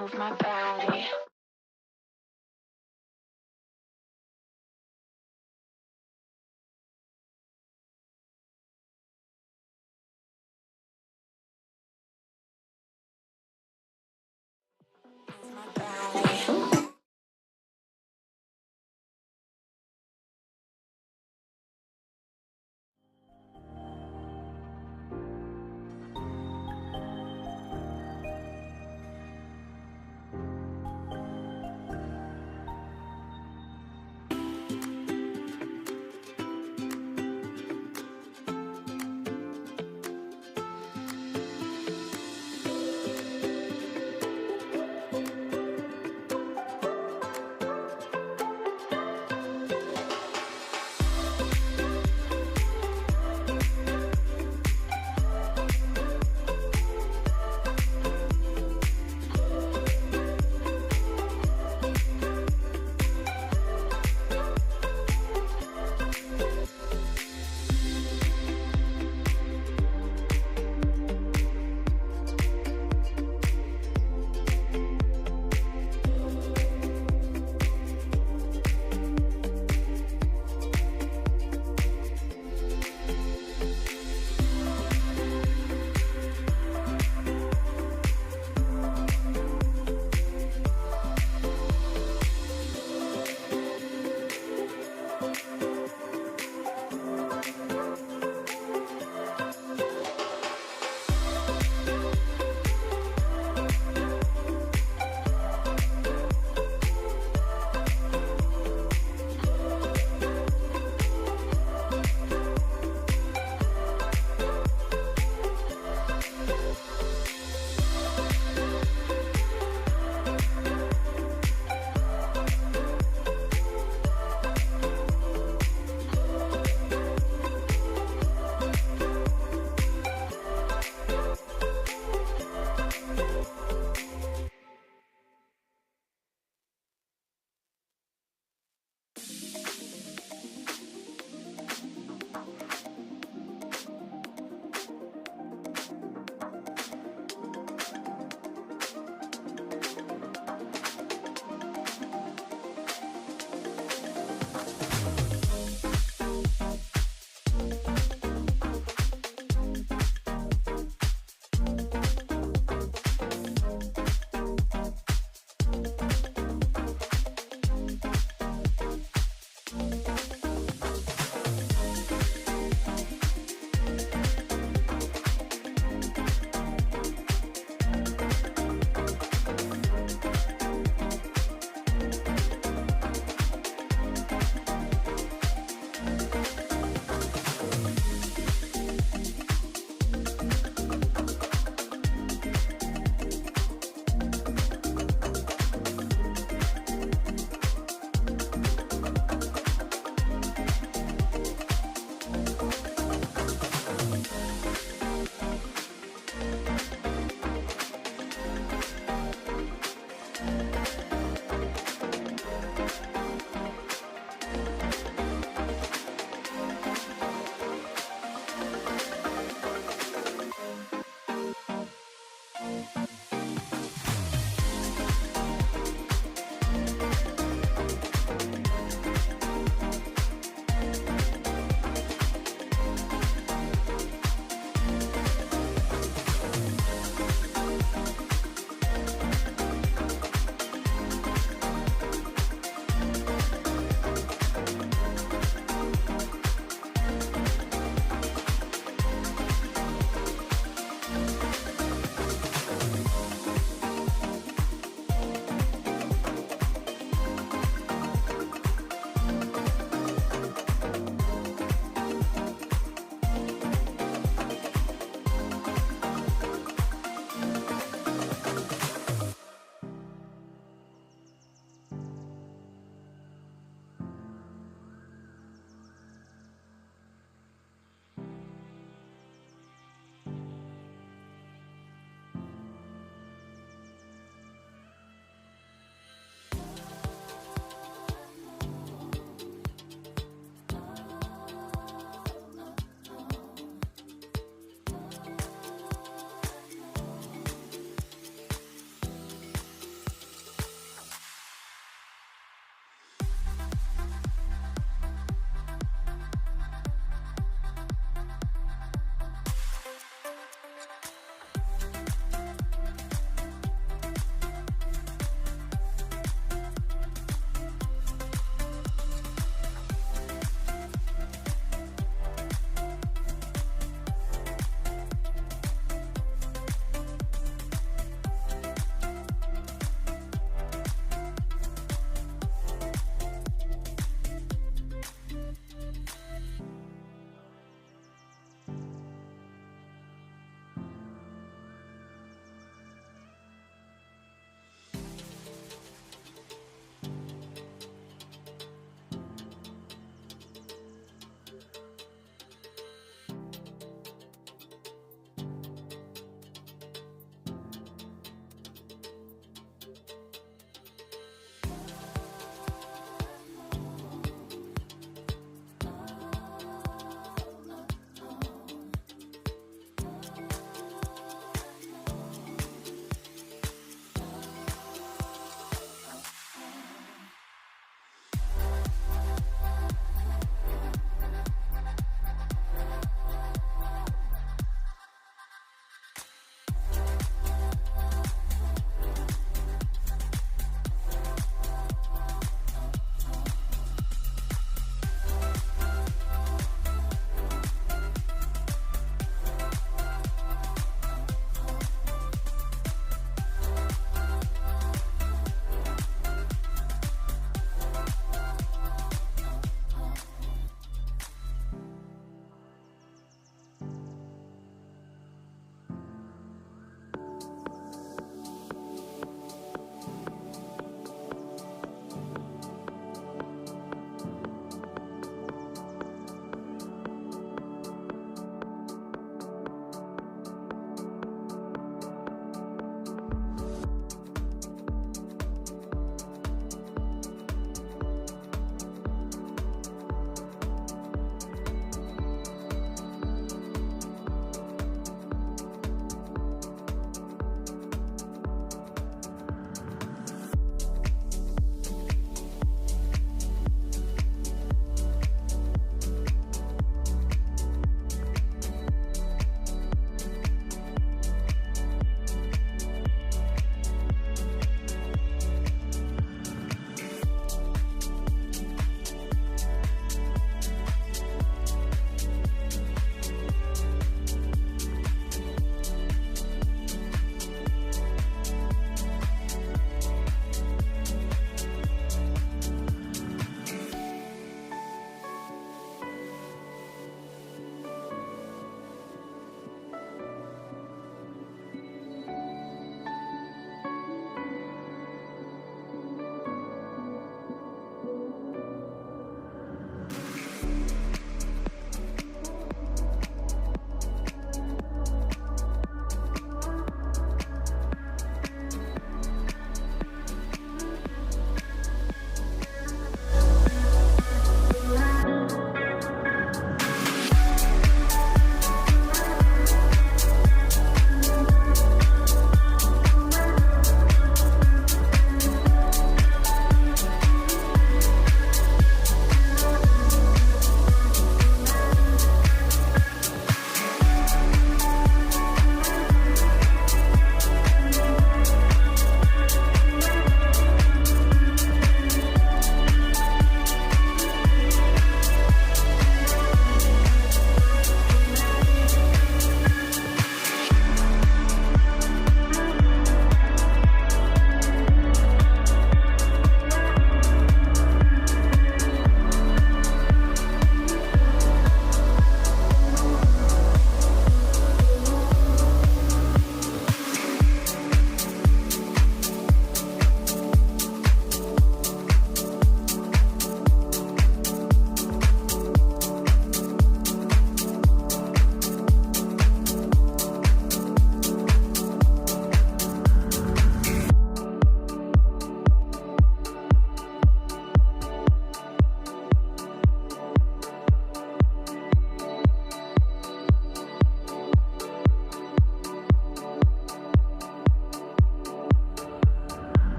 move my body. Move my body.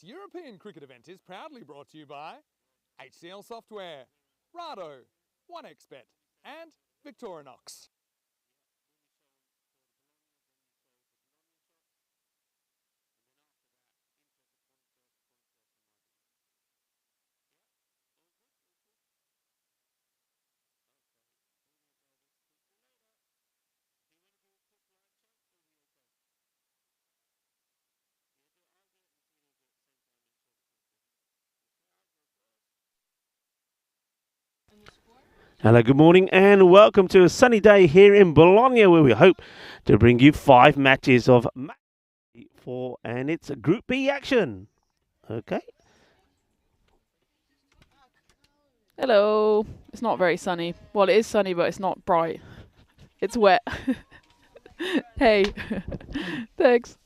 This European cricket event is proudly brought to you by HCL Software, Rado, 1xBet and Victorinox. Hello, good morning, and welcome to a sunny day here in Bologna, where we hope to bring you 5 matches of and it's a Group B action. Okay. Hello. It's not very sunny. Well, it is sunny, but it's not bright. It's wet. Hey. Thanks.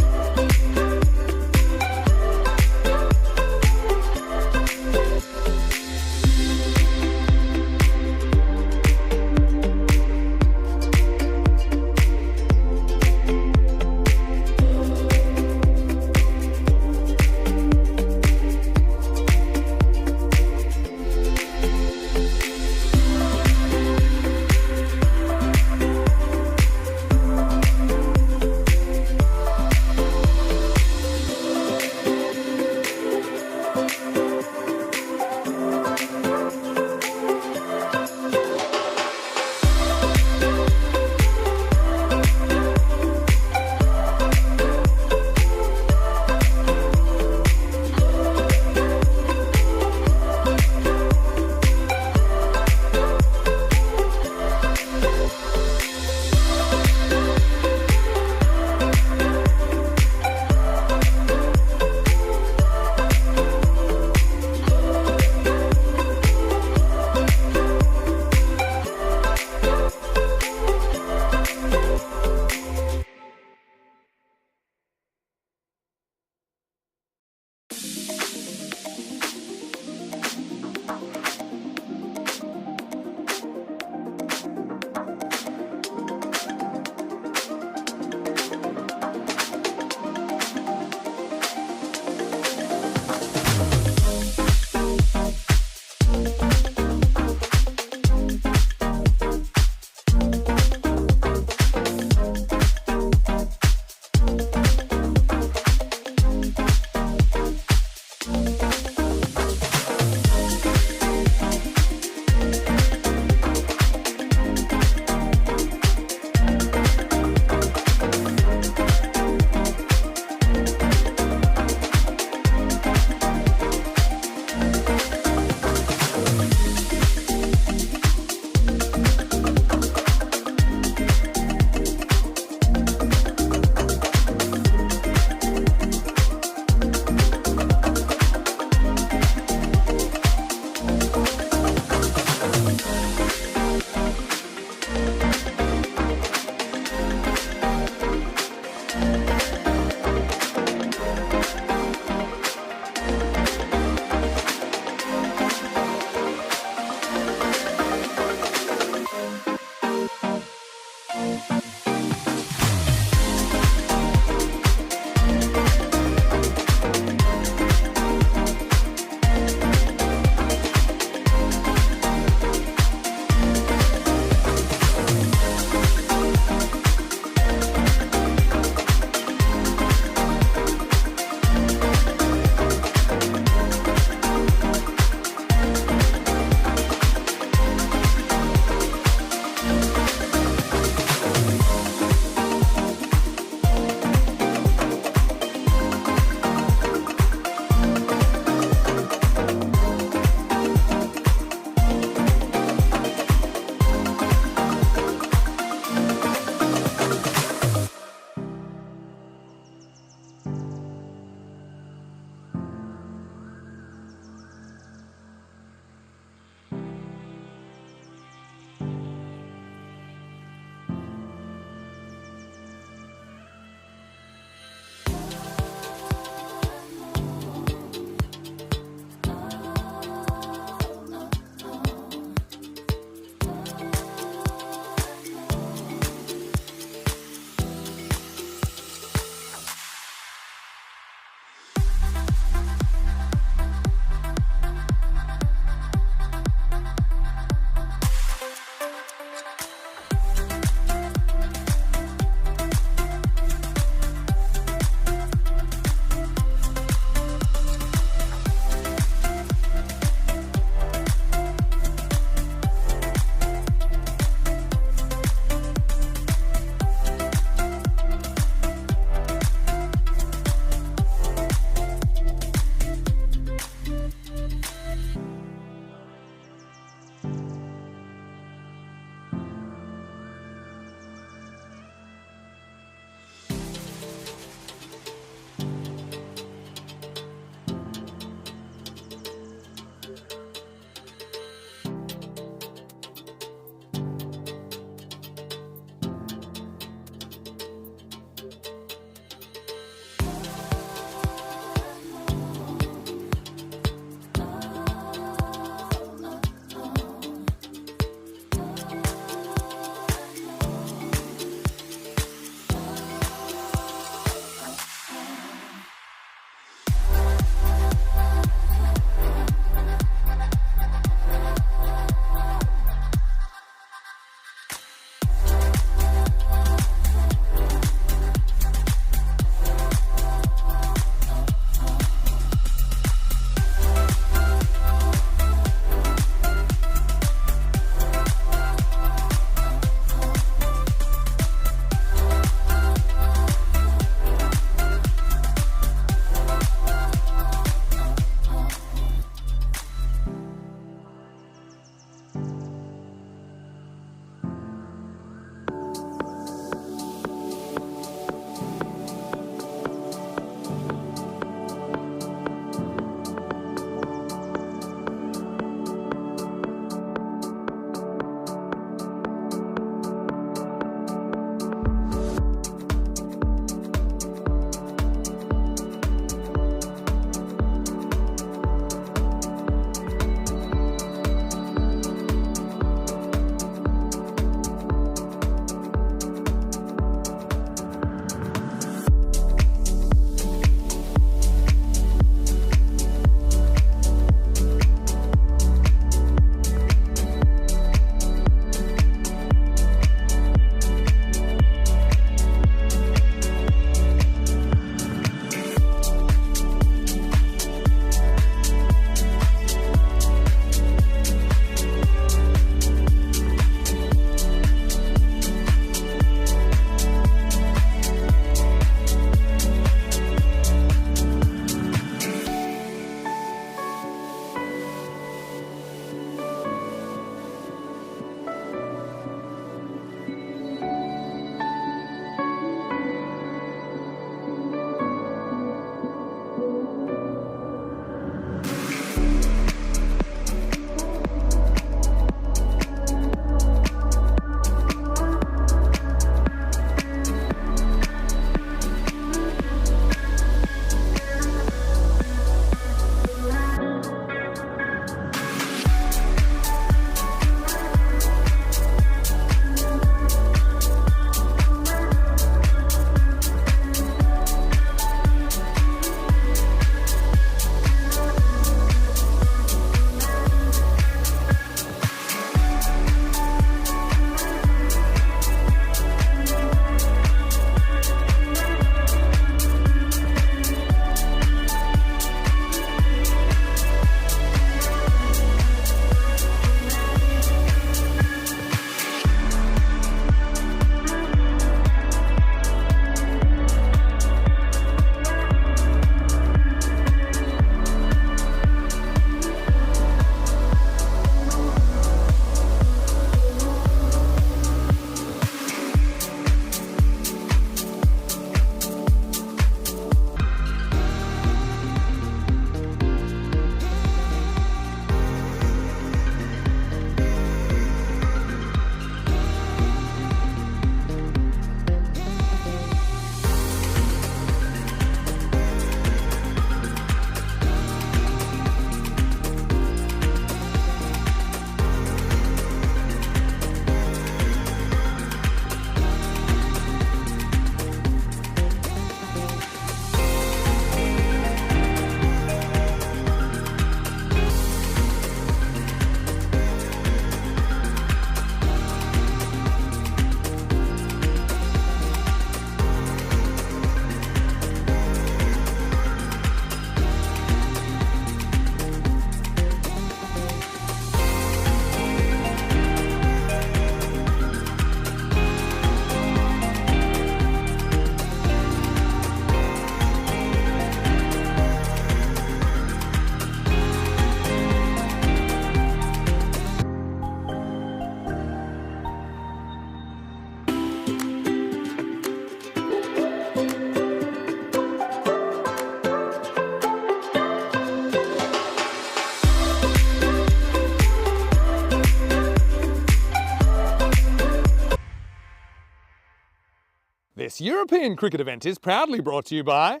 This European cricket event is proudly brought to you by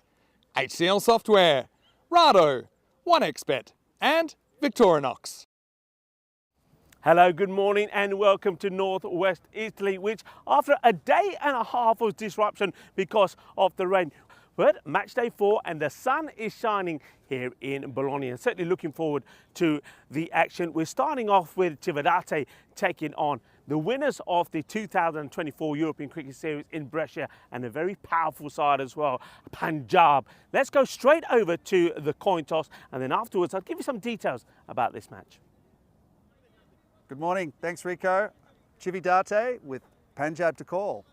HCL Software, Rado, 1xBet and Victorinox. Hello, good morning and welcome to Northwest Italy, which after a day and a half of disruption because of the rain, but match day 4 and the sun is shining here in Bologna, and certainly looking forward to the action. We're starting off with Cividate taking on the winners of the 2024 European Cricket Series in Brescia, and a very powerful side as well, Punjab. Let's go straight over to the coin toss, and then afterwards I'll give you some details about this match. Good morning. Thanks, Rico. Cividate with Punjab to call.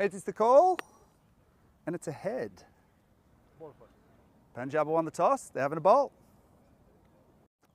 Heads is the call, and it's a head. Punjab won the toss. They're having a bowl.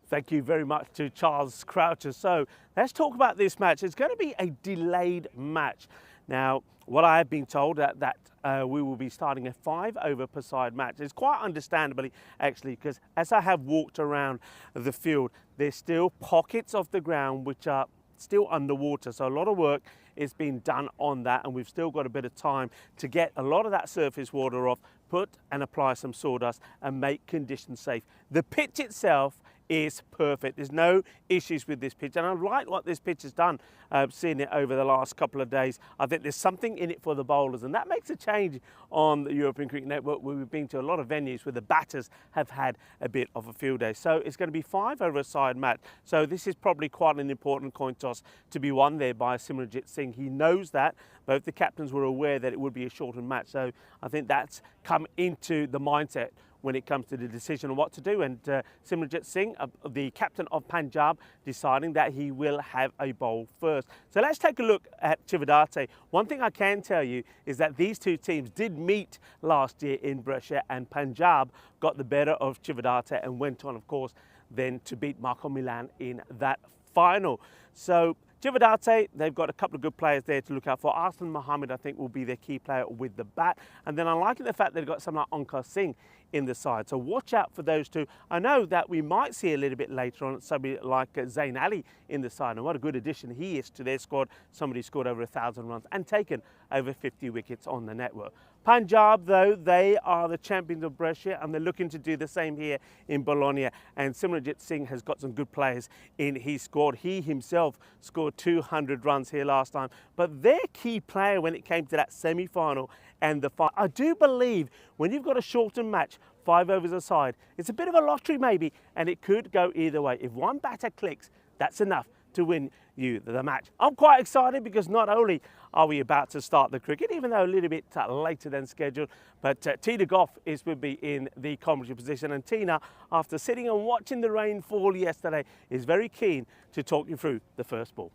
Thank you very much to Charles Croucher. So let's talk about this match. It's going to be a delayed match. Now, what I have been told that we will be starting a 5 over per side match. It's quite understandably, actually, because as I have walked around the field, there's still pockets of the ground which are still underwater. So a lot of work is being done on that, and we've still got a bit of time to get a lot of that surface water off, put and apply some sawdust and make conditions safe. The pitch itself is perfect. There's no issues with this pitch, and I like what this pitch has done, seeing it over the last couple of days. I think there's something in it for the bowlers, and that makes a change on the European Cricket Network, where we've been to a lot of venues where the batters have had a bit of a field day. So it's going to be 5 over a side match. So this is probably quite an important coin toss to be won there by Simranjit Singh. He knows that. Both the captains were aware that it would be a shortened match. So I think that's come into the mindset when it comes to the decision on what to do, and Simranjit Singh, the captain of Punjab, deciding that he will have a bowl first. So let's take a look at Cividate. One thing I can tell you is that these two teams did meet last year in Brescia, and Punjab got the better of Cividate and went on, of course, then to beat Marco Milan in that final. So Cividate, they've got a couple of good players there to look out for. Arslan Mohammed, I think, will be their key player with the bat. And then I'm liking the fact they've got someone like Onkar Singh in the side. So watch out for those two. I know that we might see a little bit later on somebody like Zain Ali in the side. And what a good addition he is to their squad. Somebody who scored over 1,000 runs and taken over 50 wickets on the network. Punjab, though, they are the champions of Brescia, and they're looking to do the same here in Bologna. And Simranjit Singh has got some good players in his squad. He himself scored 200 runs here last time. But their key player when it came to that semi-final and the final, I do believe when you've got a shortened match, 5 overs aside, it's a bit of a lottery maybe, and it could go either way. If one batter clicks, that's enough to win you the match. I'm quite excited because not only are we about to start the cricket, even though a little bit later than scheduled, but Tina Goff is with me in the commentary position, and Tina, after sitting and watching the rain fall yesterday, is very keen to talk you through the first ball.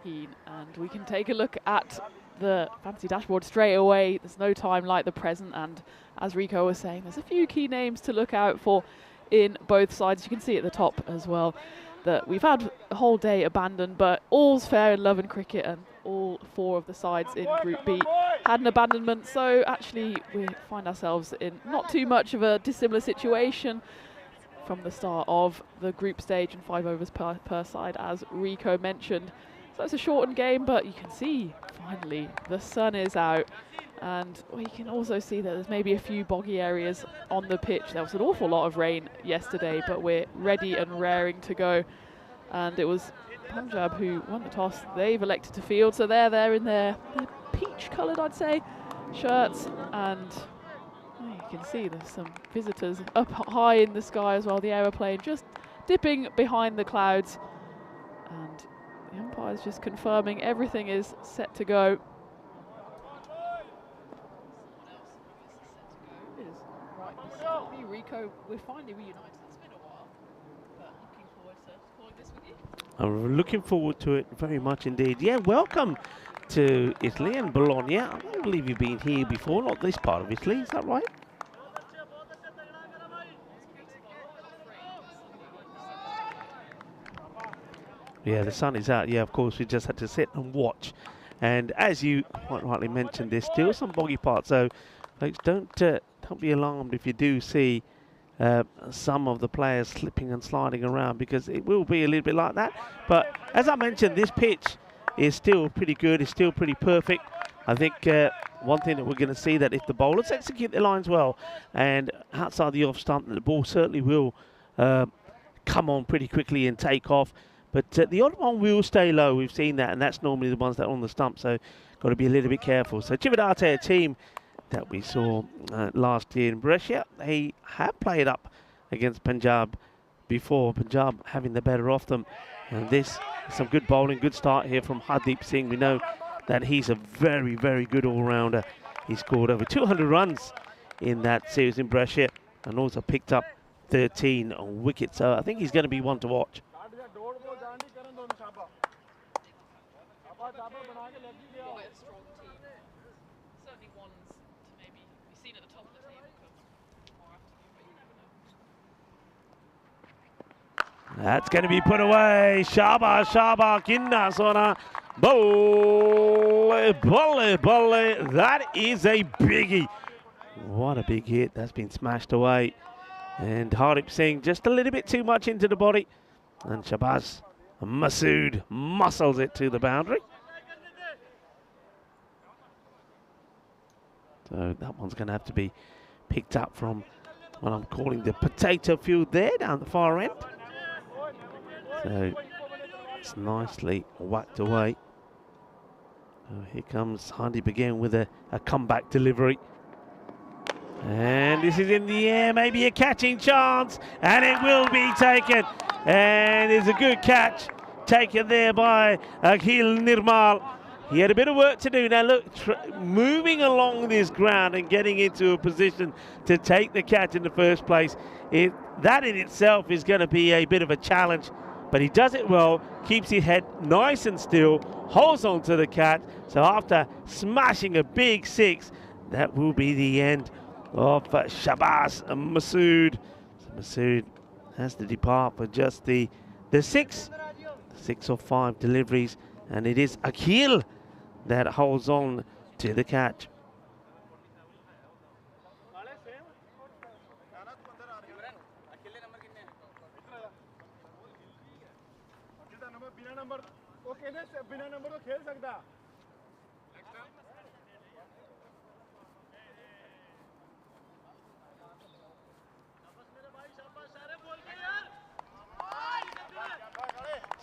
And we can take a look at the fancy dashboard straight away. There's no time like the present, and as Rico was saying, there's a few key names to look out for in both sides. You can see at the top as well that we've had a whole day abandoned, but all's fair in love and cricket, and all 4 of the sides in Group B had an abandonment. So actually we find ourselves in not too much of a dissimilar situation from the start of the group stage, and 5 overs per side, as Rico mentioned. So it's a shortened game, but you can see finally the sun is out, and we can also see that there's maybe a few boggy areas on the pitch. There was an awful lot of rain yesterday, but we're ready and raring to go. And it was Punjab who won the toss. They've elected to field, so they're there in their peach coloured, I'd say, shirts, and you can see there's some visitors up high in the sky as well. The aeroplane just dipping behind the clouds, and the umpire's just confirming everything is set to go. Rico, we're finally reunited. It's been a while, but looking forward to calling this with you. I'm looking forward to it very much indeed. Yeah, welcome to Italy and Bologna. I don't believe you've been here before, not this part of Italy, is that right? Yeah, the sun is out. Yeah, of course, we just had to sit and watch. And as you quite rightly mentioned, there's still some boggy parts. So, folks, don't be alarmed if you do see some of the players slipping and sliding around, because it will be a little bit like that. But as I mentioned, this pitch is still pretty good, is still pretty perfect. I think one thing that we're going to see that if the bowlers execute their lines well and outside the off stump, the ball certainly will come on pretty quickly and take off. But the odd one will stay low. We've seen that, and that's normally the ones that are on the stump. So got to be a little bit careful. So Chivadate, a team that we saw last year in Brescia, they have played up against Punjab before. Punjab having the better of them. And this, some good bowling, good start here from Hardeep Singh. We know that he's a very, very good all-rounder. He scored over 200 runs in that series in Brescia and also picked up 13 wickets. So I think he's going to be one to watch. That's going to be put away. Shaba, Kinna Sona. Bolle. That is a biggie. What a big hit. That's been smashed away. And Hardeep Singh just a little bit too much into the body. And Shabazz Masood muscles it to the boundary. So that one's going to have to be picked up from what I'm calling the potato field there down the far end. So it's nicely whacked away. Here comes Hardeep again with a comeback delivery. And this is in the air, maybe a catching chance, and it will be taken. And it's a good catch taken there by Akhil Nirmal. He had a bit of work to do. Now look, moving along this ground and getting into a position to take the catch in the first place, that in itself is going to be a bit of a challenge. But he does it well, keeps his head nice and still, holds on to the catch. So after smashing a big six, that will be the end of Shabazz Masood. So Masood has to depart for just the six or five deliveries. And it is Akhil that holds on to the catch.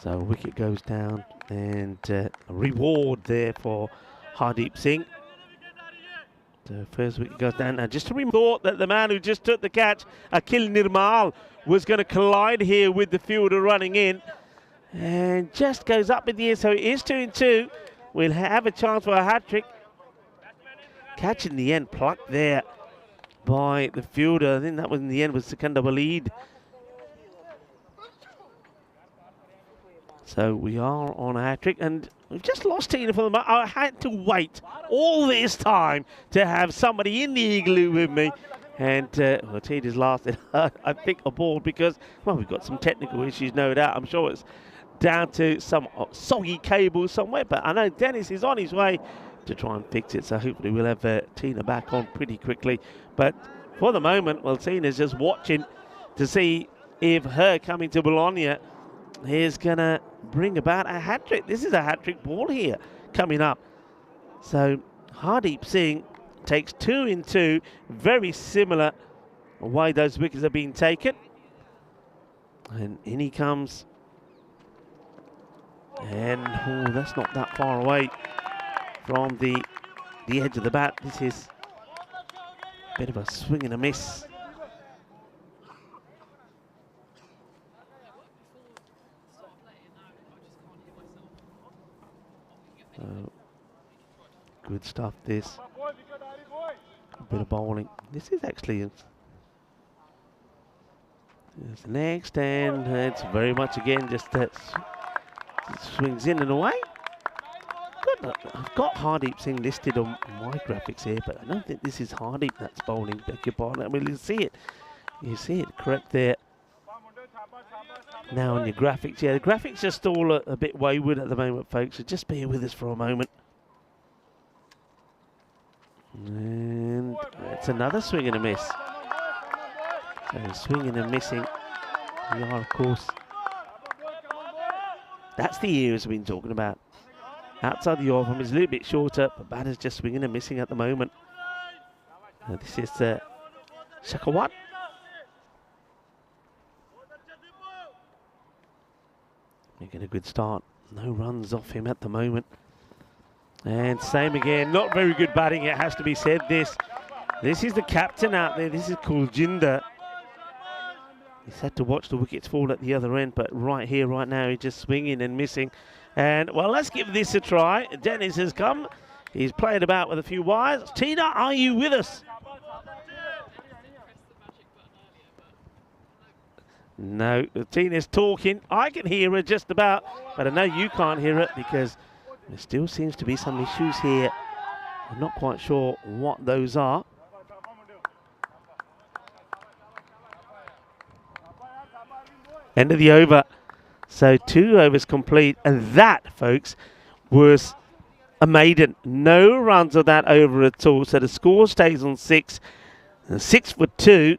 So a wicket goes down and a reward there for Hardeep Singh. The first wicket goes down. Now just to thought that the man who just took the catch, Akhil Nirmal, was going to collide here with the fielder running in. And just goes up in the air, so it is 2-2. We'll have a chance for a hat-trick. Catch in the end, plucked there by the fielder. I think that was in the end was Sikandar Waleed. So we are on a hat-trick, and we've just lost Tina for the moment. I had to wait all this time to have somebody in the igloo with me. And well, Tina's lasted, I think, aboard because, well, we've got some technical issues, no doubt. I'm sure it's down to some soggy cable somewhere, but I know Dennis is on his way to try and fix it. So hopefully we'll have Tina back on pretty quickly. But for the moment, well, Tina's just watching to see if her coming to Bologna is going to bring about a hat-trick. This is a hat-trick ball here coming up. So Hardeep Singh takes 2 in 2, very similar way those wickets are being taken. And in he comes. And oh, that's not that far away from the edge of the bat. This is a bit of a swing and a miss. Good stuff, this. A bit of bowling. This is actually it's next, and it's very much again just that swings in and away. Good. I've got Hardeep Singh listed on my graphics here, but I don't think this is Hardeep that's bowling. Beg your pardon. I mean, you see it. You see it correct there. Now on your graphics, yeah, the graphics are still a bit wayward at the moment, folks, so just bear with us for a moment. And it's another swing and a miss. So swinging and missing. We are, of course. That's the ears we've been talking about. outside the off him. He's a little bit shorter, but batter's just swinging and missing at the moment. This is Shakawat. Making a good start. No runs off him at the moment. And same again. Not very good batting, it has to be said. This is the captain out there. This is Kuljinder. He's had to watch the wickets fall at the other end, but right here, right now, he's just swinging and missing. And, well, let's give this a try. Dennis has come. He's played about with a few wires. Tina, are you with us? No, Tina's talking. I can hear her just about, but I know you can't hear it because there still seems to be some issues here. I'm not quite sure what those are. End of the over. So 2 overs complete. And that, folks, was a maiden. No runs on that over at all. So the score stays on 6. And 6 for 2.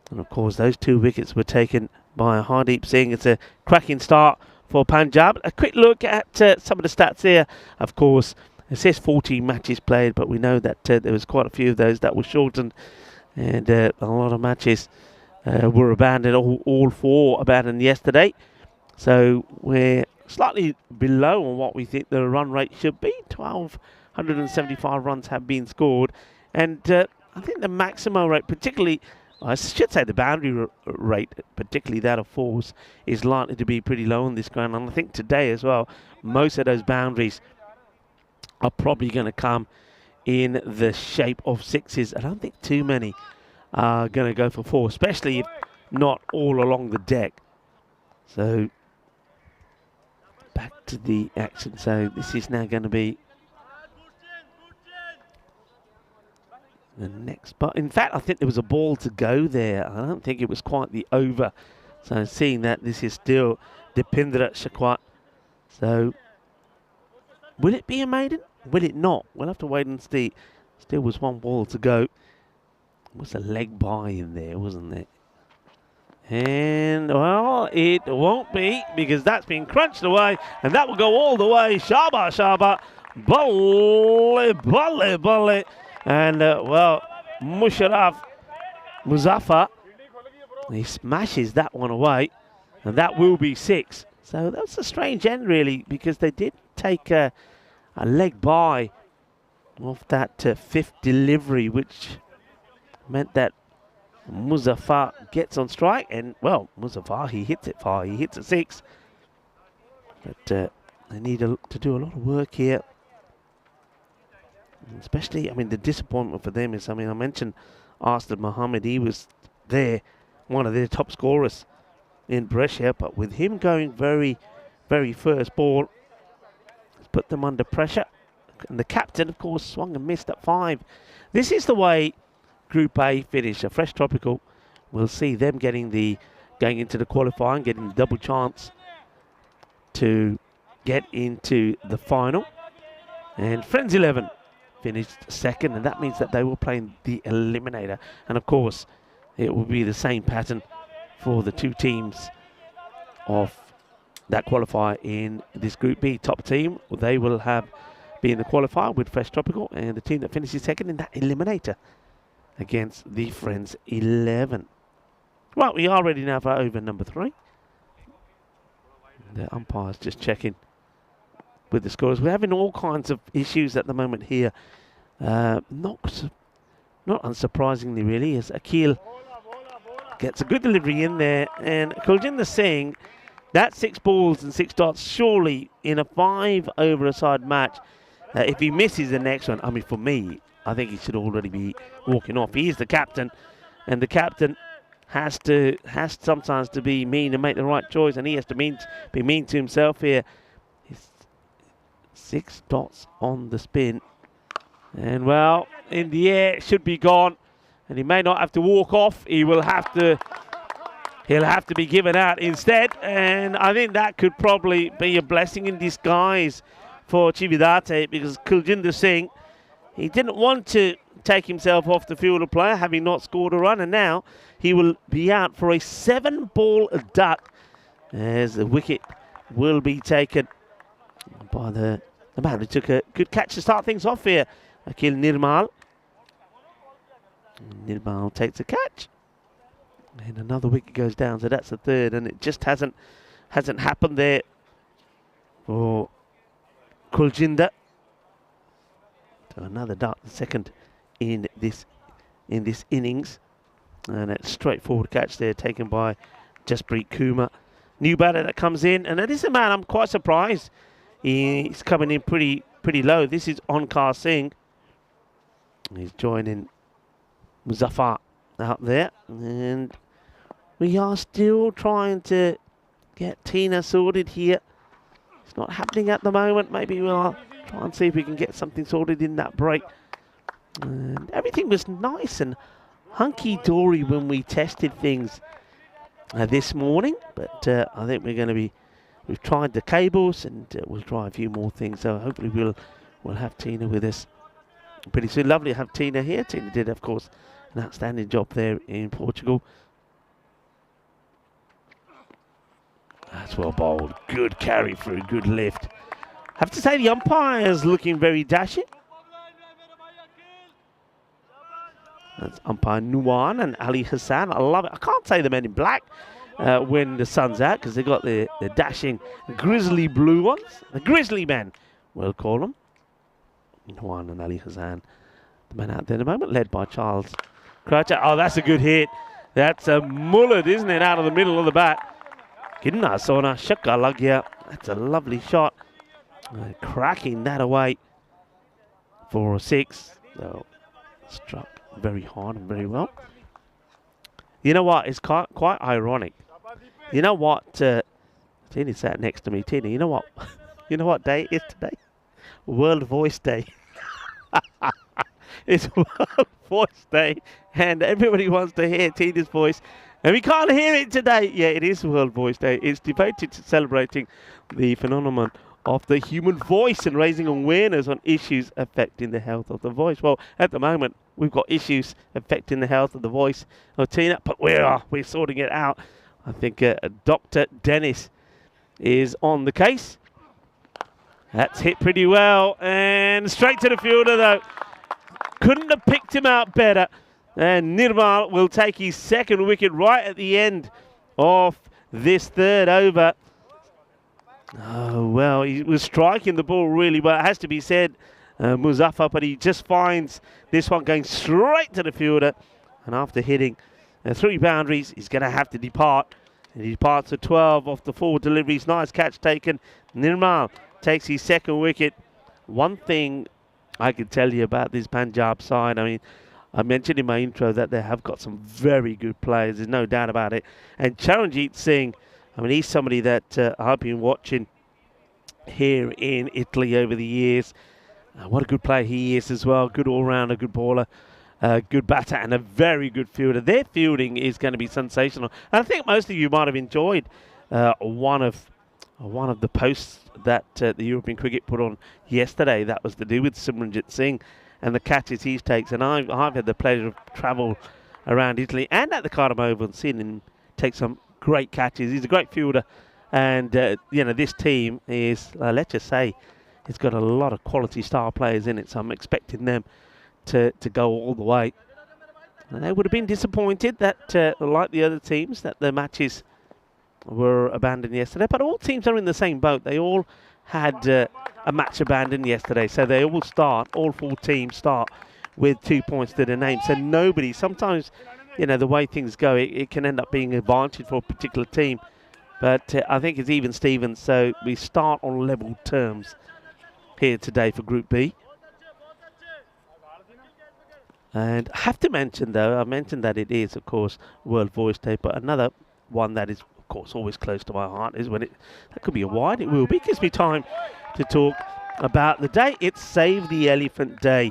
And, of course, those 2 wickets were taken by Hardeep Singh. It's a cracking start for Punjab. A quick look at some of the stats here. Of course, it says 14 matches played, but we know that there was quite a few of those that were shortened. And a lot of matches were abandoned, all 4 abandoned yesterday. So we're slightly below on what we think the run rate should be. 1,275 runs have been scored. And I think the maximum rate, particularly, I should say the boundary rate, particularly that of 4s, is likely to be pretty low on this ground. And I think today as well, most of those boundaries are probably going to come in the shape of 6s. I don't think too many are going to go for 4, especially if not all along the deck. So back to the action. So this is now going to be the next, but in fact I think there was a ball to go there. I don't think it was quite the over. So seeing that this is still Dipindra Shakwat. So will it be a maiden? Will it not? We'll have to wait and see. Still was 1 ball to go. Was a leg by in there, wasn't it? And, well, it won't be because that's been crunched away and that will go all the way. Shaba, Shaba, Bully, Bully, Bully. And, well, Musharraf Muzaffar, he smashes that one away and that will be 6. So that's a strange end, really, because they did take a leg by off that 5th delivery, which meant that Muzaffar gets on strike. And, well, Muzaffar, he hits it far. He hits it 6. But they need to do a lot of work here. Especially, I mean, the disappointment for them is, I mean, I mentioned Arslan Mohammed. He was there, one of their top scorers in Brescia. But with him going very, very first ball, it's put them under pressure. And the captain, of course, swung and missed at 5. This is the way Group A finish. A fresh tropical. We'll see them going into the qualifying, getting the double chance to get into the final. And Friends 11 finished 2nd, and that means that they will play the eliminator. And of course, it will be the same pattern for the 2 teams of that qualify in this Group B. Top team, they will be in the qualifier with Fresh Tropical, and the team that finishes 2nd in that eliminator against the Friends 11. Well, we are ready now for over number 3. The umpire's just checking with the scores. We're having all kinds of issues at the moment here. Not unsurprisingly, really, as Akil gets a good delivery in there. And Kuljinder Singh, that 6 balls and 6 dots, surely in a 5-over-a-side match, if he misses the next one, I mean, for me, I think he should already be walking off. He is the captain, and the captain has sometimes to be mean and make the right choice, and he has to be mean to himself here. 6 dots on the spin, and, well, in the air, it should be gone, and he may not have to walk off. He'll have to be given out instead, and I think that could probably be a blessing in disguise for Chividate, because Kuljinder Singh, he didn't want to take himself off the field of play, having not scored a run, and now he will be out for a 7-ball duck as the wicket will be taken by the the man who took a good catch to start things off here, Akil Nirmal. Nirmal takes a catch. And another wicket goes down, so that's the third, and it just hasn't happened there for Kuljinder. So another dart, the second in this innings, and a straightforward catch there taken by Jasprit Kumar. New batter that comes in, and it is a man I'm quite surprised. He's coming in pretty low. This is Onkar Singh. He's joining Muzaffar out there, and we are still trying to get Tina sorted here. It's not happening at the moment. Maybe we'll try and see if we can get something sorted in that break. And everything was nice and hunky-dory when we tested things this morning, but I think we've tried the cables, and we'll try a few more things. So hopefully we'll have Tina with us pretty soon. Lovely to have Tina here. Tina did, of course, an outstanding job there in Portugal. That's well bowled. Good carry through, good lift. Have to say the umpire's looking very dashing. That's umpire Nuwan and Ali Hassan. I love it. I can't say the men in black when the sun's out, because they've got the dashing grizzly blue ones. The grizzly men, we'll call them. Nuwan and Ali Hassan. The man out there at the moment, led by Charles Croucher. Oh, that's a good hit. That's a mullet, isn't it, out of the middle of the bat. Kinna Sona Shaka Lagya. That's a lovely shot. Cracking that away for a 6. So struck very hard and very well. You know what? It's quite ironic. You know what? Tina sat next to me. Tina, you know what? You know what day it is today? World Voice Day. It's World Voice Day, and everybody wants to hear Tina's voice, and we can't hear it today. Yeah, it is World Voice Day. It's devoted to celebrating the phenomenon of the human voice and raising awareness on issues affecting the health of the voice. Well, at the moment, we've got issues affecting the health of the voice of Tina, but we're sorting it out. I think Dr. Dennis is on the case. That's hit pretty well, and straight to the fielder though. Couldn't have picked him out better. And Nirmal will take his second wicket right at the end of this third over. Oh, well, he was striking the ball really well, it has to be said, Muzaffar, but he just finds this one going straight to the fielder. And after hitting 3 boundaries, he's going to have to depart. And he departs at 12 off the 4 deliveries. Nice catch taken. Nirmal takes his second wicket. One thing I can tell you about this Punjab side, I mean, I mentioned in my intro that they have got some very good players. There's no doubt about it. And Charanjit Singh, I mean, he's somebody that I've been watching here in Italy over the years. What a good player he is as well. Good all-rounder, good bowler, good batter, and a very good fielder. Their fielding is going to be sensational. And I think most of you might have enjoyed one of the posts that the European Cricket put on yesterday. That was to do with Simranjit Singh and the catches he takes. And I've had the pleasure of travel around Italy and at the Cardiff Oval and seen him take some great catches. He's a great fielder. And, this team is, let's just say, it's got a lot of quality star players in it. So I'm expecting them to go all the way. And they would have been disappointed that, like the other teams, that the matches were abandoned yesterday. But all teams are in the same boat. They all had a match abandoned yesterday. So they all 4 teams start with 2 points to their name. So nobody, sometimes, the way things go, it can end up being an advantage for a particular team. But I think it's even Stevens. So we start on level terms here today for Group B. And I have to mention, though, I mentioned that it is, of course, World Voice Day, but another one that is, of course, always close to my heart is when that could be a wide, it will be. It gives me time to talk about the day. It's Save the Elephant Day.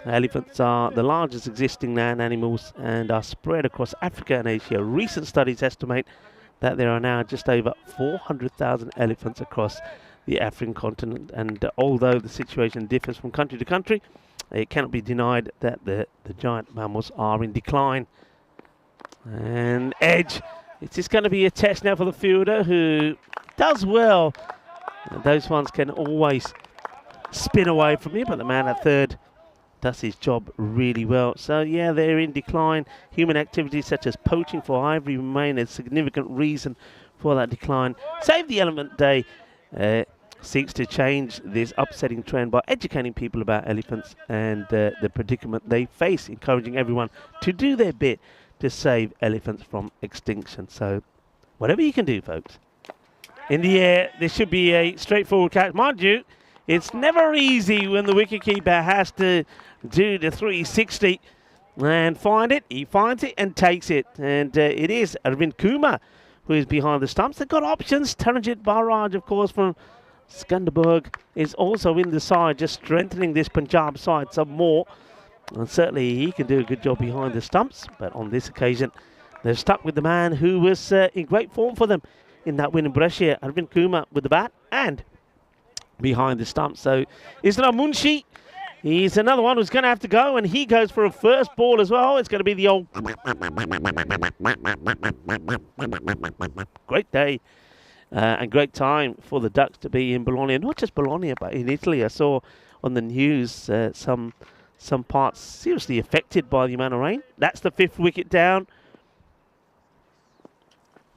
Elephants are the largest existing land animals and are spread across Africa and Asia. Recent studies estimate that there are now just over 400,000 elephants across the African continent. And although the situation differs from country to country, it cannot be denied that the giant mammals are in decline. And edge. It's just going to be a test now for the fielder who does well. Those ones can always spin away from it, but the man at third does his job really well. So yeah, they're in decline. Human activities such as poaching for ivory remain a significant reason for that decline. Save the Element Day seeks to change this upsetting trend by educating people about elephants and the predicament they face, encouraging everyone to do their bit to save elephants from extinction. So whatever you can do, folks. In the air, this should be a straightforward catch. Mind you, it's never easy when the wicketkeeper has to do the 360 and find it. He finds it and takes it. And it is Arvind Kumar who is behind the stumps. They've got options. Taranjit Barraj, of course, from Skanderberg is also in the side, just strengthening this Punjab side some more. And certainly he can do a good job behind the stumps. But on this occasion, they're stuck with the man who was in great form for them in that win in Brescia. Arvind Kumar with the bat and behind the stump. So Isra Munshi, he's another one who's going to have to go, and he goes for a first ball as well. It's going to be the old great day and great time for the Ducks to be in Bologna. Not just Bologna, but in Italy. I saw on the news some parts seriously affected by the amount of rain. That's the 5th wicket down.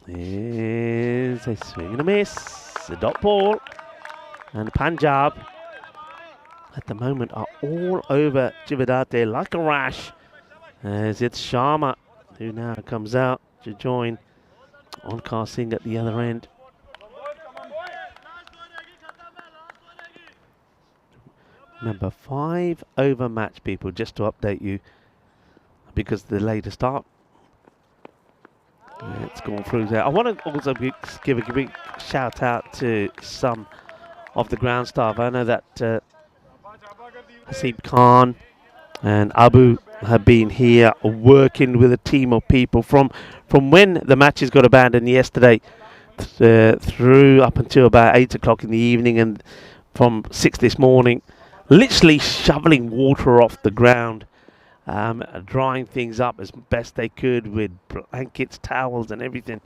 There's a swing and a miss, a dot ball. And Punjab, at the moment, are all over Chivadate like a rash, as it's Sharma who now comes out to join Onkar Singh at the other end. Remember, 5 over match, people, just to update you, because the later start. It's gone through there. I want to also give a big shout out to some of the ground staff. I know that Hasib Khan and Abu have been here working with a team of people from when the matches got abandoned yesterday through up until about 8 o'clock in the evening, and from 6 this morning, literally shoveling water off the ground, drying things up as best they could with blankets, towels and everything.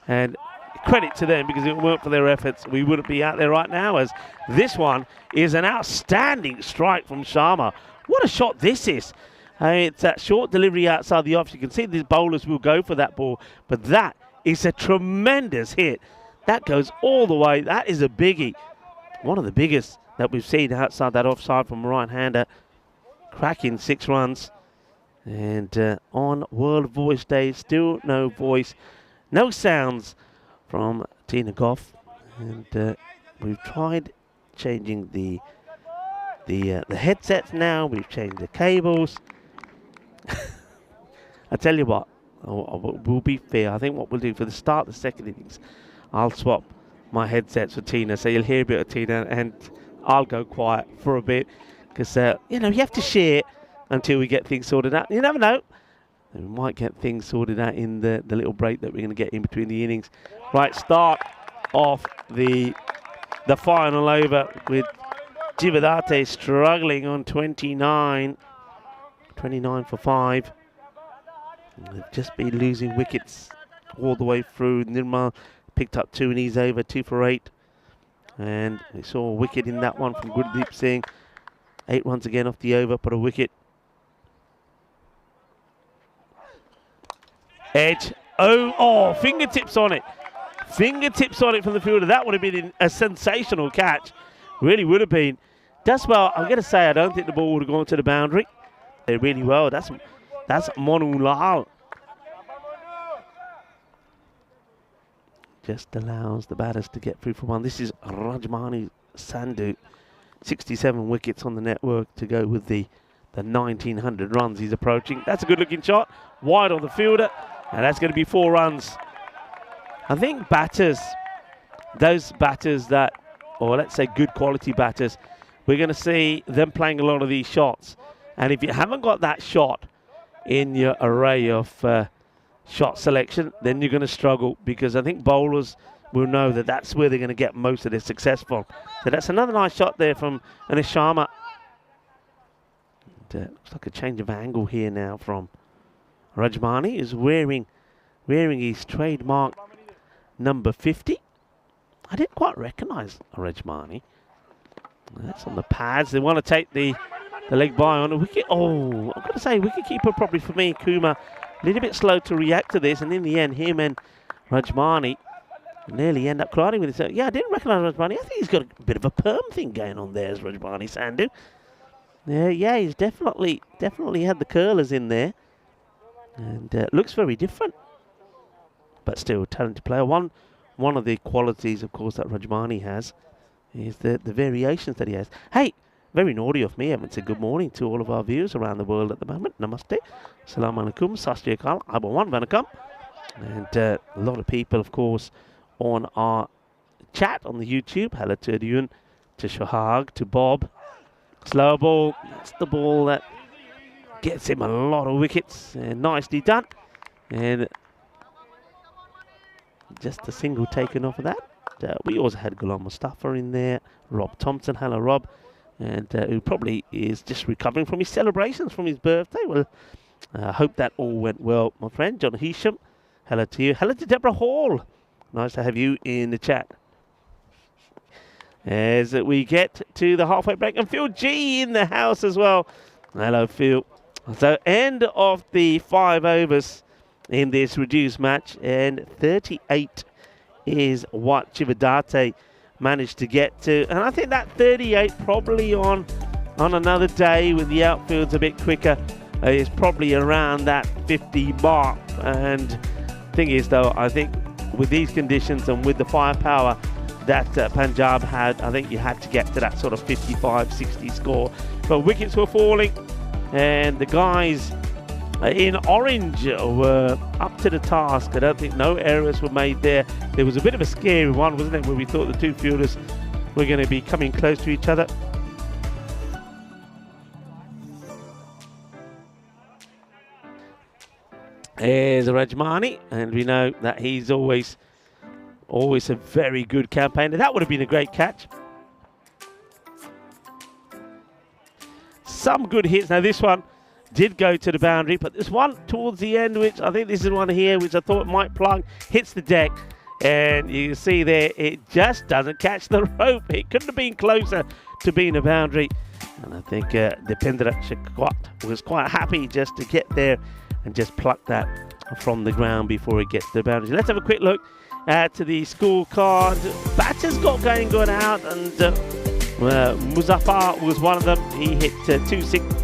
And credit to them, because if it weren't for their efforts, we wouldn't be out there right now, as this one is an outstanding strike from Sharma. What a shot this is. It's that short delivery outside the off. You can see these bowlers will go for that ball, but that is a tremendous hit. That goes all the way. That is a biggie. One of the biggest that we've seen outside that offside from a right-hander. Cracking 6 runs. And on World Voice Day, still no voice, no sounds from Tina Goff. And we've tried changing the headsets now. We've changed the cables. I tell you what, we'll be fair. I think what we'll do for the start of the second innings, I'll swap my headsets for Tina, so you'll hear a bit of Tina, and I'll go quiet for a bit, because you have to share until we get things sorted out. You never know, we might get things sorted out in the little break that we're going to get in between the innings. Right, start off the final over with Jivadate struggling on 29 for 5. They've just been losing wickets all the way through. Nirmal picked up 2 in his over, 2 for 8. And we saw a wicket in that one from Gurdeep Singh. 8 runs again off the over, put a wicket. Edge. Oh, fingertips on it. Fingertips on it from the fielder. That would have been a sensational catch. Really would have been. That's well, I'm going to say I don't think the ball would have gone to the boundary. They really well. That's Monu Lal. Just allows the batters to get through for one. This is Rajmani Sandhu. 67 wickets on the network to go with the 1900 runs he's approaching. That's a good looking shot. Wide on the fielder. And that's going to be 4 runs. I think batters, those batters that, or let's say good quality batters, we're going to see them playing a lot of these shots. And if you haven't got that shot in your array of shot selection, then you're going to struggle, because I think bowlers will know that that's where they're going to get most of their success from. So that's another nice shot there from Anish Sharma. Looks like a change of angle here now from Rajmani, is wearing his trademark number 50. I didn't quite recognise Rajmani. That's on the pads. They want to take the leg by on a wicket. Oh, I've got to say, wicketkeeper probably for me, Kuma, a little bit slow to react to this. And in the end, him and Rajmani nearly end up colliding with it. So, yeah, I didn't recognise Rajmani. I think he's got a bit of a perm thing going on there, as Rajmani Sandhu. Yeah, he's definitely had the curlers in there. And looks very different. But still, talented player. One of the qualities, of course, that Rajmani has is the variations that he has. Hey, very naughty of me. I haven't said good morning to all of our viewers around the world at the moment. Namaste. Assalamu alaikum. Sasri akal. Abawan vanakam. And a lot of people, of course, on our chat on the YouTube. Hello to Adyun, to Shahag, to Bob. Slow ball. That's the ball that gets him a lot of wickets. Nicely done. And just a single taken off of that. We also had Ghulam Mustafa in there. Rob Thompson. Hello, Rob. And who probably is just recovering from his celebrations from his birthday. Well, I hope that all went well, my friend. John Hisham. Hello to you. Hello to Deborah Hall. Nice to have you in the chat. As we get to the halfway break. And Phil G in the house as well. Hello, Phil. So, end of the 5 overs in this reduced match. And 38 is what Chivadate managed to get to. And I think that 38 probably on another day when the outfield's a bit quicker is probably around that 50 mark. And thing is, though, I think with these conditions and with the firepower that Punjab had, I think you had to get to that sort of 55-60 score. But wickets were falling, and the guys in orange were up to the task. I don't think no errors were made there. There was a bit of a scary one, wasn't it, where we thought the two fielders were going to be coming close to each other. There's Rajmani, and we know that he's always a very good campaigner. That would have been a great catch. Some good hits. Now this one did go to the boundary, but there's one towards the end, which I think this is one here, which I thought might plug, hits the deck, and you can see there, it just doesn't catch the rope. It couldn't have been closer to being a boundary, and I think Dipendra Shekhwat was quite happy just to get there and just pluck that from the ground before it gets to the boundary. Let's have a quick look to the scorecard. Batters got going out, and Muzaffar was one of them. He hit 2-6.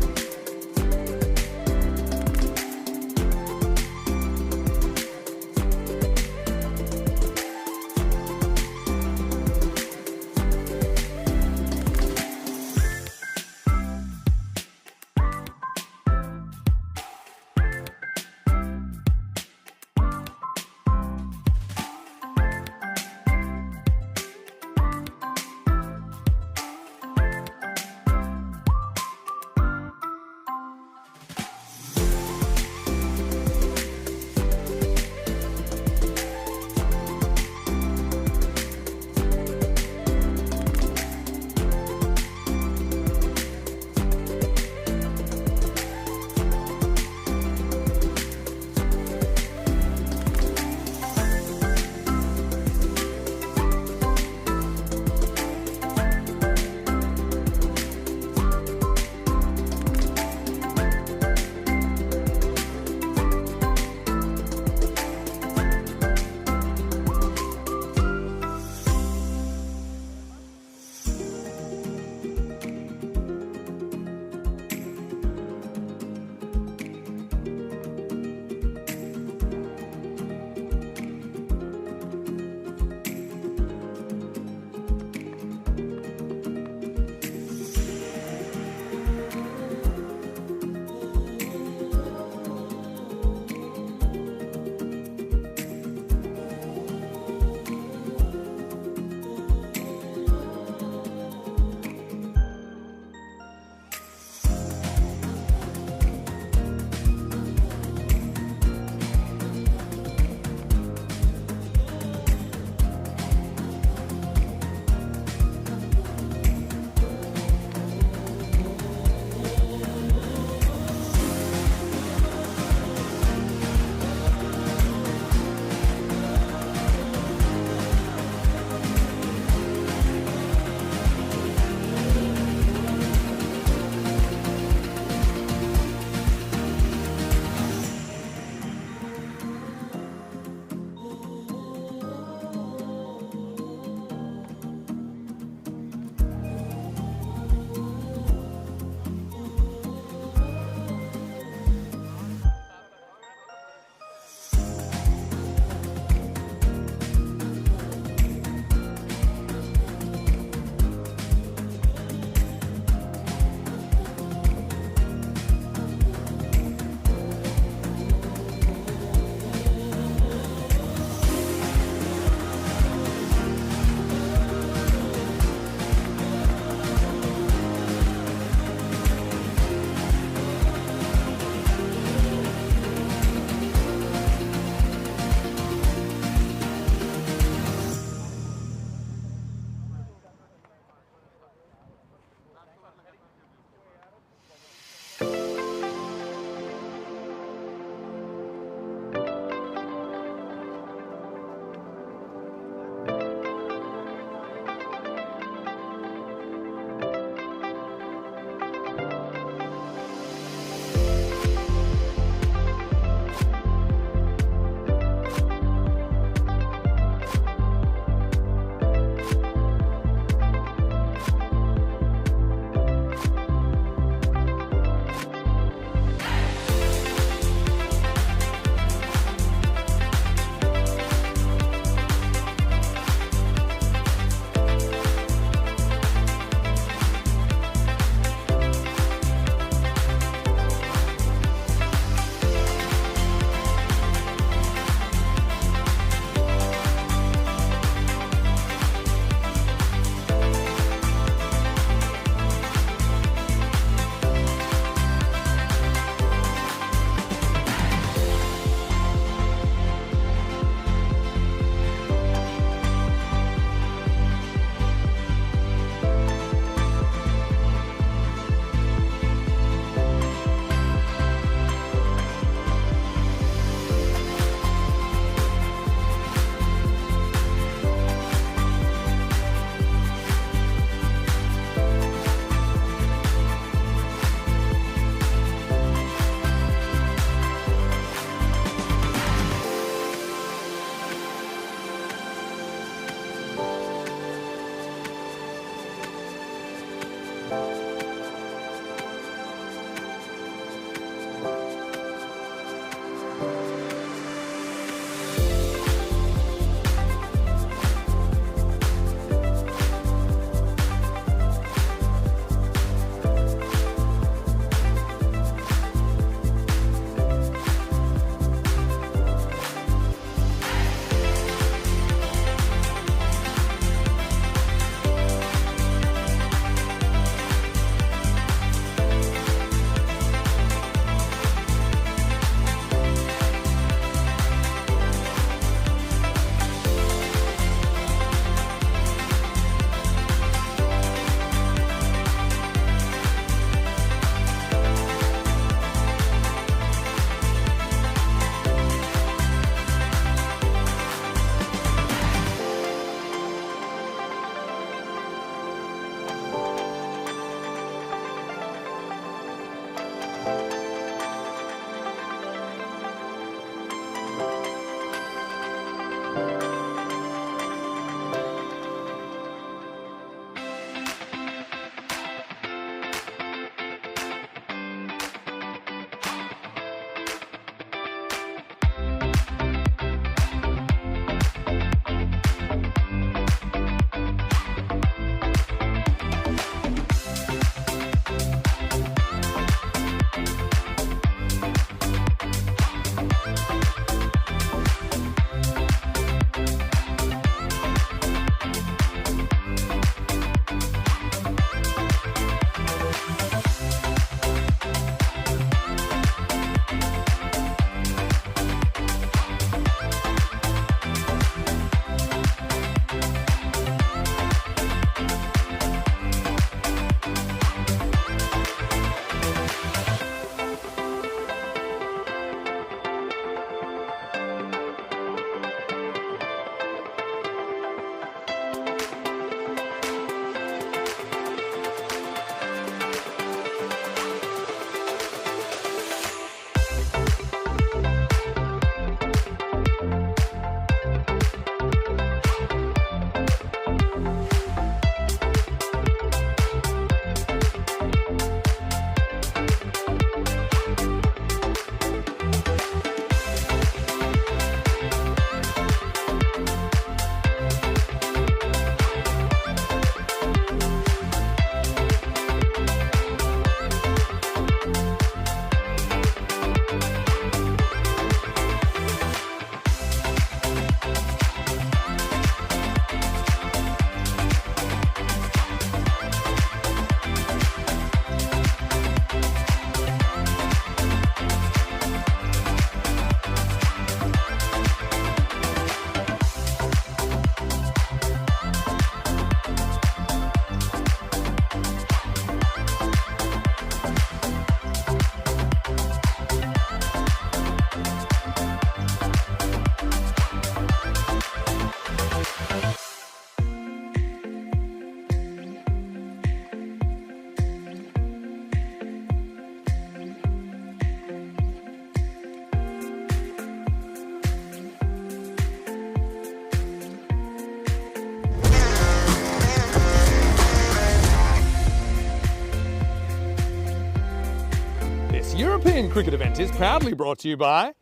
European cricket event is proudly brought to you by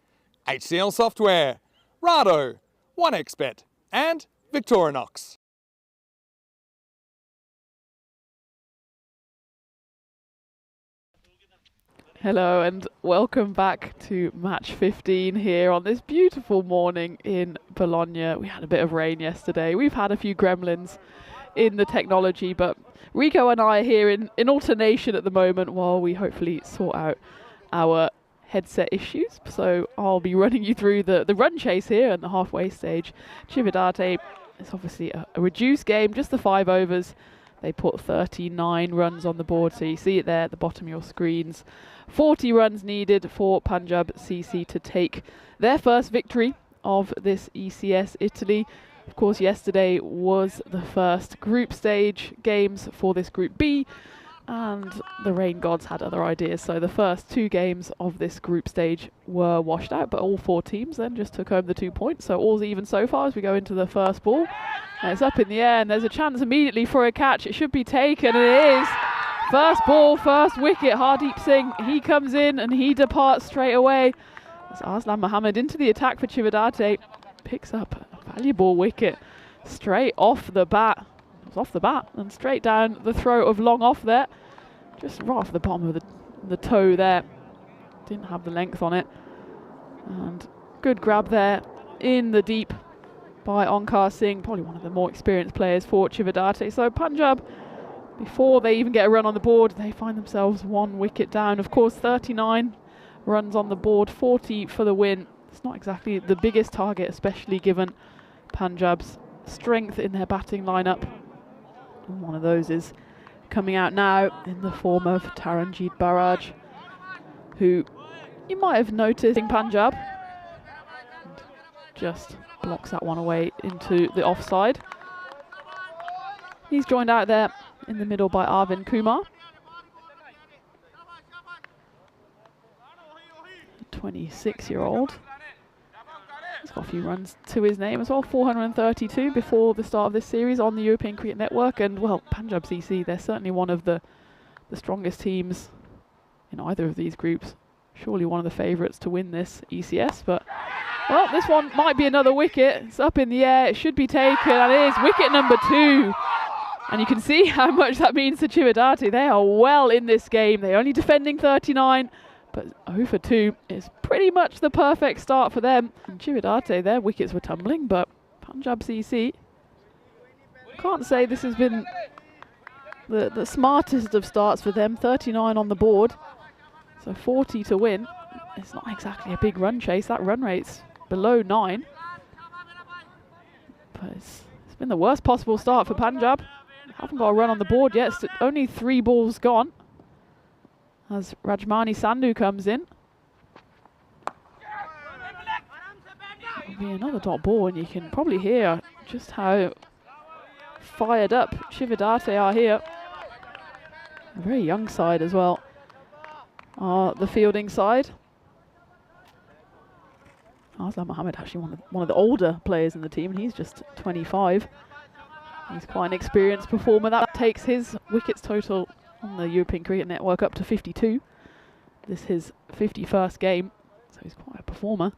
HCL Software, Rado, 1xBet and Victorinox. Hello and welcome back to match 15 here on this beautiful morning in Bologna. We had a bit of rain yesterday. We've had a few gremlins in the technology, but Rico and I are here in alternation at the moment while we hopefully sort out our headset issues. So I'll be running you through the run chase here and the halfway stage. Cividate is obviously a reduced game, just the 5 overs. They put 39 runs on the board, so you see it there at the bottom of your screens. 40 runs needed for Punjab CC to take their first victory of this ECS Italy. Of course, yesterday was the first group stage games for this Group B, and the rain gods had other ideas. So the first 2 games of this group stage were washed out, but all 4 teams then just took home the 2 points. So all's even so far as we go into the first ball. And it's up in the air, and there's a chance immediately for a catch. It should be taken, and it is. First ball, first wicket. Hardeep Singh, he comes in and he departs straight away. As Arslan Mohammed into the attack for Cividate, picks up a valuable wicket straight off the bat. It was off the bat and straight down the throat of long off there. Just right off the bottom of the toe there. Didn't have the length on it. And good grab there in the deep by Onkar Singh, probably one of the more experienced players for Cividate. So Punjab, before they even get a run on the board, they find themselves 1 wicket down. Of course, 39 runs on the board, 40 for the win. It's not exactly the biggest target, especially given Punjab's strength in their batting lineup. And one of those is coming out now in the form of Taranjeet Barraj, who you might have noticed in Punjab. And just blocks that one away into the offside. He's joined out there in the middle by Arvind Kumar. 26-year-old. He's got a few runs to his name as well, 432 before the start of this series on the European Cricket Network. And, well, Punjab CC, they're certainly one of the strongest teams in either of these groups. Surely one of the favourites to win this ECS, but, well, this one might be another wicket. It's up in the air, it should be taken, and it is wicket number 2. And you can see how much that means to Cividate. They are well in this game. They're only defending 39, but 0 for 2 is pretty much the perfect start for them. And Cividate, their wickets were tumbling, but Punjab CC, can't say this has been the smartest of starts for them. 39 on the board, so 40 to win. It's not exactly a big run chase. That run rate's below 9. But it's been the worst possible start for Punjab. Haven't got a run on the board yet. It's only 3 balls gone as Rajmani Sandhu comes in. It'll be another dot ball, and you can probably hear just how fired up Cividate are here. A very young side as well. The fielding side. Arslan Mohammed, actually one of the older players in the team, and he's just 25. He's quite an experienced performer. That takes his wickets total on the European Cricket Network up to 52. This is his 51st game, so he's quite a performer.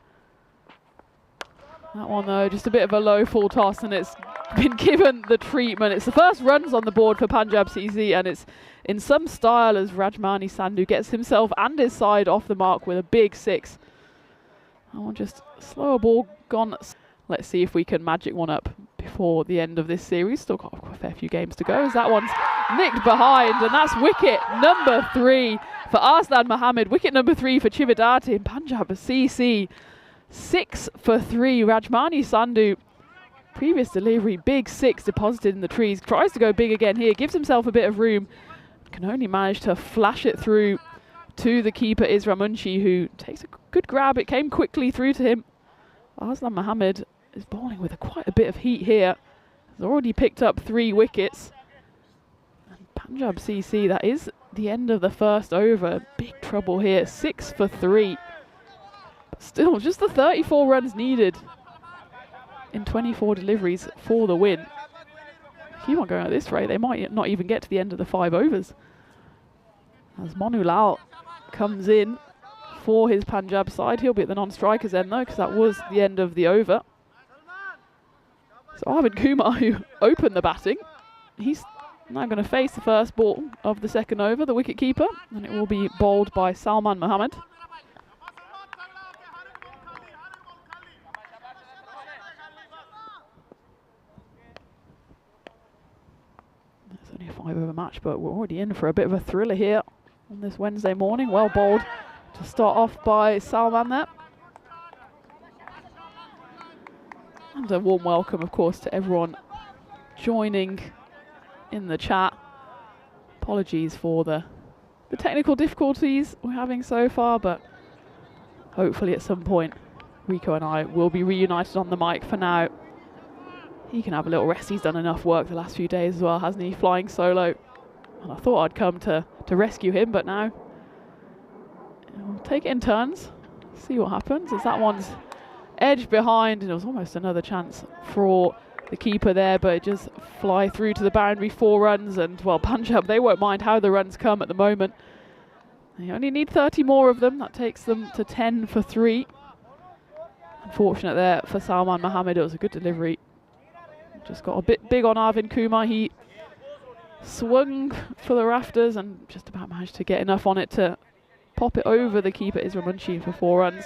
That one though, just a bit of a low full toss, and it's been given the treatment. It's the first runs on the board for Punjab CC, and it's in some style as Rajmani Sandhu gets himself and his side off the mark with a big 6. That one just slower ball gone. Let's see if we can magic one up before the end of this series. Still got a fair few games to go as that one's nicked behind, and that's wicket number 3 for Arslan Mohammed. Wicket number 3 for Cividate in Punjab CC. 6 for 3. Rajmani Sandhu, previous delivery, big 6 deposited in the trees. Tries to go big again here, gives himself a bit of room. Can only manage to flash it through to the keeper Isra Munshi, who takes a good grab. It came quickly through to him. Arslan Mohammed is bowling with quite a bit of heat here. Has already picked up 3 wickets. And Punjab CC, that is the end of the first over. Big trouble here, 6 for 3. But still, just the 34 runs needed in 24 deliveries for the win. Keep on going at this rate, they might not even get to the end of the 5 overs. As Monu Lal comes in for his Punjab side. He'll be at the non-strikers end though, because that was the end of the over. So Arvind Kumar, who opened the batting, he's now going to face the first ball of the second over, the wicket-keeper, and it will be bowled by Salman Mohammed. It's only a 5-over match, but we're already in for a bit of a thriller here on this Wednesday morning. Well bowled to start off by Salman there. And a warm welcome, of course, to everyone joining in the chat. Apologies for the technical difficulties we're having so far, but hopefully at some point Rico and I will be reunited on the mic. For now, he can have a little rest. He's done enough work the last few days as well, hasn't he? Flying solo. And I thought I'd come to rescue him, but now we'll take it in turns, see what happens, as that one's edged behind, and it was almost another chance for the keeper there, but it just fly through to the boundary. 4 runs, and well, Punjab, they won't mind how the runs come at the moment. They only need 30 more of them. That takes them to 10 for 3. Unfortunate there for Salman Mohammed. It was a good delivery. Just got a bit big on Arvind Kumar. He swung for the rafters and just about managed to get enough on it to pop it over the keeper Isra Munshi for 4 runs.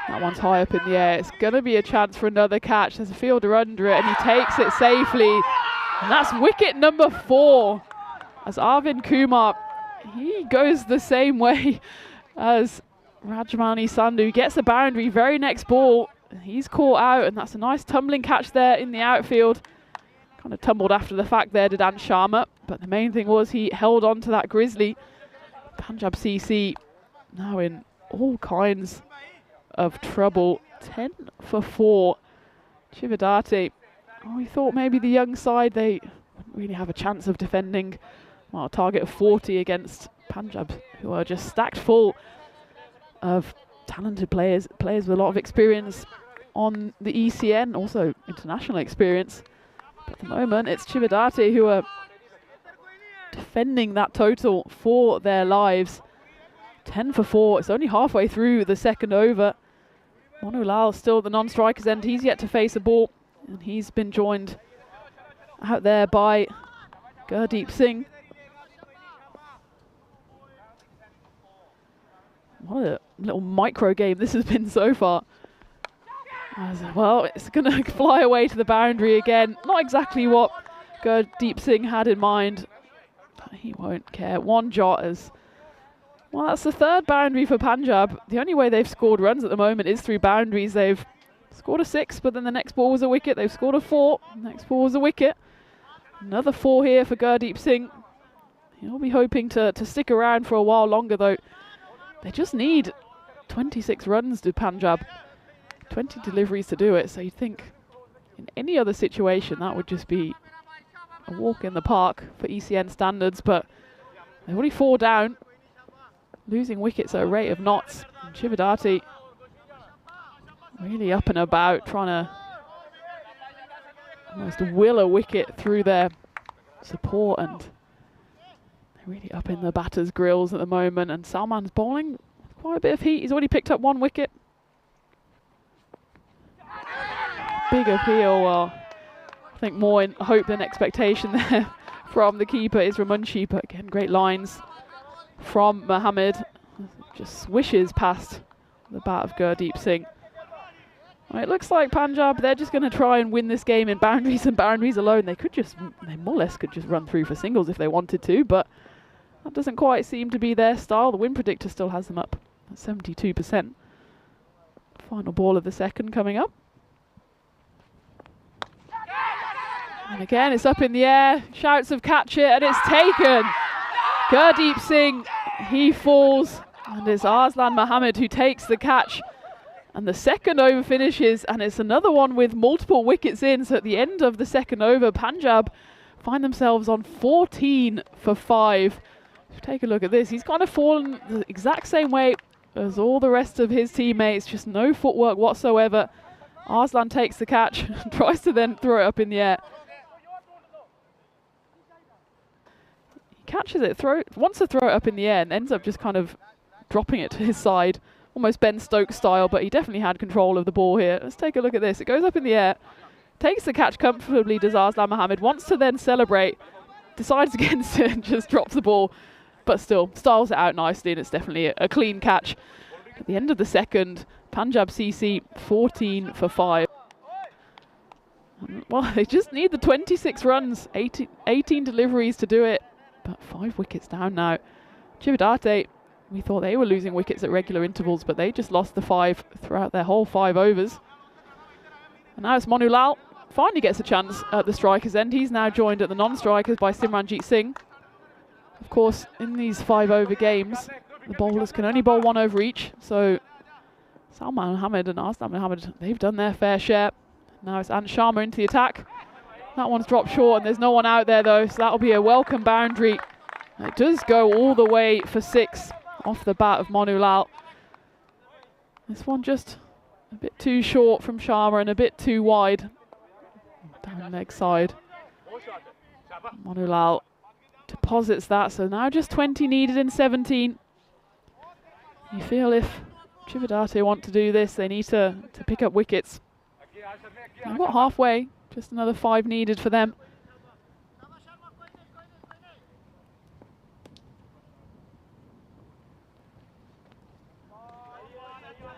That one's high up in the air. It's going to be a chance for another catch. There's a fielder under it, and he takes it safely. And that's wicket number 4. As Arvind Kumar, he goes the same way as Rajmani Sandhu. Gets the boundary, very next ball. He's caught out, and that's a nice tumbling catch there in the outfield. Kind of tumbled after the fact there, Didan Sharma. But the main thing was he held on to that grizzly. Punjab CC now in all kinds of trouble. 10 for 4. Chivadate. Oh, we thought maybe the young side, they wouldn't really have a chance of defending, well, a target of 40 against Punjab, who are just stacked full of talented players with a lot of experience on the ECN, also international experience. But at the moment, it's Chivadate who are defending that total for their lives. 10 for 4. It's only halfway through the second over. Monu Lal still at the non-strikers end. He's yet to face a ball, and he's been joined out there by Gurdeep Singh. What a little micro game this has been so far. Well, it's going to fly away to the boundary again. Not exactly what Gurdeep Singh had in mind, but he won't care. 1 jot as well. That's the 3rd boundary for Punjab. The only way they've scored runs at the moment is through boundaries. They've scored a 6, but then the next ball was a wicket. They've scored a 4. The next ball was a wicket. Another 4 here for Gurdeep Singh. He'll be hoping to stick around for a while longer, though. They just need 26 runs to Punjab. 20 deliveries to do it. So you'd think in any other situation that would just be a walk in the park for ECN standards, but they're already 4 down, losing wickets at a rate of knots. And Chivadate really up and about, trying to almost will a wicket through their support, and they're really up in the batters' grills at the moment. And Salman's bowling with quite a bit of heat. He's already picked up 1 wicket. Big appeal. Well, I think more in hope than expectation there from the keeper, Isra Munshi. But again, great lines from Mohammed. Just swishes past the bat of Gurdeep Singh. Well, it looks like Punjab, they're just going to try and win this game in boundaries and boundaries alone. They more or less could just run through for singles if they wanted to, but that doesn't quite seem to be their style. The win predictor still has them up at 72%. Final ball of the second coming up. And again, it's up in the air. Shouts of catch it, and it's taken. Gurdeep Singh, he falls, and it's Arslan Mohammed who takes the catch. And the second over finishes, and it's another one with multiple wickets in. So at the end of the second over, Punjab find themselves on 14 for 5. Take a look at this. He's kind of fallen the exact same way as all the rest of his teammates, just no footwork whatsoever. Arslan takes the catch, tries to then throw it up in the air. He catches it, wants to throw it up in the air and ends up just kind of dropping it to his side, almost Ben Stokes style, but he definitely had control of the ball here. Let's take a look at this. It goes up in the air, takes the catch comfortably, does Arslan Mohammed, wants to then celebrate, decides against it and just drops the ball, but still styles it out nicely, and it's definitely a clean catch. At the end of the second, Punjab CC 14 for 5. Well, they just need the 26 runs, 18 deliveries to do it, but 5 wickets down now. Chividate, we thought they were losing wickets at regular intervals, but they just lost the 5 throughout their whole 5 overs. And now it's Monu Lal, finally gets a chance at the strikers' end. He's now joined at the non-strikers by Simranjeet Singh. Of course, in these 5-over games, the bowlers can only bowl 1 over each, so Salman Mohammed and Arslan Mohammed, they've done their fair share. Now it's Ant Sharma into the attack. That one's dropped short and there's no one out there though, so that'll be a welcome boundary. It does go all the way for 6 off the bat of Monu Lal. This one just a bit too short from Sharma and a bit too wide. Down leg side. Monu Lal deposits that, so now just 20 needed in 17. You feel if Chividate want to do this, they need to pick up wickets. They've got halfway, just another 5 needed for them.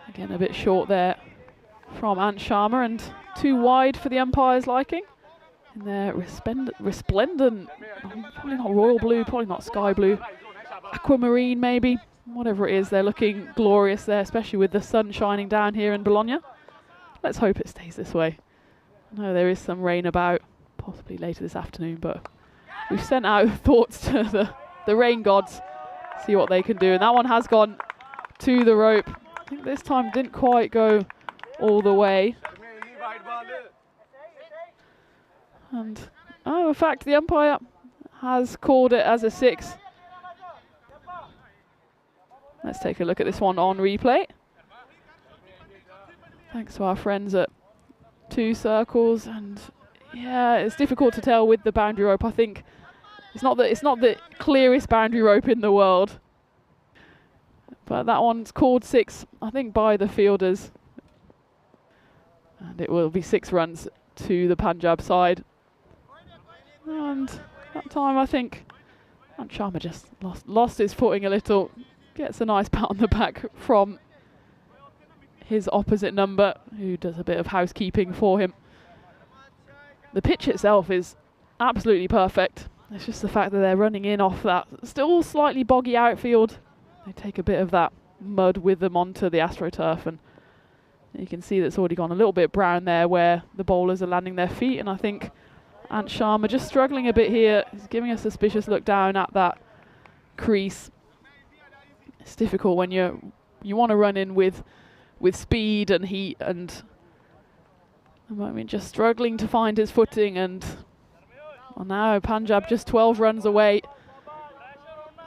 Again, a bit short there from Ant Sharma and too wide for the umpire's liking. In their resplendent, probably not royal blue, probably not sky blue, aquamarine maybe. Whatever it is, they're looking glorious there, especially with the sun shining down here in Bologna. Let's hope it stays this way. I know there is some rain about, possibly later this afternoon, but we've sent out thoughts to the rain gods, see what they can do. And that one has gone to the rope. I think this time didn't quite go all the way. And, oh, in fact, the umpire has called it as a 6. Let's take a look at this one on replay. Thanks to our friends at 2 Circles, and yeah, it's difficult to tell with the boundary rope. I think it's not the clearest boundary rope in the world, but that one's called 6, I think, by the fielders, and it will be 6 runs to the Punjab side. And that time, I think Ant Sharma just lost his footing a little. Gets a nice pat on the back from his opposite number, who does a bit of housekeeping for him. The pitch itself is absolutely perfect. It's just the fact that they're running in off that still slightly boggy outfield. They take a bit of that mud with them onto the AstroTurf, and you can see that's already gone a little bit brown there where the bowlers are landing their feet. And I think Ant Sharma just struggling a bit here. He's giving a suspicious look down at that crease. It's difficult when you want to run in with speed and heat, and I mean, just struggling to find his footing. And well, now Punjab just 12 runs away,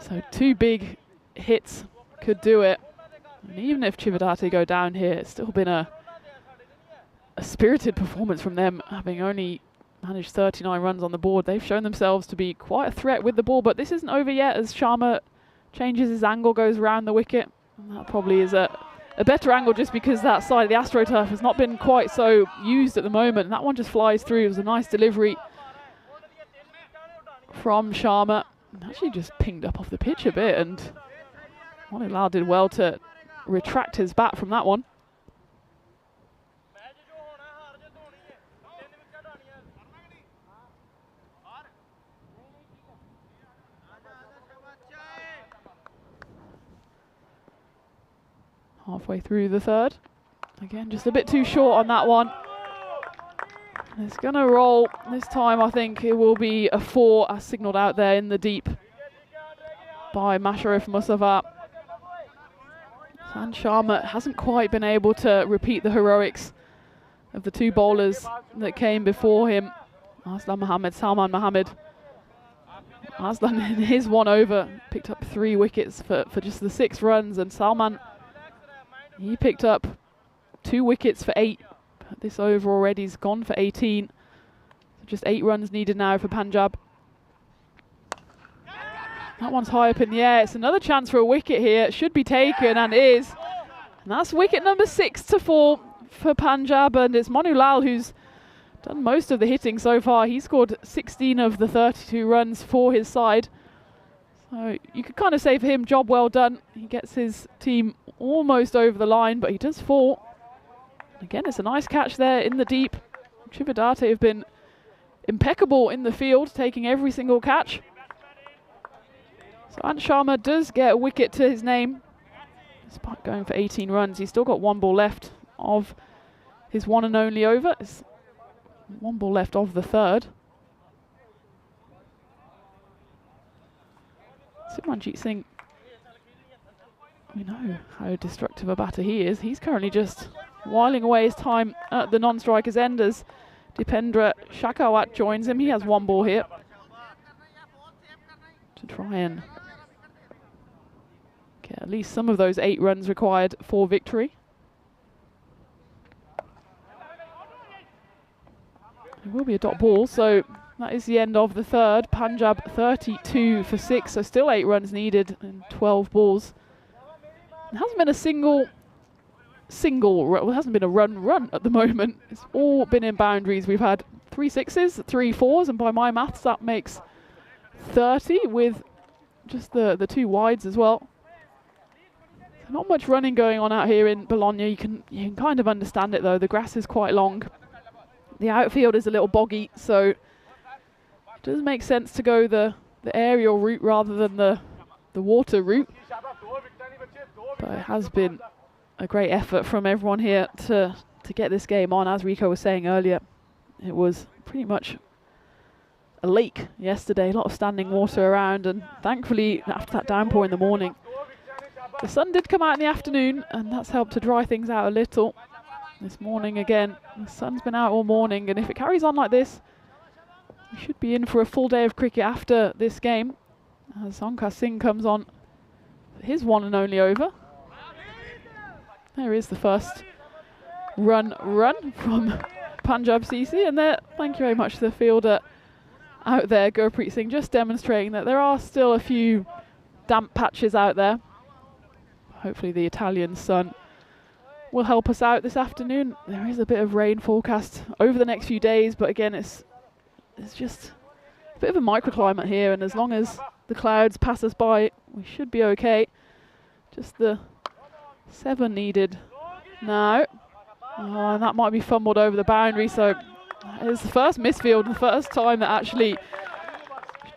so 2 big hits could do it. And even if Chividate go down here, it's still been a spirited performance from them, having only managed 39 runs on the board. They've shown themselves to be quite a threat with the ball, but this isn't over yet as Sharma changes his angle, goes around the wicket. And that probably is a better angle just because that side of the AstroTurf has not been quite so used at the moment. And that one just flies through. It was a nice delivery from Sharma. And actually just pinged up off the pitch a bit, and Monu Lal did well to retract his bat from that one. Halfway through the third. Again, just a bit too short on that one. It's going to roll. This time I think it will be a 4 as signalled out there in the deep by Masharif Musafa. Ant Sharma hasn't quite been able to repeat the heroics of the 2 bowlers that came before him. Arslan Mohammed, Salman Mohammed. Arslan in his 1 over picked up 3 wickets for just the 6 runs, and Salman He picked up 2 wickets for 8. But this over already's gone for 18. So just 8 runs needed now for Punjab. That one's high up in the air. It's another chance for a wicket here. It should be taken and is. And that's wicket number 6 to fall for Punjab. And it's Manu Lal who's done most of the hitting so far. He scored 16 of the 32 runs for his side. So you could kind of say for him, job well done. He gets his team almost over the line, but he does fall. Again, it's a nice catch there in the deep. Chividate have been impeccable in the field, taking every single catch. So Ant Sharma does get a wicket to his name. Despite going for 18 runs, he's still got 1 ball left of his one and only over. It's 1 ball left of the 3rd. Simranjit Singh, we know how destructive a batter he is. He's currently just whiling away his time at the non-striker's end as Dipendra Shakawat joins him. He has 1 ball here to try and get at least some of those 8 runs required for victory. It will be a dot ball, so that is the end of the 3rd. Punjab 32 for 6, so still 8 runs needed and 12 balls. There hasn't been a single, well, it hasn't been a run at the moment. It's all been in boundaries. We've had 3 sixes, 3 fours, and by my maths that makes 30 with just the 2 wides as well. So not much running going on out here in Bologna. You can kind of understand it though. The grass is quite long. The outfield is a little boggy, so it does make sense to go the aerial route rather than the water route. But it has been a great effort from everyone here to get this game on. As Rico was saying earlier, it was pretty much a lake yesterday, a lot of standing water around, and thankfully after that downpour in the morning, the sun did come out in the afternoon and that's helped to dry things out a little. This morning again, the sun's been out all morning, and if it carries on like this, we should be in for a full day of cricket after this game. As Sankar Singh comes on for his one and only over. There is the first run from Punjab CC, and there, thank you very much to the fielder out there, Gurpreet Singh, just demonstrating that there are still a few damp patches out there. Hopefully the Italian sun will help us out this afternoon. There is a bit of rain forecast over the next few days, but again, it's just a bit of a microclimate here, and as long as the clouds pass us by, we should be okay. Just the 7 needed now. Oh, and that might be fumbled over the boundary, so it's the first misfield, the first time that actually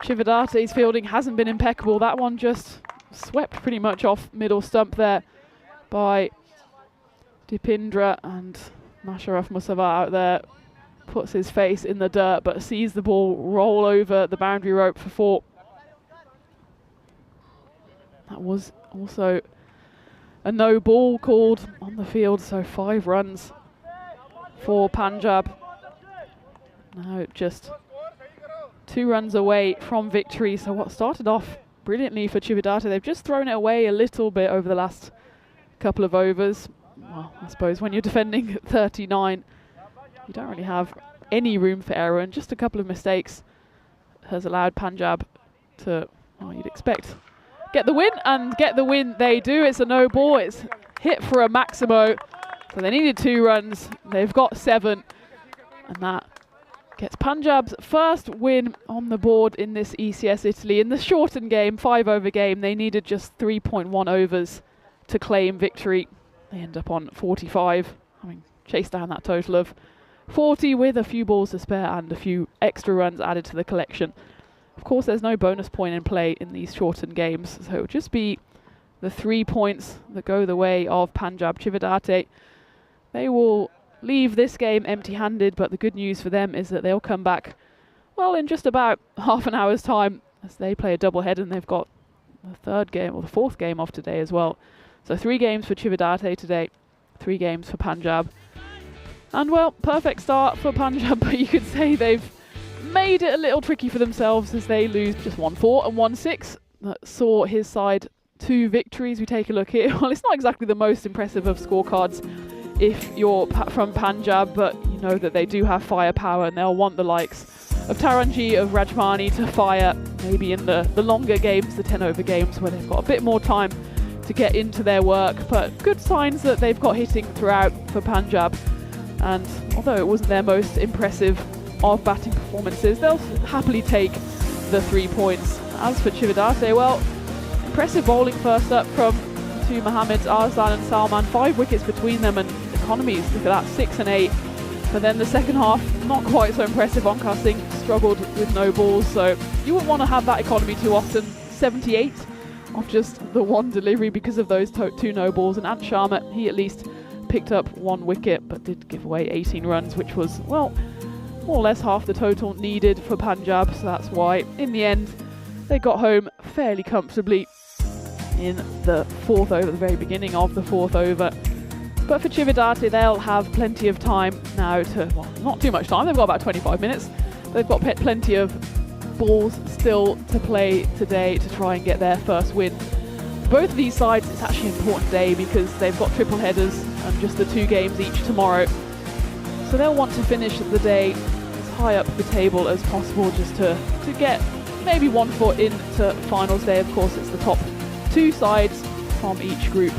Chividate's fielding hasn't been impeccable. That one just swept pretty much off middle stump there by Dipindra, and Masharaf Musava out there puts his face in the dirt but sees the ball roll over the boundary rope for 4. That was also a no ball called on the field, so 5 runs for Punjab. Now just 2 runs away from victory, so what started off brilliantly for Chividate, they've just thrown it away a little bit over the last couple of overs. Well, I suppose when you're defending 39, you don't really have any room for error, and just a couple of mistakes has allowed Punjab to, well, you'd expect, get the win, and get the win they do. It's a no ball, it's hit for a Maximo, so they needed 2 runs, they've got 7, and that gets Punjab's first win on the board in this ECS Italy. In the shortened game, 5-over game, they needed just 3.1 overs to claim victory. They end up on 45, having chased down that total of 40 with a few balls to spare and a few extra runs added to the collection. Of course, there's no bonus point in play in these shortened games, so it'll just be the 3 points that go the way of Punjab. Chividate, they will leave this game empty-handed, but the good news for them is that they'll come back, well, in just about half an hour's time, as they play a double-header, and they've got the 3rd game, or the 4th game of today as well. So 3 games for Chividate today, 3 games for Punjab. And well, perfect start for Punjab, but you could say they've made it a little tricky for themselves as they lose just 1-4 and 1-6. That saw his side 2 victories. We take a look here. Well, it's not exactly the most impressive of scorecards if you're from Punjab, but you know that they do have firepower and they'll want the likes of Taranji, of Rajmani to fire maybe in the longer games, the 10 over games, where they've got a bit more time to get into their work. But good signs that they've got hitting throughout for Punjab, and although it wasn't their most impressive of batting performances, they'll happily take the 3 points. As for Chividate, well, impressive bowling first up from two Mohammeds, Arslan and Salman, 5 wickets between them, and economies, look at that, 6 and 8. But then the second half, not quite so impressive. Onkar Singh struggled with no balls, so you wouldn't want to have that economy too often. 78 of just the 1 delivery because of those 2 no balls, and Ant Sharma, he at least picked up 1 wicket but did give away 18 runs, which was, well, more or less half the total needed for Punjab, so that's why in the end they got home fairly comfortably in the 4th over, the very beginning of the 4th over. But for Chividate, they'll have plenty of time now to, well, not too much time, they've got about 25 minutes. They've got plenty of balls still to play today to try and get their first win. Both of these sides, it's actually an important day because they've got triple headers and just the 2 games each tomorrow. So they'll want to finish the day as high up the table as possible, just to get maybe 1 foot into finals day. Of course, it's the top 2 sides from each group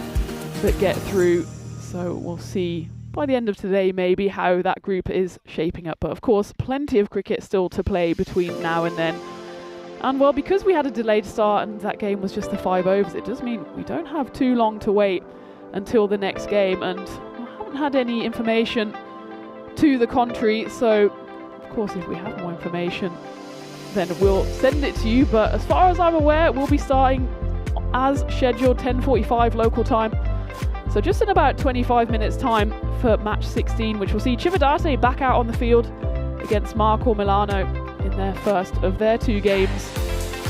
that get through. So we'll see by the end of today maybe how that group is shaping up. But of course, plenty of cricket still to play between now and then. And well, because we had a delayed start and that game was just the 5 overs, it does mean we don't have too long to wait until the next game. And I haven't had any information to the contrary. So of course, if we have more information, then we'll send it to you. But as far as I'm aware, we'll be starting as scheduled, 10:45 local time. So just in about 25 minutes time for match 16, which will see Chividate back out on the field against Marco Milano in their first of their 2 games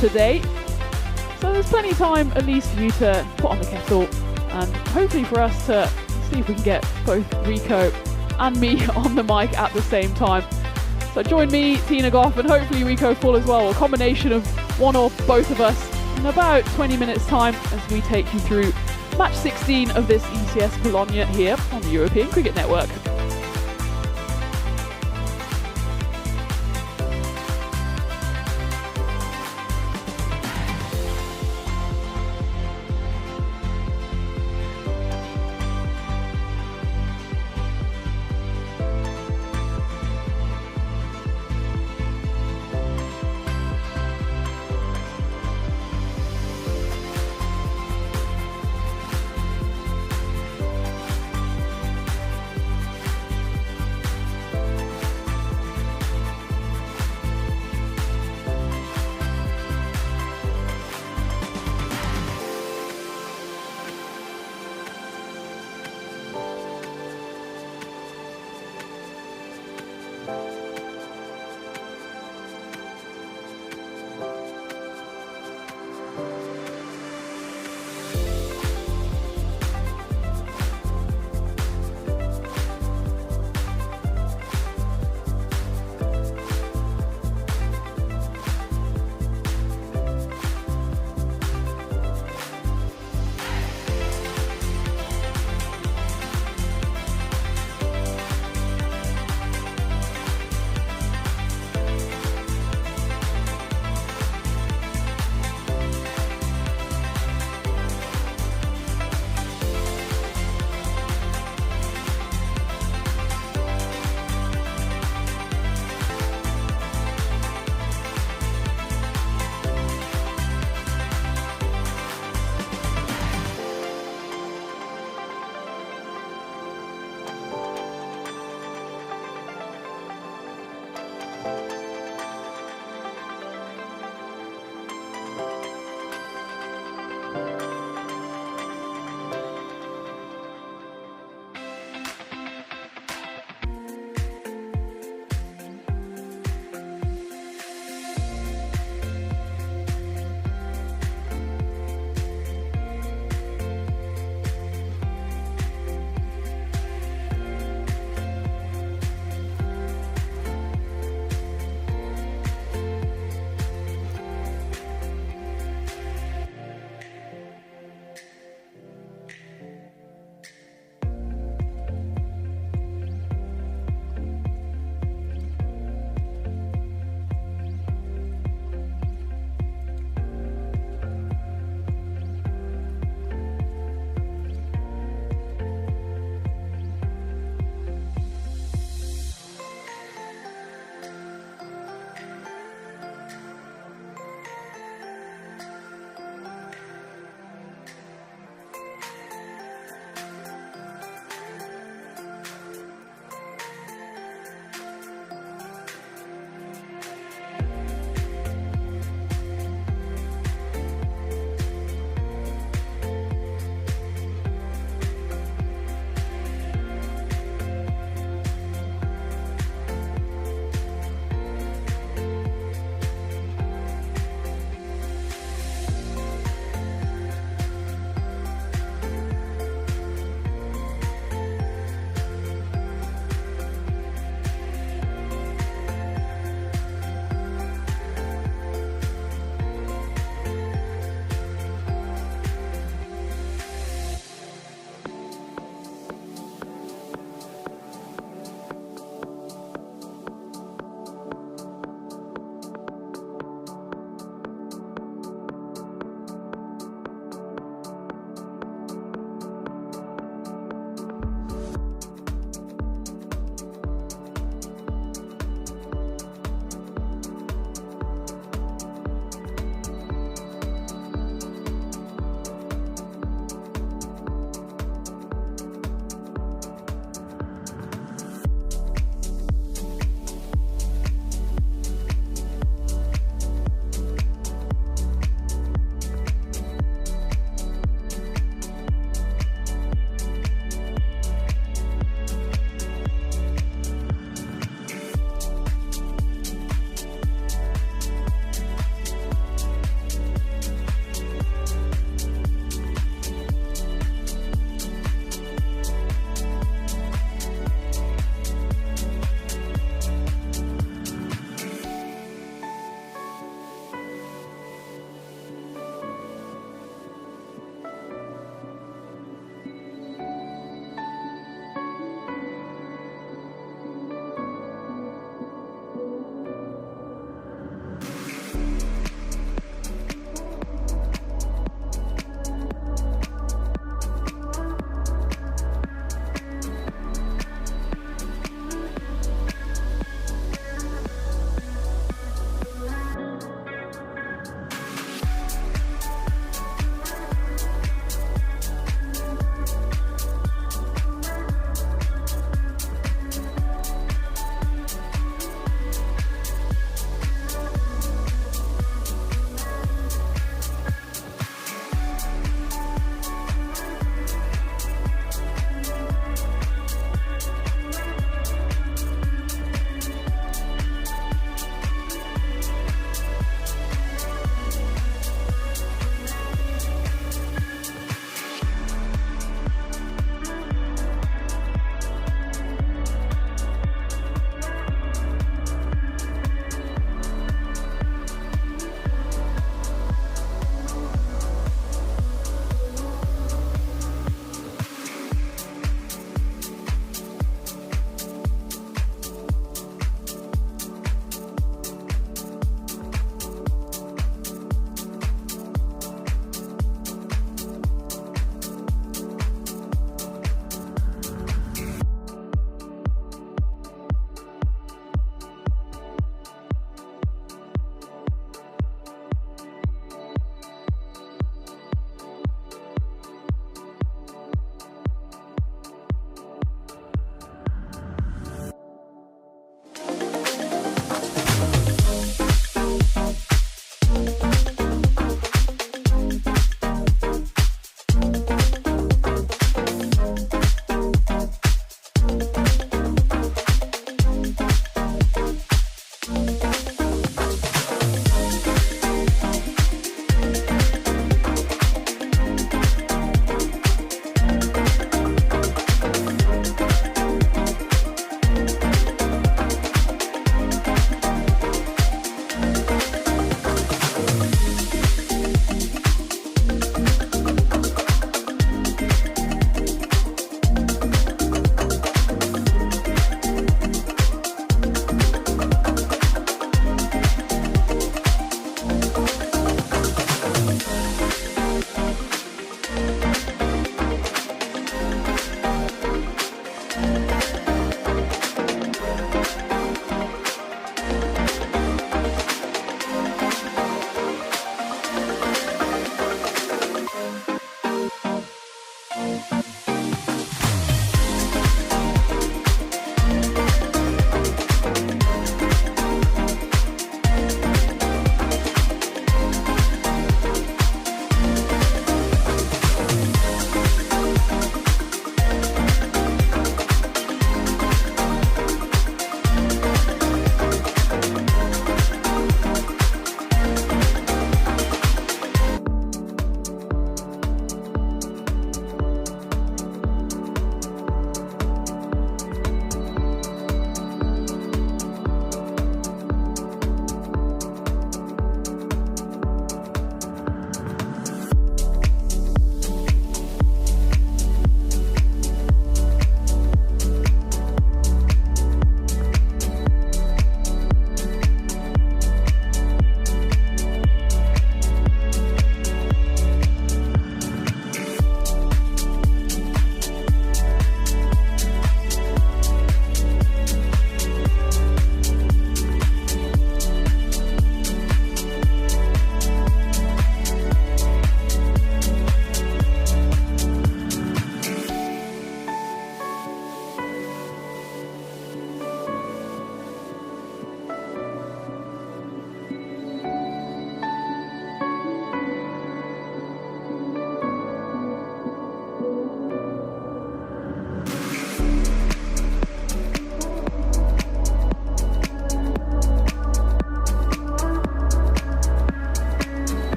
today. So there's plenty of time at least for you to put on the kettle and hopefully for us to see if we can get both Rico and me on the mic at the same time. So join me, Tina Goff, and hopefully Rico Full as well, a combination of one or both of us in about 20 minutes time as we take you through match 16 of this ECS Bologna here on the European Cricket Network.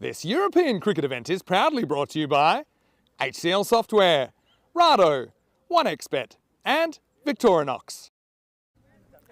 This European cricket event is proudly brought to you by HCL Software, Rado, 1xBet and Victorinox.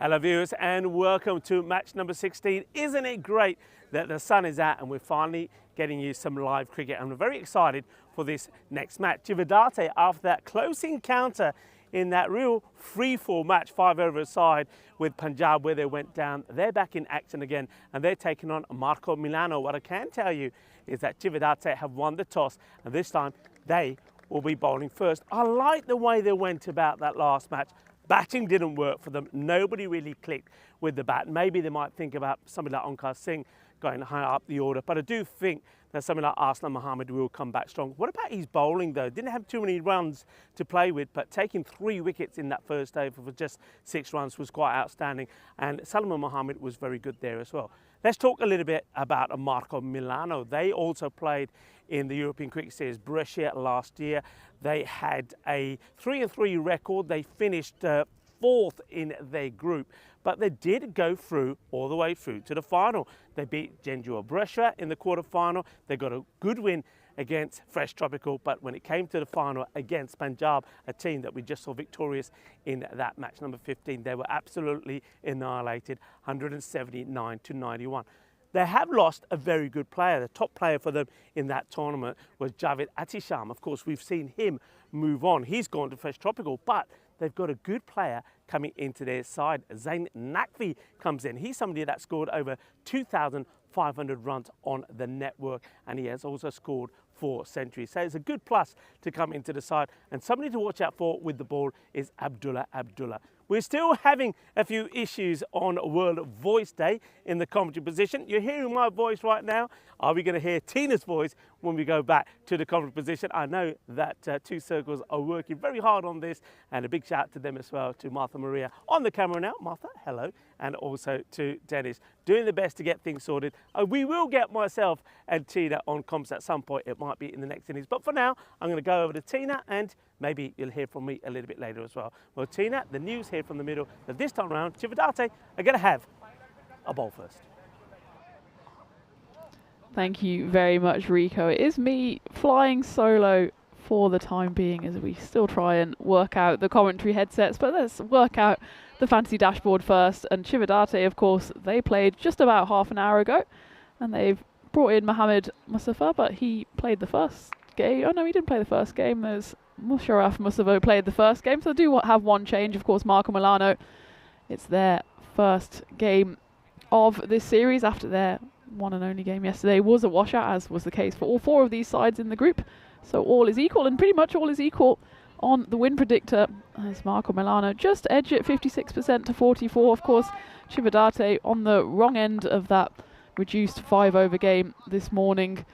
Hello viewers and welcome to match number 16. Isn't it great that the sun is out and we're finally getting you some live cricket? And we're very excited for this next match. Chividate, after that close encounter in that real free-fall match, 5 over aside with Punjab where they went down, they're back in action again and they're taking on Marco Milano. What I can tell you is that Chividate have won the toss and this time they will be bowling first. I like the way they went about that last match. Batting didn't work for them. Nobody really clicked with the bat. Maybe they might think about somebody like Onkar Singh going higher up the order, but I do think that somebody like Arslan Mohammed will come back strong. What about his bowling though? Didn't have too many runs to play with, but taking 3 wickets in that first over for just 6 runs was quite outstanding. And Salman Mohammed was very good there as well. Let's talk a little bit about Marco Milano. They also played in the European Cricket Series Brescia last year. They had a 3-3 record. They finished 4th in their group, but they did go through all the way through to the final. They beat Genjua Brescia in the quarter-final. They got a good win against Fresh Tropical, but when it came to the final against Punjab, a team that we just saw victorious in that match number 15, they were absolutely annihilated, 179 to 91. They have lost a very good player. The top player for them in that tournament was Javed Atisham. Of course, we've seen him move on. He's gone to Fresh Tropical, but they've got a good player coming into their side. Zain Naqvi comes in. He's somebody that scored over 2,500 runs on the network, and he has also scored 4 centuries. So it's a good plus to come into the side. And somebody to watch out for with the ball is Abdullah Abdullah. We're still having a few issues on World Voice Day in the commentary position. You're hearing my voice right now. Are we going to hear Tina's voice when we go back to the commentary position? I know that 2 Circles are working very hard on this, and a big shout out to them as well, to Martha Maria on the camera now. Martha, hello. And also to Dennis, doing the best to get things sorted. We will get myself and Tina on comms at some point. It might be in the next innings. But for now, I'm going to go over to Tina and maybe you'll hear from me a little bit later as well. Well, Tina, the news here from the middle that this time around, Chividate are going to have a bowl first. Thank you very much, Rico. It is me flying solo for the time being as we still try and work out the commentary headsets, but let's work out the fantasy dashboard first. And Chividate, of course, they played just about half an hour ago and they've brought in Mohammed Mustafa, but he played the first game. Oh no, he didn't play the first game. There's Musharraf Mustafa played the first game, so I do have one change. Of course, Marco Milano, it's their first game of this series after their one and only game yesterday was a washout, as was the case for all 4 of these sides in the group. So all is equal, and pretty much all is equal on the win predictor as Marco Milano just edged it 56% to 44. Of course, Chividate on the wrong end of that reduced 5 over game this morning.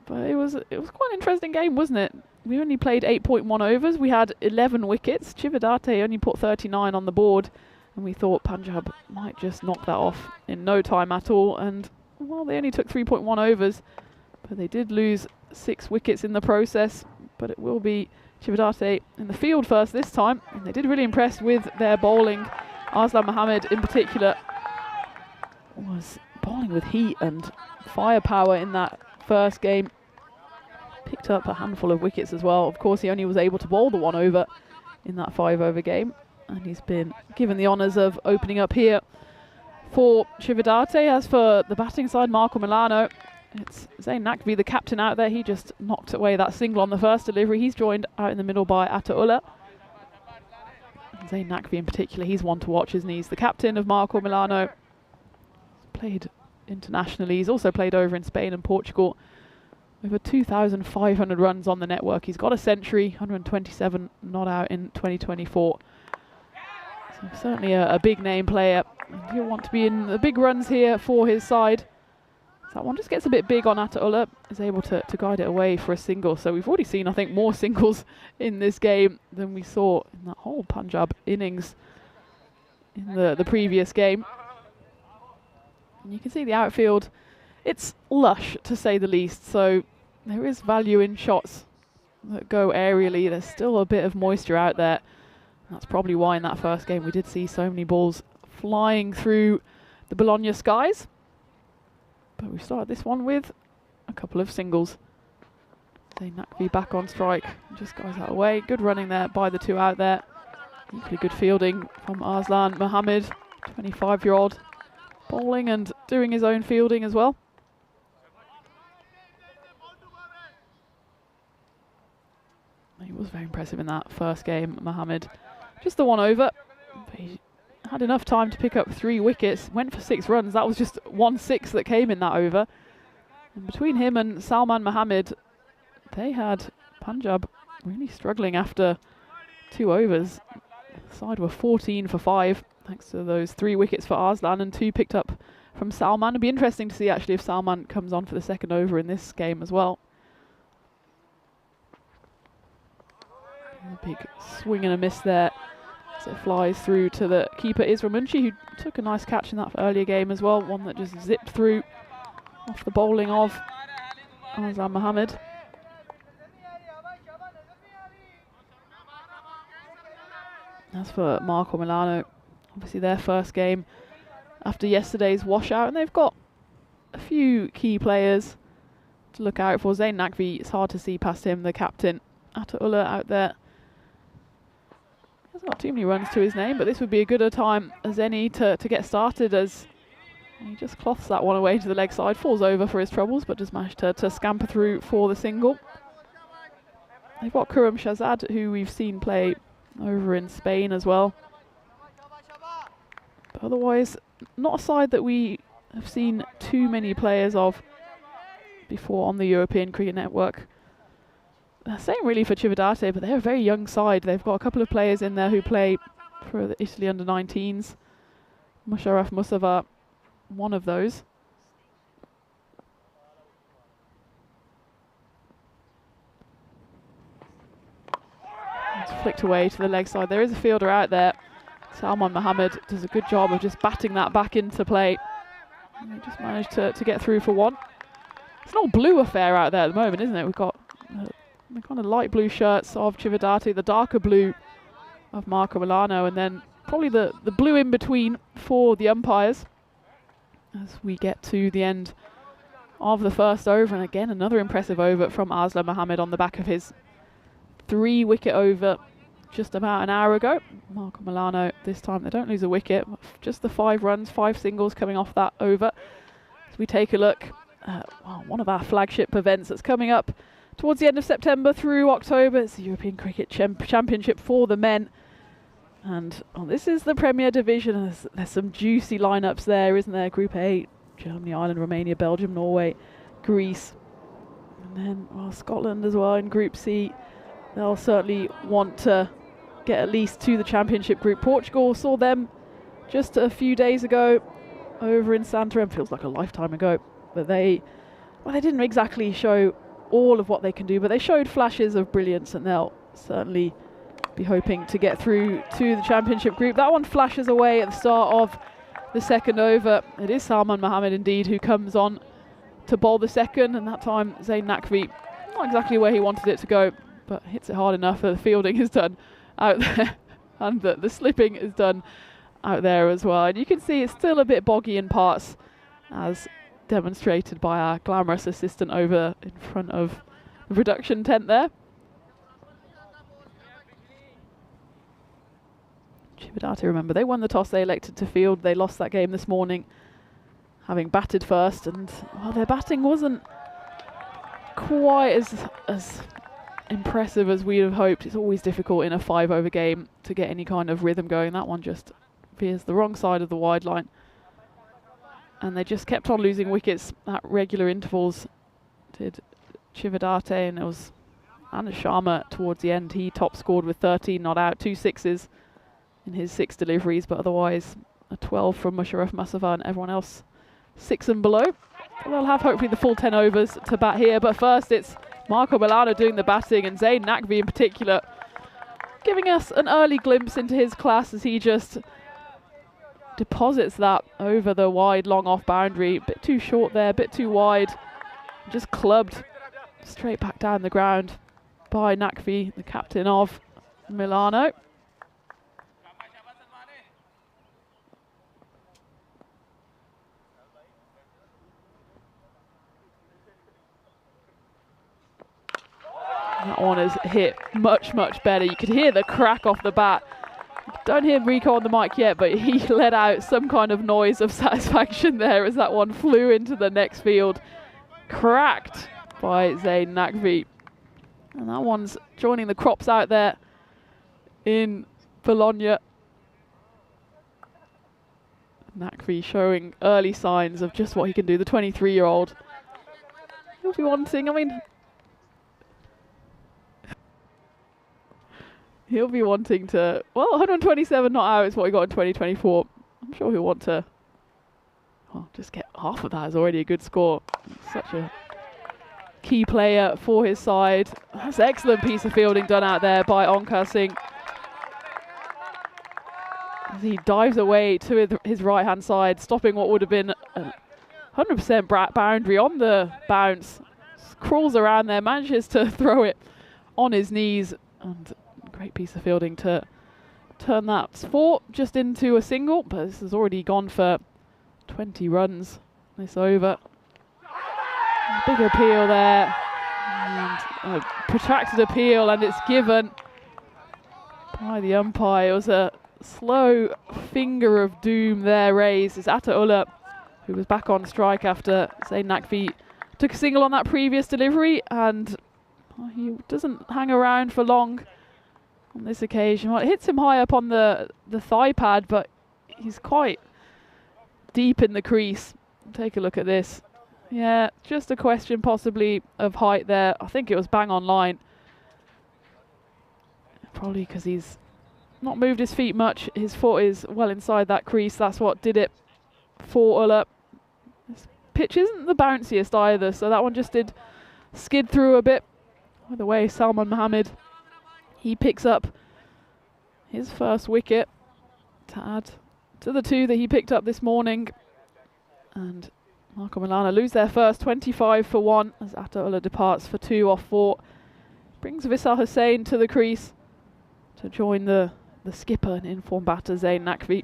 But it was quite an interesting game, wasn't it? We only played 8.1 overs. We had 11 wickets. Chividate only put 39 on the board, and we thought Punjab might just knock that off in no time at all. And well, they only took 3.1 overs, but they did lose 6 wickets in the process. But it will be Chividate in the field first this time, and they did really impress with their bowling. Arslan Mohammed in particular was bowling with heat and firepower in that first game. Picked up a handful of wickets as well. Of course, he only was able to bowl the 1 over in that 5 over game, and he's been given the honours of opening up here for Chividate. As for the batting side, Marco Milano, it's Zain Naqvi, the captain out there. He just knocked away that single on the first delivery. He's joined out in the middle by Ataullah. Zain Naqvi in particular, he's one to watch, isn't he? He's the captain of Marco Milano. Played internationally. He's also played over in Spain and Portugal. Over 2,500 runs on the network. He's got a century, 127 not out in 2024. So certainly a big name player. And he'll want to be in the big runs here for his side. So that one just gets a bit big on Ataullah. Is able to guide it away for a single. So we've already seen, I think, more singles in this game than we saw in that whole Punjab innings in the previous game. And you can see the outfield. It's lush, to say the least, so there is value in shots that go aerially. There's still a bit of moisture out there. That's probably why in that first game we did see so many balls flying through the Bologna skies. But we started this one with a couple of singles. Zain Nakvi back on strike, just goes out of the way. Good running there by the two out there. Equally good fielding from Arslan Mohammed, 25-year-old, bowling and doing his own fielding as well. He was very impressive in that first game, Mohammed. Just the one over. But he had enough time to pick up 3 wickets, went for 6 runs. That was just 1 6 that came in that over. And between him and Salman Mohammed, they had Punjab really struggling after 2 overs. The side were 14 for 5, thanks to those 3 wickets for Arslan and 2 picked up from Salman. It'd be interesting to see actually if Salman comes on for the second over in this game as well. A big swing and a miss there. So it flies through to the keeper Isra Munshi, who took a nice catch in that earlier game as well. One that just zipped through off the bowling of Arslan Mohammed. As for Marco Milano, obviously their first game after yesterday's washout, and they've got a few key players to look out for. Zain Nakvi, it's hard to see past him, the captain. Ataullah out there. Hasn't got too many runs to his name, but this would be a gooder time as any to get started, as he just cloths that one away to the leg side, falls over for his troubles, but does manage to scamper through for the single. They've got Kuram Shahzad, who we've seen play over in Spain as well. But otherwise, not a side that we have seen too many players of before on the European Cricket Network. Same really for Chividate, but they're a very young side. They've got a couple of players in there who play for the Italy under-19s. Musharraf Mustafa, one of those. It's flicked away to the leg side. There is a fielder out there. Salman Mohammed does a good job of just batting that back into play. And they just managed to get through for 1. It's an all blue affair out there at the moment, isn't it? We've got the kind of light blue shirts of Chividate, the darker blue of Marco Milano, and then probably the blue in between for the umpires as we get to the end of the first over. And again, another impressive over from Arslan Mohammed on the back of his 3-wicket over just about an hour ago. Marco Milano, this time they don't lose a wicket, just the 5 runs, 5 singles coming off that over. As we take a look at one of our flagship events that's coming up towards the end of September through October. It's the European Cricket Championship for the men. And this is the Premier Division. There's some juicy lineups there, isn't there? Group A, Germany, Ireland, Romania, Belgium, Norway, Greece. And then Scotland as well in Group C. They'll certainly want to get at least to the championship group. Portugal saw them just a few days ago over in Santarém. Feels like a lifetime ago. But they didn't exactly show all of what they can do, but they showed flashes of brilliance, and they'll certainly be hoping to get through to the championship group. That one flashes away at the start of the second over. It is Salman Mohammed indeed who comes on to bowl the second, and that time Zain Nakvi, not exactly where he wanted it to go, but hits it hard enough that the fielding is done out there and the slipping is done out there as well. And you can see it's still a bit boggy in parts, as demonstrated by our glamorous assistant over in front of the production tent there. Chividate, remember, they won the toss, they elected to field. They lost that game this morning, having batted first, and their batting wasn't quite as impressive as we'd have hoped. It's always difficult in a 5-over game to get any kind of rhythm going. That one just veers the wrong side of the wide line. And they just kept on losing wickets at regular intervals, did Chividate, and it was Anush Sharma towards the end. He top scored with 13 not out, 2 sixes in his 6 deliveries, but otherwise a 12 from Musharraf Mustafa and everyone else 6 and below. They'll have hopefully the full 10 overs to bat here, but first it's Marco Milano doing the batting, and Zain Nakvi in particular giving us an early glimpse into his class as he just deposits that over the wide long off boundary. A bit too short there, a bit too wide, just clubbed straight back down the ground by Nakvi, the captain of Milano. That one is hit much, much better. You could hear the crack off the bat. Don't hear Rico on the mic yet, but he let out some kind of noise of satisfaction there as that one flew into the next field. Cracked by Zayn Nakvi. And that one's joining the crops out there in Bologna. Nakvi showing early signs of just what he can do, the 23-year-old. He'll be wanting, I mean, he'll be wanting to, well, 127 not out is what he got in 2024. I'm sure he'll want to, well, just get half of that is already a good score. Such a key player for his side. That's an excellent piece of fielding done out there by Onkar Singh. As he dives away to his right-hand side, stopping what would have been a 100% boundary on the bounce. Crawls around there, manages to throw it on his knees, and great piece of fielding to turn that 4 just into a single, but this has already gone for 20 runs this over. A big appeal there, and a protracted appeal, and it's given by the umpire. It was a slow finger of doom there raised. It's Ataullah, who was back on strike after Zayn Nakvi took a single on that previous delivery, and he doesn't hang around for long on this occasion. Well, it hits him high up on the thigh pad, but he's quite deep in the crease. Take a look at this. Yeah, just a question possibly of height there. I think it was bang on line. Probably because he's not moved his feet much. His foot is well inside that crease. That's what did it for Ullah. This pitch isn't the bounciest either, so that one just did skid through a bit. By the way, Salman Mohammed, he picks up his first wicket to add to the 2 that he picked up this morning. And Marco Milano lose their first 25 for 1 as Ataullah departs for 2 off 4. Brings Vissal Hussain to the crease to join the skipper and in-form batter Zayn Nakvi.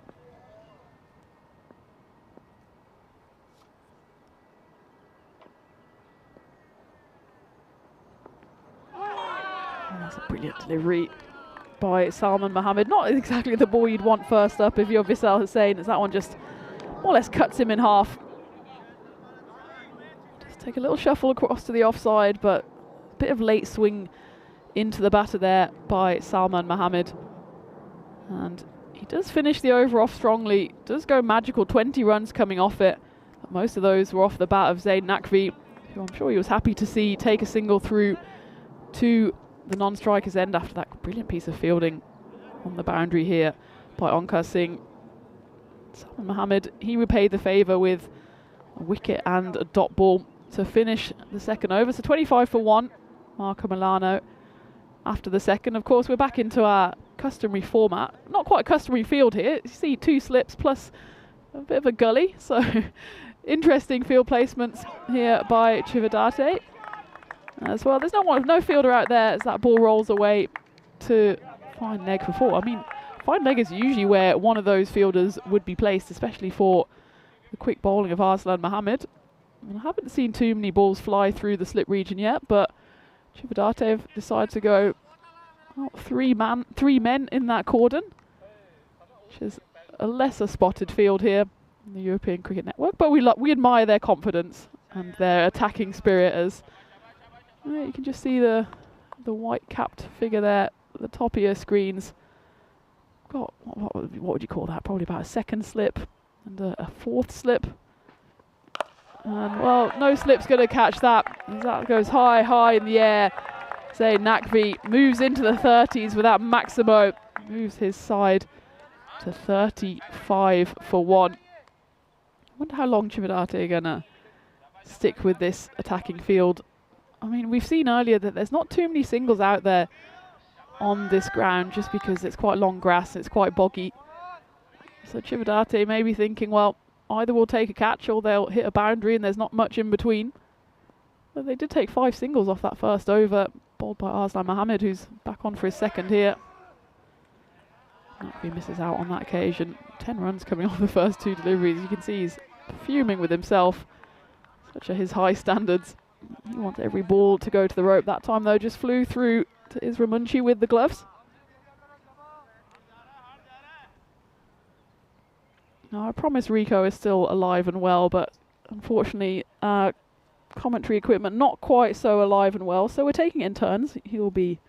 That's a brilliant delivery by Salman Mohammed. Not exactly the ball you'd want first up if you're Vissal Hussain, as that one just more or less cuts him in half. Just take a little shuffle across to the offside, but a bit of late swing into the batter there by Salman Mohammed. And he does finish the over off strongly, does go magical, 20 runs coming off it. But most of those were off the bat of Zayn Nakvi, who I'm sure he was happy to see take a single through to the non-striker's end after that brilliant piece of fielding on the boundary here by Onkar Singh. Salman Mohammed, he repaid the favour with a wicket and a dot ball to finish the second over. So 25 for 1, Marco Milano after the second. Of course, we're back into our customary format. Not quite a customary field here. You see 2 slips plus a bit of a gully. So interesting field placements here by Chividate as well. There's no fielder out there as that ball rolls away to fine leg for 4. I mean, fine leg is usually where one of those fielders would be placed, especially for the quick bowling of Arslan Mohammed. I haven't seen too many balls fly through the slip region yet, but Chividate have decided to go 3 men in that cordon, which is a lesser spotted field here in the European Cricket Network, but we admire their confidence and their attacking spirit. As you can just see the white capped figure there at the top of your screens. Got what would you call that? Probably about a second slip and a fourth slip. And well, no slip's going to catch that. As that goes high in the air. Zayn Nakvi moves into the 30s with that Maximo. Moves his side to 35 for 1. I wonder how long Chividate are going to stick with this attacking field. I mean, we've seen earlier that there's not too many singles out there on this ground just because it's quite long grass, it's quite boggy. So Chividate may be thinking, well, either we'll take a catch or they'll hit a boundary and there's not much in between. But they did take 5 singles off that first over, bowled by Arslan Mohammed, who's back on for his second here. He misses out on that occasion. 10 runs coming off the first 2 deliveries. You can see he's fuming with himself. Such are his high standards. He wants every ball to go to the rope. That time, though, just flew through to Isramunchi with the gloves. Now, I promise Rico is still alive and well, but unfortunately, commentary equipment not quite so alive and well, so we're taking it in turns. He will be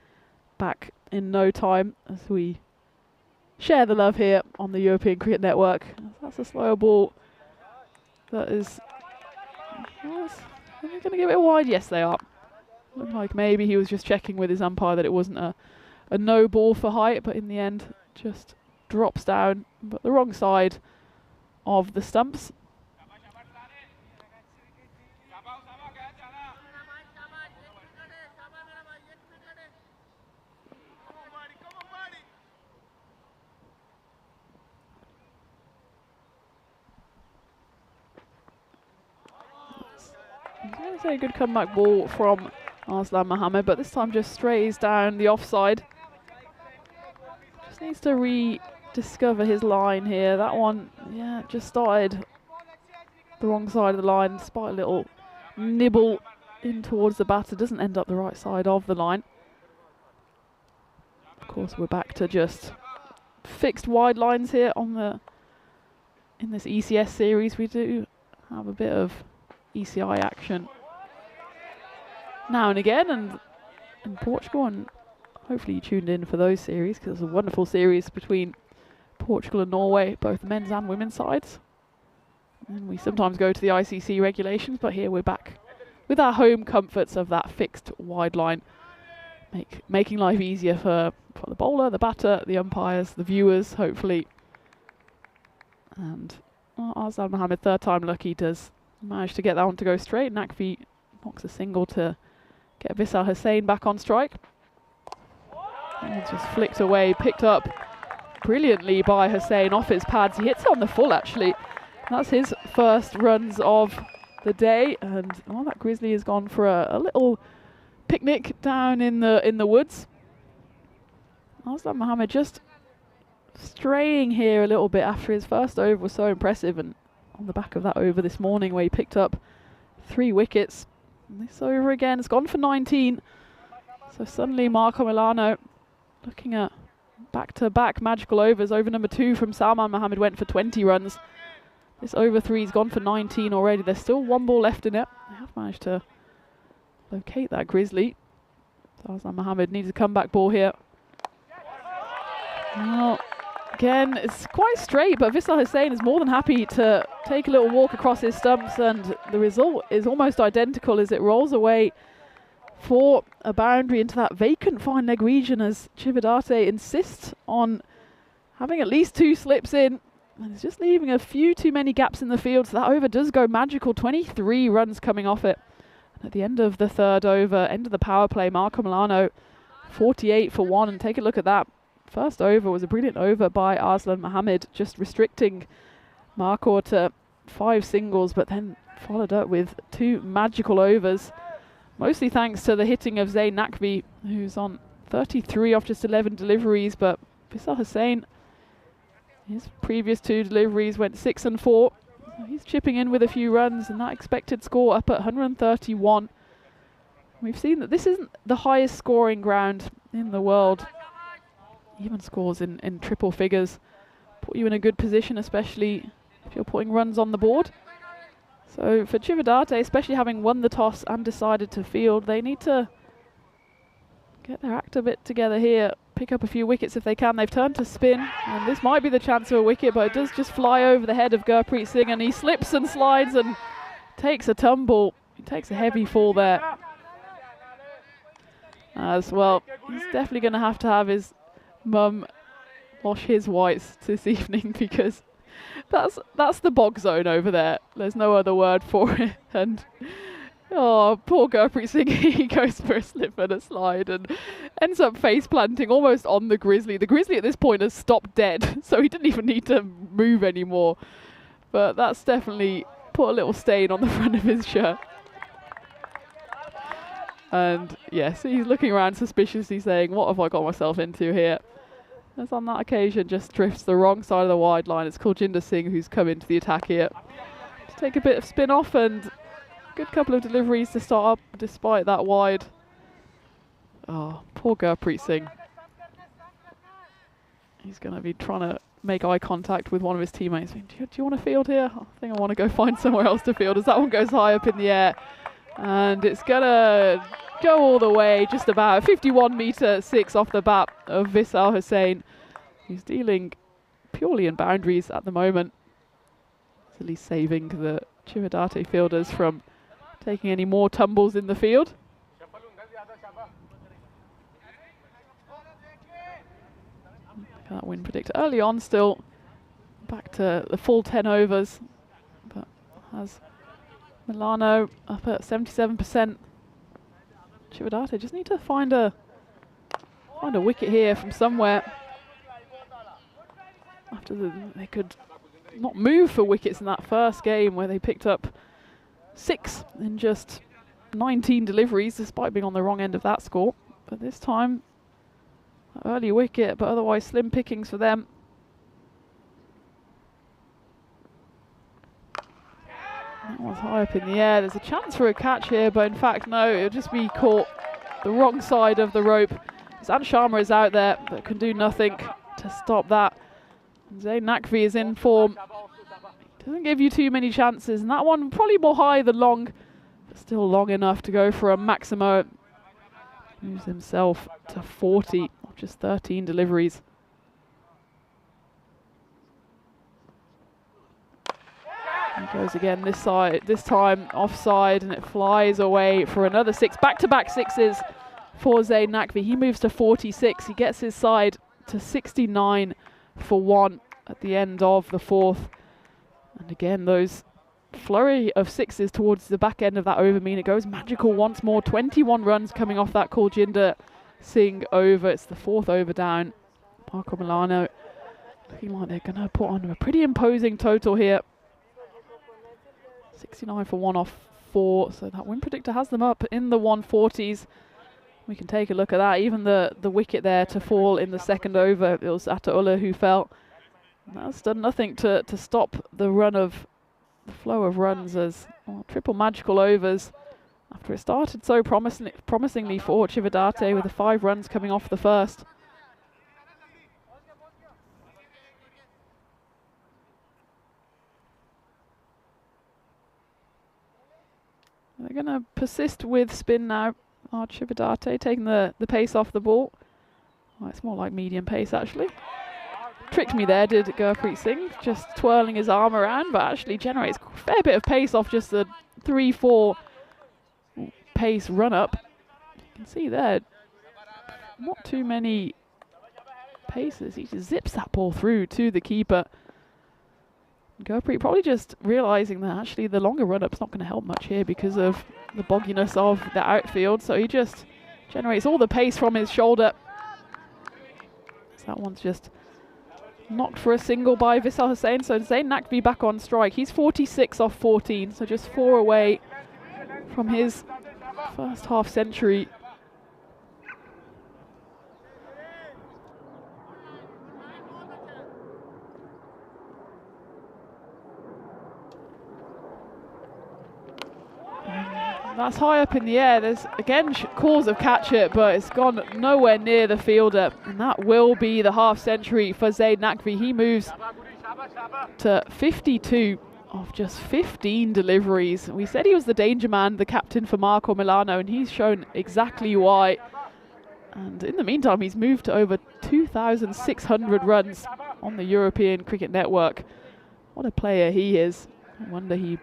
back in no time as we share the love here on the European Cricket Network. That's a slower ball. That is... Are they going to give it wide? Yes, they are. Looked like maybe he was just checking with his umpire that it wasn't a no ball for height, but in the end just drops down, but the wrong side of the stumps. I was going to say a good comeback ball from Arslan Mohammed, but this time just strays down the offside. Just needs to rediscover his line here. That one, yeah, just started the wrong side of the line, despite a little nibble in towards the batter. Doesn't end up the right side of the line. Of course, we're back to just fixed wide lines here in this ECS series. We do have a bit of ECI action now and again, and in Portugal, and hopefully you tuned in for those series, because it's a wonderful series between Portugal and Norway, both men's and women's sides. And we sometimes go to the ICC regulations, but here we're back with our home comforts of that fixed wide line, making life easier for the bowler, the batter, the umpires, the viewers, hopefully. And Arslan Mohammed, third time lucky, does manage to get that one to go straight. Naqvi knocks a single to get Vissal Hussain back on strike. And just flicked away, picked up brilliantly by Hussain off his pads. He hits it on the full, actually. That's his first runs of the day, and that Grizzly has gone for a little picnic down in the woods. Arslan Mohammed just straying here a little bit after his first over was so impressive, and on the back of that over this morning where he picked up 3 wickets. And this over again, it's gone for 19. So suddenly Marco Milano looking at back-to-back magical overs. Over number 2 from Salman Mohammed went for 20 runs. This over 3's gone for 19 already. There's still 1 ball left in it. They have managed to locate that Grizzly. So Arslan Mohammed needs a comeback ball here. Well, again, it's quite straight, but Vissal Hussain is more than happy to take a little walk across his stumps, and the result is almost identical as it rolls away for a boundary into that vacant fine leg region, as Chividate insists on having at least 2 slips in, and it's just leaving a few too many gaps in the field, so that over does go magical. 23 runs coming off it. And at the end of the third over, end of the power play, Marco Milano 48 for 1, and take a look at that. First over was a brilliant over by Arslan Mohammed, just restricting Marco to 5 singles, but then followed up with 2 magical overs, mostly thanks to the hitting of Zain Naqvi, who's on 33 off just 11 deliveries, but Vissal Hussain, his previous 2 deliveries went 6 and 4. So he's chipping in with a few runs, and that expected score up at 131. We've seen that this isn't the highest scoring ground in the world. Even scores in triple figures put you in a good position, especially if you're putting runs on the board. So for Chividate, especially having won the toss and decided to field, they need to get their act a bit together here, pick up a few wickets if they can. They've turned to spin, and this might be the chance of a wicket, but it does just fly over the head of Gurpreet Singh, and he slips and slides and takes a tumble. He takes a heavy fall there. As well, he's definitely going to have his mum wash his whites this evening, because that's the bog zone over there. There's no other word for it. And oh, poor Gurpreet Singh, he goes for a slip and a slide and ends up face planting almost on the Grizzly. The Grizzly at this point has stopped dead, so he didn't even need to move anymore. But that's definitely put a little stain on the front of his shirt. And yes, he's looking around suspiciously saying, what have I got myself into here? As on that occasion just drifts the wrong side of the wide line. It's Kuljinder Singh who's come into the attack here to take a bit of spin off, and Good couple of deliveries to start up despite that wide. Oh, poor Gurpreet Singh. He's going to be trying to make eye contact with one of his teammates. Do you want to field here? I think I want to go find somewhere else to field as that one goes high up in the air. And it's going to go all the way, just about 51 meter 6 off the bat of Vishal Hussain, who's dealing purely in boundaries at the moment. He's at least saving the Chividate fielders from taking any more tumbles in the field. That win predictor early on, still back to the full 10 overs, but has Milano up at 77%. Chividate just need to find a wicket here from somewhere. After they could not move for wickets in that first game where they picked up 6 in just 19 deliveries, despite being on the wrong end of that score. But this time, early wicket, but otherwise slim pickings for them. That one's high up in the air. There's a chance for a catch here, but in fact, no, it'll just be caught the wrong side of the rope. Zan Sharma is out there, but can do nothing to stop that. Zayn Naqvi is in form. Doesn't give you too many chances, and that one probably more high than long, but still long enough to go for a Maximo. Moves himself to 40 of just 13 deliveries. He goes again this side, this time offside, and it flies away for another 6. Back-to-back 6s for Zayn Naqvi. He moves to 46. He gets his side to 69 for 1 at the end of the 4th. And again, those flurry of 6s towards the back end of that over mean it goes magical once more. 21 runs coming off that Kuljinder Singh over. It's the 4th over down. Marco Milano looking like they're going to put on a pretty imposing total here. 69 for 1 off 4, so that win predictor has them up in the 140s. We can take a look at that. Even the wicket there to fall in the 2nd over, it was Ataullah who fell. That's done nothing to stop the flow of runs as triple magical overs after it started so promisingly for Chividate with the 5 runs coming off the first. They're going to persist with spin now. Chividate taking the pace off the ball. Oh, it's more like medium pace actually. Tricked me there, did Gurpreet Singh, just twirling his arm around, but actually generates a fair bit of pace off just the 3-4 pace run up. You can see there, not too many paces. He just zips that ball through to the keeper. Gurpreet probably just realising that actually the longer run-up's not going to help much here because of the bogginess of the outfield, so he just generates all the pace from his shoulder. So that one's just knocked for a single by Vishal Hussain, so Zayn Naqvi back on strike. He's 46 off 14, so just 4 away from his first half century. That's high up in the air. There's again calls of catch it, but it's gone nowhere near the fielder. And that will be the half century for Zayn Naqvi. He moves to 52 of just 15 deliveries. We said he was the danger man, the captain for Marco Milano, and he's shown exactly why. And in the meantime, he's moved to over 2,600 runs on the European Cricket Network. What a player he is. No wonder he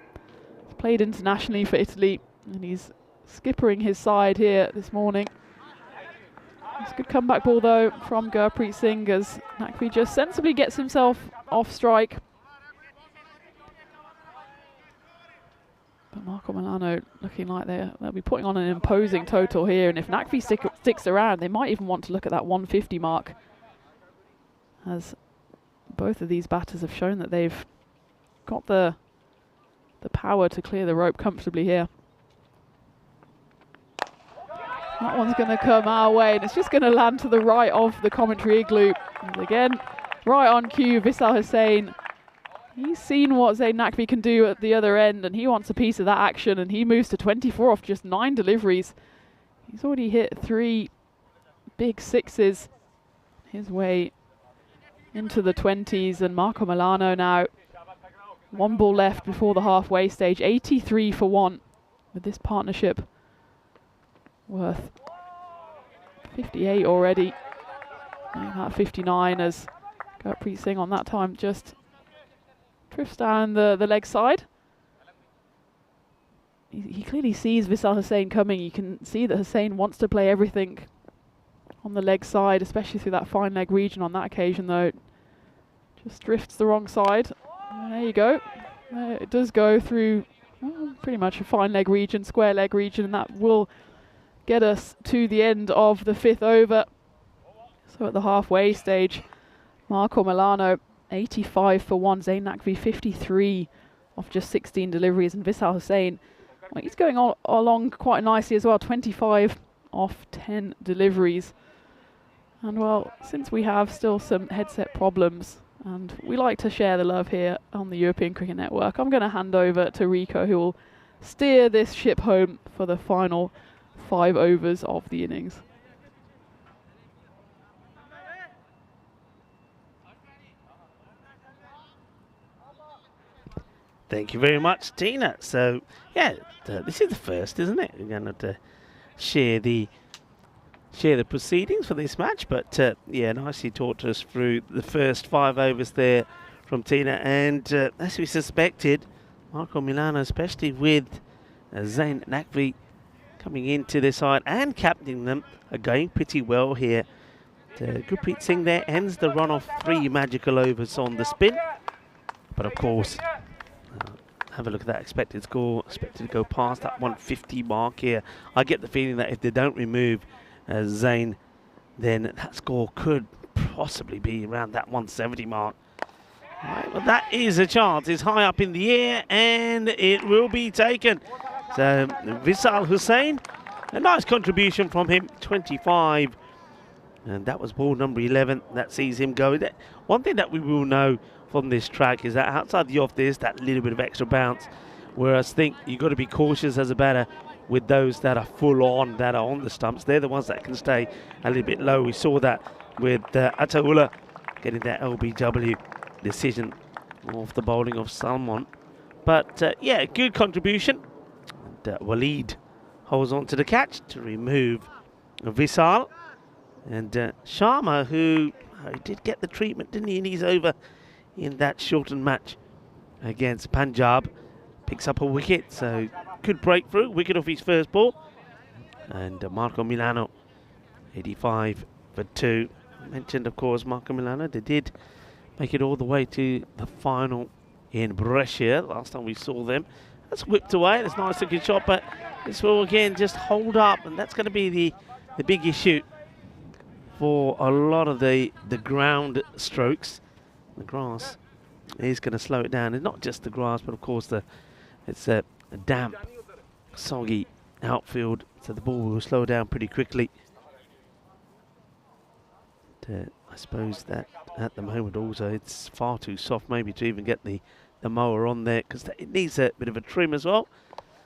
played internationally for Italy. And he's skippering his side here this morning. It's a good comeback ball though from Gurpreet Singh as Naqvi just sensibly gets himself off strike. But Marco Milano looking like they'll be putting on an imposing total here, and if Naqvi sticks around, they might even want to look at that 150 mark, as both of these batters have shown that they've got the power to clear the rope comfortably here. That one's going to come our way, and it's just going to land to the right of the commentary igloo. And again, right on cue, Vishal Hussain He's seen what Zayn Nakvi can do at the other end, and he wants a piece of that action, and he moves to 24 off just 9 deliveries. He's already hit 3 big sixes his way into the 20s, and Marco Milano now 1 ball left before the halfway stage, 83 for 1 with this partnership worth 58 already. And that 59 as Gurpreet Singh on that time just drifts down the leg side. He clearly sees Vishal Hussain coming. You can see that Hussain wants to play everything on the leg side, especially through that fine leg region. On that occasion though, just drifts the wrong side. And there you go. It does go through pretty much a fine leg region, square leg region, and that will get us to the end of the 5th over. So at the halfway stage, Marco Milano 85 for 1, Zayn Nakvi 53 off just 16 deliveries, and Vishal Hussain, well, he's going along quite nicely as well, 25 off 10 deliveries. And well, since we have still some headset problems, and we like to share the love here on the European Cricket Network, I'm going to hand over to Rico, who will steer this ship home for the final 5 overs of the innings. Thank you very much, Tina. So, yeah, this is the first, isn't it? We're going to share the proceedings for this match, but yeah, nicely talked us through the first 5 overs there from Tina. And as we suspected, Marco Milano, especially with Zayn Nakvi coming into the side and captaining them, are going pretty well here. Gurpreet Singh there ends the run of 3 magical overs on the spin, but of course, have a look at that expected score. Expected to go past that 150 mark here. I get the feeling that if they don't remove Zayn, then that score could possibly be around that 170 mark. Right, well, that is a chance. It's high up in the air and it will be taken. So Vishal Hussain, a nice contribution from him, 25. And that was ball number 11 that sees him go. One thing that we will know from this track is that outside the off, there's that little bit of extra bounce. Whereas I think you've got to be cautious as a batter with those that are full on, that are on the stumps. They're the ones that can stay a little bit low. We saw that with Ataullah getting that LBW decision off the bowling of Salmon. But yeah, good contribution. And, Waleed holds on to the catch to remove Vishal. And Sharma, who did get the treatment, didn't he? And he's over in that shortened match against Punjab. Picks up a wicket, so good breakthrough. Wicket off his first ball. And Marco Milano, 85 for 2. I mentioned, of course, Marco Milano. They did make it all the way to the final in Brescia. Last time we saw them. That's whipped away. That's a nice looking shot, but this will again just hold up. And that's going to be the big issue for a lot of the ground strokes. The grass is going to slow it down. It's not just the grass, but of course it's a damp, soggy outfield, so the ball will slow down pretty quickly. I suppose that at the moment also it's far too soft maybe to even get the mower on there, because it needs a bit of a trim as well.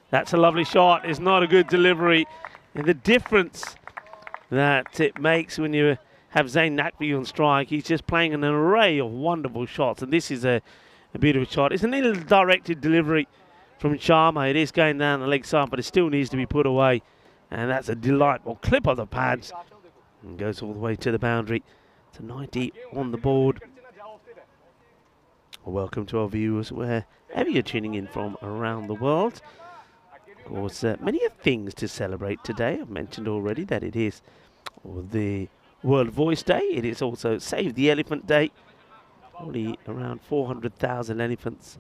That's a lovely shot. It's not a good delivery, and the difference that it makes when you have Zayn Nakvi on strike. He's just playing an array of wonderful shots, and this is a beautiful shot. It's a little directed delivery from Sharma. It is going down the leg side, but it still needs to be put away, and that's a delightful clip of the pads and goes all the way to the boundary. It's a 90 on the board. Welcome to our viewers wherever you're tuning in from around the world. Of course, many things to celebrate today. I've mentioned already that it is the World Voice Day. It is also Save the Elephant Day. Only around 400,000 elephants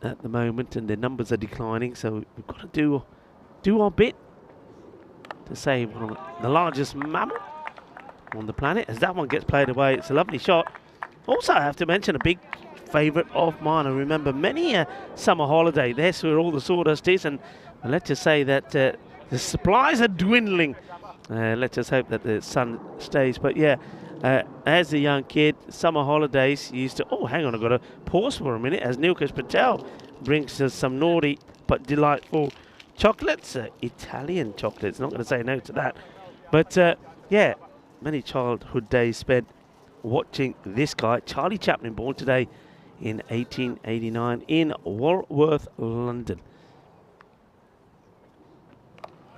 at the moment, and their numbers are declining, so we've got to do our bit to save one of the largest mammal on the planet. As that one gets played away, it's a lovely shot. Also, I have to mention a big favourite of mine. I remember many a summer holiday. That's where all the sawdust is, and let's just say that the supplies are dwindling. Let's just hope that the sun stays. But yeah, As a young kid, summer holidays, he used to, oh, hang on, I've got to pause for a minute as Nilkesh Patel brings us some naughty but delightful chocolates, Italian chocolates, not going to say no to that. But yeah, many childhood days spent watching this guy, Charlie Chaplin, born today in 1889 in Walworth, London.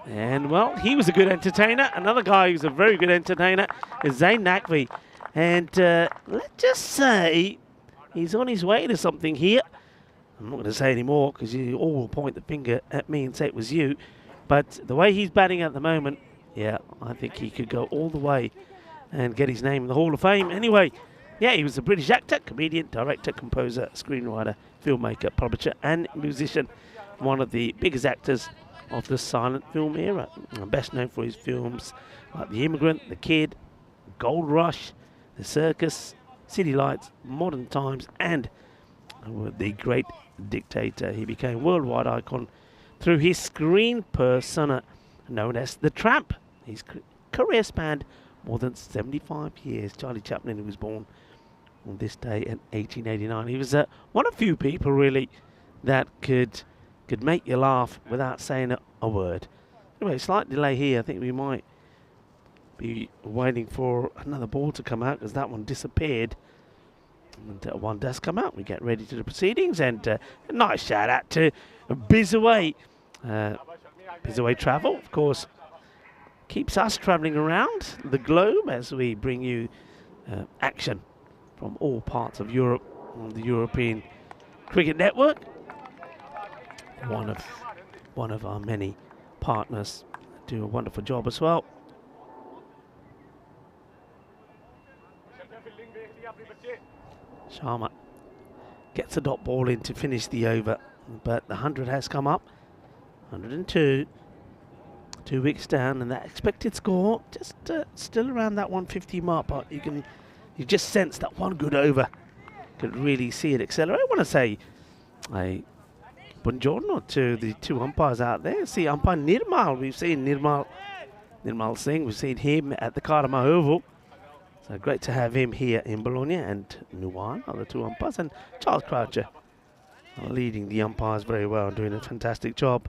And, well, he was a good entertainer. Another guy who's a very good entertainer is Zain Naqvi. And let's just say he's on his way to something here. I'm not going to say any more because you all will point the finger at me and say it was you. But the way he's batting at the moment, yeah, I think he could go all the way and get his name in the Hall of Fame. Anyway, yeah, he was a British actor, comedian, director, composer, screenwriter, filmmaker, publisher and musician. One of the biggest actors of the silent film era. Best known for his films like The Immigrant, The Kid, Gold Rush, The Circus, City Lights, Modern Times and The Great Dictator. He became a worldwide icon through his screen persona known as The Tramp. His career spanned more than 75 years. Charlie Chaplin, who was born on this day in 1889. He was one of few people really that could make you laugh without saying a word. Anyway, slight delay here. I think we might be waiting for another ball to come out because that one disappeared. And one does come out. We get ready to the proceedings. And a nice shout out to Bizaway. Bizaway Travel, of course, keeps us travelling around the globe as we bring you action from all parts of Europe on the European Cricket Network. One of our many partners do a wonderful job as well. Sharma gets a dot ball in to finish the over, but the 100 has come up. 102, 2 weeks down, and that expected score just still around that 150 mark. But you just sense that one good over could really see it accelerate. I want to say a buongiorno to the two umpires out there. See umpire Nirmal. We've seen Nirmal Singh. We've seen him at the Karama Oval. So great to have him here in Bologna, and Nuwan, other two umpires, and Charles Croucher leading the umpires very well and doing a fantastic job.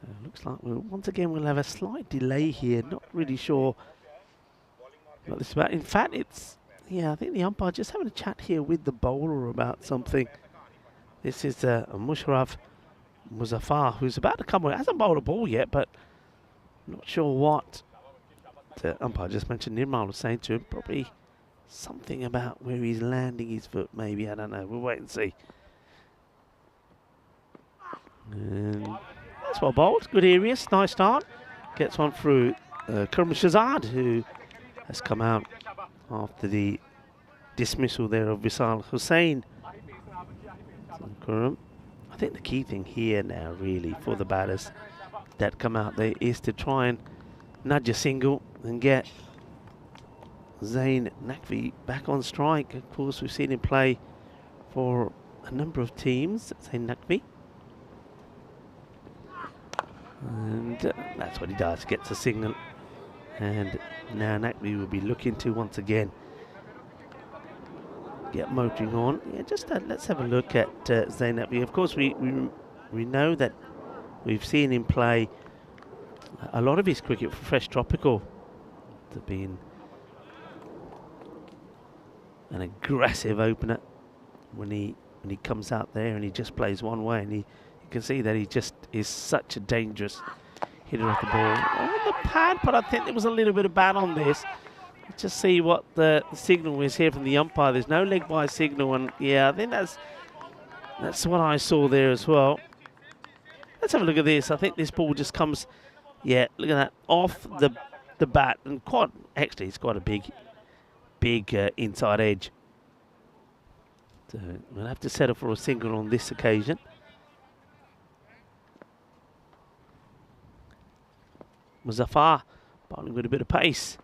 So looks like once again we'll have a slight delay here. Not really sure what this is about. In fact, I think the umpire just having a chat here with the bowler about something. This is Musharraf Muzaffar, who's about to come away. Hasn't bowled a ball yet, but not sure what. The umpire just mentioned Nirmal was saying to him, probably something about where he's landing his foot, maybe. I don't know. We'll wait and see. And that's well bowled. Good areas. Nice start. Gets one through Kurm Shazad, who has come out after the dismissal there of Visal Hussain. So I think the key thing here now really for the batters that come out there is to try and nudge a single and get Zain Naqvi back on strike. Of course, we've seen him play for a number of teams, Zain Naqvi. And that's what he does, gets a signal. And now Naqvi will be looking to once again get motoring on. Yeah, just let's have a look at Zain Naqvi. Of course, we know that we've seen him play a lot of his cricket for Fresh Tropical, to being an aggressive opener when he comes out there and he just plays one way, and you can see that he just is such a dangerous hitter of the ball. On the pad, but I think there was a little bit of bat on this. Let's just see what the signal is here from the umpire. There's no leg by signal, and yeah, I think that's what I saw there as well. Let's have a look at this. I think this ball just comes, yeah, look at that, off the bat, and actually it's quite a big inside edge. So we'll have to settle for a single on this occasion. Muzaffar bowling with a bit of pace.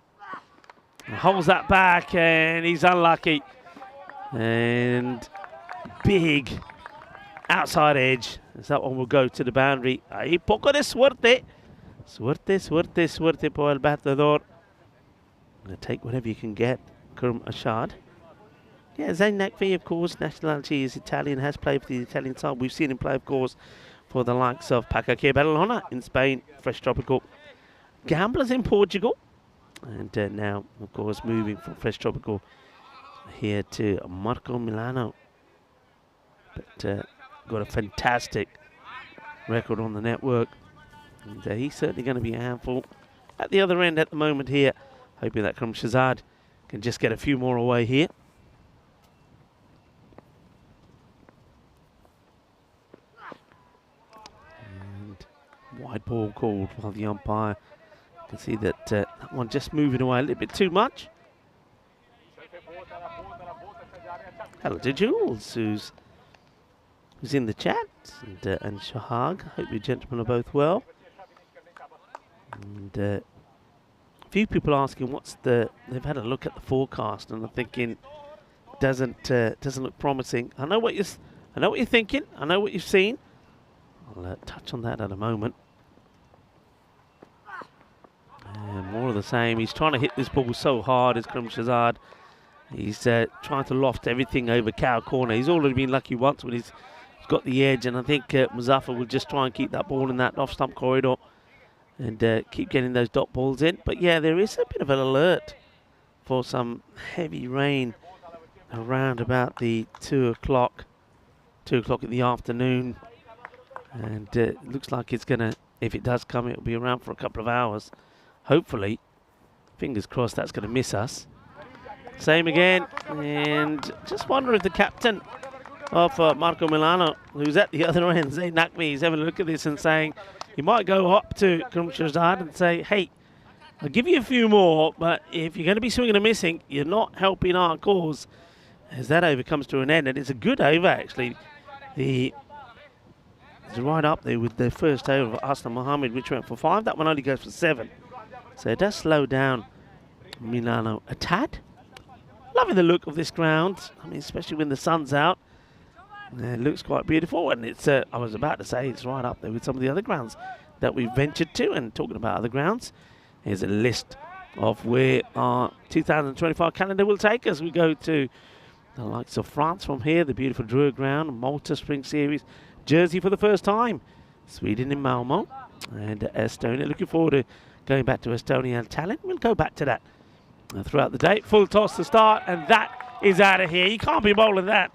And holds that back, and he's unlucky. And big outside edge. As that one will go to the boundary. Ahí poco de suerte Suerte, suerte, suerte por el bateador. Going to take whatever you can get, Kurum Ashad. Yeah, Zayn Nakvi, of course, nationality is Italian, has played for the Italian side. We've seen him play, of course, for the likes of Pacaque Barcelona in Spain, Fresh Tropical Gamblers in Portugal. And now, of course, moving from Fresh Tropical here to Marco Milano. But got a fantastic record on the network. And he's certainly going to be a handful at the other end at the moment here. Hoping that Kurum Shazad can just get a few more away here. And wide ball called while the umpire can see that that one just moving away a little bit too much. Hello to Jules, who's in the chat, and Shahag. Hope you gentlemen are both well. And a few people asking they've had a look at the forecast and are thinking doesn't look promising. I know what you're thinking. I know what you've seen. I'll touch on that in a moment. And more of the same. He's trying to hit this ball so hard, as Kurum Shazad. He's trying to loft everything over cow corner. He's already been lucky once when he's got the edge, and I think Muzaffar will just try and keep that ball in that off stump corridor and keep getting those dot balls in. But yeah, there is a bit of an alert for some heavy rain around about the 2 o'clock in the afternoon, and it looks like it's gonna, if it does come, it'll be around for a couple of hours. Hopefully, fingers crossed, that's gonna miss us. Same again, and just wonder if the captain of Marco Milano, who's at the other end, Zayn Nakvi, is having a look at this and saying he might go up to Kurum Shazad and say, hey, I'll give you a few more, but if you're going to be swinging and missing, you're not helping our cause. As that over comes to an end, and it's a good over actually. It's right up there with the first over of Aslam Mohammed, which went for 5. That one only goes for 7. So it does slow down Milano a tad. Loving the look of this ground. I mean, especially when the sun's out. It looks quite beautiful, and it's, I was about to say, it's right up there with some of the other grounds that we've ventured to. And talking about other grounds, here's a list of where our 2025 calendar will take us. We go to the likes of France from here, the beautiful Dreux ground, Malta Spring Series, Jersey for the first time, Sweden in Malmo, and Estonia. Looking forward to going back to Estonia and Tallinn. We'll go back to that throughout the day. Full toss to start, and that is out of here. You can't be bowling that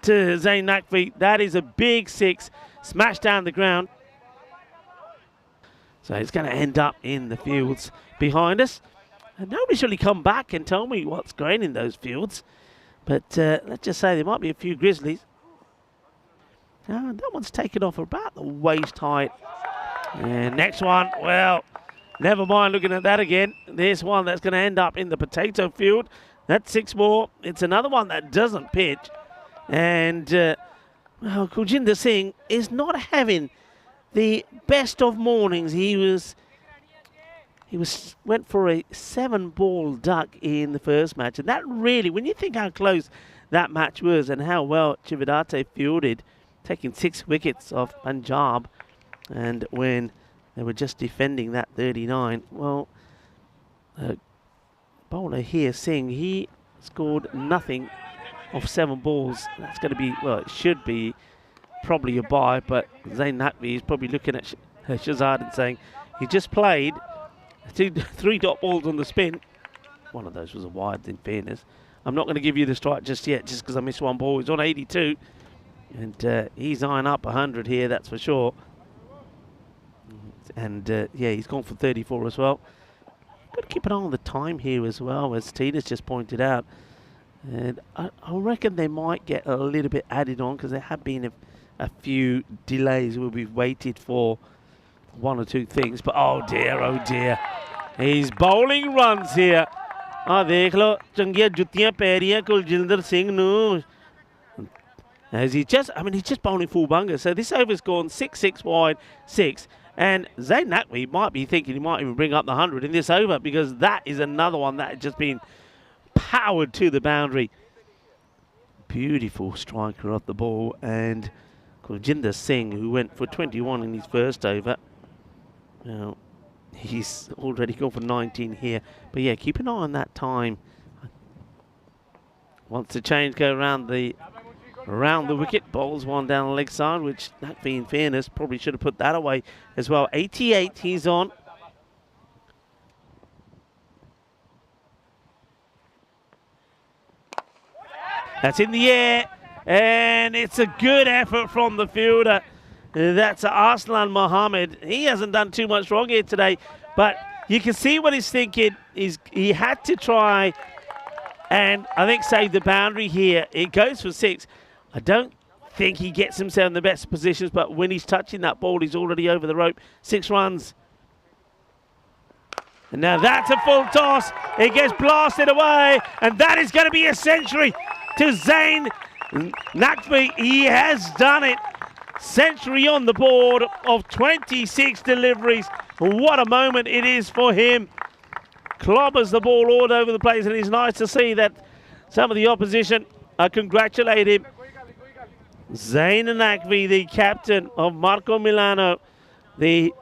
to Zayn Nakvi. That is a big 6, smashed down the ground. So it's going to end up in the fields behind us. And nobody's really come back and told me what's going in those fields. But let's just say there might be a few grizzlies. That one's taken off about the waist height. And next one, well, never mind looking at that again. This one that's going to end up in the potato field. That's 6 more. It's another one that doesn't pitch. And well, Kuljinder Singh is not having the best of mornings. He went for a 7-ball duck in the first match, and that really, when you think how close that match was and how well Chividate fielded, taking 6 wickets off Punjab, and when they were just defending that 39, well, bowler here, Singh, he scored nothing off 7 balls. That's going to be, well, it should be probably a bye, but Zayn Nakvi is probably looking at Shazad and saying he just played 3 dot balls on the spin. One of those was a wide, in fairness. I'm not going to give you the strike just yet, just because I missed 1 ball. He's on 82, and he's eyeing up 100 here, that's for sure. And yeah, he's gone for 34 as well. Got to keep an eye on the time here as well, as Tina's just pointed out. And I reckon they might get a little bit added on, because there have been a few delays where we've waited for 1 or 2 things. But oh dear, he's bowling runs here. Dekh lo, changiya juttiyan pairiyan Kuljinder Singh nu. As he's just bowling full bunger. So this over's gone 6 wide, 6. And Zayn Nakvi might be thinking he might even bring up the 100 in this over, because that is another one that had just been powered to the boundary. Beautiful striker of the ball, and Kuljinder Singh, who went for 21 in his first over. Now, He's already gone for 19 here. But yeah, keep an eye on that time. Once the change go around the wicket, bowls one down the leg side, which Nakvi, in fairness, probably should have put that away as well. 88 he's on. That's in the air, and it's a good effort from the fielder. That's Arslan Mohammed. He hasn't done too much wrong here today, but you can see what he's thinking. He had to try and I think save the boundary here. It goes for 6. I don't think he gets himself in the best positions, but when he's touching that ball, he's already over the rope. 6 runs. And now that's a full toss. It gets blasted away, and that is going to be a century to Zain Nakvi. He has done it. Century on the board of 26 deliveries. What a moment it is for him. Clobbers the ball all over the place, and it's nice to see that some of the opposition congratulate him. Zain Nakvi, the captain of Marco Milano, the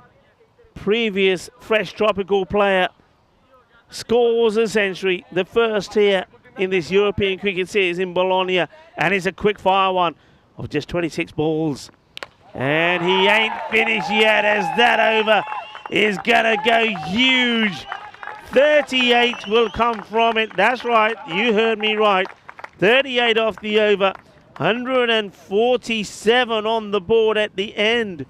previous fresh tropical player, scores a century, the first here in this European cricket series in Bologna, and it's a quick fire one of just 26 balls. And he ain't finished yet, as that over is gonna go huge. 38 will come from it. That's right, you heard me right. 38 off the over. 147 on the board at the end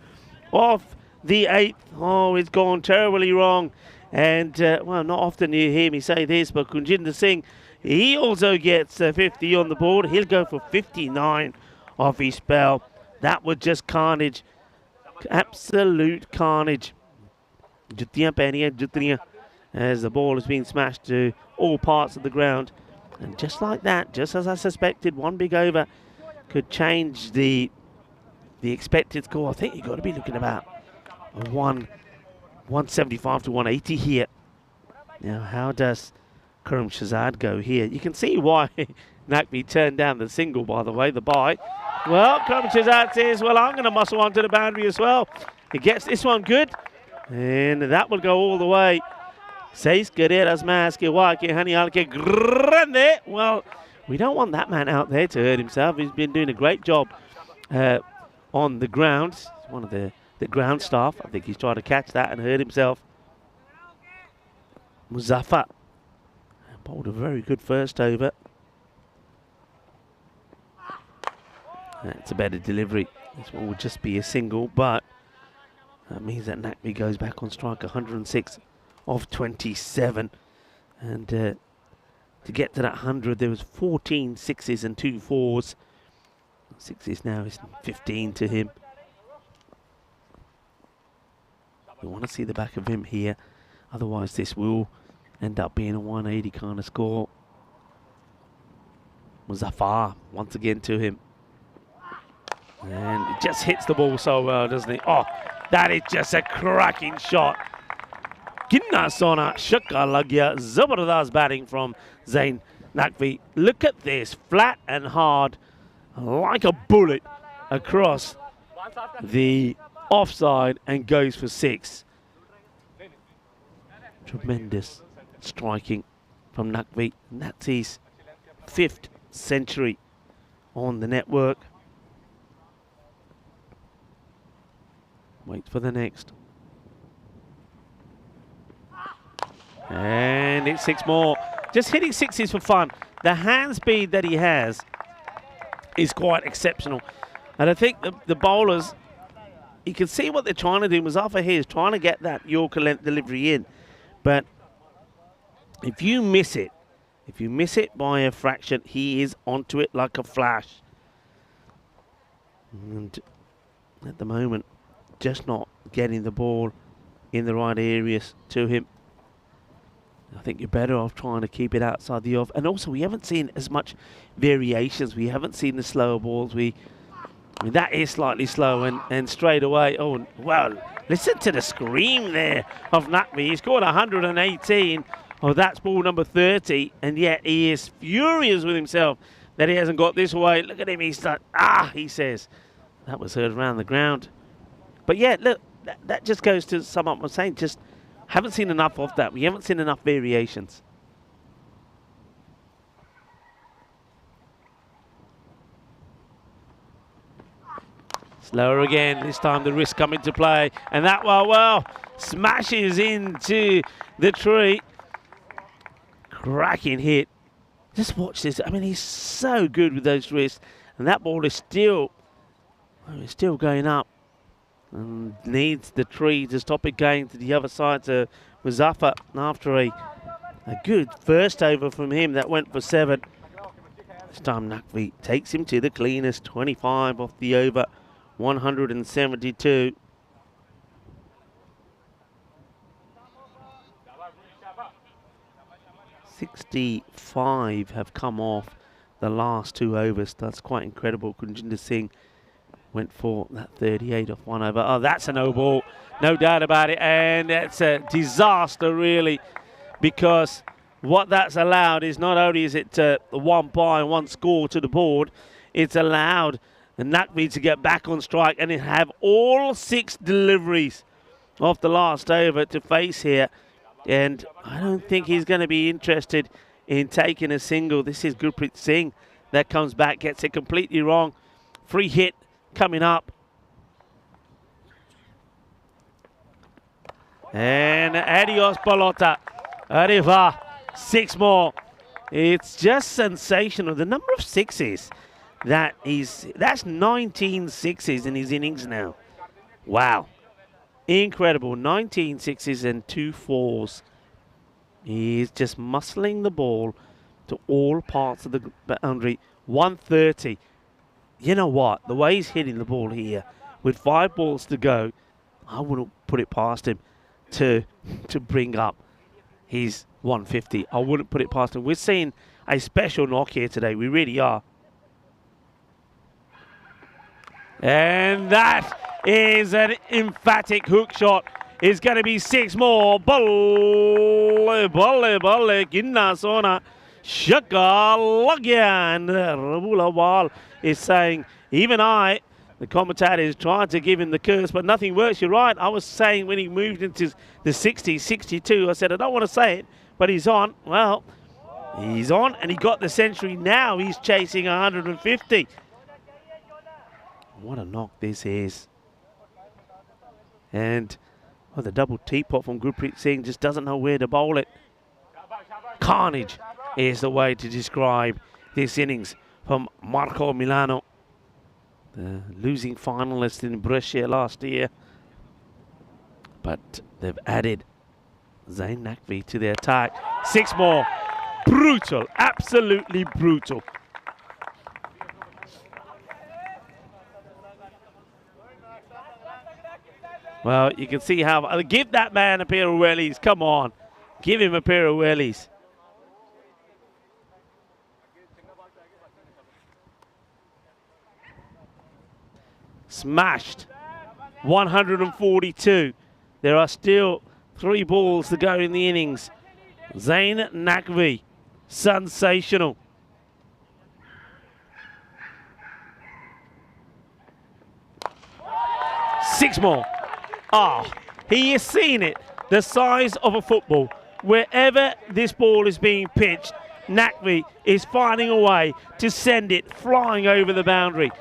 of the 8th. Oh, it's gone terribly wrong. And, well, not often you hear me say this, but Kunjinder Singh, he also gets 50 on the board. He'll go for 59 off his spell. That was just carnage. Absolute carnage. Juttiyan Paniya, Juttiyan, as the ball has been smashed to all parts of the ground. And just like that, just as I suspected, one big over could change the expected score. I think you've got to be looking about a 175 to 180 here. Now, how does Karim Shahzad go here? You can see why Nakvi turned down the single, by the way, the bye. Well, Karim Shahzad says, well, I'm going to muscle onto the boundary as well. He gets this one good, and that will go all the way. Well, we don't want that man out there to hurt himself. He's been doing a great job on the ground. He's one of the ground staff. I think he's trying to catch that and hurt himself. Muzaffar bowled a very good first over. That's a better delivery. This one would just be a single, but that means that Nakvi goes back on strike. 106 of 27. And to get to that 100, there was 14 sixes and 2 fours. Sixes now is 15 to him. We want to see the back of him here. Otherwise, this will end up being a 180 kind of score. Muzaffar once again to him. And it just hits the ball so well, doesn't it? Oh, that is just a cracking shot. Ginna Sona Shakka Lagya. Zabardast batting from Zain Nakvi. Look at this, flat and hard, like a bullet across the offside, and goes for 6. Tremendous striking from Nakvi. And that's his 5th century on the network. Wait for the next. And it's 6 more. Just hitting 6s for fun. The hand speed that he has is quite exceptional. And I think the bowlers, you can see what they're trying to do. Muzaffar here is trying to get that Yorker length delivery in. But if you miss it by a fraction, he is onto it like a flash. And at the moment, just not getting the ball in the right areas to him. I think you're better off trying to keep it outside the off. And also, we haven't seen as much variations. We haven't seen the slower balls. I mean, that is slightly slow, and straight away. Oh, well, listen to the scream there of Nakvi. He's scored 118. Oh, that's ball number 30. And yet he is furious with himself that he hasn't got this away. Look at him. He's like, he says. That was heard around the ground. But yeah, look, that just goes to sum up what I'm saying. Just Haven't seen enough of that. We haven't seen enough variations. Slower again. This time the wrist come into play. And that one, well, smashes into the tree. Cracking hit. Just watch this. I mean, he's so good with those wrists. And that ball is still going up. And needs the tree to stop it going to the other side to Muzaffar after a good first over from him that went for 7. This time Naqvi takes him to the cleanest 25 off the over, 172. $65 have come off the last 2 overs. That's quite incredible. Kunjinder Singh went for that 38 off 1 over. Oh, that's a no ball, no doubt about it. And that's a disaster, really, because what that's allowed is not only is it 1 by 1 score to the board, it's allowed the Naqvi to get back on strike and have all 6 deliveries off the last over to face here. And I don't think he's going to be interested in taking a single. This is Gurpreet Singh that comes back, gets it completely wrong. Free hit coming up. And adios Balota. Arriva. 6 more. It's just sensational. The number of 6s that's 19 6s in his innings now. Wow. Incredible. 19 6s and 2 4s. He's just muscling the ball to all parts of the boundary. 130. You know what? The way he's hitting the ball here, with 5 balls to go, I wouldn't put it past him to bring up his 150. I wouldn't put it past him. We're seeing a special knock here today. We really are. And that is an emphatic hook shot. It's going to be 6 more. Balle, ginna sona. Shaka lagya. And Rabula Wal is saying, even I, the commentator, is trying to give him the curse, but nothing works. You're right. I was saying when he moved into the 60s, 62, I said, I don't want to say it, but he's on. Well, he's on, and he got the century. Now he's chasing 150. What a knock this is. And well, the double teapot from Gurpreet Singh just doesn't know where to bowl it. Carnage is the way to describe this innings from Marco Milano, the losing finalist in Brescia last year. But they've added Zain Naqvi to their attack. 6 more. Brutal. Absolutely brutal. Well, you can see how... give that man a pair of wellies. Come on. Give him a pair of wellies. Smashed. 142. There are still 3 balls to go in the innings. Zain Naqvi. Sensational. Six more. Ah, he has seen it. The size of a football. Wherever this ball is being pitched, Naqvi is finding a way to send it flying over the boundary.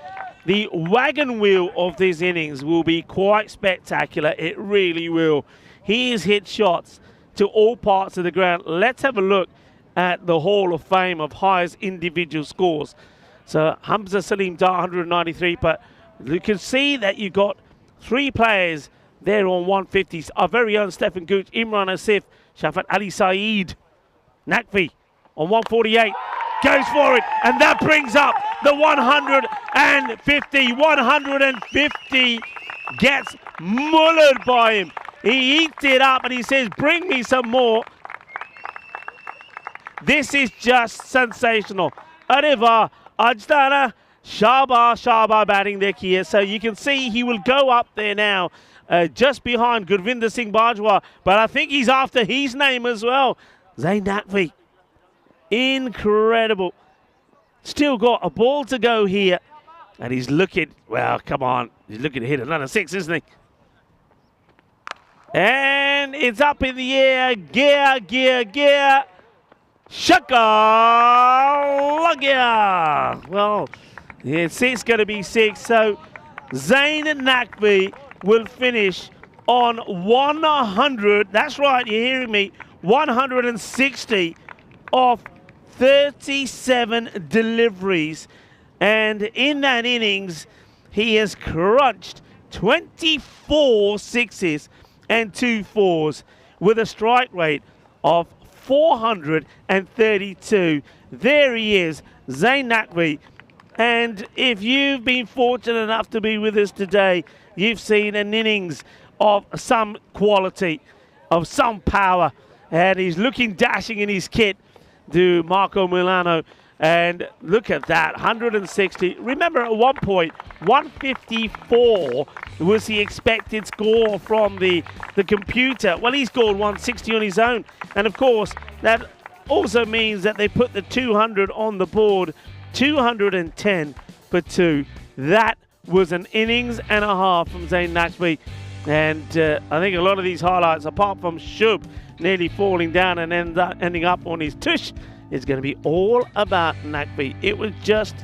The wagon wheel of this innings will be quite spectacular. It really will. He has hit shots to all parts of the ground. Let's have a look at the Hall of Fame of highest individual scores. So Hamza Salim Dar 193, but you can see that you've got 3 players there on 150s. Our very own Stephen Gooch, Imran Asif, Shafat Ali Saeed, Naqvi on 148. Goes for it, and that brings up the 150. 150 gets mullered by him. He eats it up and he says, bring me some more. This is just sensational. Arriva, Ajdana, Shaba batting there here. So you can see he will go up there now, just behind Gurvinder Singh Bajwa. But I think he's after his name as well. Zain Naqvi. Incredible. Still got a ball to go here. And he's looking, well, come on. He's looking to hit another 6, isn't he? And it's up in the air. Gear. Shaka! Well, it's going to be 6. So Zain Nakvi will finish on 100. That's right, you're hearing me. 160 of 37 deliveries. And in that innings, he has crunched 24 sixes and 2 fours with a strike rate of 432. There he is, Zain Nakvi. And if you've been fortunate enough to be with us today, you've seen an innings of some quality, of some power. And he's looking dashing in his kit to Marco Milano. And look at that, 160. Remember, at one point, 154 was the expected score from the computer. Well, he scored 160 on his own. And, of course, that also means that they put the 200 on the board, 210 for 2. That was an innings and a half from Zain Nakvi. And I think a lot of these highlights, apart from Shub nearly falling down and ending up on his tush, is going to be all about Nakvi. It was just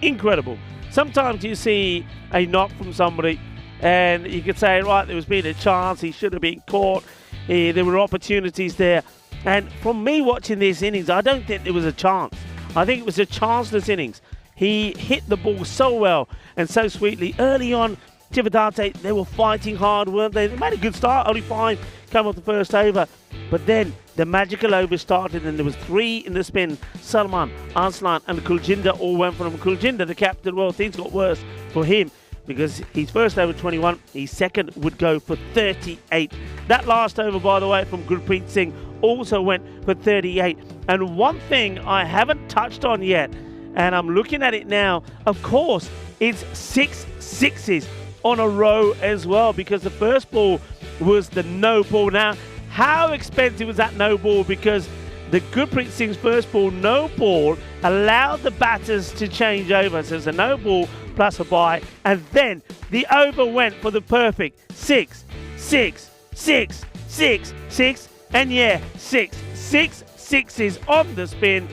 incredible. Sometimes you see a knock from somebody and you could say, right, there was been a chance, he should have been caught, there were opportunities there. And from me watching this innings, I don't think there was a chance. I think it was a chanceless innings. He hit the ball so well and so sweetly. Early on, Tivadate, they were fighting hard, weren't they? They made a good start, only 5 come off the first over. But then the magical over started and there was 3 in the spin. Salman, Arslan and Kuljinder all went for him. Kuljinder, the captain, well, things got worse for him because his first over 21, his second would go for 38. That last over, by the way, from Gurpreet Singh also went for 38. And one thing I haven't touched on yet, and I'm looking at it now, of course, it's 6 sixes on a row as well because the first ball was the no ball. Now, how expensive was that no ball? Because the Gurpreet Singh's first ball, no ball, allowed the batters to change over. So it's a no ball plus a bye. And then the over went for the perfect 6, 6, 6, 6, 6. And yeah, 6. 6 sixes on the spin.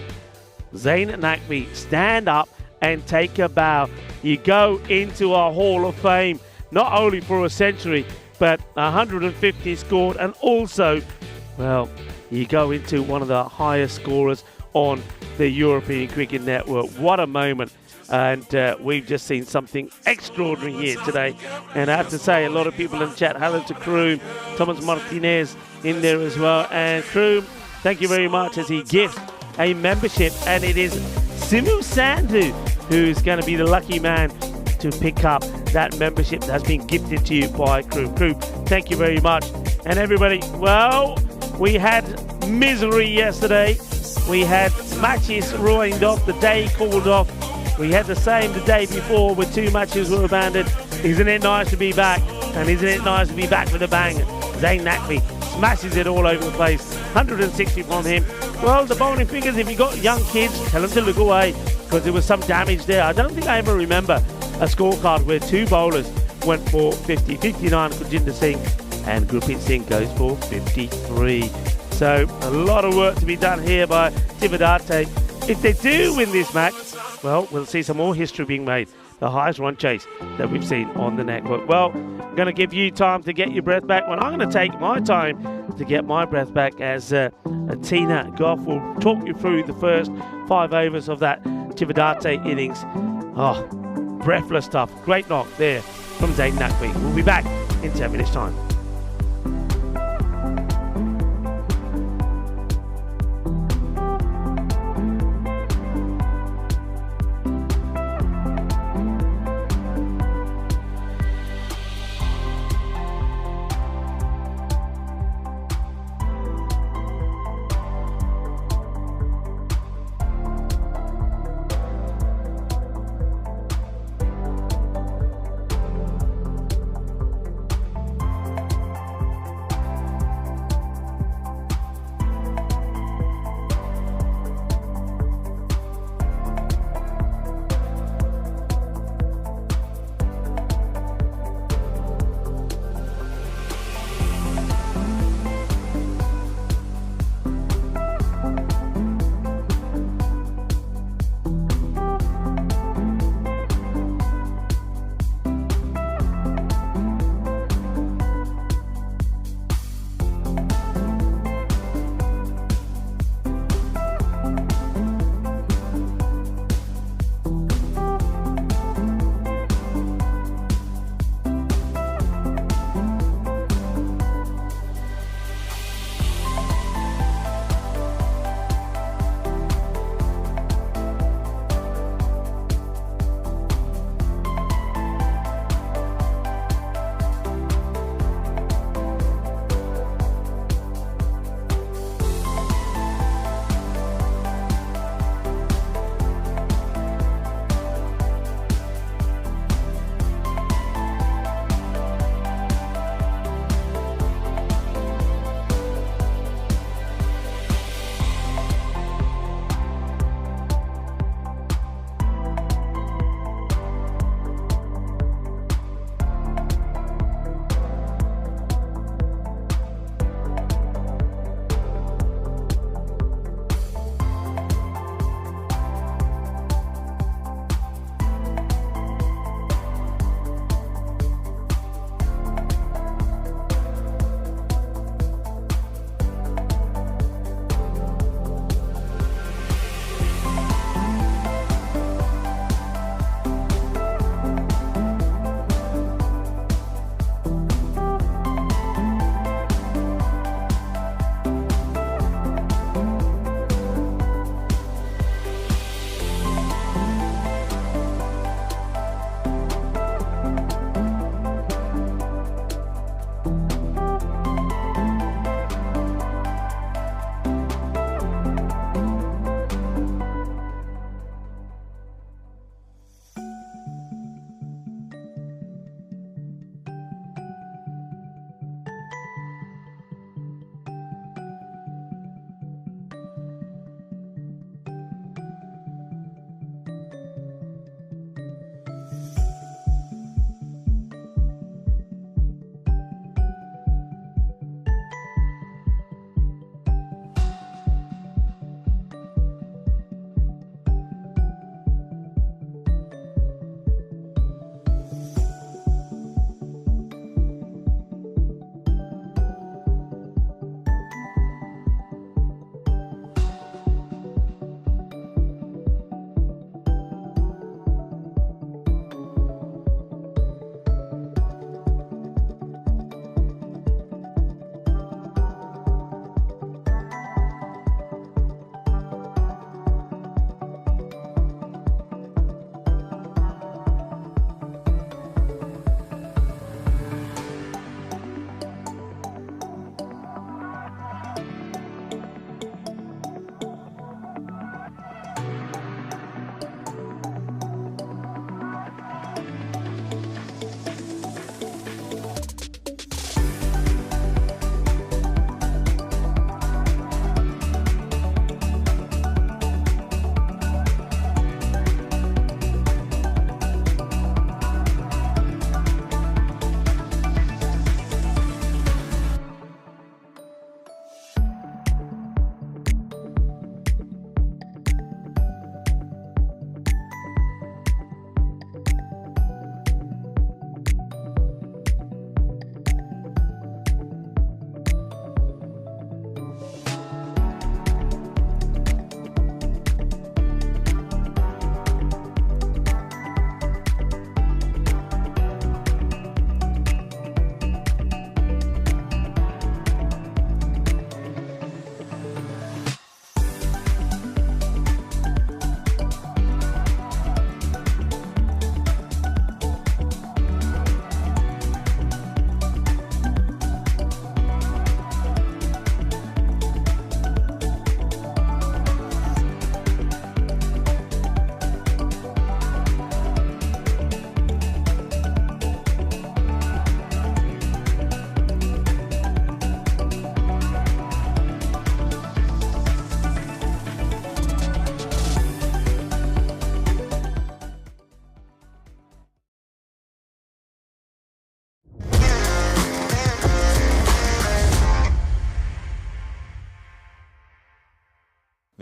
Zain Nakvi, stand up and take a bow. You go into our Hall of Fame, not only for a century, but 150 scored, and also, well, you go into one of the highest scorers on the European Cricket Network. What a moment. And we've just seen something extraordinary here today. And I have to say, a lot of people in the chat, hello to Kroom, Thomas Martinez in there as well. And Kroom, thank you very much as he gifts a membership. And it is Simu Sandhu who's going to be the lucky man to pick up that membership that's been gifted to you by Kroom. Kroom, thank you very much. And everybody, well, we had misery yesterday. We had matches ruined off, the day called off. We had the same the day before with 2 matches were abandoned. Isn't it nice to be back? And isn't it nice to be back with a bang? Zain Nakvi smashes it all over the place. 160 from him. Well, the bowling figures, if you got young kids, tell them to look away because there was some damage there. I don't think I ever remember a scorecard where 2 bowlers went for 50. 59 Kuljinder Singh and Gurpreet Singh goes for 53. So a lot of work to be done here by Tivadate. If they do win this match, well, we'll see some more history being made. The highest run chase that we've seen on the network. Well, I'm going to give you time to get your breath back. Well, I'm going to take my time to get my breath back as Tina Goff will talk you through the first 5 overs of that Tivadate innings. Oh, breathless stuff. Great knock there from Zain Nakvi. We'll be back in 10 minutes' time.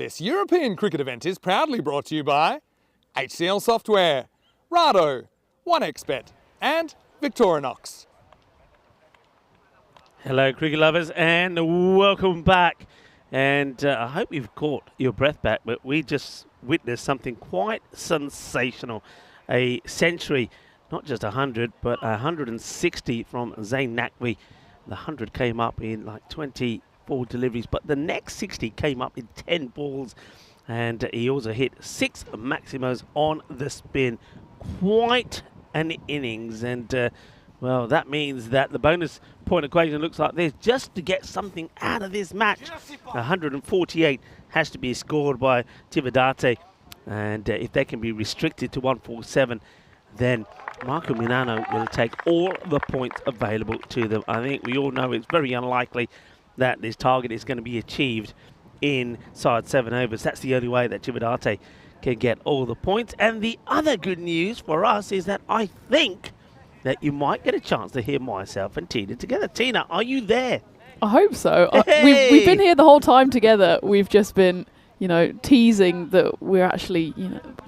This European cricket event is proudly brought to you by HCL Software, Rado, 1xBet and Victorinox. Hello, cricket lovers, and welcome back. And I hope you've caught your breath back, but we just witnessed something quite sensational. A century, not just 100, but 160 from Zayn Naqvi. The 100 came up in like 24 deliveries, but the next 60 came up in 10 balls. And he also hit 6 maximos on the spin. Quite an innings. And well, that means that the bonus point equation looks like this. Just to get something out of this match, 148 has to be scored by Tivadate. And if they can be restricted to 147, then Marco Milano will take all the points available to them. I think we all know it's very unlikely that this target is going to be achieved inside 7 overs. That's the only way that Tivadate can get all the points. And the other good news for us is that I think that you might get a chance to hear myself and Tina together. Tina, are you there? I hope so. Hey! We've been here the whole time together. We've just been, teasing that we're actually,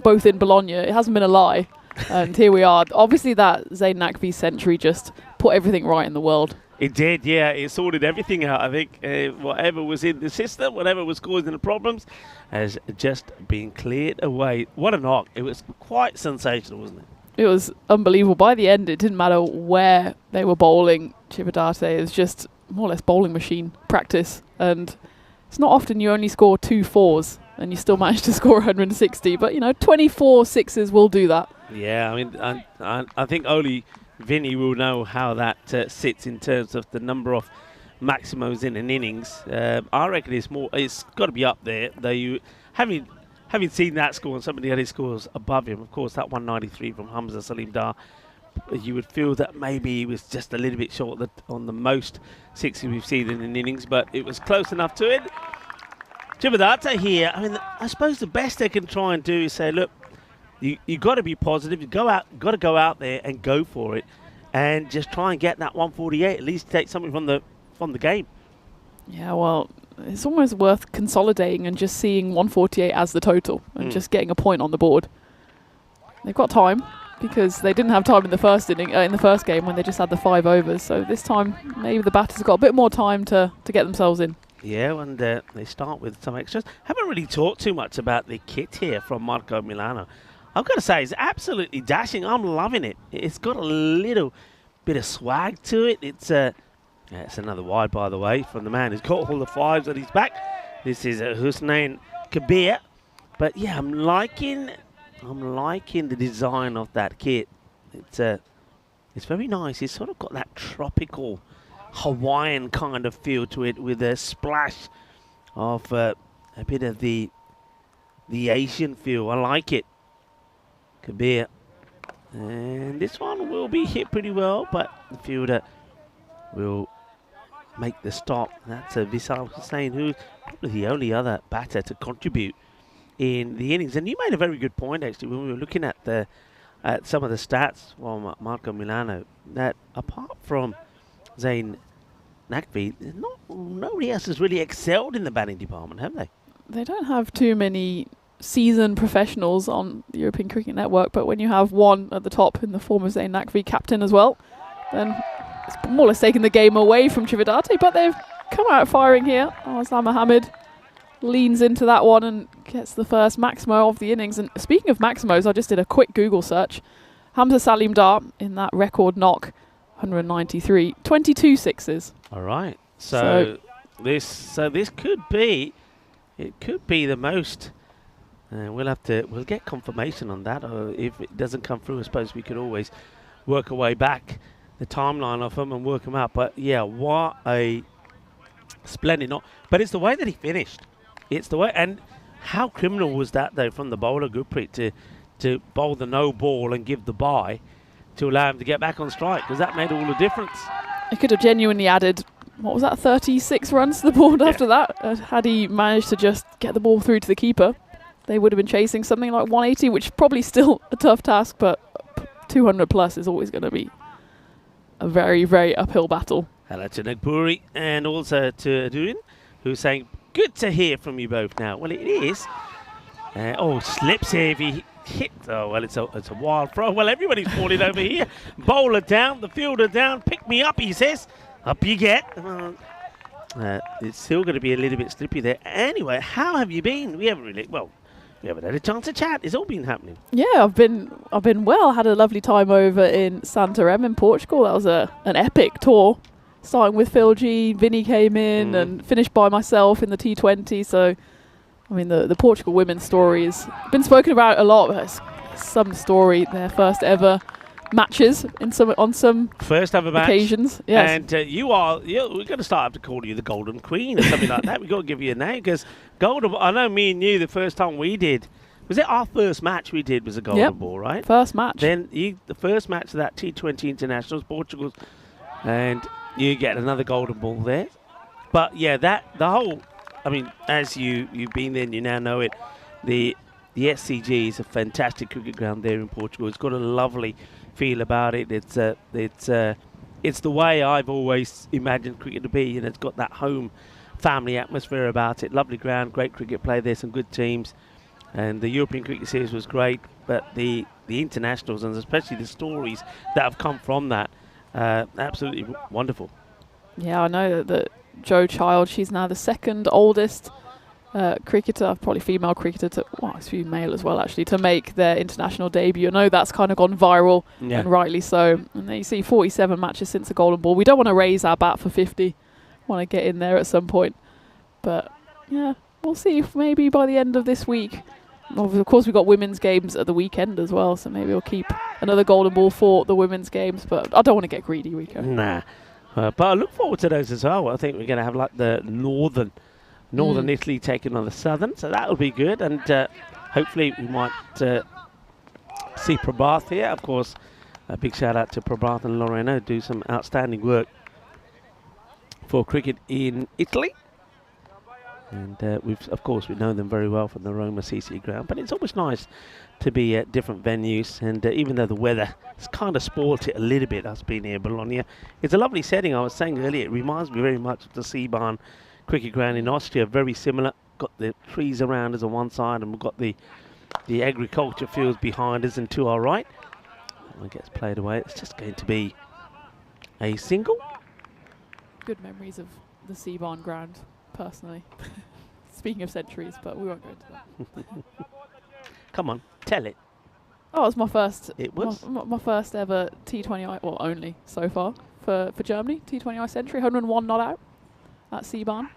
both in Bologna. It hasn't been a lie. And here we are. Obviously, that Zayn Naqvi century just put everything right in the world. It did, yeah. It sorted everything out. I think whatever was in the system, whatever was causing the problems, has just been cleared away. What a knock. It was quite sensational, wasn't it? It was unbelievable. By the end, it didn't matter where they were bowling. Tivadate is just more or less bowling machine practice. And it's not often you only score 2 4s and you still manage to score 160. But, 24 6s will do that. Yeah, I mean, I think only Vinny will know how that sits in terms of the number of maximos in an innings. I reckon it's got to be up there. Though you having seen that score and some of the other scores above him, of course, that 193 from Hamza Salim Dar, you would feel that maybe he was just a little bit short on the most 60s we've seen in an innings, but it was close enough to it. Tivadate here, I mean, I suppose the best they can try and do is say, look, you got to be positive. You got to go out there and go for it, and just try and get that 148. At least take something from the game. Yeah, well, it's almost worth consolidating and just seeing 148 as the total and just getting a point on the board. They've got time because they didn't have time in the first game when they just had the 5 overs. So this time, maybe the batters got a bit more time to get themselves in. Yeah, and they start with some extras. Haven't really talked too much about the kit here from Marco Milano. I've got to say, it's absolutely dashing. I'm loving it. It's got a little bit of swag to it. It's another wide, by the way, from the man who's got all the 5s on his back. This is Hussein Kabir. But yeah, I'm liking the design of that kit. It's very nice. It's sort of got that tropical Hawaiian kind of feel to it, with a splash of a bit of the Asian feel. I like it. Kabir. And this one will be hit pretty well, but the fielder will make the stop. That's Vishal Hussain, who's probably the only other batter to contribute in the innings. And you made a very good point, actually, when we were looking at some of the stats from Marco Milano, that apart from Zayn Naqvi, nobody else has really excelled in the batting department, have they? They don't have too many seasoned professionals on the European Cricket Network, but when you have one at the top in the form of Zayn Naqvi, captain as well, then it's more or less taking the game away from Tivadate, but they've come out firing here. Aslam Mohammed leans into that one and gets the first maximo of the innings. And speaking of maximos, I just did a quick Google search. Hamza Salim Dar in that record knock, 193, 22 6s. All right. So this could be the most. We'll get confirmation on that, or if it doesn't come through, I suppose we could always work our way back the timeline of them and work them out. But yeah, what a splendid knock. But it's the way that he finished. It's the way, and how criminal was that though from the bowler Gurpreet to bowl the no ball and give the bye to allow him to get back on strike, because that made all the difference. It could have genuinely added, what was that, 36 runs to the board after that. Had he managed to just get the ball through to the keeper, they would have been chasing something like 180, which is probably still a tough task, but 200 plus is always going to be a very, very uphill battle. Hello to Nick Puri and also to Aduin, who's saying Good to hear from you both now. Well, it is. Oh, slips here if he hit. Oh, well, it's a wild throw. Well, everybody's falling over here. Bowler down, the fielder down. Pick me up, he says. Up you get. It's still going to be a little bit slippy there. Anyway, how have you been? We haven't had a chance to chat. It's all been happening. Yeah, I've been well. I had a lovely time over in Santarém in Portugal. That was an epic tour. Starting with Phil G, Vinny came in and finished by myself in the T20. So, I mean, the Portugal women's story has been spoken about a lot. It's some story, their first ever matches on some first ever occasions. Match. Yes. And we're going to start to call you the Golden Queen or something like that. We've got to give you a name because Golden. I know me and you, the first time we did, was it our first match we did was a Golden Ball, right? First match. Then the first match of that T20 Internationals, Portugal's, and you get another Golden Ball there. But yeah, as you've been there and you now know it, the SCG is a fantastic cricket ground there in Portugal. It's got a lovely feel about it. It's the way I've always imagined cricket to be, and it's got that home family atmosphere about it. Lovely ground, great cricket play. There's some good teams, and the European Cricket Series was great. But the internationals, and especially the stories that have come from that, absolutely wonderful. Yeah, I know that Jo Child, she's now the second oldest cricketer, probably female cricketer, it's female as well actually, to make their international debut. I know that's kind of gone viral, and rightly so. And then you see 47 matches since the Golden Ball. We don't want to raise our bat for 50. Want to get in there at some point. But yeah, we'll see if maybe by the end of this week. Of course, we've got women's games at the weekend as well, so maybe we'll keep another Golden Ball for the women's games. But I don't want to get greedy, Rico. Nah. But I look forward to those as well. I think we're going to have like the northern Italy taking on the southern, so that'll be good. And hopefully we might see Prabhat here. Of course, a big shout out to Prabhat and Lorena, do some outstanding work for cricket in Italy. And we've known them very well from the Roma CC ground. But it's always nice to be at different venues. And even though the weather has kind of spoilt it a little bit, us being here in Bologna, it's a lovely setting. I was saying earlier, it reminds me very much of the Seebahn cricket ground in Austria. Very similar. Got the trees around us on one side, and we've got the agriculture fields behind us and to our right. That one gets played away. It's just going to be a single. Good memories of the Seebahn ground, personally. Speaking of centuries, but we won't go into that. Come on, tell it. Oh, it was my first. It was my first ever T20I, well, only so far for Germany. T20I century, 101 not out at Seebahn.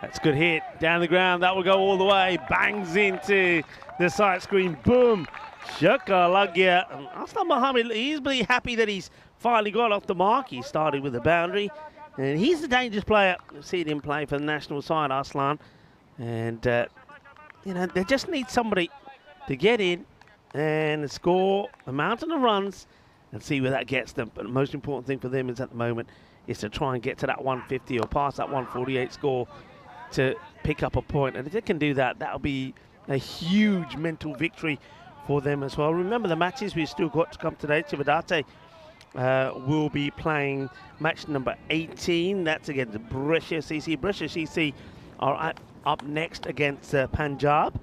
That's a good hit down the ground. That will go all the way. Bangs into the side screen. Boom. Shakalagya. And Aslan Mohammed, he's really happy that he's finally got off the mark. He started with a boundary. And he's a dangerous player. We've seen him play for the national side, Aslan. And, they just need somebody to get in and score a mountain of runs and see where that gets them. But the most important thing for them is at the moment is to try and get to that 150 or past that 148 score to pick up a point. And if they can do that, that'll be a huge mental victory for them as well. Remember the matches we've still got to come today. Chivadate will be playing match number 18. That's against Brescia CC. Brescia CC are up next against Punjab.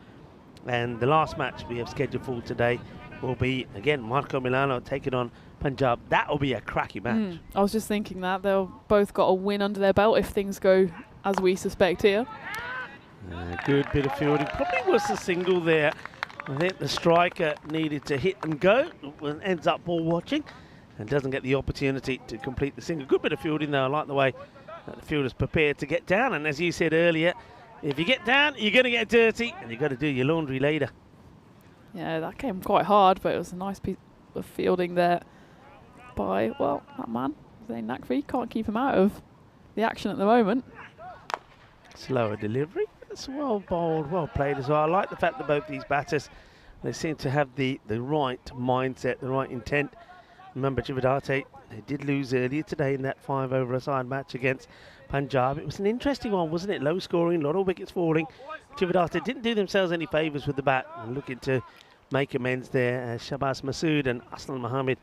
And the last match we have scheduled for today will be, again, Marco Milano taking on Punjab. That will be a cracking match. I was just thinking that. They'll both got a win under their belt if things go as we suspect here. Good bit of fielding. Probably was a single there. I think the striker needed to hit and go. Ends up ball watching and doesn't get the opportunity to complete the single. Good bit of fielding though. I like the way that the fielder's prepared to get down. And as you said earlier, if you get down, you're going to get dirty and you've got to do your laundry later. Yeah, that came quite hard, but it was a nice piece of fielding there by, well, that man, Zayn Naqvi. Can't keep him out of the action at the moment. Slower delivery. It's well bowled, well played as well. I like the fact that both these batters, they seem to have the right mindset, the right intent. Remember, Chivadate, they did lose earlier today in that 5-over-a-side match against Punjab. It was an interesting one, wasn't it? Low scoring, a lot of wickets falling. Chivadate didn't do themselves any favours with the bat and looking to make amends there. Shabazz Masood and Aslan Mohammed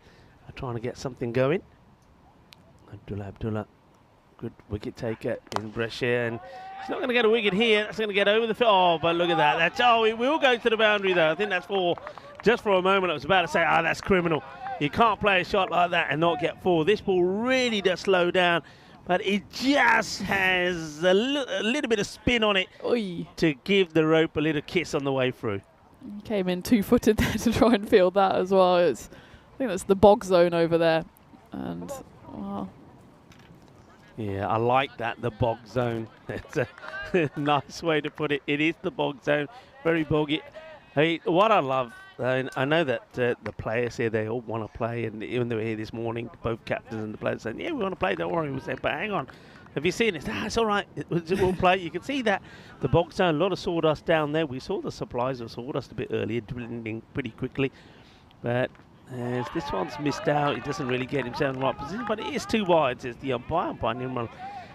are trying to get something going. Abdullah good wicket taker in Brescia, and he's not going to get a wicket here. That's going to get over the field. Oh, but look at that. That's, oh, it will go to the boundary though. I think that's 4. Just for a moment, I was about to say, oh, that's criminal. You can't play a shot like that and not get 4. This ball really does slow down, but it just has a little bit of spin on it Oy. to give the rope a little kiss on the way through. He came in 2-footed there to try and field that as well. I think that's the bog zone over there. And, wow. Yeah, I like that, the bog zone. It's a nice way to put it. It is the bog zone, very boggy. Hey, what I love, I know that the players here, they all want to play, and even they were here this morning, both captains and the players saying, yeah, we want to play, don't worry. We said, but hang on, have you seen it? It's all right, we'll play. You can see that the bog zone, a lot of sawdust down there. We saw the supplies of sawdust a bit earlier, dwindling pretty quickly, but as this one's missed out, he doesn't really get himself in the right position, but it is 2 wide, says the umpire. Nimrod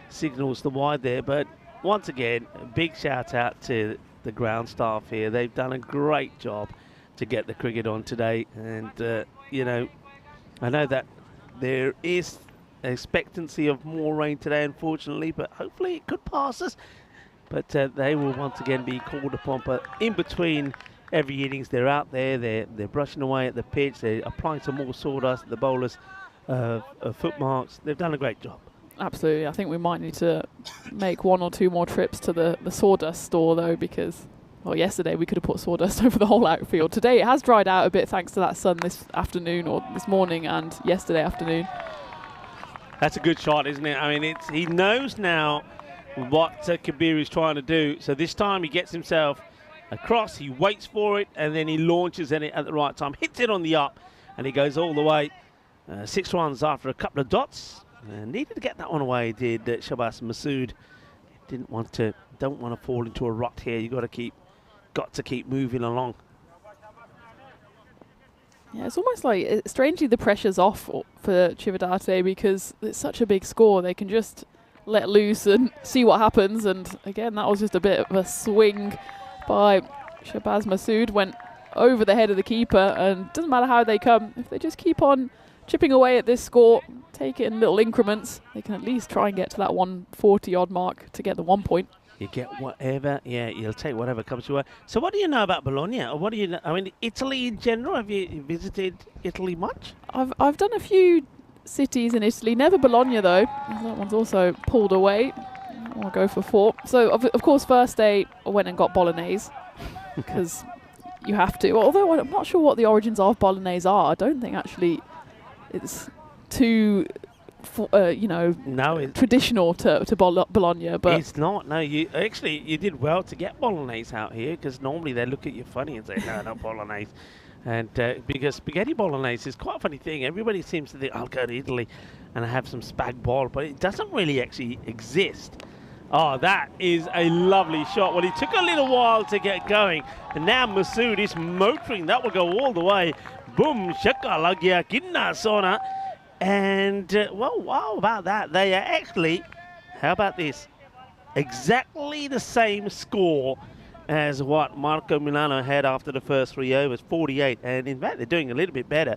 signals the wide there, but once again, a big shout out to the ground staff here. They've done a great job to get the cricket on today, and you know, I know that there is expectancy of more rain today, unfortunately, but hopefully it could pass us. But they will once again be called upon. But in between every innings, they're out there, they're brushing away at the pitch, they're applying some more sawdust at the bowlers' foot marks. They've done a great job. Absolutely. I think we might need to make 1 or 2 more trips to the sawdust store, though, because, well, yesterday we could have put sawdust over the whole outfield. Today it has dried out a bit thanks to that sun this afternoon, or this morning, and yesterday afternoon. That's a good shot, isn't it? I mean, he knows now what Kabir is trying to do. So this time he gets himself across, he waits for it, and then he launches at it at the right time, hits it on the up, and he goes all the way. 6 runs after a couple of dots. Needed to get that one away, did Shabazz Masood. Don't want to fall into a rut here. You got to keep moving along. Yeah, it's almost like, strangely, the pressure's off for Chividate because it's such a big score. They can just let loose and see what happens. And again, that was just a bit of a swing by Shabazz Masood. Went over the head of the keeper, and doesn't matter how they come. If they just keep on chipping away at this score, take it in little increments, they can at least try and get to that 140-odd mark to get the 1 point. You get whatever, yeah, you'll take whatever comes your way. So what do you know about Bologna? Or what do you know, I mean, Italy in general, have you visited Italy much? I've done a few cities in Italy, never Bologna though. That one's also pulled away. I'll go for 4. So of course, first day I went and got bolognese because you have to. Although I'm not sure what the origins of bolognese are. I don't think actually it's too, traditional to Bologna. But it's not. No, you did well to get bolognese out here, because normally they look at you funny and say, no, not bolognese. And because spaghetti bolognese is quite a funny thing. Everybody seems to think, I'll go to Italy and have some spag bol, but it doesn't really actually exist. Oh, that is a lovely shot. Well, it took a little while to get going, and now Masood is motoring. That will go all the way. Boom, shakalagya kinna sona. And, well, wow about that. They are actually, how about this? Exactly the same score as what Marco Milano had after the first 3 overs, 48. And in fact, they're doing a little bit better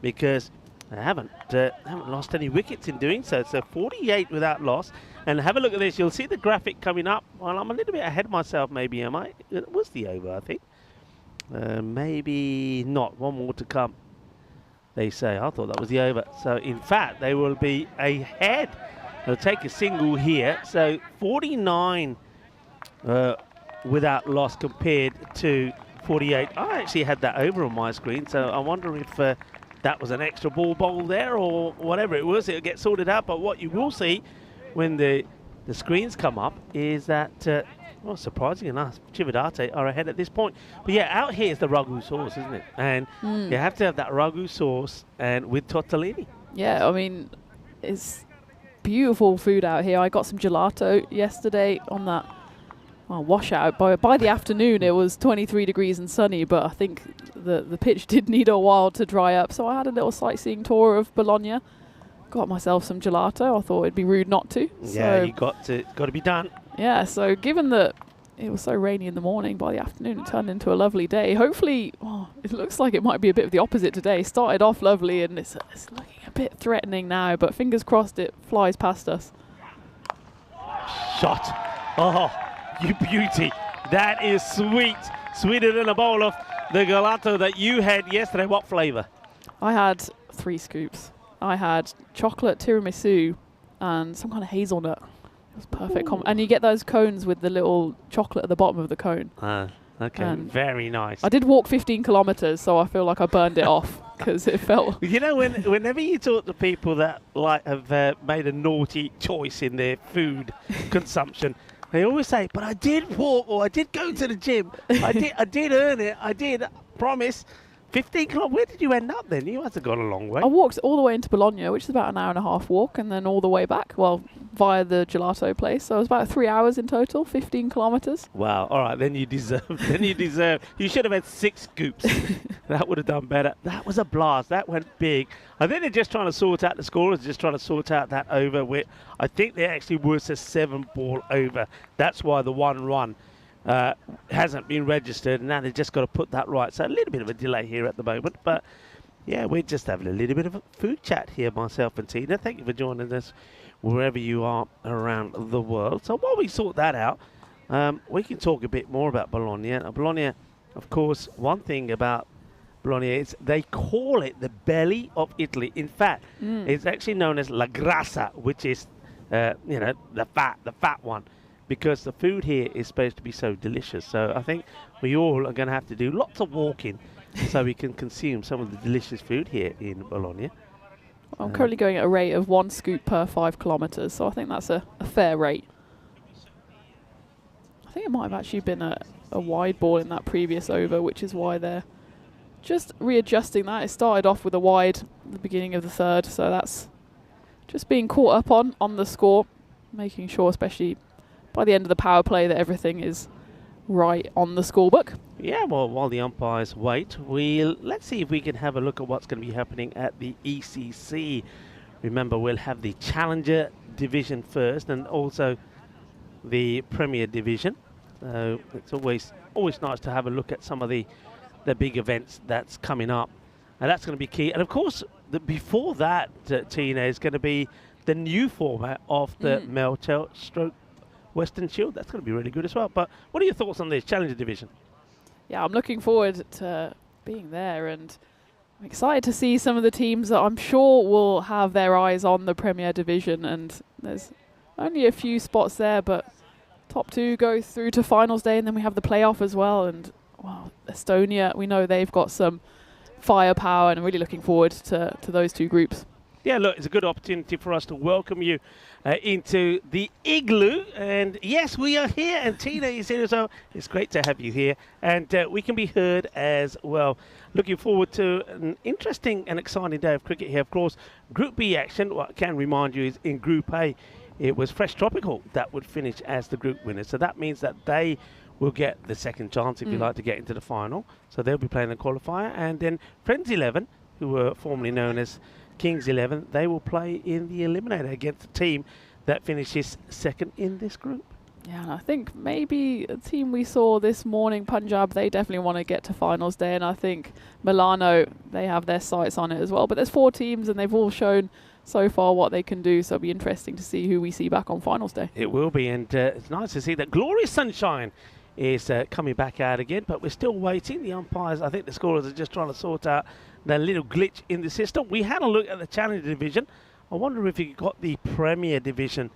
because they haven't lost any wickets in doing so. So 48 without loss. And have a look at this. You'll see the graphic coming up. Well, I'm a little bit ahead of myself, maybe, am I? It was the over, I think. Maybe not. 1 more to come, they say. I thought that was the over. So, in fact, they will be ahead. They'll take a single here. So, 49 without loss compared to 48. I actually had that over on my screen, so I wonder if that was an extra ball bowl there or whatever it was. It'll get sorted out. But what you will see when the screens come up is that, well, surprising enough, Chividate are ahead at this point. But yeah, out here is the ragu sauce, isn't it? And you have to have that ragu sauce and with tortellini. Yeah, I mean, it's beautiful food out here. I got some gelato yesterday on that washout. By the afternoon, it was 23 degrees and sunny, but I think the pitch did need a while to dry up. So I had a little sightseeing tour of Bologna. Got myself some gelato. I thought it'd be rude not to. Yeah, so you got to be done. Yeah, so given that it was so rainy in the morning, by the afternoon it turned into a lovely day. Hopefully, it looks like it might be a bit of the opposite today. Started off lovely and it's looking a bit threatening now, but fingers crossed it flies past us. shot. Oh, you beauty. That is sweet. Sweeter than a bowl of the gelato that you had yesterday. What flavour? I had 3 scoops. I had chocolate tiramisu and some kind of hazelnut. It was perfect. And you get those cones with the little chocolate at the bottom of the cone. Okay, And very nice. I did walk 15 kilometres, so I feel like I burned it off because it felt... You know, whenever you talk to people that like have made a naughty choice in their food consumption, they always say, but I did walk, or I did go to the gym. I did earn it. I did, promise. 15 kilometres. Where did you end up then? You must have gone a long way. I walked all the way into Bologna, which is about an hour and a half walk, and then all the way back, well, via the gelato place. So it was about 3 hours in total, 15 kilometres. Wow. All right. Then you deserve. You should have had 6 scoops. That would have done better. That was a blast. That went big. I think they're just trying to sort out the scorers, just trying to sort out that over. I think they actually was a 7-ball over. That's why the 1 run hasn't been registered, and now they've just got to put that right. So a little bit of a delay here at the moment, but yeah, we're just having a little bit of a food chat here, myself and Tina. Thank you for joining us wherever you are around the world. So while we sort that out, we can talk a bit more about Bologna. Bologna, of course, one thing about Bologna is they call it the belly of Italy. In fact, it's actually known as la grassa, which is the fat one, because the food here is supposed to be so delicious. So I think we all are going to have to do lots of walking so we can consume some of the delicious food here in Bologna. Well, I'm currently going at a rate of 1 scoop per 5 kilometres, so I think that's a fair rate. I think it might have actually been a wide ball in that previous over, which is why they're just readjusting that. It started off with a wide at the beginning of the third, so that's just being caught up on the score, making sure, especially by the end of the power play, that everything is right on the scorebook. Yeah, well, while the umpires wait, let's see if we can have a look at what's going to be happening at the ECC. Remember, we'll have the Challenger Division first, and also the Premier Division. So it's always nice to have a look at some of the big events that's coming up, and that's going to be key. And of course, before that, Tina, is going to be the new format of the Meltel Stroke Western Shield. That's going to be really good as well. But what are your thoughts on this Challenger Division? Yeah, I'm looking forward to being there, and I'm excited to see some of the teams that I'm sure will have their eyes on the Premier Division. And there's only a few spots there, but top 2 go through to finals day, and then we have the playoff as well. And well, Estonia, we know they've got some firepower, and I'm really looking forward to those 2 groups. Yeah, look, it's a good opportunity for us to welcome you into the igloo. And yes, we are here, and Tina is here, so it's great to have you here. And we can be heard as well. Looking forward to an interesting and exciting day of cricket here. Of course, Group B action, what I can remind you is in Group A, it was Fresh Tropical that would finish as the group winner. So that means that they will get the second chance, if you like, to get into the final. So they'll be playing the qualifier. And then Friends 11, who were formerly known as Kings 11, they will play in the eliminator against the team that finishes second in this group. Yeah, and I think maybe a team we saw this morning, Punjab, they definitely want to get to finals day, and I think Milano, they have their sights on it as well. But there's 4 teams, and they've all shown so far what they can do, so it'll be interesting to see who we see back on finals day. It will be, and it's nice to see that Glorious Sunshine is coming back out again, but we're still waiting. The umpires, I think the scorers are just trying to sort out that little glitch in the system. We had a look at the Challenger Division. I wonder if you got the Premier Division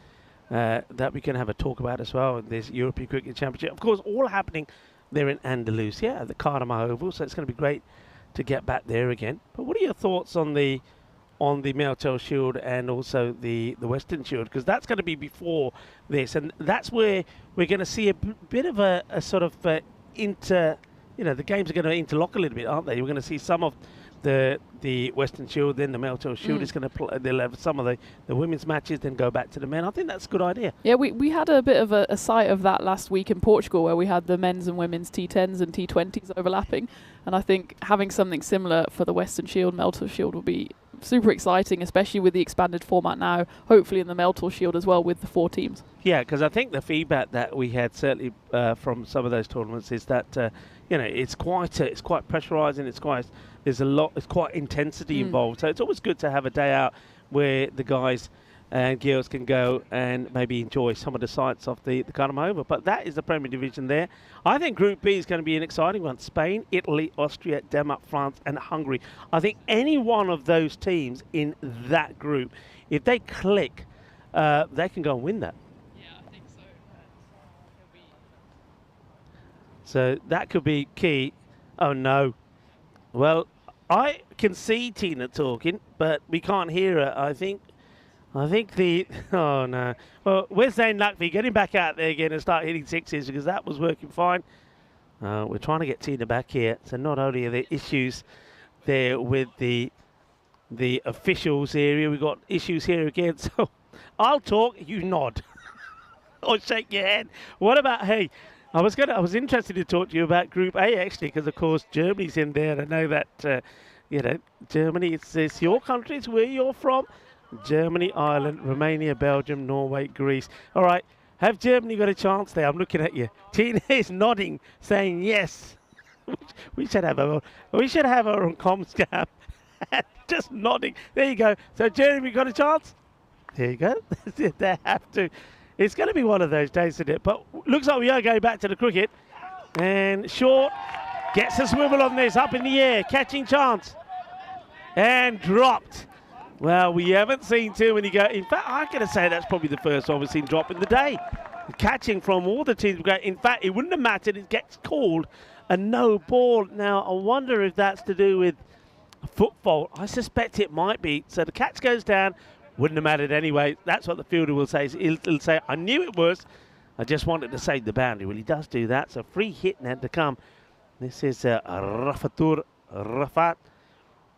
that we can have a talk about as well in this European Cricket Championship. Of course, all happening there in Andalusia at the Cardiff Oval, so it's going to be great to get back there again. But what are your thoughts on the Meltel Shield and also the Western Shield? Because that's going to be before this, and that's where we're going to see a bit of a sort of the games are going to interlock a little bit, aren't they? We're going to see some of the Western Shield, then the Meltel Shield is going to play. They'll have some of the women's matches, then go back to the men. I think that's a good idea. Yeah, we had a bit of a sight of that last week in Portugal, where we had the men's and women's T10s and T20s overlapping, and I think having something similar for the Western Shield, Meltel Shield, will be super exciting, especially with the expanded format now, hopefully in the Meltel Shield as well with the 4 teams. Yeah, because I think the feedback that we had certainly from some of those tournaments is that it's quite pressurising. It's quite intensity involved. So it's always good to have a day out where the guys and girls can go and maybe enjoy some of the sights of the Carnival over. But that is the Premier Division there. I think Group B is going to be an exciting one. Spain, Italy, Austria, Denmark, France and Hungary. I think any one of those teams in that group, if they click, they can go and win that. Yeah, I think so. So that could be key. Oh no. Well, I can see Tina talking, but we can't hear her. I think the oh no. Well, where's Zane Luckby? Get him back out there again and start hitting sixes, because that was working fine. We're trying to get Tina back here. So not only are there issues there with the officials area, we've got issues here again. So I'll talk, you nod or shake your head. What about, hey, I was interested to talk to you about Group A actually, because of course Germany's in there. I know that you know, Germany, it's your country, it's where you're from. Germany, Ireland, Romania, Belgium, Norway, Greece. All right, have Germany got a chance there? I'm looking at you. Tina is nodding, saying yes. We should have her. We should have her on Comscam, just nodding. There you go. So Germany got a chance. There you go. They have to. It's going to be one of those days, isn't it? But looks like we are going back to the cricket. And Short gets a swivel on this, up in the air, catching chance. And dropped. Well, we haven't seen too many go. In fact, I'm going to say that's probably the first one we've seen drop in the day. Catching from all the teams. In fact, it wouldn't have mattered. It gets called a no ball. Now, I wonder if that's to do with a foot fault. I suspect it might be. So the catch goes down. Wouldn't have mattered anyway. That's what the fielder will say. He'll say, I knew it was. I just wanted to save the boundary. Well, he does do that. So free hit had to come. This is Rafatur Rafat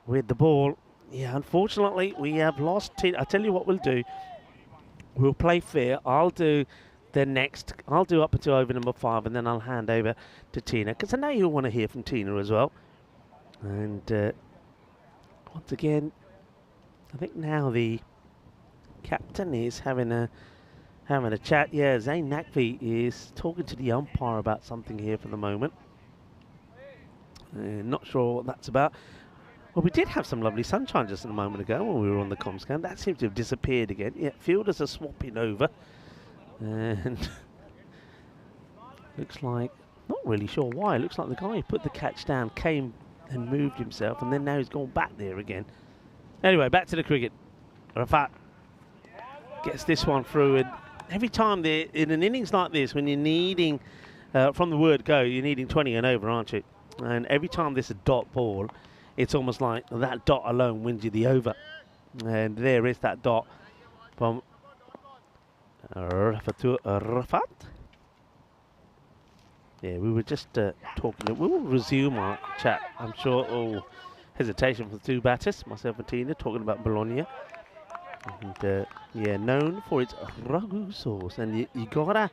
with the ball. Yeah, unfortunately, we have lost. I'll tell you what we'll do. We'll play fair. I'll do the next. I'll do up until over number 5, and then I'll hand over to Tina, because I know you'll want to hear from Tina as well. And once again, I think now the captain is having a chat. Yeah, Zain Nakvi is talking to the umpire about something here for the moment. Not sure what that's about. Well, we did have some lovely sunshine just a moment ago when we were on the Comscan. That seems to have disappeared again. Yeah, fielders are swapping over. And looks like, not really sure why. It looks like the guy who put the catch down came and moved himself, and then now he's gone back there again. Anyway, back to the cricket. Rafat gets this one through, and every time in an innings like this, when you're needing, from the word go, you're needing 20 and over, aren't you? And every time there's a dot ball, it's almost like that dot alone wins you the over. And there is that dot from Rafat. Yeah, we were just talking. We will resume our chat, I'm sure. Oh, hesitation for the two batters, myself and Tina, talking about Bologna. And yeah, known for its ragu sauce. And you gotta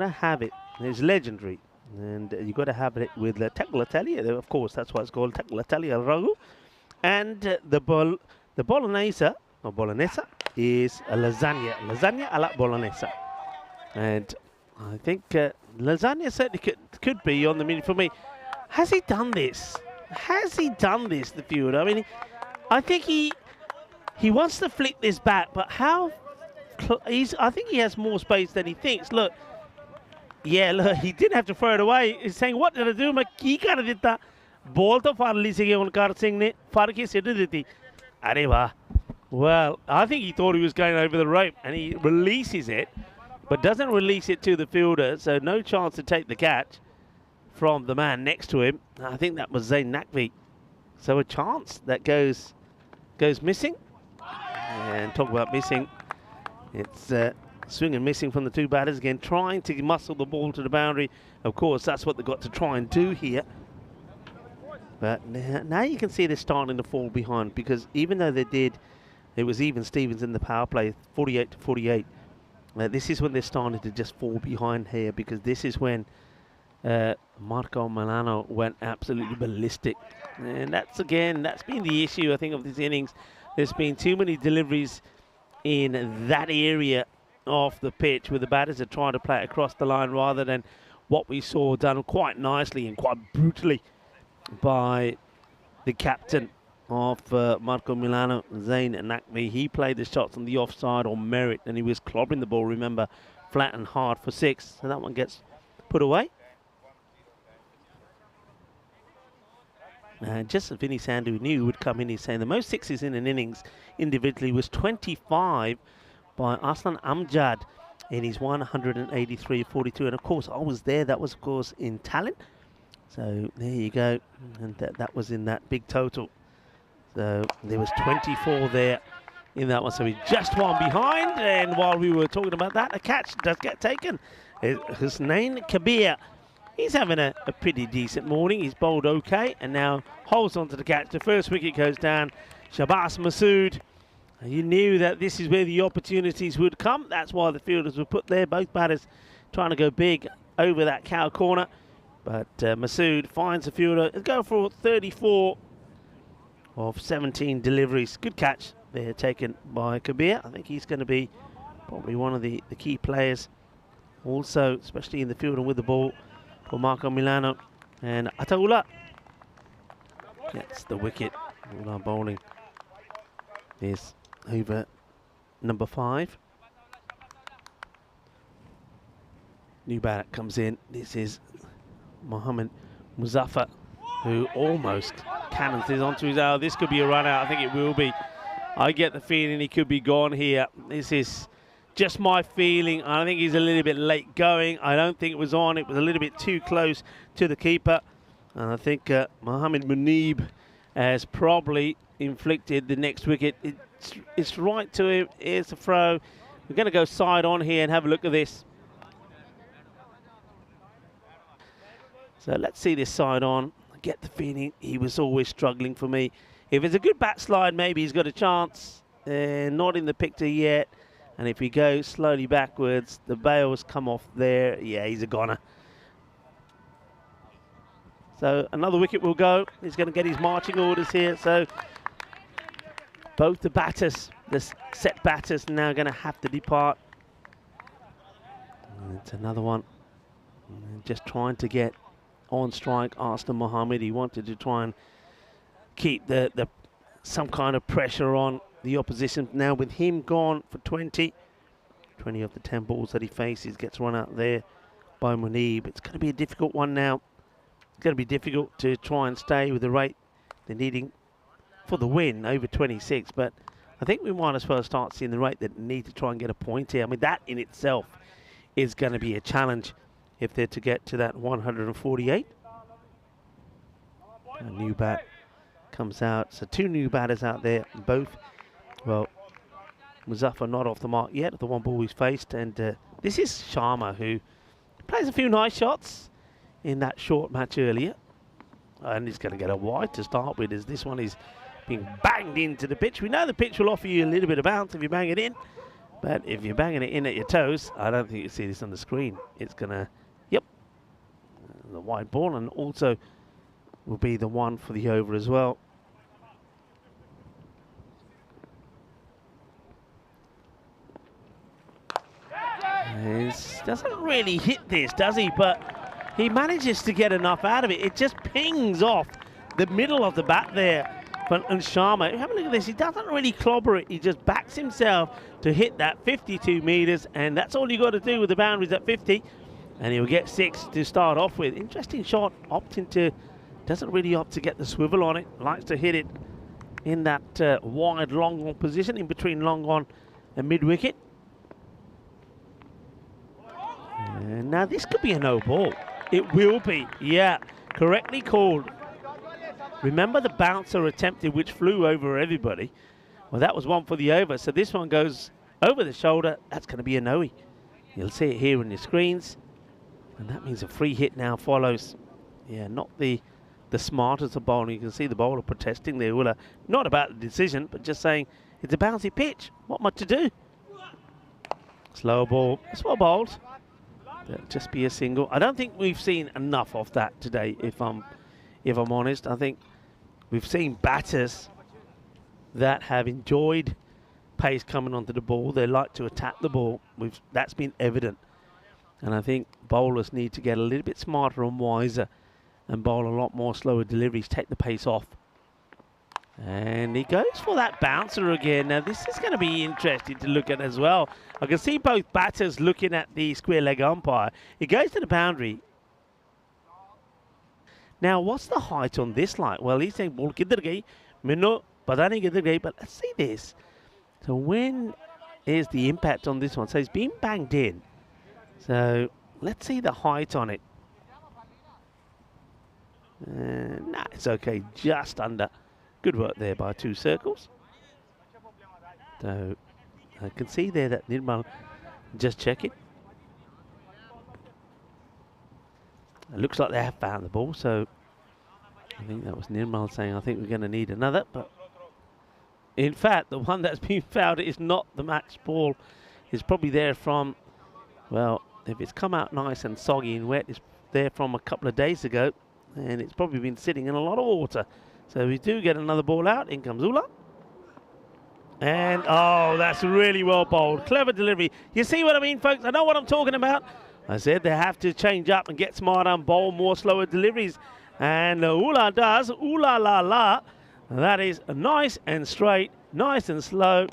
have it. It's legendary. And you got to have it with tagliatelle. Of course, that's why it's called tagliatelle ragu. And the bolognese, or bolognese, is a lasagna alla bolognese. And I think lasagna certainly could be on the menu for me. Has he done this? Has he done this, the fielder? I mean, I think he wants to flick this back, but how? I think he has more space than he thinks. Look. Yeah, look, he didn't have to throw it away. He's saying, what did I do? मैं की कर देता? Ball तो फारली से ओंकार सिंह ने फार के सिर देती. अरे वाह. Well, I think he thought he was going over the rope, and he releases it, but doesn't release it to the fielder, so no chance to take the catch from the man next to him. I think that was Zain Nakvi. So a chance that goes missing. And talk about missing. It's swing and missing from the two batters again, trying to muscle the ball to the boundary. Of course, that's what they've got to try and do here. But now you can see they're starting to fall behind, because even though it was even Stevens in the power play, 48 to 48. This is when they're starting to just fall behind here, because this is when Marco Milano went absolutely ballistic. And that's been the issue, I think, of this innings. There's been too many deliveries in that area off the pitch, where the batters are trying to play it across the line, rather than what we saw done quite nicely and quite brutally by the captain of Marco Milano, Zayn Nakmi. He played the shots on the offside on merit, and he was clobbering the ball, remember, flat and hard for 6. So that one gets put away. And just as Vinny Sandu knew would come in, he's saying the most 6s in an innings individually was 25 by Aslan Amjad in his 183-42. And of course, I was there. That was, of course, in Talent. So there you go. And that was in that big total. So there was 24 there in that one. So he's just one behind. And while we were talking about that, a catch does get taken. Hussein Kabir. He's having a pretty decent morning. He's bowled okay and now holds on to the catch. The first wicket goes down. Shabas Masood. You knew that this is where the opportunities would come. That's why the fielders were put there. Both batters trying to go big over that cow corner. But Masood finds the fielder. He'll go for 34 of 17 deliveries. Good catch there taken by Kabir. I think he's going to be probably one of the key players also, especially in the field and with the ball, for Marco Milano. And Ataullah gets the wicket. All bowling is over number 5. New batter comes in. This is Mohammed Muzaffar, who almost cannons this onto his out. This could be a run out. I think it will be. I get the feeling he could be gone here. This is just my feeling. I think he's a little bit late going. I don't think it was on. It was a little bit too close to the keeper. And I think Mohammed Munib has probably inflicted the next wicket. It's right to him. Here's the throw. We're going to go side on here and have a look at this. So let's see this side on. I get the feeling he was always struggling for me. If it's a good bat slide, maybe he's got a chance. Not in the picture yet. And if he goes slowly backwards, the bails come off there. Yeah, he's a goner. So another wicket will go. He's going to get his marching orders here. So both the batters, the set batters, now going to have to depart. And it's another one. And just trying to get on strike. Aslam Mohammed, he wanted to try and keep the some kind of pressure on the opposition. Now with him gone for 20 of the 10 balls that he faces, gets run out there by Munib. It's going to be a difficult one now. It's going to be difficult to try and stay with the rate they're needing for the win, over 26. But I think we might as well start seeing the rate that they need to try and get a point here. I mean, that in itself is going to be a challenge if they're to get to that 148. A new bat comes out. So 2 new batters out there, both, well, Muzaffar not off the mark yet, the one ball he's faced. And this is Sharma, who plays a few nice shots in that short match earlier. And he's going to get a wide to start with, as this one is being banged into the pitch. We know the pitch will offer you a little bit of bounce if you bang it in. But if you're banging it in at your toes, I don't think you see this on the screen. It's going to, yep, the wide ball, and also will be the one for the over as well. He doesn't really hit this, does he? But he manages to get enough out of it. It just pings off the middle of the bat there. And Sharma, have a look at this. He doesn't really clobber it. He just backs himself to hit that 52 metres. And that's all you got to do with the boundaries at 50. And he'll get 6 to start off with. Interesting shot. Doesn't really opt to get the swivel on it. Likes to hit it in that wide long on position, in between long on and mid wicket. And now this could be a no ball. It will be, yeah, correctly called. Remember the bouncer attempted, which flew over everybody? Well, that was one for the over. So this one goes over the shoulder. That's going to be a no-y. You'll see it here on your screens. And that means a free hit now follows. Yeah, not the smartest of bowling. You can see the bowler protesting there. Well, not about the decision, but just saying it's a bouncy pitch. What much to do? Slow ball. It's well bowled. That'll just be a single. I don't think we've seen enough of that today, if I'm honest. I think we've seen batters that have enjoyed pace coming onto the ball. They like to attack the ball. That's been evident. And I think bowlers need to get a little bit smarter and wiser and bowl a lot more slower deliveries, take the pace off. And he goes for that bouncer again. Now, this is going to be interesting to look at as well. I can see both batters looking at the square leg umpire. He goes to the boundary. Now, what's the height on this line? Well, he's saying, ball kidhar gayi, minno pata nahi kidhar gayi, but let's see this. So when is the impact on this one? So he's been banged in. So let's see the height on it. Nah, it's okay, just under. Good work there by 2 circles. So I can see there that Nirmal just checking. It looks like they have found the ball, so I think that was Nirmal saying, I think we're going to need another. But in fact, the one that's been fouled is not the match ball. It's probably there from, well, if it's come out nice and soggy and wet, it's there from a couple of days ago. And it's probably been sitting in a lot of water. So we do get another ball out. In comes Ula. And, oh, that's really well bowled. Clever delivery. You see what I mean, folks? I know what I'm talking about. I said they have to change up and get smarter and bowl more slower deliveries. And Ula does. Ula la la. That is nice and straight, nice and slow.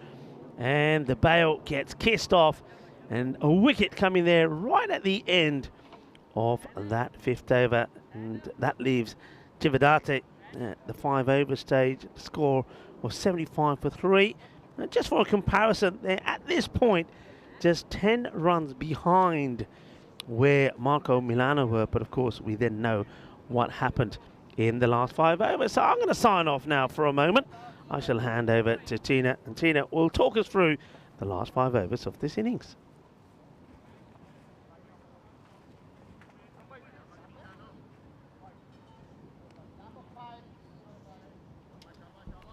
And the bail gets kissed off. And a wicket coming there right at the end of that 5th over. And that leaves Chivadate at the 5 over stage. The score of 75 for 3. And just for a comparison, they're at this point just 10 runs behind where Marco Milano were. But of course, we then know what happened in the last 5 overs. So I'm going to sign off now for a moment. I shall hand over to Tina, and Tina will talk us through the last 5 overs of this innings.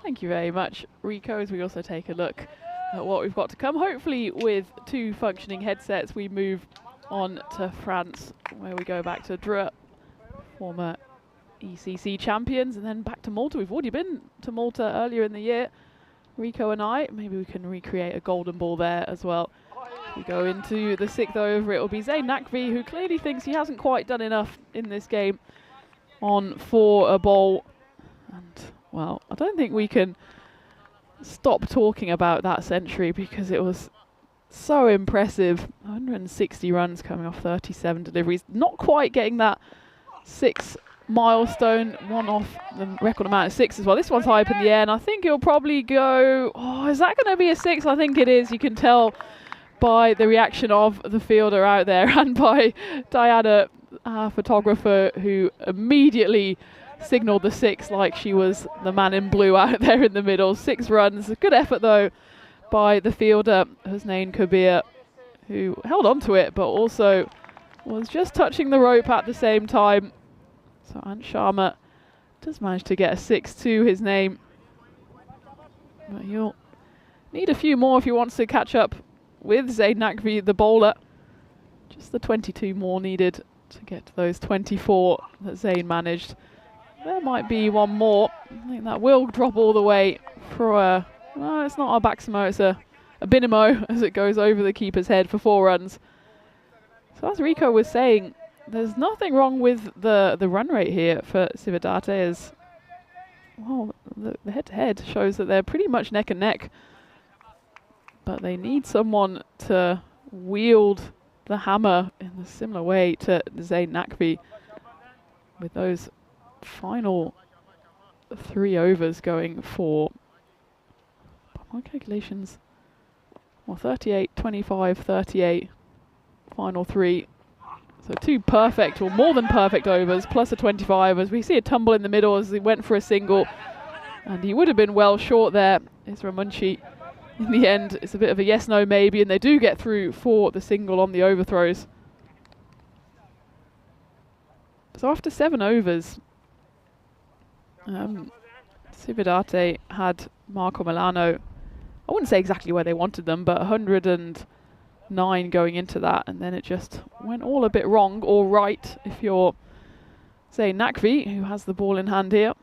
Thank you very much, Rico, as we also take a look at what we've got to come. Hopefully with 2 functioning headsets, we move on to France, where we go back to Dreux, former ECC champions, and then back to Malta. We've already been to Malta earlier in the year, Rico and I. Maybe we can recreate a golden ball there as well. We go into the 6th over. It will be Zayn Naqvi, who clearly thinks he hasn't quite done enough in this game, on for a ball. And, well, I don't think we can stop talking about that century because it was so impressive. 160 runs coming off 37 deliveries. Not quite getting that 6 milestone, one off the record amount of 6 as well. This one's high up in the air, and I think it'll probably go, oh, is that going to be a 6? I think it is. You can tell by the reaction of the fielder out there and by Diana, our photographer, who immediately signalled the 6 like she was the man in blue out there in the middle. 6 runs. A good effort, though, by the fielder, Husnain Kabir, who held on to it, but also was just touching the rope at the same time. So Ant Sharma does manage to get a 6 to his name. But he'll need a few more if he wants to catch up with Zayn Naqvi, the bowler. Just the 22 more needed to get to those 24 that Zayn managed. There might be one more. I think that will drop all the way for a, well, it's not a Baximo, it's a Binimo as it goes over the keeper's head for 4 runs. So as Rico was saying, there's nothing wrong with the run rate here for Sivadate, as well, the head-to-head shows that they're pretty much neck and neck. But they need someone to wield the hammer in a similar way to Zayn Naqvi with those final 3 overs going for, by my calculations, well, 38, 25, 38, final 3. So 2 perfect, or more than perfect overs, plus a 25, as we see a tumble in the middle as he went for a single. And he would have been well short there, Isra Munshi. In the end, it's a bit of a yes-no maybe, and they do get through for the single on the overthrows. So after 7 overs, Sivadate had Marco Milano, I wouldn't say exactly where they wanted them, but 109 going into that, and then it just went all a bit wrong, or right, if you're, say, Naqvi, who has the ball in hand here.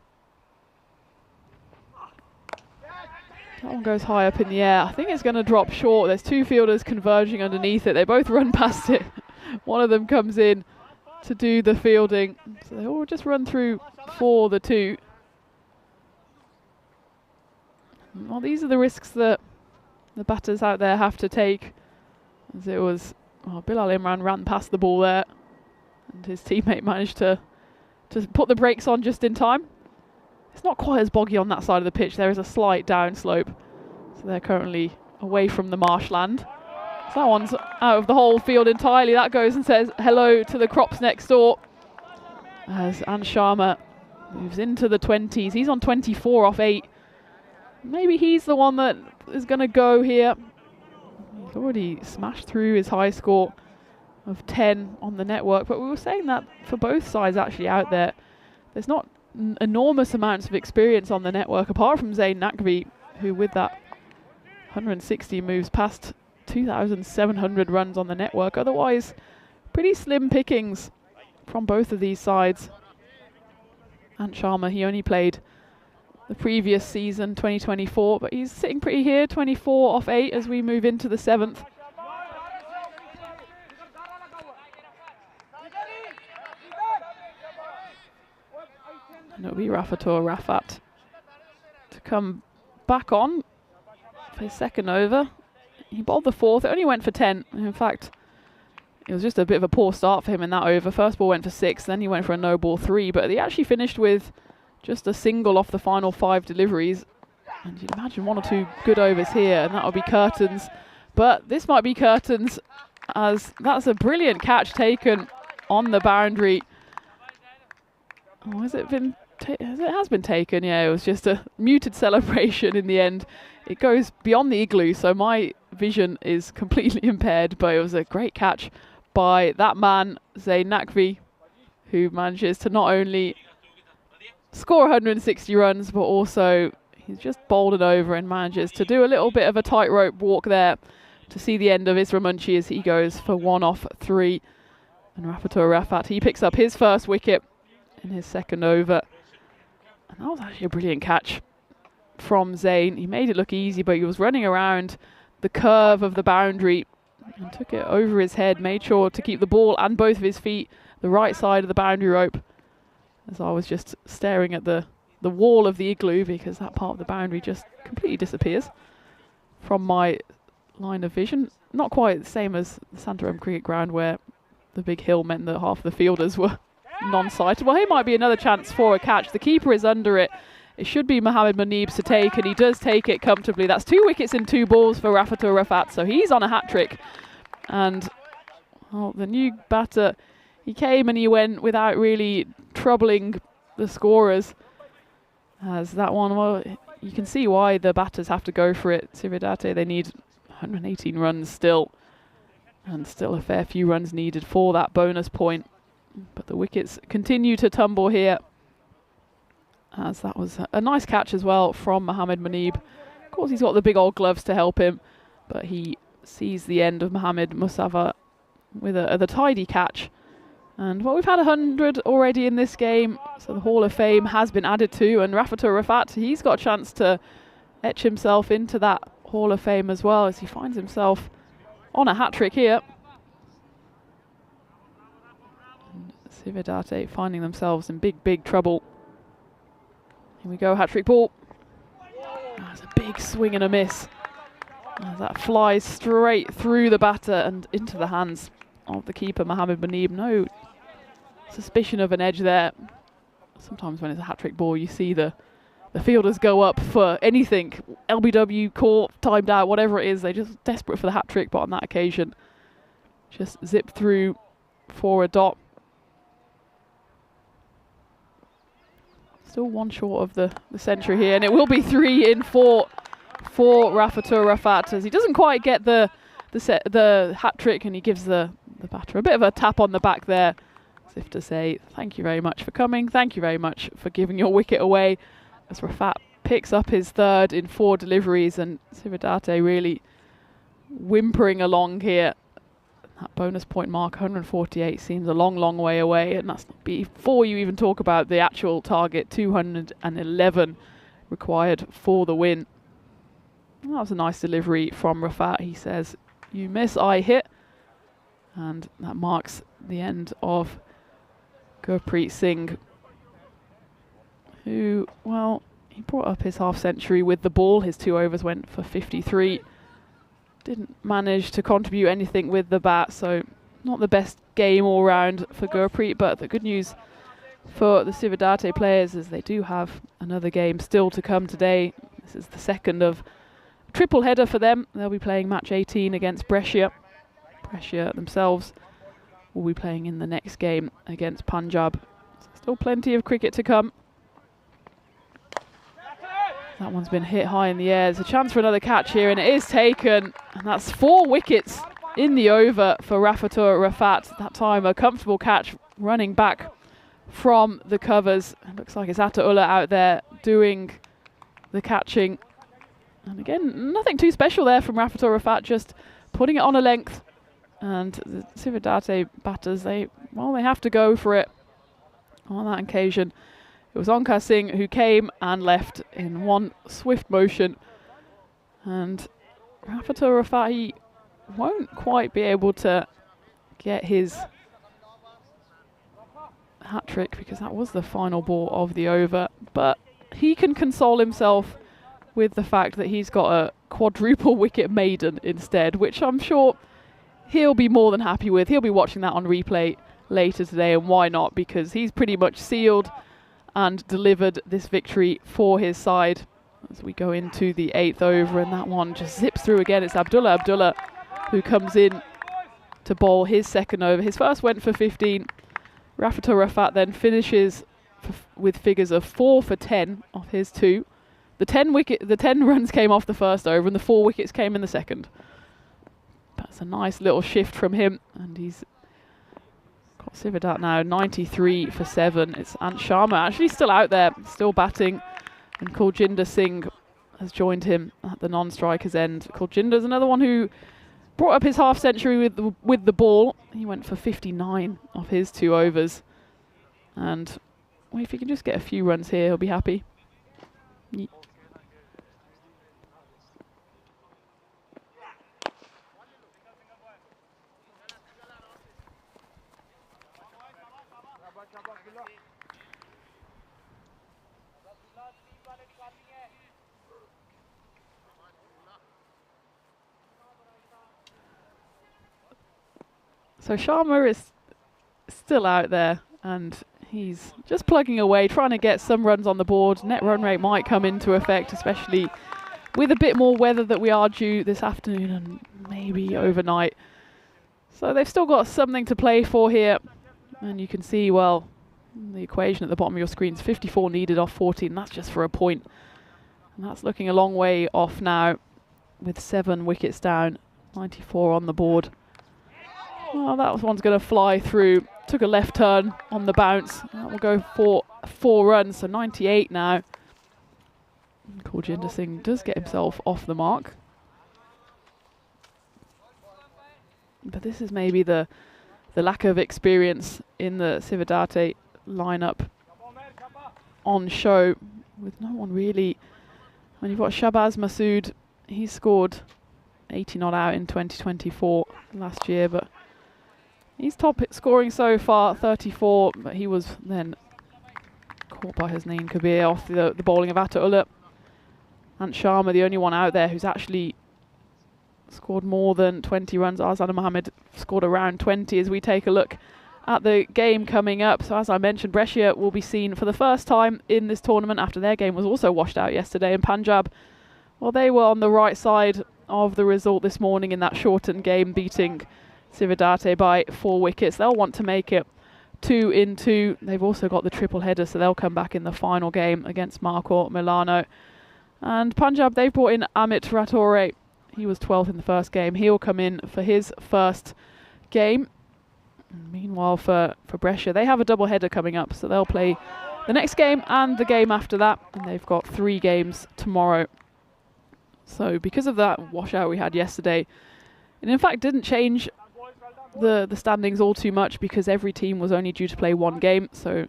That one goes high up in the air. I think it's going to drop short. There's 2 fielders converging underneath it. They both run past it. One of them comes in to do the fielding. So they all just run through for the 2. Well, these are the risks that the batters out there have to take. As it was, Bilal Imran ran past the ball there, and his teammate managed to put the brakes on just in time. It's not quite as boggy on that side of the pitch. There is a slight downslope, so they're currently away from the marshland. So that one's out of the whole field entirely. That goes and says hello to the crops next door. As Ansh Sharma moves into the 20s. He's on 24 off 8. Maybe he's the one that is going to go here. He's already smashed through his high score of 10 on the network, but we were saying that for both sides actually out there, there's not enormous amounts of experience on the network, apart from Zayn Naqvi, who with that 160 moves past 2,700 runs on the network. Otherwise, pretty slim pickings from both of these sides. Ansh Sharma, he only played the previous season, 2024, but he's sitting pretty here, 24 off 8 as we move into the 7th. And it'll be Rafator Rafat to come back on for his second over. He bowled the 4th, it only went for 10. In fact, it was just a bit of a poor start for him in that over. First ball went for 6, then he went for a no ball 3, but he actually finished with just a single off the final 5 deliveries. And you'd imagine 1 or 2 good overs here, and that would be curtains. But this might be curtains, as that's a brilliant catch taken on the boundary. Oh, has it been? It has been taken, yeah. It was just a muted celebration in the end. It goes beyond the igloo, so my vision is completely impaired, but it was a great catch by that man, Zayn Naqvi, who manages to not only score 160 runs, but also he's just bowled it over and manages to do a little bit of a tightrope walk there to see the end of Isra Munshi as he goes for 1 off 3. And Rafator Rafat, he picks up his first wicket in his second over. And that was actually a brilliant catch from Zayn. He made it look easy, but he was running around the curve of the boundary and took it over his head, made sure to keep the ball and both of his feet the right side of the boundary rope. As I was just staring at the wall of the igloo, because that part of the boundary just completely disappears from my line of vision. Not quite the same as the Santarem cricket ground, where the big hill meant that half the fielders were non-sighted. Well, here might be another chance for a catch. The keeper is under it. It should be Mohamed Muneeb to take, and he does take it comfortably. That's 2 wickets in 2 balls for Rafator Rafat, so he's on a hat-trick. And the new batter, he came and he went without really troubling the scorers. As that one, well, you can see why the batters have to go for it. Sividate, they need 118 runs still, and still a fair few runs needed for that bonus point. But the wickets continue to tumble here, as that was a nice catch as well from Mohamed Muneeb. Of course, he's got the big old gloves to help him, but he sees the end of Mohamed Musawa with the tidy catch. And well, we've had 100 already in this game, so the Hall of Fame has been added to, and Rafator Rafat, he's got a chance to etch himself into that Hall of Fame as well, as he finds himself on a hat-trick here. And Sividate finding themselves in big trouble. Here we go, hat-trick ball. That's a big swing and a miss. As that flies straight through the batter and into the hands of the keeper, Mohamed Muneeb. No suspicion of an edge there. Sometimes when it's a hat-trick ball, you see the fielders go up for anything. LBW, caught, timed out, whatever it is. They're just desperate for the hat-trick, but on that occasion, just zip through for a dot. Still 1 short of the century here, and it will be 3 in 4 for Rafator Rafat, as he doesn't quite get the hat-trick, and he gives the batter a bit of a tap on the back there, as if to say, thank you very much for coming, thank you very much for giving your wicket away, as Rafat picks up his 3rd in 4 deliveries, and Sividate really whimpering along here. That bonus point mark, 148, seems a long way away, and that's before you even talk about the actual target, 211 required for the win. And that was a nice delivery from Rafat. He says, you miss, I hit. And that marks the end of Gurpreet Singh, who, well, he brought up his half century with the ball. His 2 overs went for 53. Didn't manage to contribute anything with the bat, so not the best game all round for Gurpreet, but the good news for the Cividate players is they do have another game still to come today. This is the second of a triple header for them. They'll be playing match 18 against Brescia. Brescia themselves will be playing in the next game against Punjab. So still plenty of cricket to come. That one's been hit high in the air. There's a chance for another catch here, and it is taken. And that's 4 wickets in the over for Rafatur Rafat. That time a comfortable catch running back from the covers. It looks like it's Ataullah out there doing the catching. And again, nothing too special there from Rafatur Rafat, just putting it on a length. And the Cividate batters, they have to go for it on that occasion. It was Onkar Singh who came and left in one swift motion. And Rafatur Rafat, he won't quite be able to get his hat-trick because that was the final ball of the over. But he can console himself with the fact that he's got a quadruple wicket maiden instead, which I'm sure he'll be more than happy with. He'll be watching that on replay later today, and why not? Because he's pretty much sealed and delivered this victory for his side as we go into the 8th over, and that one just zips through again. It's Abdullah who comes in to bowl his second over. His first went for 15. Rafatur Rafat then finishes with figures of 4 for 10 off his 2. The 10 runs came off the first over, and the 4 wickets came in the second. That's a nice little shift from him, and he's got Cividate now 93 for 7. It's Ant Sharma actually still out there, still batting, and Kuljinder Singh has joined him at the non-striker's end. Kuljinder's another one who brought up his half century with the ball. He went for 59 off his 2 overs, and well, if he can just get a few runs here, he'll be happy. So Sharma is still out there, and he's just plugging away, trying to get some runs on the board. Net run rate might come into effect, especially with a bit more weather that we are due this afternoon and maybe overnight. So they've still got something to play for here. And you can see, well, the equation at the bottom of your screen is 54 needed off 14. That's just for a point. And that's looking a long way off now with 7 wickets down, 94 on the board. Well, that one's going to fly through. Took a left turn on the bounce. That will go for 4 runs, so 98 now. Kuljinder Singh does get himself off the mark. But this is maybe the lack of experience in the Cividate lineup on show, with no one really. When you've got Shabaz Masood, he scored 80 not out in 2024 last year, but he's top scoring so far, 34, but he was then caught by Hasnain Kabir off the bowling of Ataullah. Ant Sharma, the only one out there who's actually scored more than 20 runs. Azan Mohammed scored around 20 as we take a look at the game coming up. So as I mentioned, Brescia will be seen for the first time in this tournament after their game was also washed out yesterday. And Punjab, well, they were on the right side of the result this morning in that shortened game, beating Cividate by 4 wickets. They'll want to make it 2-2. They've also got the triple header, so they'll come back in the final game against Marco Milano. And Punjab, they've brought in Amit Rathore. He was 12th in the first game. He'll come in for his first game. And meanwhile, for Brescia, they have a double header coming up, so they'll play the next game and the game after that, and they've got 3 games tomorrow. So because of that washout we had yesterday, it in fact didn't change the standings all too much, because every team was only due to play 1 game, so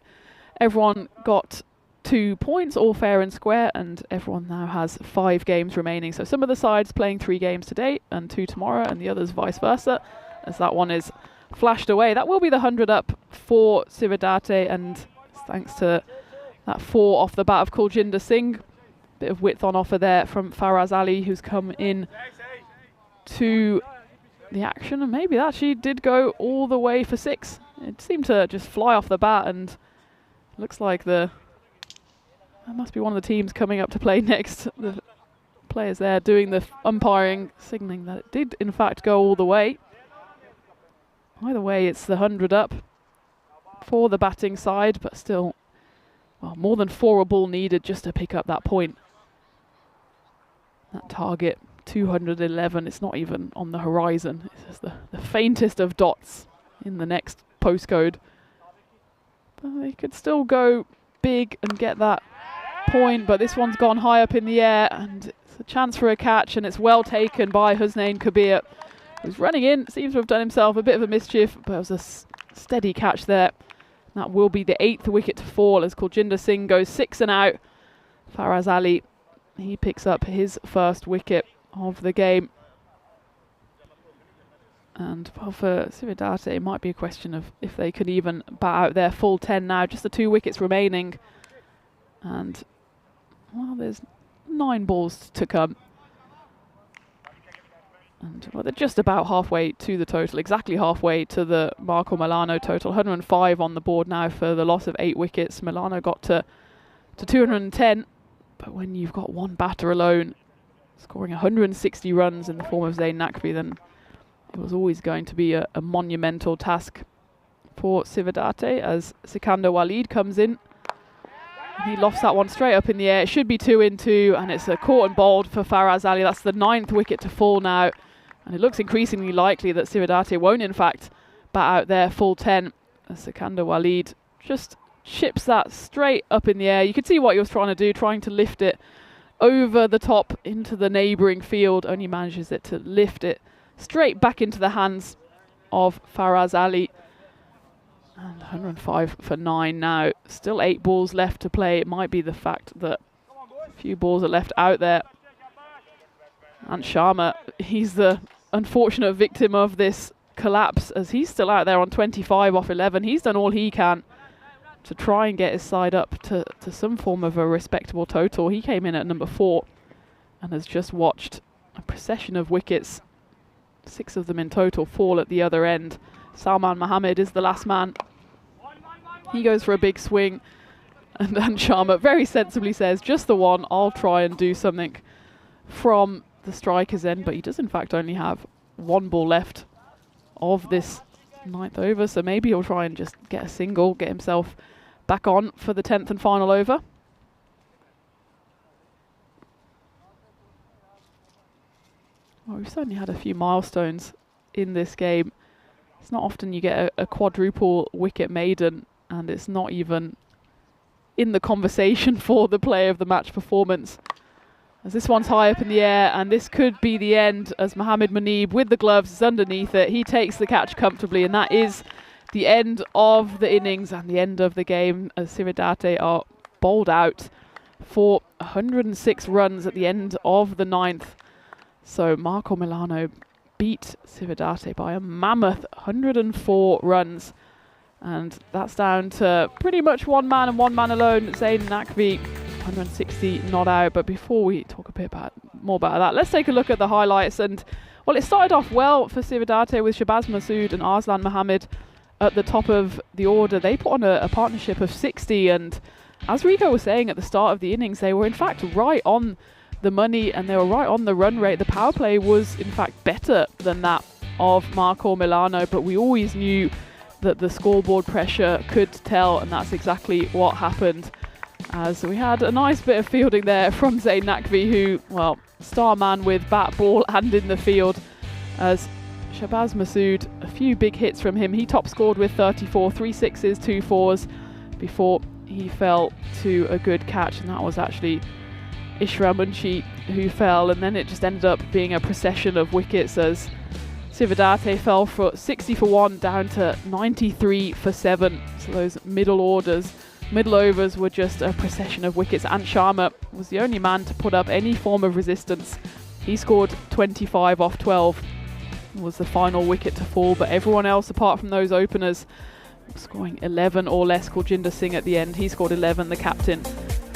everyone got 2 points, all fair and square, and everyone now has 5 games remaining. So some of the sides playing 3 games today and 2 tomorrow, and the others vice versa, as that one is flashed away. That will be the 100 up for Cividate, and thanks to that 4 off the bat of Kuljinder Singh. Bit of width on offer there from Faraz Ali, who's come in to the action, and maybe that she did go all the way for 6. It seemed to just fly off the bat, and looks like that must be one of the teams coming up to play next. The players there doing the umpiring, signalling that it did in fact go all the way. Either way, it's the 100 up for the batting side, but still, well, more than 4 a ball needed just to pick up that point. That target, 211, it's not even on the horizon. It's just the faintest of dots in the next postcode. But they could still go big and get that point, but this one's gone high up in the air, and it's a chance for a catch, and it's well taken by Husnain Kabir, who's running in, seems to have done himself a bit of a mischief, but it was a steady catch there. That will be the 8th wicket to fall as Kuljinder Singh goes 6 and out. Faraz Ali, he picks up his first wicket of the game. And well, for Sividate, it might be a question of if they could even bat out their full 10 now. Just the 2 wickets remaining. And, well, there's 9 balls to come. And well, they're just about halfway to the total, exactly halfway to the Marco Milano total. 105 on the board now for the loss of 8 wickets. Milano got to 210, but when you've got one batter alone scoring 160 runs in the form of Zayn Naqvi, then it was always going to be a monumental task for Sividate as Sikandar Walid comes in. He lofts that one straight up in the air. It should be 2 in 2, and it's a caught and bowled for Faraz Ali. That's the 9th wicket to fall now. And it looks increasingly likely that Sividate won't, in fact, bat out their full 10. As Sikandar Walid just ships that straight up in the air. You could see what he was trying to do, trying to lift it over the top into the neighbouring field. Only manages it to lift it straight back into the hands of Faraz Ali. And 105 for 9 now. Still 8 balls left to play. It might be the fact that a few balls are left out there. And Sharma, he's the unfortunate victim of this collapse as he's still out there on 25 off 11. He's done all he can to try and get his side up to some form of a respectable total. He came in at number 4 and has just watched a procession of wickets, 6 of them in total, fall at the other end. Salman Mohammed is the last man. He goes for a big swing, and then Sharma very sensibly says, just the one, I'll try and do something from the striker's end, but he does in fact only have 1 ball left of this 9th over, so maybe he'll try and just get a single, get himself back on for the 10th and final over. Well, we've certainly had a few milestones in this game. It's not often you get a quadruple wicket maiden, and it's not even in the conversation for the player of the match performance. As this one's high up in the air, and this could be the end as Mohammed Muneeb with the gloves is underneath it. He takes the catch comfortably, and that is the end of the innings and the end of the game as Sividate are bowled out for 106 runs at the end of the 9th. So Marco Milano beat Sividate by a mammoth 104 runs. And that's down to pretty much one man and one man alone, Zayn Naqvi, 160 not out. But before we talk a bit more about that, let's take a look at the highlights. And well, it started off well for Sividate with Shabazz Masood and Arslan Mohammed at the top of the order. They put on a partnership of 60, and as Rico was saying at the start of the innings, they were in fact right on the money and they were right on the run rate. The power play was in fact better than that of Marco Milano, but we always knew that the scoreboard pressure could tell, and that's exactly what happened. As we had a nice bit of fielding there from Zayn Naqvi, who, well, star man with bat, ball and in the field, as Shabazz Masood, a few big hits from him. He top scored with 34, 3 sixes, 2 fours before he fell to a good catch, and that was actually Ishra Munshi who fell, and then it just ended up being a procession of wickets as Sividate fell for 60 for 1 down to 93 for 7. So those middle overs were just a procession of wickets. And Sharma was the only man to put up any form of resistance. He scored 25 off 12. It was the final wicket to fall, but everyone else apart from those openers scoring 11 or less. Kuljinder Singh at the end, he scored 11, the captain.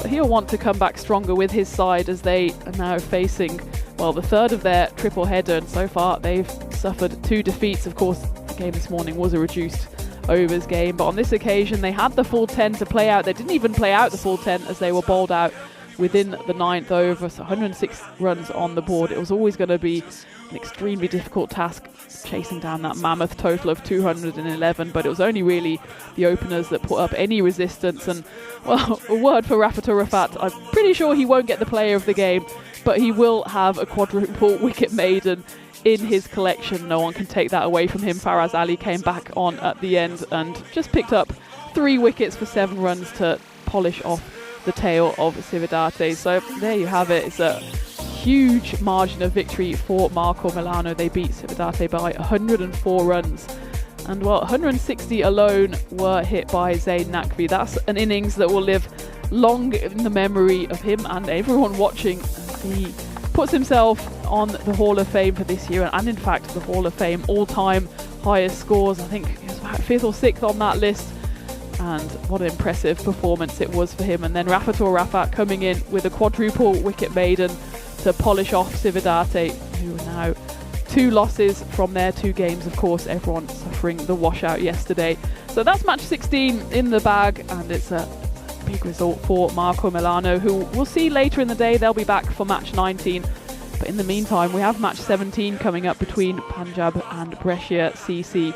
But he'll want to come back stronger with his side as they are now facing, well, the third of their triple header, and so far they've suffered 2 defeats. Of course, the game this morning was a reduced overs game, but on this occasion they had the full 10 to play out. They didn't even play out the full 10 as they were bowled out within the 9th over, so 106 runs on the board. It was always going to be an extremely difficult task chasing down that mammoth total of 211, but it was only really the openers that put up any resistance. And, well, a word for Rafa Rafat, I'm pretty sure he won't get the player of the game, but he will have a quadruple wicket maiden in his collection. No one can take that away from him. Faraz Ali came back on at the end and just picked up 3 wickets for 7 runs to polish off the tail of Cividate. So there you have it. It's a huge margin of victory for Marco Milano. They beat Cividate by 104 runs. And, well, 160 alone were hit by Zayn Naqvi. That's an innings that will live long in the memory of him and everyone watching. He puts himself on the Hall of Fame for this year, and in fact the Hall of Fame all-time highest scores. I think he was about 5th or 6th on that list, and what an impressive performance it was for him. And then Rafa Rafat coming in with a quadruple wicket maiden to polish off Cividate, who are now 2 losses from their 2 games. Of course, everyone suffering the washout yesterday. So that's match 16 in the bag, and it's a big result for Marco Milano, who we'll see later in the day. They'll be back for match 19. But in the meantime, we have match 17 coming up between Punjab and Brescia CC.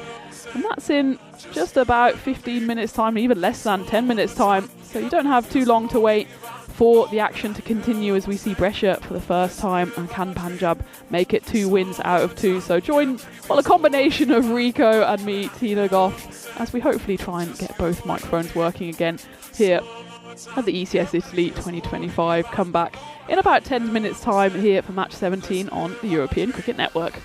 And that's in just about 15 minutes time, even less than 10 minutes time. So you don't have too long to wait for the action to continue as we see Brescia for the first time, and can Punjab make it 2 wins out of 2. So join, well, a combination of Rico and me, Tina Goff, as we hopefully try and get both microphones working again here at the ECS Italy 2025 comeback in about 10 minutes time here for match 17 on the European Cricket Network.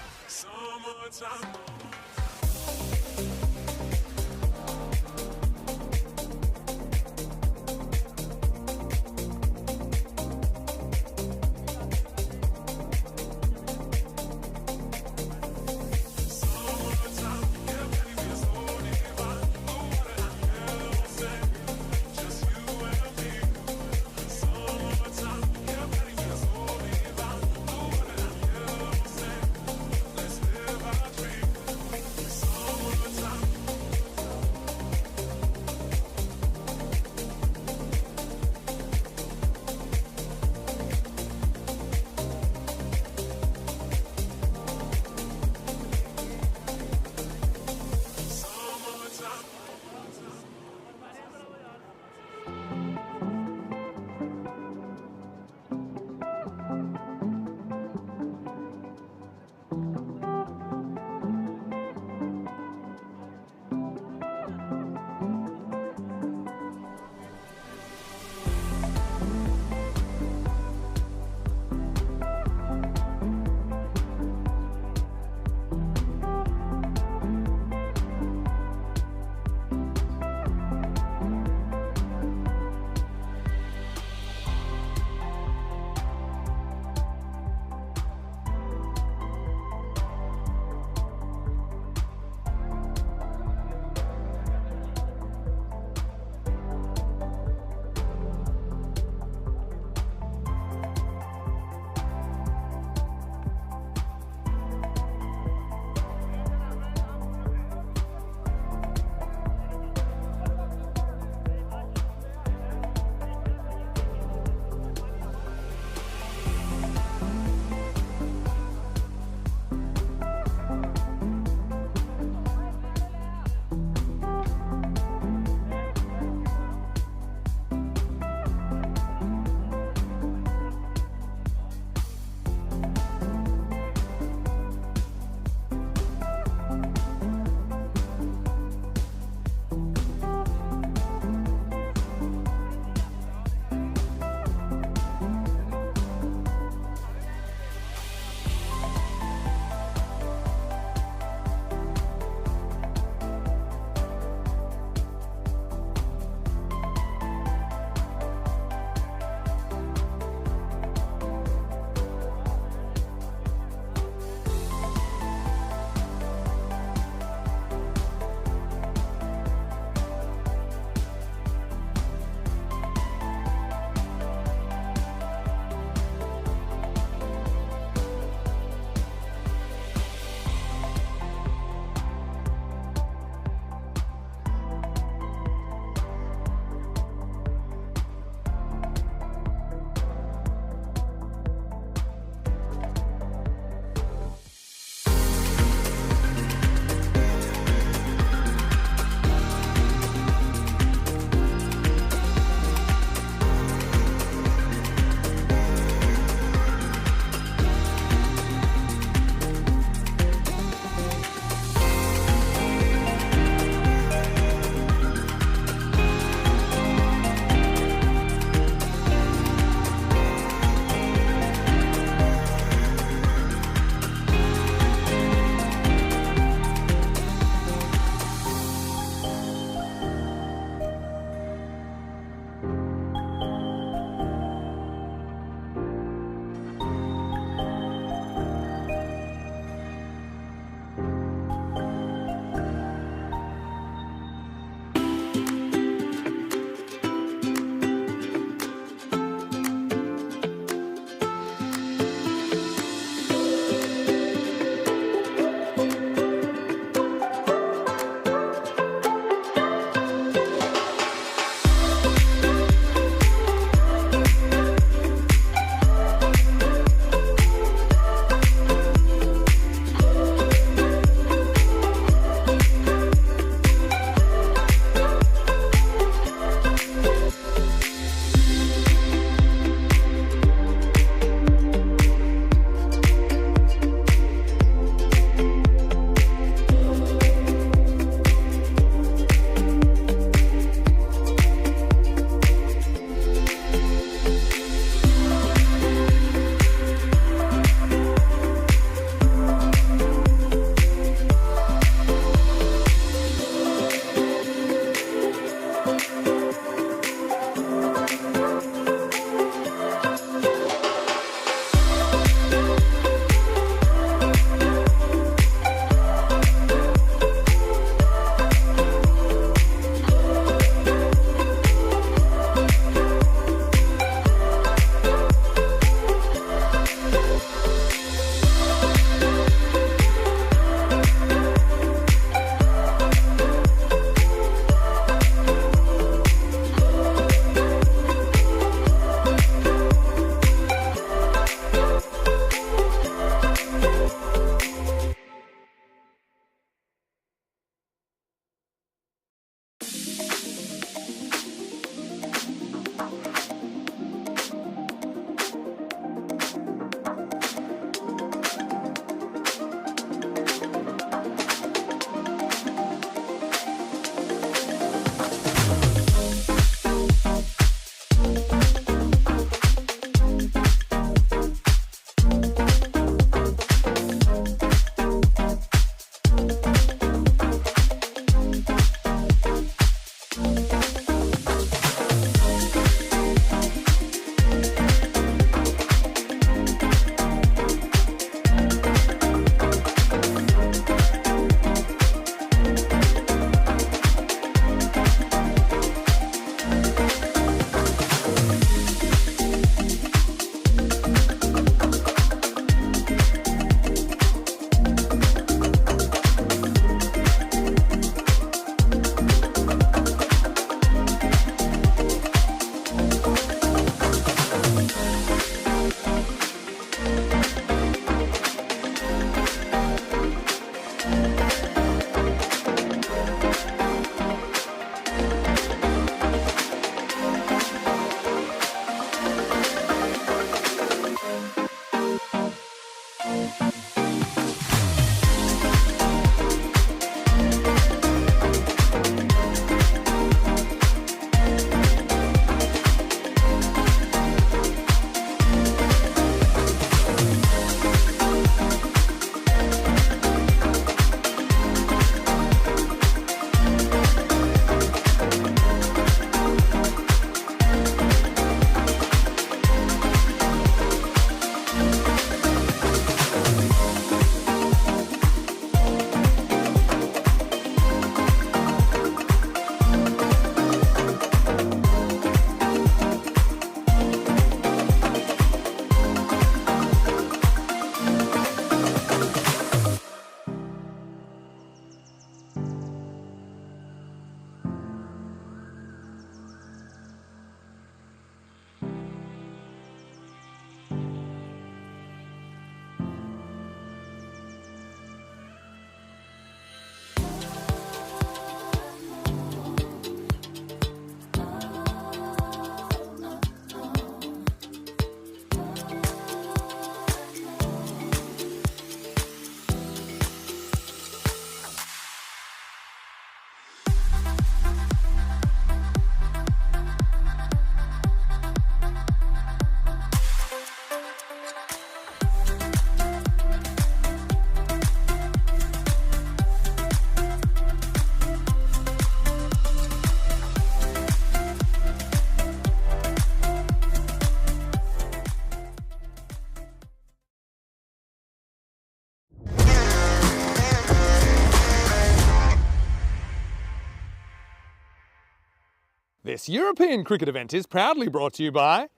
This European cricket event is proudly brought to you by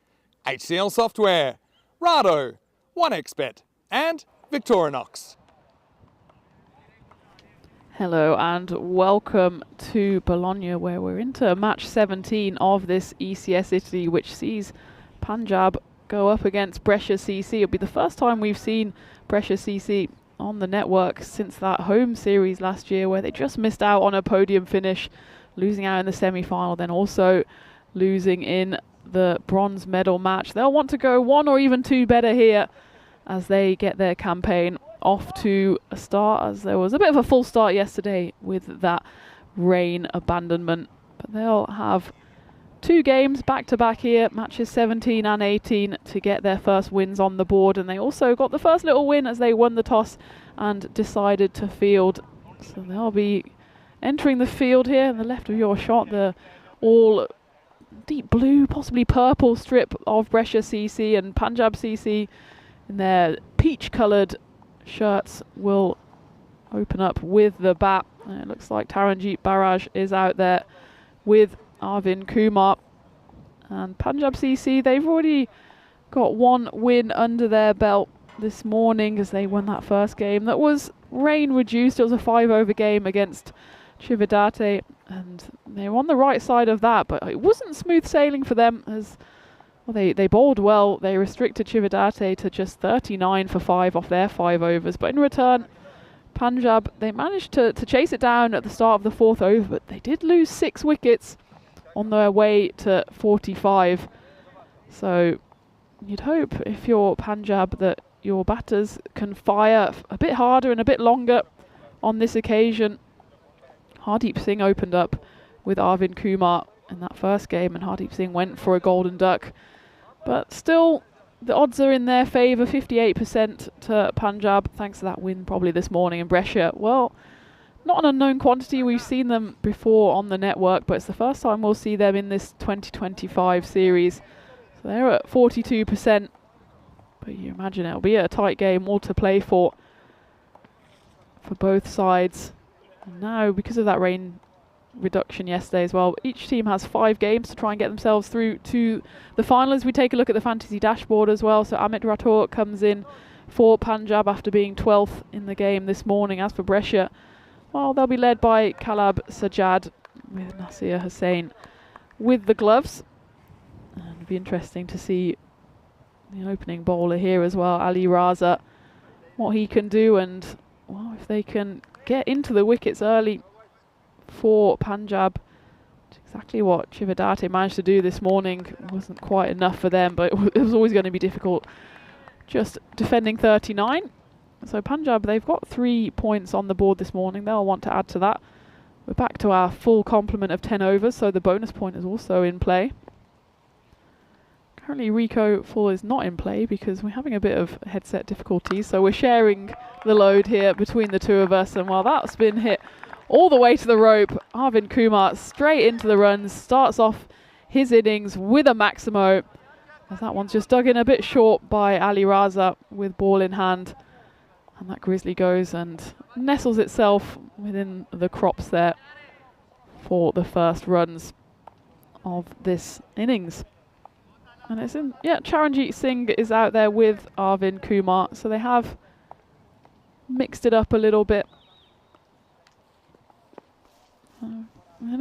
HCL Software, Rado, 1xBet and Victorinox. Hello and welcome to Bologna, where we're into match 17 of this ECS Italy, which sees Punjab go up against Brescia CC. It'll be the first time we've seen Brescia CC on the network since that home series last year, where they just missed out on a podium finish, losing out in the semi-final, then also losing in the bronze medal match. They'll want to go one or even two better here as they get their campaign off to a start, as there was a bit of a false start yesterday with that rain abandonment. But they'll have two games back-to-back here, matches 17 and 18, to get their first wins on the board. And they also got the first little win as they won the toss and decided to field. So they'll be entering the field here on the left of your shot, the all deep blue, possibly purple strip of Brescia CC, and Punjab CC in their peach-coloured shirts will open up with the bat. And it looks like Taranjeet Barraj is out there with Arvind Kumar. And Punjab CC, they've already got one win under their belt this morning as they won that first game. That was rain reduced. It was a 5-over game against Chividate, and they were on the right side of that, but it wasn't smooth sailing for them as well. They bowled well. They restricted Chividate to just 39 for 5 off their 5 overs, but in return Punjab, they managed to chase it down at the start of the 4th over, but they did lose 6 wickets on their way to 45. So you'd hope, if you're Punjab, that your batters can fire a bit harder and a bit longer on this occasion. Hardeep Singh opened up with Arvind Kumar in that first game, and Hardeep Singh went for a golden duck. But still, the odds are in their favour, 58% to Punjab, thanks to that win probably this morning in Brescia. Well, not an unknown quantity. We've seen them before on the network, but it's the first time we'll see them in this 2025 series. So they're at 42%. But you imagine it'll be a tight game, all to play for both sides. And now, because of that rain reduction yesterday as well, each team has 5 games to try and get themselves through to the final. As we take a look at the fantasy dashboard as well, so Amit Rathore comes in for Punjab after being 12th in the game this morning. As for Brescia, well, they'll be led by Kalab Sajjad with Nasir Hussain with the gloves. And it'll be interesting to see the opening bowler here as well, Ali Raza, what he can do, and well, if they can get into the wickets early for Punjab. Exactly what Chividate managed to do this morning. It wasn't quite enough for them, but it was always going to be difficult just defending 39. So Punjab, they've got 3 points on the board this morning. They'll want to add to that. We're back to our full complement of 10 overs, so the bonus point is also in play. Currently Rico Full is not in play because we're having a bit of headset difficulties, so we're sharing the load here between the two of us. And while that's been hit all the way to the rope, Arvind Kumar straight into the runs, starts off his innings with a Maximo, as that one's just dug in a bit short by Ali Raza with ball in hand. And that Grizzly goes and nestles itself within the crops there for the first runs of this innings. And it's in, yeah, Charanjit Singh is out there with Arvind Kumar, so they have mixed it up a little bit. And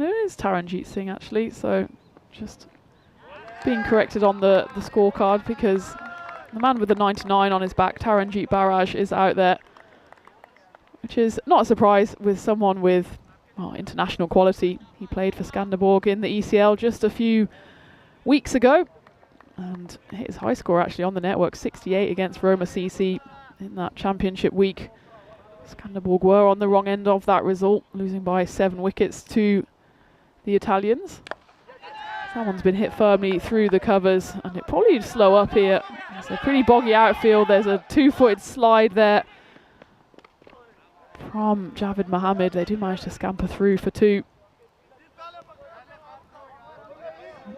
it is Taranjeet Singh actually, so just being corrected on the scorecard, because the man with the 99 on his back, Taranjeet Barraj, is out there, which is not a surprise with someone with international quality. He played for Skanderborg in the ECL just a few weeks ago and hit his high score actually on the network, 68 against Roma CC in that championship week. Skanderborg were on the wrong end of that result, losing by 7 wickets to the Italians. That one's been hit firmly through the covers, and it probably slow up here. It's a pretty boggy outfield. There's a 2-footed slide there from Javed Mohammed. They do manage to scamper through for 2.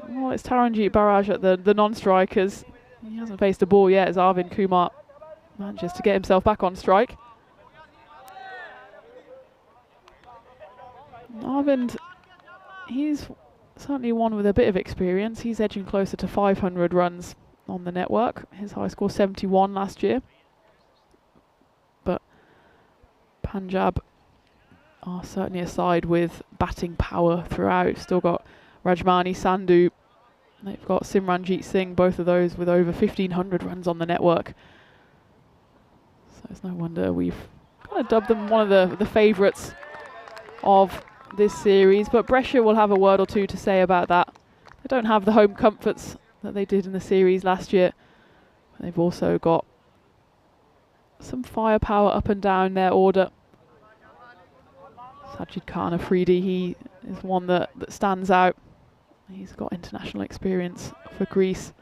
Well, it's Taranjeet Barraj at the non-strikers. He hasn't faced a ball yet as Arvind Kumar manages to get himself back on strike. Arvind, he's certainly one with a bit of experience. He's edging closer to 500 runs on the network. His high score 71 last year. But Punjab are certainly a side with batting power throughout. Still got Rajmani, Sandhu. They've got Simranjeet Singh, both of those with over 1,500 runs on the network. So it's no wonder we've kind of dubbed them one of the favourites of this series. But Brescia will have a word or two to say about that. They don't have the home comforts that they did in the series last year. They've also got some firepower up and down their order. Sajid Khan Afridi, he is one that stands out. He's got international experience for Greece.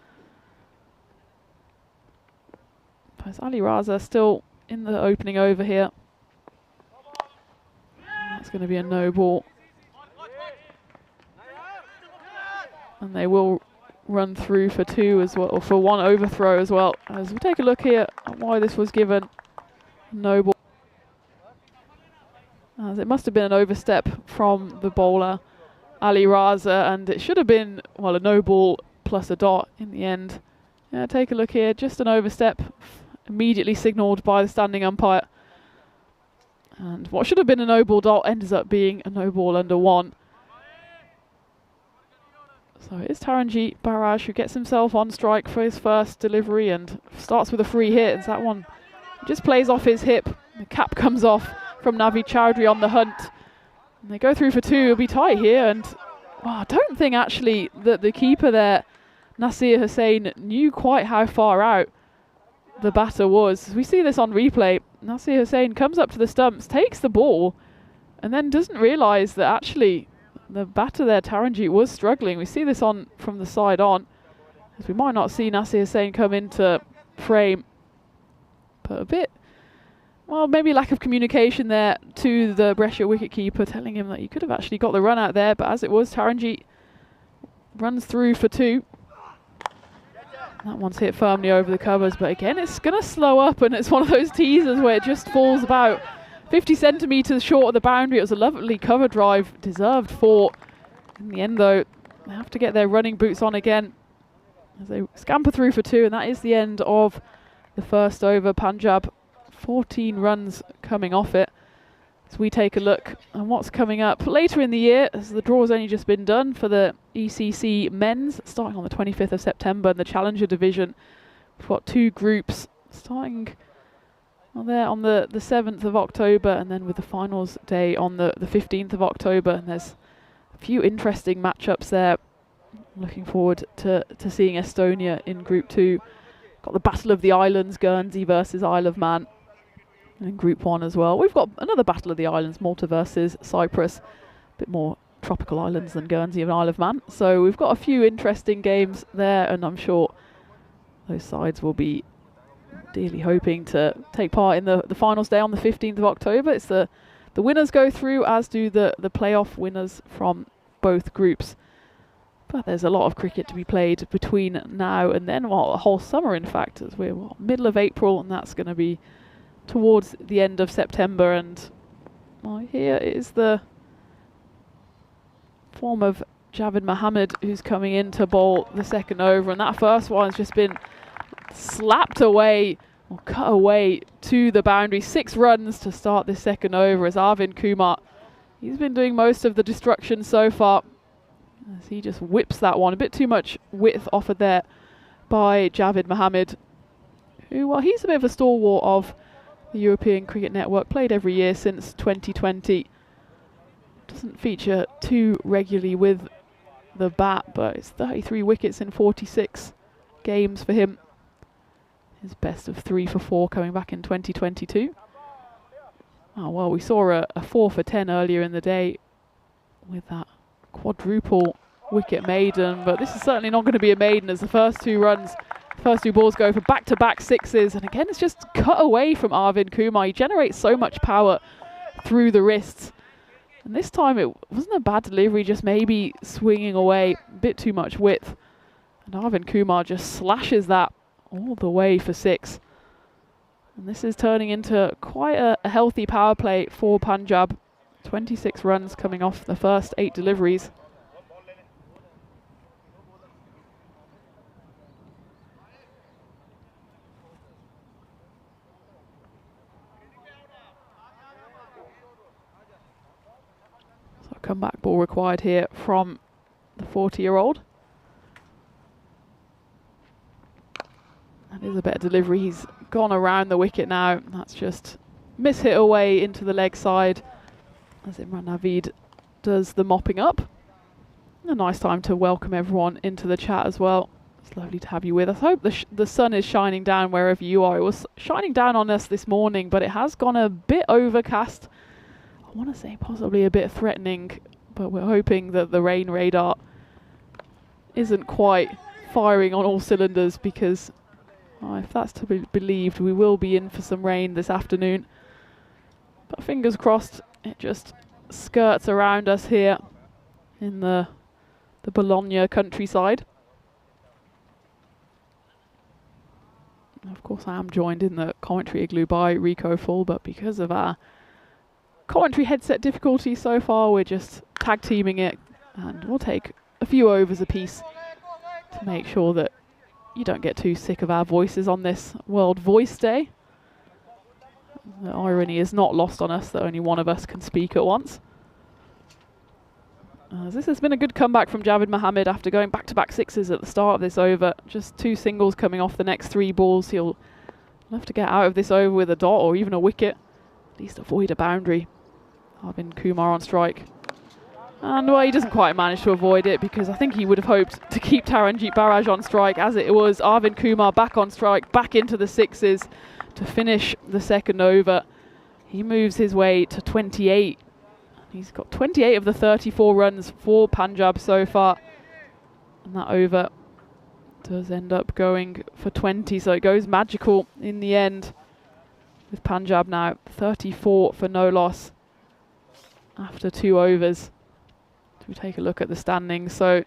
There's Ali Raza still in the opening over here. That's going to be a no ball. And they will run through for 2 as well, or for 1 overthrow as well. As we take a look here at why this was given no ball. As it must have been an overstep from the bowler Ali Raza, and it should have been, well, a no ball plus a dot in the end. Yeah, take a look here, just an overstep, immediately signalled by the standing umpire. And what should have been a no ball dot ends up being a no ball under 1. So it's Taranjeet Barrage who gets himself on strike for his first delivery and starts with a free hit. As that one just plays off his hip. The cap comes off from Navi Chowdhury on the hunt. And they go through for 2. It'll be tight here. And I don't think actually that the keeper there, Nasir Hussain, knew quite how far out the batter was. We see this on replay. Nasir Hussain comes up to the stumps, takes the ball, and then doesn't realise that actually the batter there, Taranjeet, was struggling. We see this on from the side on, as we might not see Nasir Hussain come into frame. But a bit, well, maybe lack of communication there to the Brescia wicketkeeper, telling him that he could have actually got the run out there. But as it was, Taranjeet runs through for 2. That one's hit firmly over the covers, but again, it's going to slow up, and it's one of those teasers where it just falls about 50 centimetres short of the boundary. It was a lovely cover drive, deserved 4. In the end, though, they have to get their running boots on again as they scamper through for 2, and that is the end of the first over. Punjab, 14 runs coming off it. As we take a look at what's coming up later in the year, as the draw's only just been done for the ECC men's, starting on the 25th of September in the Challenger division. We've got 2 groups starting there on the 7th of October, and then with the finals day on the 15th of October. And there's a few interesting matchups there. Looking forward to seeing Estonia in Group 2. Got the Battle of the Islands, Guernsey versus Isle of Man. And in Group 1 as well, we've got another Battle of the Islands, Malta versus Cyprus. A bit more tropical islands than Guernsey and Isle of Man. So we've got a few interesting games there, and I'm sure those sides will be dearly hoping to take part in the finals day on the 15th of October. It's the winners go through, as do the playoff winners from both groups. But there's a lot of cricket to be played between now and then, well, a whole summer in fact, as we're middle of April, and that's going to be towards the end of September. And well, here is the form of Javed Mohammed, who's coming in to bowl the second over, and that first one has just been slapped away or cut away to the boundary. 6 runs to start this second over, as Arvind Kumar, he's been doing most of the destruction so far, as he just whips that one. A bit too much width offered there by Javed Mohammed, who, well, he's a bit of a stalwart of the European Cricket Network, played every year since 2020. Doesn't feature too regularly with the bat, but it's 33 wickets in 46 games for him. His best of 3 for 4 coming back in 2022. Oh, well, we saw a 4 for 10 earlier in the day with that quadruple wicket maiden, but this is certainly not going to be a maiden, as the first 2 balls go for back-to-back 6s, and again it's just cut away from Arvind Kumar. He generates so much power through the wrists, and this time it wasn't a bad delivery, just maybe swinging away a bit too much width, and Arvind Kumar just slashes that all the way for 6. And this is turning into quite a healthy power play for Punjab. 26 runs coming off the first 8 deliveries. comeback ball required here from the 40-year-old. That is a better delivery. He's gone around the wicket now. That's just mishit away into the leg side as Imran Naveed does the mopping up. A nice time to welcome everyone into the chat as well. It's lovely to have you with us. I hope the sun is shining down wherever you are. It was shining down on us this morning, but it has gone a bit overcast. I want to say possibly a bit threatening, but we're hoping that the rain radar isn't quite firing on all cylinders, because if that's to be believed, we will be in for some rain this afternoon. But fingers crossed, it just skirts around us here in the Bologna countryside. Of course, I am joined in the commentary igloo by Rico Full, but because of our commentary headset difficulties so far, we're just tag teaming it, and we'll take a few overs apiece to make sure that you don't get too sick of our voices on this World Voice Day. The irony is not lost on us that only one of us can speak at once. This has been a good comeback from Javed Mohammed after going back-to-back sixes at the start of this over. Just 2 singles coming off the next 3 balls. He'll have to get out of this over with a dot or even a wicket. At least avoid a boundary. Arvind Kumar on strike. And well, he doesn't quite manage to avoid it, because I think he would have hoped to keep Taranjeet Barraj on strike. As it was, Arvind Kumar back on strike, back into the sixes to finish the second over. He moves his way to 28. He's got 28 of the 34 runs for Punjab so far. And that over does end up going for 20, so it goes magical in the end, with Punjab now 34 for no loss after 2 overs. So we take a look at the standings. So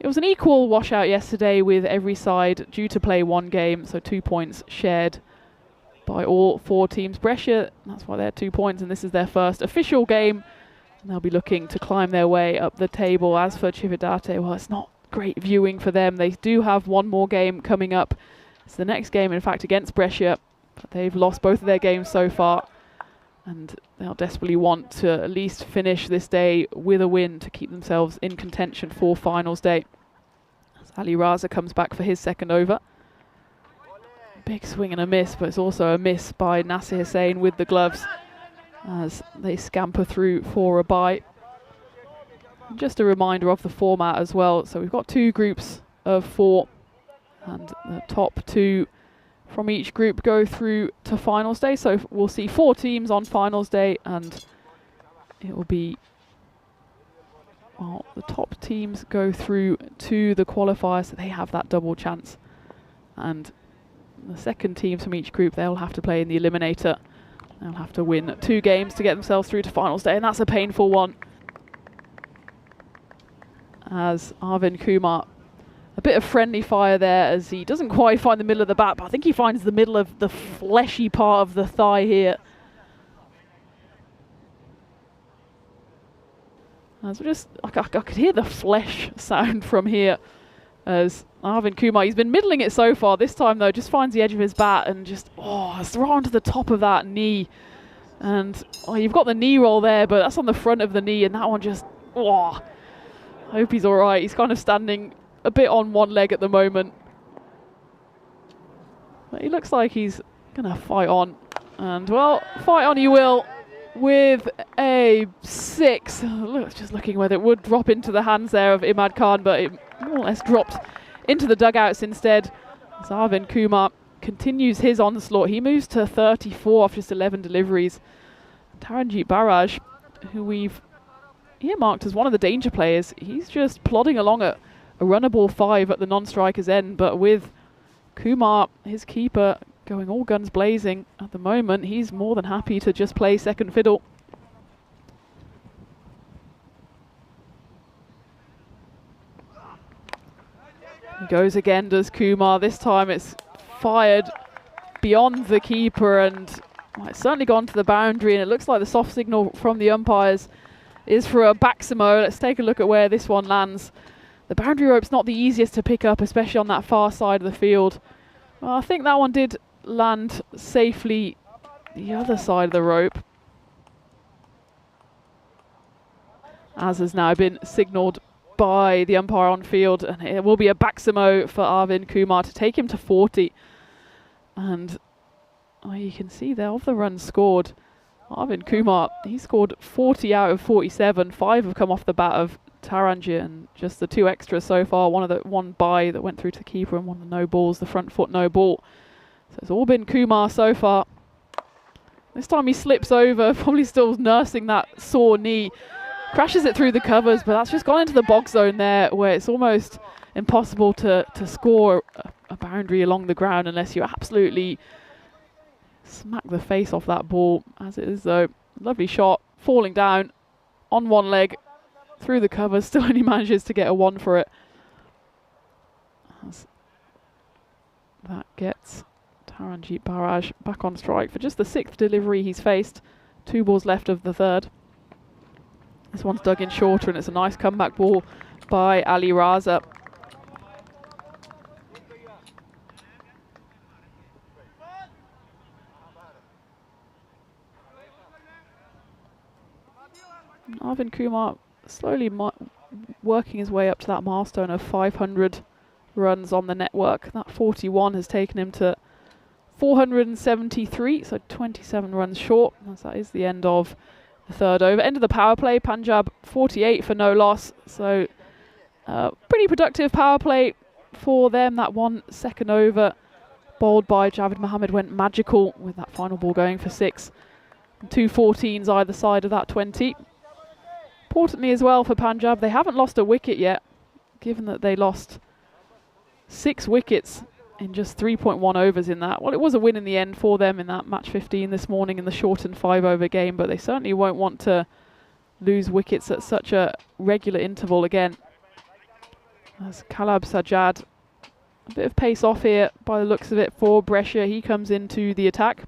it was an equal washout yesterday, with every side due to play 1 game, so 2 points shared by all 4 teams. Brescia, that's why they're 2 points, and this is their first official game. And they'll be looking to climb their way up the table. As for Cividate, well, it's not great viewing for them. They do have 1 more game coming up. It's the next game, in fact, against Brescia. But they've lost both of their games so far, and they'll desperately want to at least finish this day with a win to keep themselves in contention for finals day. As Ali Raza comes back for his second over. Big swing and a miss, but it's also a miss by Nasir Hussain with the gloves, as they scamper through for a bye. And just a reminder of the format as well. So we've got 2 groups of 4, and the top 2 from each group go through to finals day. So we'll see 4 teams on finals day, and it will be, well, the top teams go through to the qualifiers, so they have that double chance. And the second teams from each group, they'll have to play in the eliminator. They'll have to win 2 games to get themselves through to finals day, and that's a painful one. As Arvind Kumar, a bit of friendly fire there, as he doesn't quite find the middle of the bat, but I think he finds the middle of the fleshy part of the thigh here. As I could hear the flesh sound from here, as Arvind Kumar, he's been middling it so far. This time though, just finds the edge of his bat and just, it's thrown to the top of that knee. And you've got the knee roll there, but that's on the front of the knee, and that one just, I hope he's all right. He's kind of standing a bit on one leg at the moment, but he looks like he's gonna fight on. And well, fight on you will, with a 6. Just looking whether it would drop into the hands there of Imad Khan, but it more or less dropped into the dugouts instead. As Arvind Kumar continues his onslaught. He moves to 34 after just 11 deliveries. Taranjeet Barraj, who we've earmarked as one of the danger players, he's just plodding along at a runnable 5 at the non-striker's end, but with Kumar, his keeper, going all guns blazing at the moment, he's more than happy to just play second fiddle. He goes again, does Kumar. This time it's fired beyond the keeper, and it's certainly gone to the boundary, and it looks like the soft signal from the umpires is for a Baximo. Let's take a look at where this one lands. The boundary rope's not the easiest to pick up, especially on that far side of the field. Well, I think that one did land safely the other side of the rope. as has now been signalled by the umpire on field, and it will be a backsimo for Arvind Kumar to take him to 40. And you can see there, of the runs scored, Arvind Kumar, he scored 40 out of 47. 5 have come off the bat of Taranjit, and just the 2 extras so far. One by that went through to the keeper, and one of the no balls, the front foot no ball. So it's all been Kumar so far. This time he slips over, probably still nursing that sore knee. Crashes it through the covers, but that's just gone into the box zone there, where it's almost impossible to score a boundary along the ground unless you absolutely smack the face off that ball. As it is though, lovely shot, falling down on one leg through the covers, still only manages to get a 1 for it. As that gets Taranjit Barraj back on strike for just the 6th delivery he's faced. 2 balls left of the 3rd. This one's dug in shorter, and it's a nice comeback ball by Ali Raza. Arvind Kumar slowly working his way up to that milestone of 500 runs on the network. That 41 has taken him to 473, so 27 runs short, as that is the end of the 3rd over. End of the power play, Punjab 48 for no loss, so pretty productive power play for them. That 1 second over bowled by Javed Mohammed went magical, with that final ball going for 6. 2 14s either side of that 20. Importantly as well for Punjab, they haven't lost a wicket yet, given that they lost 6 wickets in just 3.1 overs in that. Well, it was a win in the end for them in that match 15 this morning in the shortened 5-over game, but they certainly won't want to lose wickets at such a regular interval again. As Kalab Sajjad, a bit of pace off here by the looks of it for Brescia. He comes into the attack.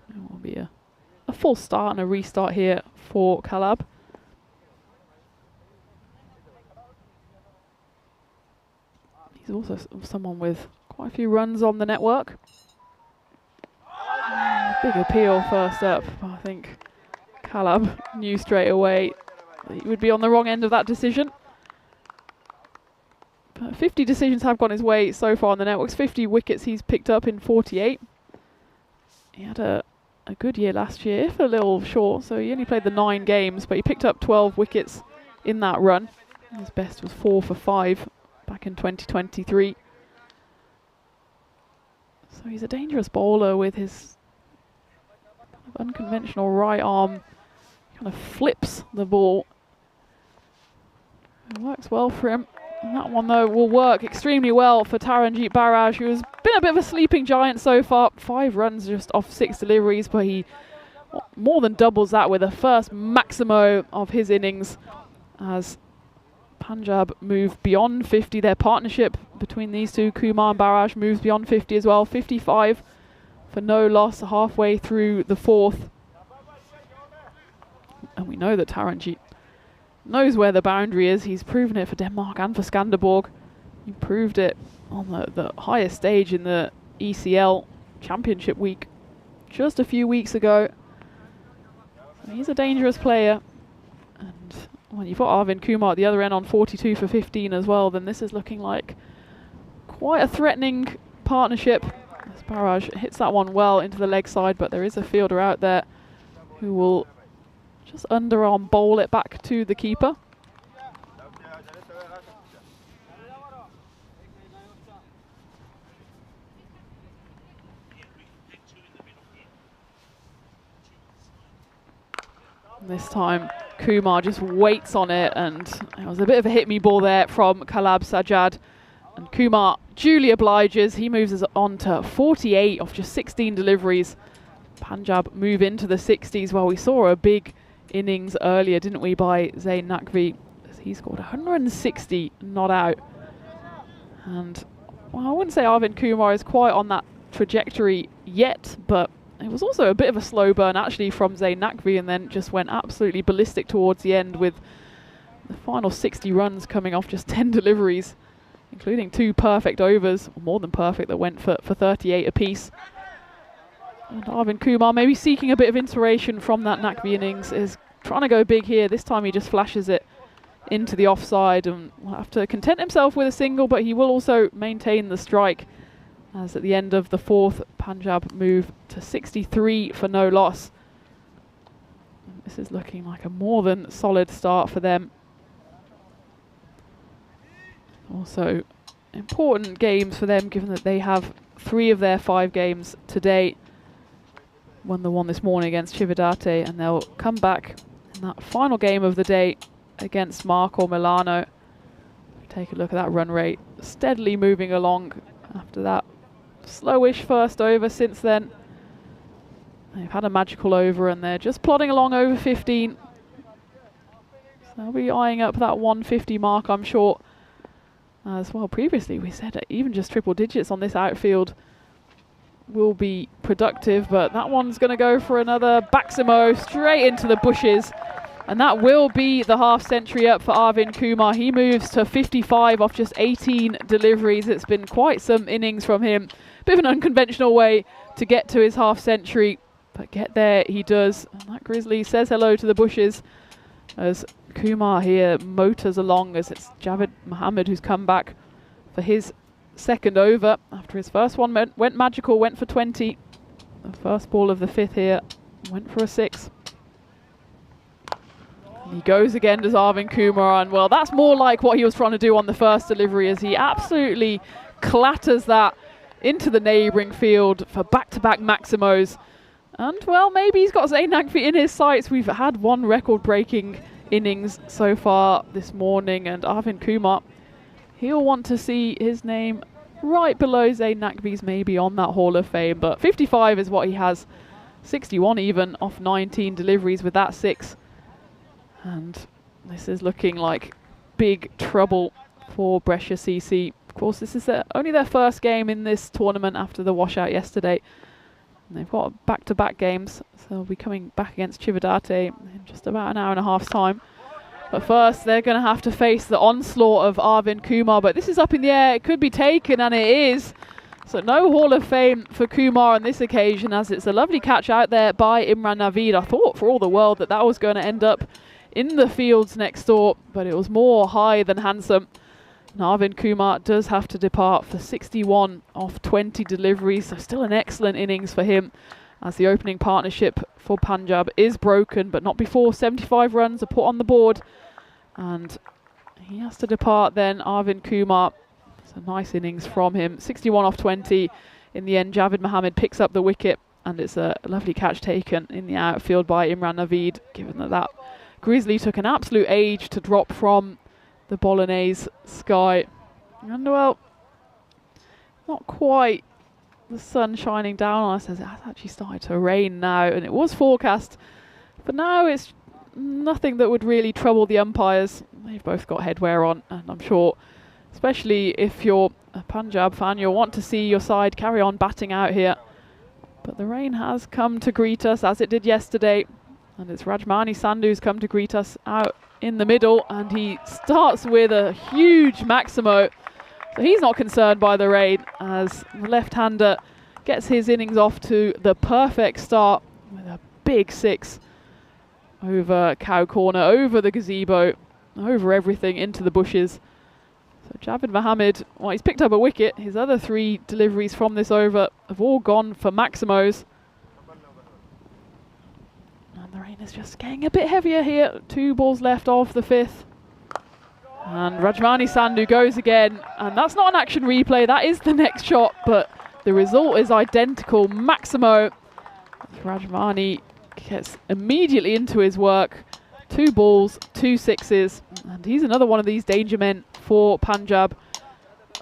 It will be a full start and a restart here for Kalab. He's also someone with quite a few runs on the network. Big appeal first up. I think Kalab knew straight away that he would be on the wrong end of that decision. But 50 decisions have gone his way so far on the networks. 50 wickets he's picked up in 48. He had a good year last year, if a little short, so he only played the 9 games, but he picked up 12 wickets in that run. His best was 4 for 5 back in 2023. So he's a dangerous bowler with his unconventional right arm. Kind of flips the ball. It works well for him. And that one though will work extremely well for Taranjit Barraj, who has been a bit of a sleeping giant so far. 5 runs just off 6 deliveries, but he more than doubles that with the first maximo of his innings as Punjab move beyond 50. Their partnership between these two, Kumar and Barraj, moves beyond 50 as well. 55 for no loss halfway through the 4th. And we know that Taranjit knows where the boundary is. He's proven it for Denmark and for Skanderborg. He proved it on the highest stage in the ECL Championship week just a few weeks ago. So he's a dangerous player. And when you've got Arvind Kumar at the other end on 42 for 15 as well, then this is looking like quite a threatening partnership. As Barraj hits that one well into the leg side, but there is a fielder out there who will just underarm bowl it back to the keeper. This time Kumar just waits on it, and it was a bit of a hit-me ball there from Kalab Sajjad. And Kumar duly obliges. He moves us on to 48 off just 16 deliveries. Punjab move into the 60s. Well, we saw a big innings earlier, didn't we, by Zain Naqvi. He scored 160 not out. And well, I wouldn't say Arvind Kumar is quite on that trajectory yet, but it was also a bit of a slow burn actually from Zain Naqvi, and then just went absolutely ballistic towards the end with the final 60 runs coming off just 10 deliveries, including 2 perfect overs, or more than perfect, that went for 38 apiece. And Arvind Kumar maybe seeking a bit of inspiration from that Nakvi innings, is trying to go big here. This time he just flashes it into the offside and will have to content himself with a single, but he will also maintain the strike, as at the end of the fourth, Punjab move to 63 for no loss. And this is looking like a more than solid start for them. Also important games for them, given that they have 3 of their 5 games today. Won the one this morning against Cividate, and they'll come back in that final game of the day against Marco Milano. Take a look at that run rate, steadily moving along after that slowish first over. Since then, they've had a magical over and they're just plodding along over 15. So they'll be eyeing up that 150 mark, I'm sure. As well, previously we said even just triple digits on this outfield will be productive, but that one's going to go for another Baximo straight into the bushes, and that will be the half century up for Arvind Kumar. He moves to 55 off just 18 deliveries. It's been quite some innings from him. Bit of an unconventional way to get to his half century, but get there he does. And that Grizzly says hello to the bushes as Kumar here motors along, as it's Javed Mohammed who's come back for his second over after his first one went magical, went for 20. The first ball of the fifth here went for a 6. And he goes again, does Arvind Kumar, and well, that's more like what he was trying to do on the first delivery, as he absolutely clatters that into the neighbouring field for back-to-back Maximos. And well, maybe he's got Zain Nagvi in his sights. We've had one record-breaking innings so far this morning, and Arvind Kumar, he'll want to see his name right below Zain Nagvi's, maybe on that Hall of Fame. But 55 is what he has, 61 even off 19 deliveries with that 6. And this is looking like big trouble for Brescia CC. Of course, this is only their first game in this tournament after the washout yesterday. And they've got back-to-back games, so they'll be coming back against Cividate in just about an hour and a half's time. But first, they're going to have to face the onslaught of Arvind Kumar. But this is up in the air. It could be taken, and it is. So no Hall of Fame for Kumar on this occasion, as it's a lovely catch out there by Imran Naveed. I thought for all the world that that was going to end up in the fields next door, but it was more high than handsome. And Arvind Kumar does have to depart for 61 off 20 deliveries. So still an excellent innings for him, as the opening partnership for Punjab is broken, but not before 75 runs are put on the board. And he has to depart then, Arvind Kumar. It's a nice innings from him. 61 off 20. In the end, Javed Mohammed picks up the wicket, and it's a lovely catch taken in the outfield by Imran Naveed, given that that Grizzly took an absolute age to drop from the Bolognese sky. And well, not quite the sun shining down on us, as it has actually started to rain now, and it was forecast, but now it's nothing that would really trouble the umpires. They've both got headwear on, and I'm sure, especially if you're a Punjab fan, you'll want to see your side carry on batting out here. But the rain has come to greet us, as it did yesterday, and it's Rajmani Sandhu's come to greet us out in the middle, and he starts with a huge Maximo. So he's not concerned by the rain, as the left-hander gets his innings off to the perfect start with a big 6 over cow corner, over the gazebo, over everything, into the bushes. So Javed Mohammed, well, he's picked up a wicket. His other 3 deliveries from this over have all gone for Maximos. And the rain is just getting a bit heavier here. 2 balls left of the 5th. And Rajmani Sandhu goes again, and that's not an action replay, that is the next shot, but the result is identical. Maximo, Rajmani gets immediately into his work. 2 balls, 2 sixes, and he's another one of these danger men for Punjab.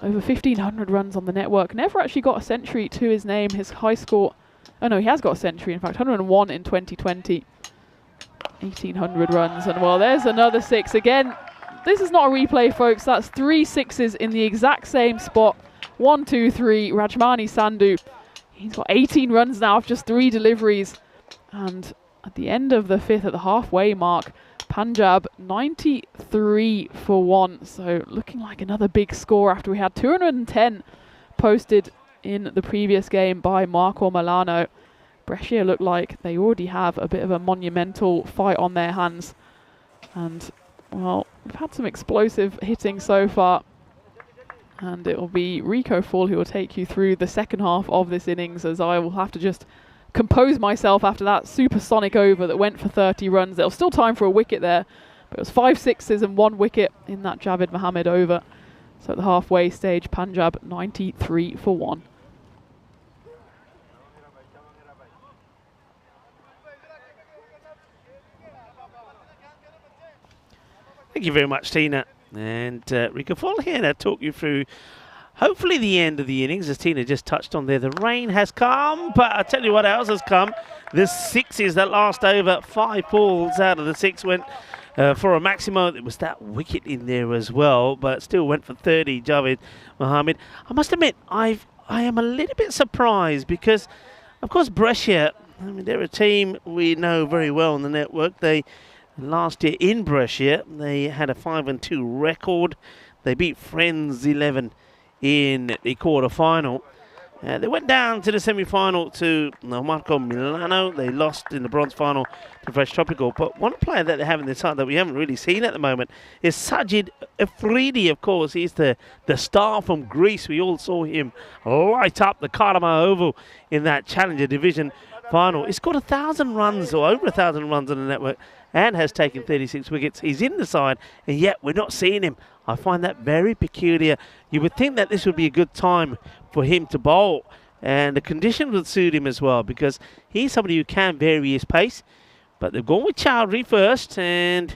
Over 1,500 runs on the network. Never actually got a century to his name. His high score, oh no, he has got a century, in fact, 101 in 2020. 1,800 runs, and well, there's another 6 again. This is not a replay, folks. That's 3 sixes in the exact same spot. 1, 2, 3. Rajmani Sandhu. He's got 18 runs now off just 3 deliveries. And at the end of the 5th, at the halfway mark, Punjab 93 for 1. So looking like another big score after we had 210 posted in the previous game by Marco Milano. Brescia look like they already have a bit of a monumental fight on their hands. And, well, we've had some explosive hitting so far. And it will be Rico Fall who will take you through the second half of this innings, as I will have to just compose myself after that supersonic over that went for 30 runs. There was still time for a wicket there, but it was 5 sixes and 1 wicket in that Javed Mohammed over. So at the halfway stage, Punjab 93 for 1. Thank you very much, Tina. And Rico Fall here to talk you through hopefully the end of the innings, as Tina just touched on there. The rain has come, but I tell you what else has come. The sixes that last over. 5 balls out of the 6 went for a maximum. It was that wicket in there as well, but still went for 30, Javed Mohammed. I must admit, I am a little bit surprised because, of course, Brescia, I mean, they're a team we know very well on the network. Last year in Brescia, they had a 5-2 record. They beat Friends 11 in the quarter-final. They went down to the semi-final to Marco Milano. They lost in the bronze final to Fresh Tropical. But one player that they have in the side that we haven't really seen at the moment is Sajid Afridi, of course. He's the star from Greece. We all saw him light up the Karama Oval in that Challenger Division final. He scored 1,000 runs, or over 1,000 runs on the network, and has taken 36 wickets. He's in the side, and yet we're not seeing him. I find that very peculiar. You would think that this would be a good time for him to bowl, and the conditions would suit him as well, because he's somebody who can vary his pace. But they've gone with Chowdhury first, and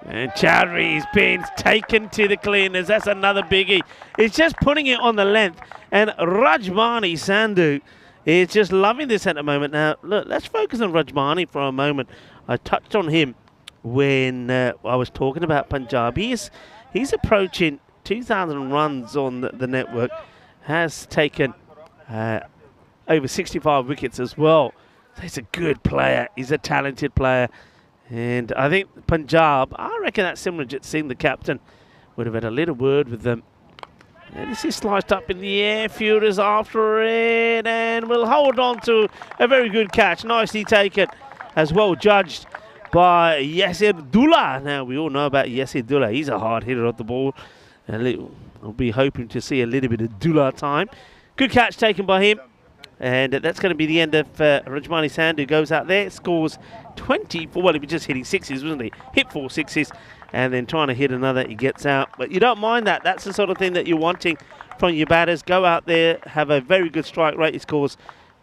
Chowdhury's been taken to the cleaners. That's another biggie. It's just putting it on the length, and Rajmani Sandhu is just loving this at the moment. Now, look, let's focus on Rajmani for a moment. I touched on him when I was talking about Punjab. He's approaching 2,000 runs on the network, has taken over 65 wickets as well. So he's a good player. He's a talented player. And I think Punjab, I reckon that Simranjit Singh, the captain, would have had a little word with them. And this is sliced up in the air. Fielders after it, and will hold on to a very good catch. Nicely taken, as well judged by Yasir Dullah. Now, we all know about Yasir Dullah. He's a hard hitter of the ball. And we'll be hoping to see a little bit of Dullah time. Good catch taken by him. And that's going to be the end of Rajmani Sandhu. Goes out there, scores 24. Well, he was just hitting sixes, wasn't he? Hit 4 sixes, and then trying to hit another, he gets out. But you don't mind that. That's the sort of thing that you're wanting from your batters. Go out there, have a very good strike rate. He scores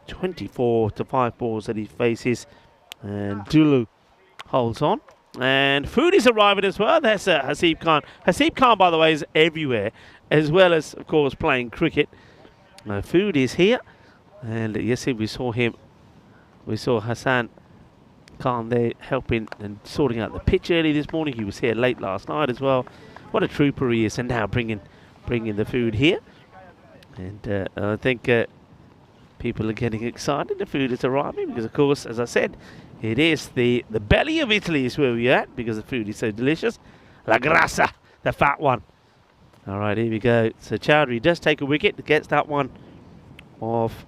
24 to 5 balls that he faces. And Dulu holds on. And food is arriving as well. That's Hasib Khan. Hasib Khan, by the way, is everywhere, as well as, of course, playing cricket. Food is here. And yesterday we saw him. We saw Hassan Khan there helping and sorting out the pitch early this morning. He was here late last night as well. What a trooper he is. And now bringing the food here. And I think people are getting excited. The food is arriving because, of course, as I said, it is the belly of Italy is where we're at because the food is so delicious. La grassa, the fat one. All right, here we go. So Chowdhury does take a wicket, gets that one off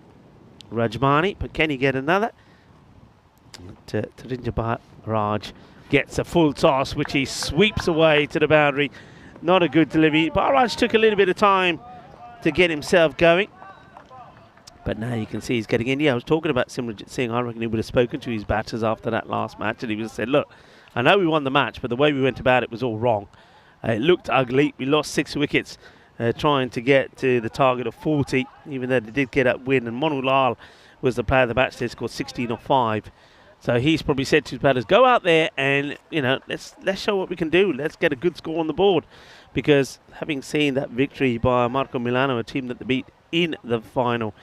Rajmani, but can he get another? Tarinjabhat Raj gets a full toss, which he sweeps away to the boundary. Not a good delivery. Raj took a little bit of time to get himself going. But now you can see he's getting in. Yeah, I was talking about Simranjit Singh. I reckon he would have spoken to his batters after that last match, and he would have said, look, I know we won the match, but the way we went about it was all wrong. It looked ugly. We lost 6 wickets trying to get to the target of 40, even though they did get that win. And Monu Lal was the player of the match. They scored 16 or 5. So he's probably said to his batters, go out there and, you know, let's show what we can do. Let's get a good score on the board. Because having seen that victory by Marco Milano, a team that they beat in the final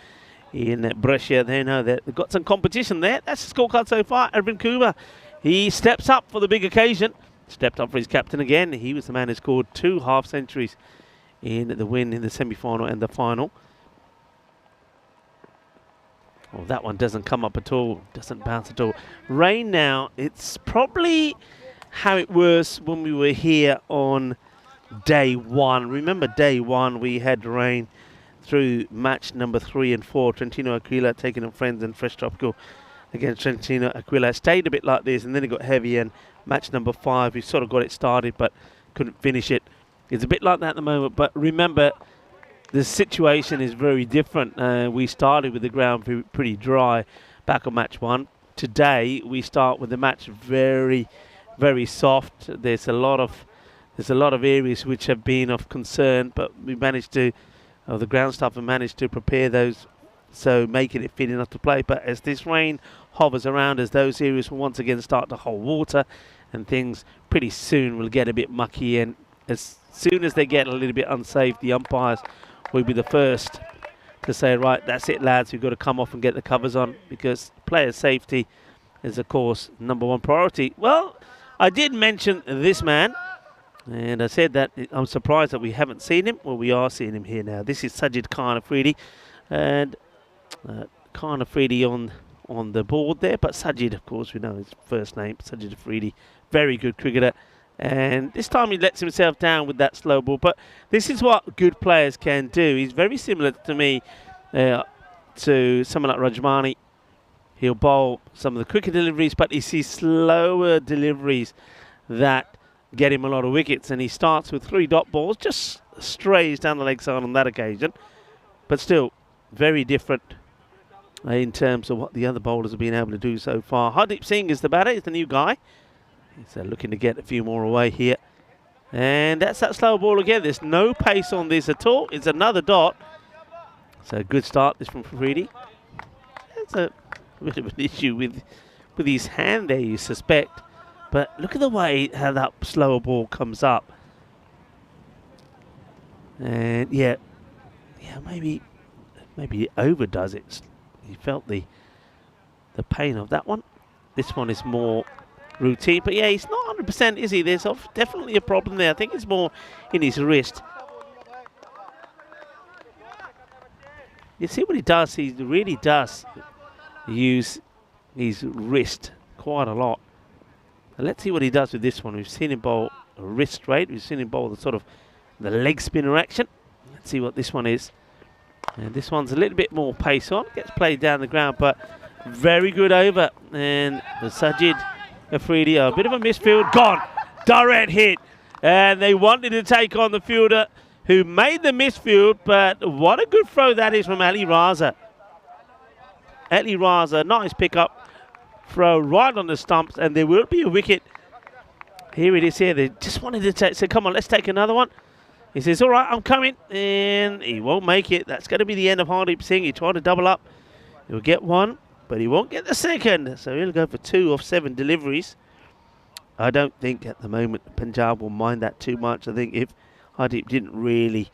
in Brescia, they know that they've got some competition there. That's the scorecard so far. Arvind Kumar, he steps up for the big occasion. Stepped up for his captain again. He was the man who scored 2 half-centuries in the win in the semi-final and the final. Oh, that one doesn't come up at all. Doesn't bounce at all. Rain now. It's probably how it was when we were here on day 1. Remember day 1 we had rain through match number 3 and 4. Trentino Aquila taking on Friends and Fresh Tropical. against Trentino Aquila. Stayed a bit like this, and then it got heavy, and match number 5, we sort of got it started but couldn't finish it. It's a bit like that at the moment, but remember, the situation is very different. We started with the ground pretty dry back on match 1. Today, we start with the match very, very soft. There's a lot of areas which have been of concern, but we managed to, the ground staff have managed to prepare those, so making it fit enough to play. But as this rain hovers around us, those areas will once again start to hold water, and things pretty soon will get a bit mucky. And as soon as they get a little bit unsafe, the umpires will be the first to say, right, that's it, lads, we've got to come off and get the covers on, because player safety is, of course, #1 priority. Well, I did mention this man, and I said that I'm surprised that we haven't seen him. Well, we are seeing him here now. This is Sajid Khan Afridi, and Khan Afridi on the board there, but Sajid, of course, we know his first name, Sajid Afridi, very good cricketer. And this time he lets himself down with that slow ball. But this is what good players can do. He's very similar to me, to someone like Rajmani. He'll bowl some of the quicker deliveries, but it's his slower deliveries that get him a lot of wickets. And he starts with 3 dot balls, just strays down the leg side on that occasion. But still, very different in terms of what the other bowlers have been able to do so far. Hardeep Singh is the batter. He's the new guy. He's looking to get a few more away here. And that's that slow ball again. There's no pace on this at all. It's another dot. So a good start this from Afridi. There's a bit of an issue with his hand there, you suspect. But look at the way how that slower ball comes up. And yeah, maybe he overdoes it. He felt the pain of that one. This one is more routine, but yeah, he's not 100%, is he? There's definitely a problem there. I think it's more in his wrist. You see what he does? He really does use his wrist quite a lot. Now let's see what he does with this one. We've seen him bowl a wrist straight. We've seen him bowl the sort of the leg spinner action. Let's see what this one is. And this one's a little bit more pace on. Gets played down the ground, but very good over. And the Sajid Afridi, a bit of a misfield, gone, direct hit, and they wanted to take on the fielder who made the misfield, but what a good throw that is from Ali Raza. Ali Raza, nice pickup, throw right on the stumps, and there will be a wicket. Here it is here, they just wanted to take, so come on, let's take another one. He says, all right, I'm coming, and he won't make it. That's going to be the end of Hardeep Singh. He tried to double up, he'll get one, but he won't get the second, so he'll go for 2 of 7 deliveries. I don't think at the moment Punjab will mind that too much. I think if Hardeep didn't really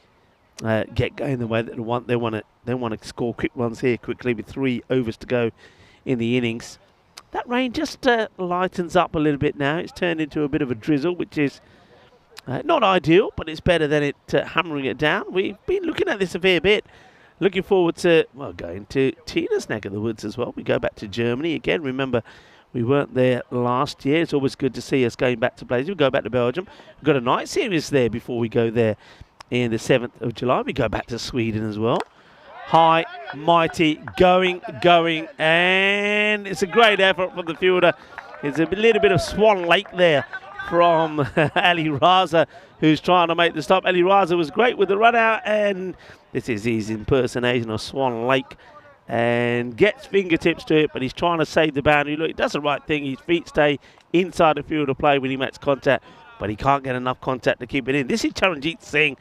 get going the way that they want to score quick runs here quickly with 3 overs to go in the innings. That rain just lightens up a little bit now. It's turned into a bit of a drizzle, which is not ideal, but it's better than it hammering it down. We've been looking at this a fair bit. Looking forward to, well, going to Tina's neck of the woods as well. We go back to Germany again. Remember, we weren't there last year. It's always good to see us going back to places. We go back to Belgium. We've got a night series there before we go there in the 7th of July. We go back to Sweden as well. High, mighty, going, and it's a great effort from the fielder. It's a little bit of Swan Lake there from Ali Raza, who's trying to make the stop. Ali Raza was great with the run out, and this is his impersonation of Swan Lake, and gets fingertips to it, but he's trying to save the boundary. Look, he does the right thing. His feet stay inside the field of play when he makes contact, but he can't get enough contact to keep it in. This is Charanjit Singh,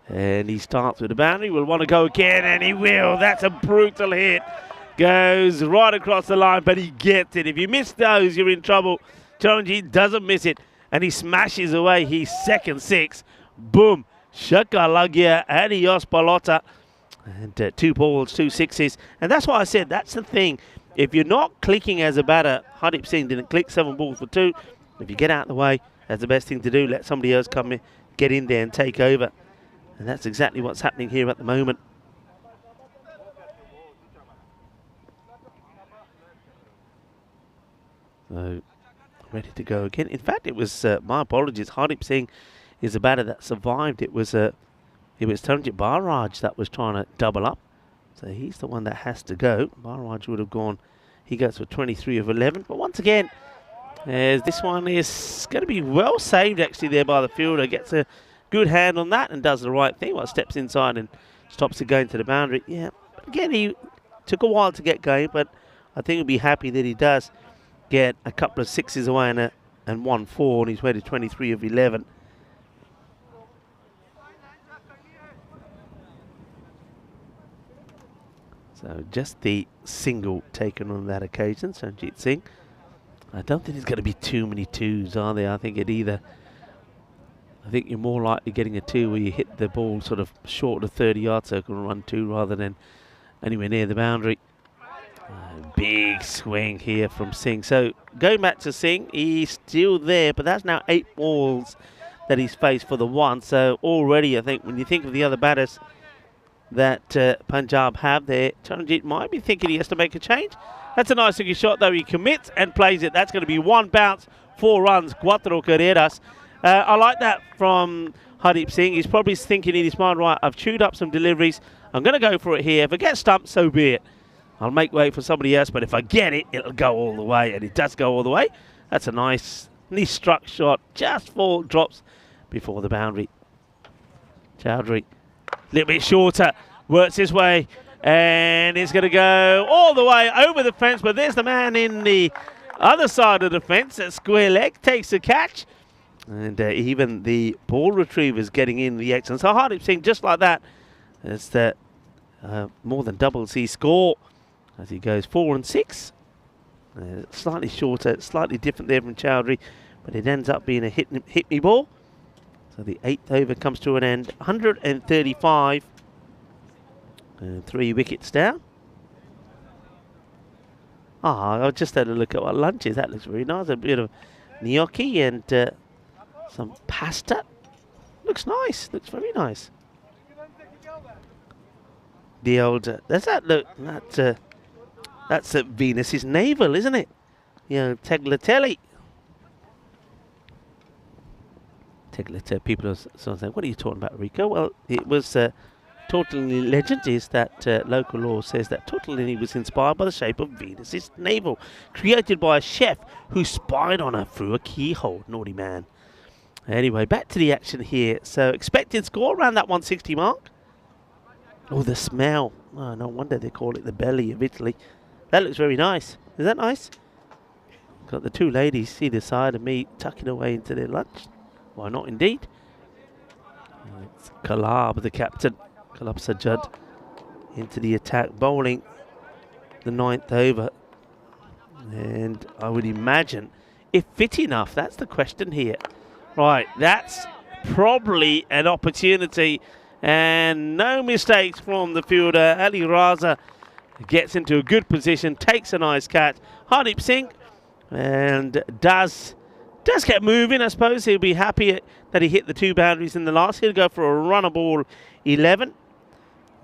and he starts with the boundary. Will want to go again, and he will. That's a brutal hit. Goes right across the line, but he gets it. If you miss those, you're in trouble. Charanjit doesn't miss it, and he smashes away his second 6. Boom. Shaka Lagya, adios Balota. And 2 balls, 2 sixes. And that's why I said that's the thing. If you're not clicking as a batter, Hardeep Singh didn't click, 7 balls for 2. If you get out of the way, that's the best thing to do. Let somebody else come in, get in there and take over. And that's exactly what's happening here at the moment. So, ready to go again. In fact, it was, my apologies, Hardeep Singh is a batter that survived. It was Taranjit Barraj that was trying to double up. So he's the one that has to go. Barraj would have gone He goes for 23 of 11. But once again, this one is going to be well saved actually there by the fielder. Gets a good hand on that and does the right thing. Well, steps inside and stops it going to the boundary. Yeah, but again, he took a while to get going, but I think he'll be happy that he does get a couple of sixes away and 1-4 on his way to 23 of 11. So just the single taken on that occasion, Sanjit Singh. I don't think there's going to be too many twos, are there? I think I think you're more likely getting a two where you hit the ball sort of short of the 30-yard circle and run two rather than anywhere near the boundary. Big swing here from Singh. So going back to Singh, he's still there, but that's now 8 balls that he's faced for the one. So already I think when you think of the other batters that Punjab have there, Charanjit might be thinking he has to make a change. That's a nice looking shot though. He commits and plays it. That's going to be 1 bounce, 4 runs, cuatro carreras. I like that from Hardeep Singh. He's probably thinking in his mind, right, I've chewed up some deliveries. I'm going to go for it here. If I get stumped, so be it. I'll make way for somebody else, but if I get it, it'll go all the way, and it does go all the way. That's a nice, struck shot. Just 4 drops before the boundary. Chowdhury, a little bit shorter, works his way, and it's going to go all the way over the fence, but there's the man in the other side of the fence at square leg, takes the catch, and even the ball retriever's getting in the action. So Hardeep Singh, just like that, it's the more than doubles his score as he goes 4 and 6. Slightly shorter, slightly different there from Chowdhury, but it ends up being a hit me ball. So the 8th over comes to an end, 135, and 3 wickets down. I just had a look at what lunch is. That looks very nice. A bit of gnocchi and some pasta. Looks nice. Looks very nice. The old that's Venus's navel, isn't it? You know, tagliatelle. People are sort of saying, what are you talking about, Rico? Well, it was Tortellini legend is that local law says that Tortellini was inspired by the shape of Venus's navel, created by a chef who spied on her through a keyhole. Naughty man. Anyway, back to the action here. So expected score around that 160 mark. Oh, the smell. Oh, no wonder they call it the belly of Italy. That looks very nice. Is that nice? Got the 2 ladies either side of me tucking away into their lunch. Why not indeed? It's Kalab, the captain. Kalab Sajjad into the attack, bowling the 9th over. And I would imagine, if fit enough, that's the question here. Right, that's probably an opportunity. And no mistakes from the fielder. Ali Raza gets into a good position, takes a nice catch. Hardeep Singh and does get moving, I suppose. He'll be happy that he hit the 2 boundaries in the last. He'll go for a runner ball 11.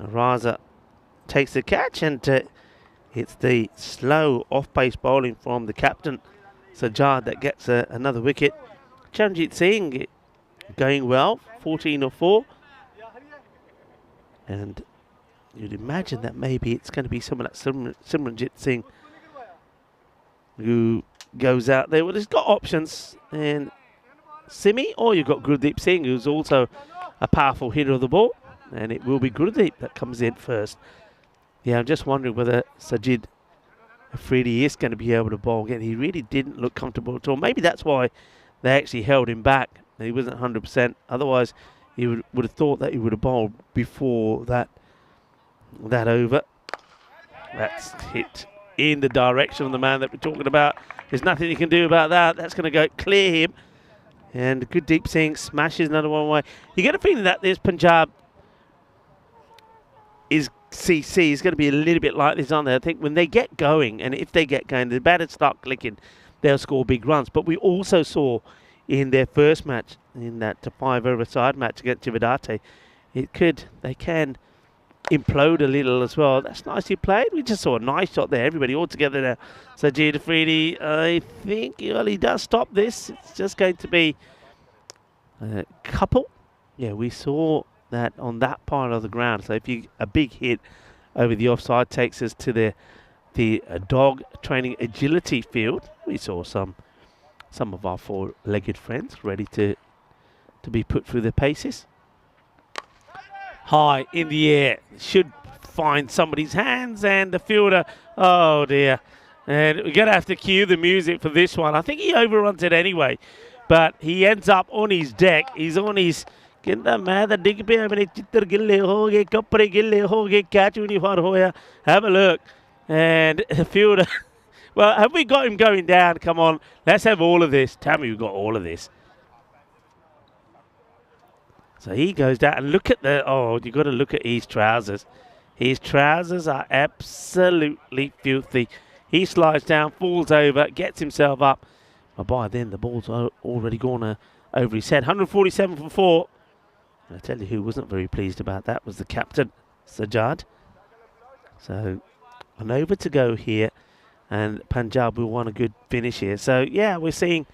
Raza takes the catch, and it's the slow off-pace bowling from the captain, Sajjad, that gets another wicket. Charanjit Singh going well, 14 or 4. And you'd imagine that maybe it's going to be someone like Simranjit Singh who goes out there. Well, he's got options, and Simi, or you've got Gurdeep Singh, who's also a powerful hitter of the ball, and it will be Gurdeep that comes in first. Yeah, I'm just wondering whether Sajid Afridi is going to be able to bowl again. He really didn't look comfortable at all. Maybe that's why they actually held him back. He wasn't 100%. Otherwise, he would have thought that he would have bowled before that over. That's hit in the direction of the man that we're talking about. There's nothing you can do about that. That's going to go clear him. And Gurdeep Singh smashes another one away. You get a feeling that this Punjab CC is going to be a little bit like this, aren't they? I think when they get going, and if they get going, the batters start clicking, they'll score big runs. But we also saw in their first match, in that 5-over-side match against Chividate, they can implode a little as well. That's nicely played. We just saw a nice shot there. Everybody all together now. Sajid Afridi, I think he does stop this. It's just going to be a couple. Yeah, we saw that on that part of the ground. So if a big hit over the offside takes us to the the dog training agility field. We saw some of our four-legged friends ready to be put through the paces. High in the air, should find somebody's hands, and the fielder, oh dear. And we're going to have to cue the music for this one. I think he overruns it anyway, but he ends up on his deck. He's on his... Have a look. And the fielder... Well, have we got him going down? Come on, let's have all of this. Tell me we've got all of this. So he goes down, and look at the... Oh, you've got to look at his trousers. His trousers are absolutely filthy. He slides down, falls over, gets himself up. But by then, the ball's already gone over his head. 147 for 4. I tell you who wasn't very pleased about that was the captain, Sajjad. So, an over to go here. And Punjab will want a good finish here. So, yeah, we're seeing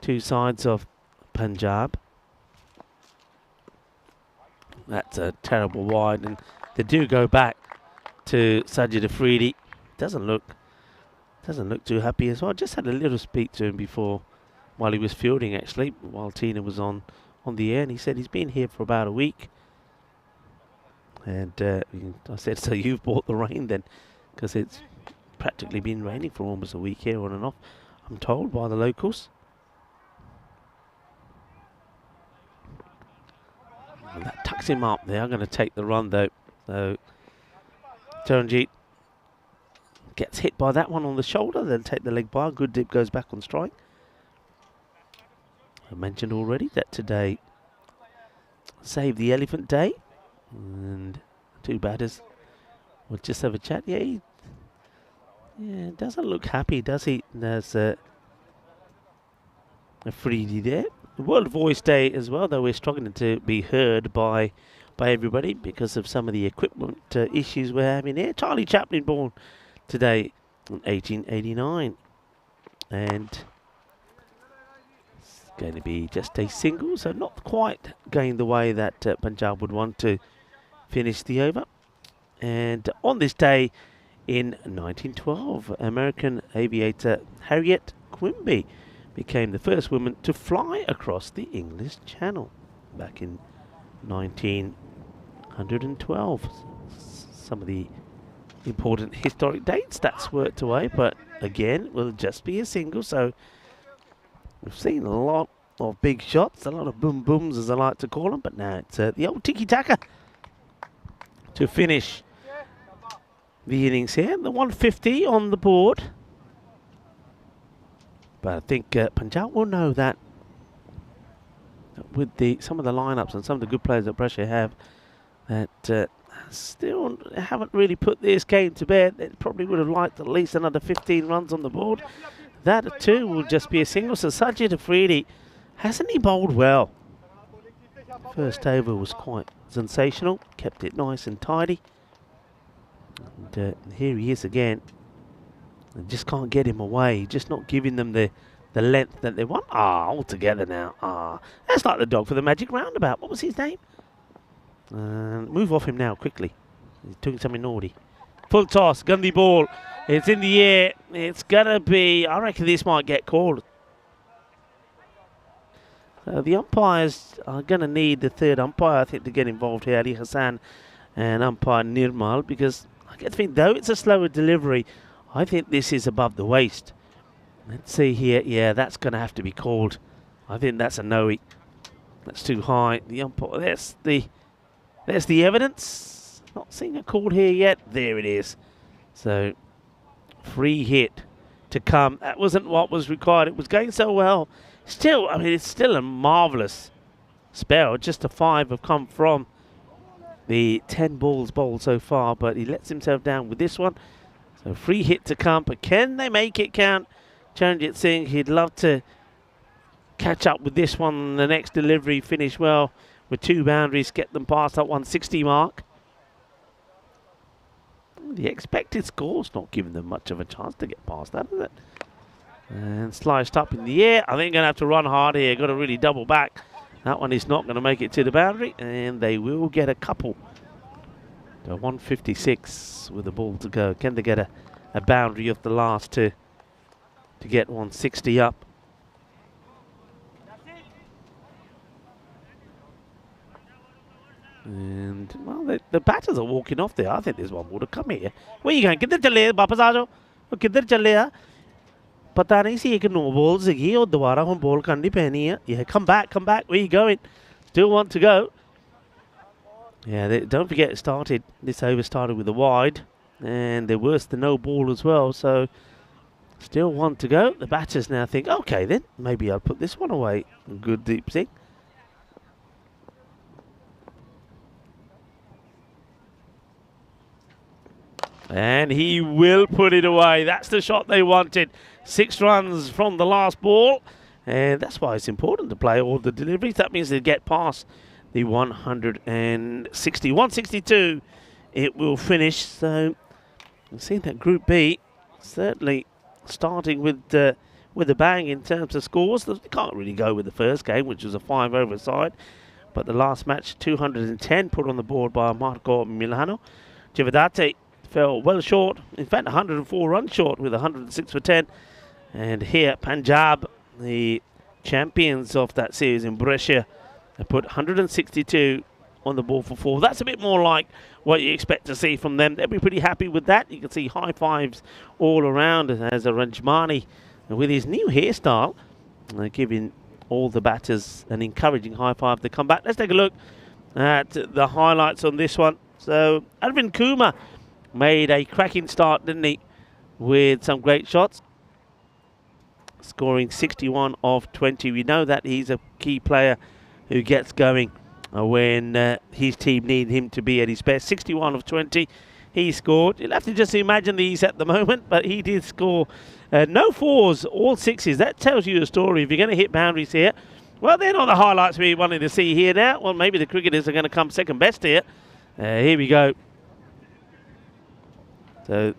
two sides of Punjab. That's a terrible wide. And they do go back to Sajid Afridi. Doesn't look too happy as well. Just had a little speak to him before, while he was fielding actually, while Tina was on the air, and he said he's been here for about a week. And I said, so you've brought the rain then? Because it's practically been raining for almost a week here on and off, I'm told, by the locals. And that tucks him up. They are going to take the run though. So Taranjeet gets hit by that one on the shoulder, then take the leg by. Good dip, goes back on strike. I mentioned already that today Save the Elephant Day, and two batters will just have a chat. Yeah, doesn't look happy, does he? There's a Freedy there. World Voice Day as well, though we're struggling to be heard by everybody because of some of the equipment issues we're having here. Charlie Chaplin born today in 1889, and it's going to be just a single, so not quite going the way that Punjab would want to finish the over. And on this day in 1912, American aviator Harriet Quimby became the first woman to fly across the English Channel back in 1912. Some of the important historic dates that's worked away, but again will just be a single. So we've seen a lot of big shots, a lot of boom booms as I like to call them, but now it's the old tiki taka to finish the innings here. The 150 on the board, but I think Punjab will know that with some of the lineups and some of the good players that Pressure have, that still haven't really put this game to bed. They probably would have liked at least another 15 runs on the board. That too will just be a single. So Sajid Afridi, hasn't he bowled well? First over was quite sensational, kept it nice and tidy. And here he is again. They just can't get him away, just not giving them the length that they want. All together now. That's like the dog for the magic roundabout. What was his name? Move off him now, quickly. He's doing something naughty. Full toss, Gundy ball. It's in the air. It's going to be, I reckon this might get called. So the umpires are going to need the third umpire, I think, to get involved here. Ali Hassan and umpire Nirmal, because I think, though it's a slower delivery, I think this is above the waist. Let's see here. Yeah, that's going to have to be called. I think that's a no-e. That's too high. The umpire, there's the evidence. Not seeing a call here yet. There it is. So, free hit to come. That wasn't what was required. It was going so well. Still, I mean, it's still a marvellous spell. Just a 5 have come from the 10 balls bowled so far, but he lets himself down with this one. So, free hit to come. But can they make it count? Charanjit Singh, he'd love to catch up with this one. The next delivery, finish well with 2 boundaries, get them past that 160 mark. The expected score's not giving them much of a chance to get past that, is it? And sliced up in the air. I think going to have to run hard here. Got to really double back. That one is not going to make it to the boundary, and they will get a couple. So 156 with the ball to go. Can they get a a boundary of the last to get 160 up. And, well, the batters are walking off there. I think there's one more to come here. Where are you going? किधर चले? वापस आ जाओ. किधर चले आ? पता नहीं सी एक no ball सीगी और दोबारा हम बॉल करनी पैनी है. Yeah, come back. Where are you going? Still want to go. Yeah, don't forget this over started with a wide. And there was the no ball as well. So, still want to go. The batters now think, okay then, maybe I'll put this one away. Good deep sink. And he will put it away. That's the shot they wanted. 6 runs from the last ball. And that's why it's important to play all the deliveries. That means they get past the 160. 162 it will finish. So you've seen that Group B certainly starting with a bang in terms of scores. They can't really go with the first game, which was a 5-over side. But the last match, 210 put on the board by Marco Milano. Cividate fell well short, in fact 104 runs short with 106 for 10. And here Punjab, the champions of that series in Brescia, have put 162 on the board for 4. That's a bit more like what you expect to see from them. They'll be pretty happy with that. You can see high fives all around as a Rajmani with his new hairstyle giving all the batters an encouraging high five to come back. Let's take a look at the highlights on this one. So Arvind Kumar made a cracking start, didn't he, with some great shots, scoring 61 of 20. We know that he's a key player who gets going when his team need him to be at his best. 61 of 20 he scored. You'll have to just imagine these at the moment, but he did score no 4s, all 6s. That tells you a story. If you're going to hit boundaries here, well, they're not the highlights we wanted to see here now. Well, maybe the cricketers are going to come second best here. Here we go. So,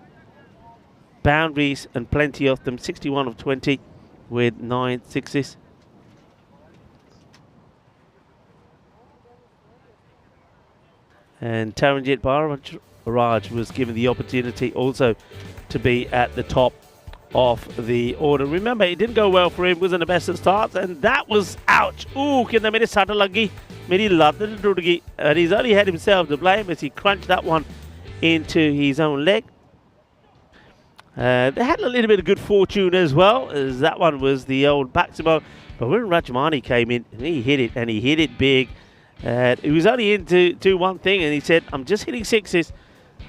boundaries and plenty of them. 61 of 20 with 9 6s. And Taranjit Baraj was given the opportunity also to be at the top of the order. Remember, it didn't go well for him. Wasn't the best of starts, and that was ouch. Ooh, kinda mere sat lagi, meri lat toot gayi. And he's only had himself to blame as he crunched that one into his own leg. They had a little bit of good fortune as well, as that one was the old batsman. But when Rajmani came in, he hit it, and he hit it big. He was only in to do one thing, and he said, I'm just hitting 6s.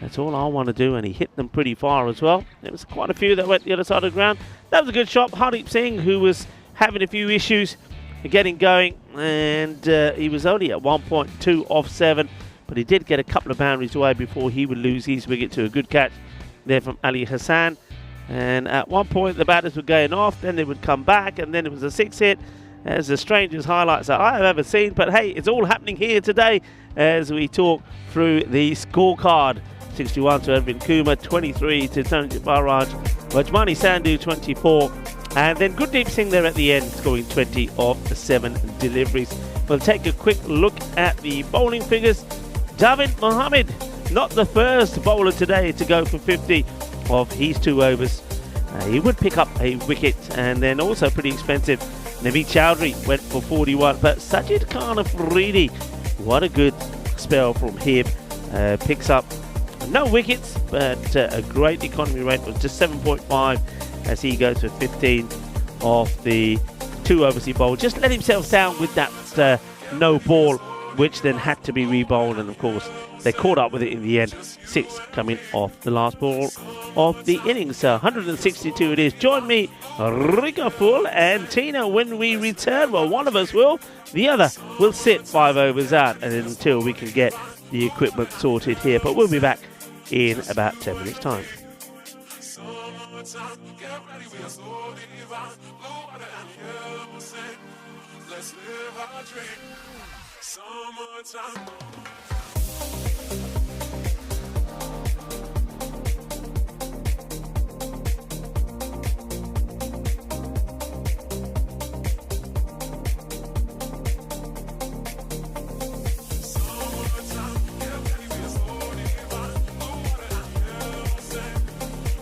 That's all I want to do, and he hit them pretty far as well. There was quite a few that went the other side of the ground. That was a good shot. Hardeep Singh, who was having a few issues getting going, and he was only at 1.2 off 7, but he did get a couple of boundaries away before he would lose his wicket to a good catch there from Ali Hassan. And at one point the batters were going off, then they would come back, and then it was a 6 hit. As the strangest highlights that I have ever seen. But hey, it's all happening here today as we talk through the scorecard. 61 to Arvind Kumar, 23 to Taranjit Baraj, Rajmani Sandhu 24, and then Gurdeep Singh there at the end scoring 20 of the 7 deliveries. We'll take a quick look at the bowling figures. Javed Mohammed, not the first bowler today to go for 50 of his 2 overs. He would pick up a wicket, and then also pretty expensive, Naveed Chowdhury went for 41, but Sajid Khan Afridi, what a good spell from him. Picks up no wickets, but a great economy rate of just 7.5 as he goes for 15 of the 2 overs he bowled. Just let himself down with that no ball, which then had to be re-bowled, and of course they caught up with it in the end. 6 coming off the last ball of the innings. 162 it is. Join me, Rika Full and Tina, when we return. Well, one of us will, the other will sit 5 overs out, and until we can get the equipment sorted here. But we'll be back in about 10 minutes time.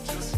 Just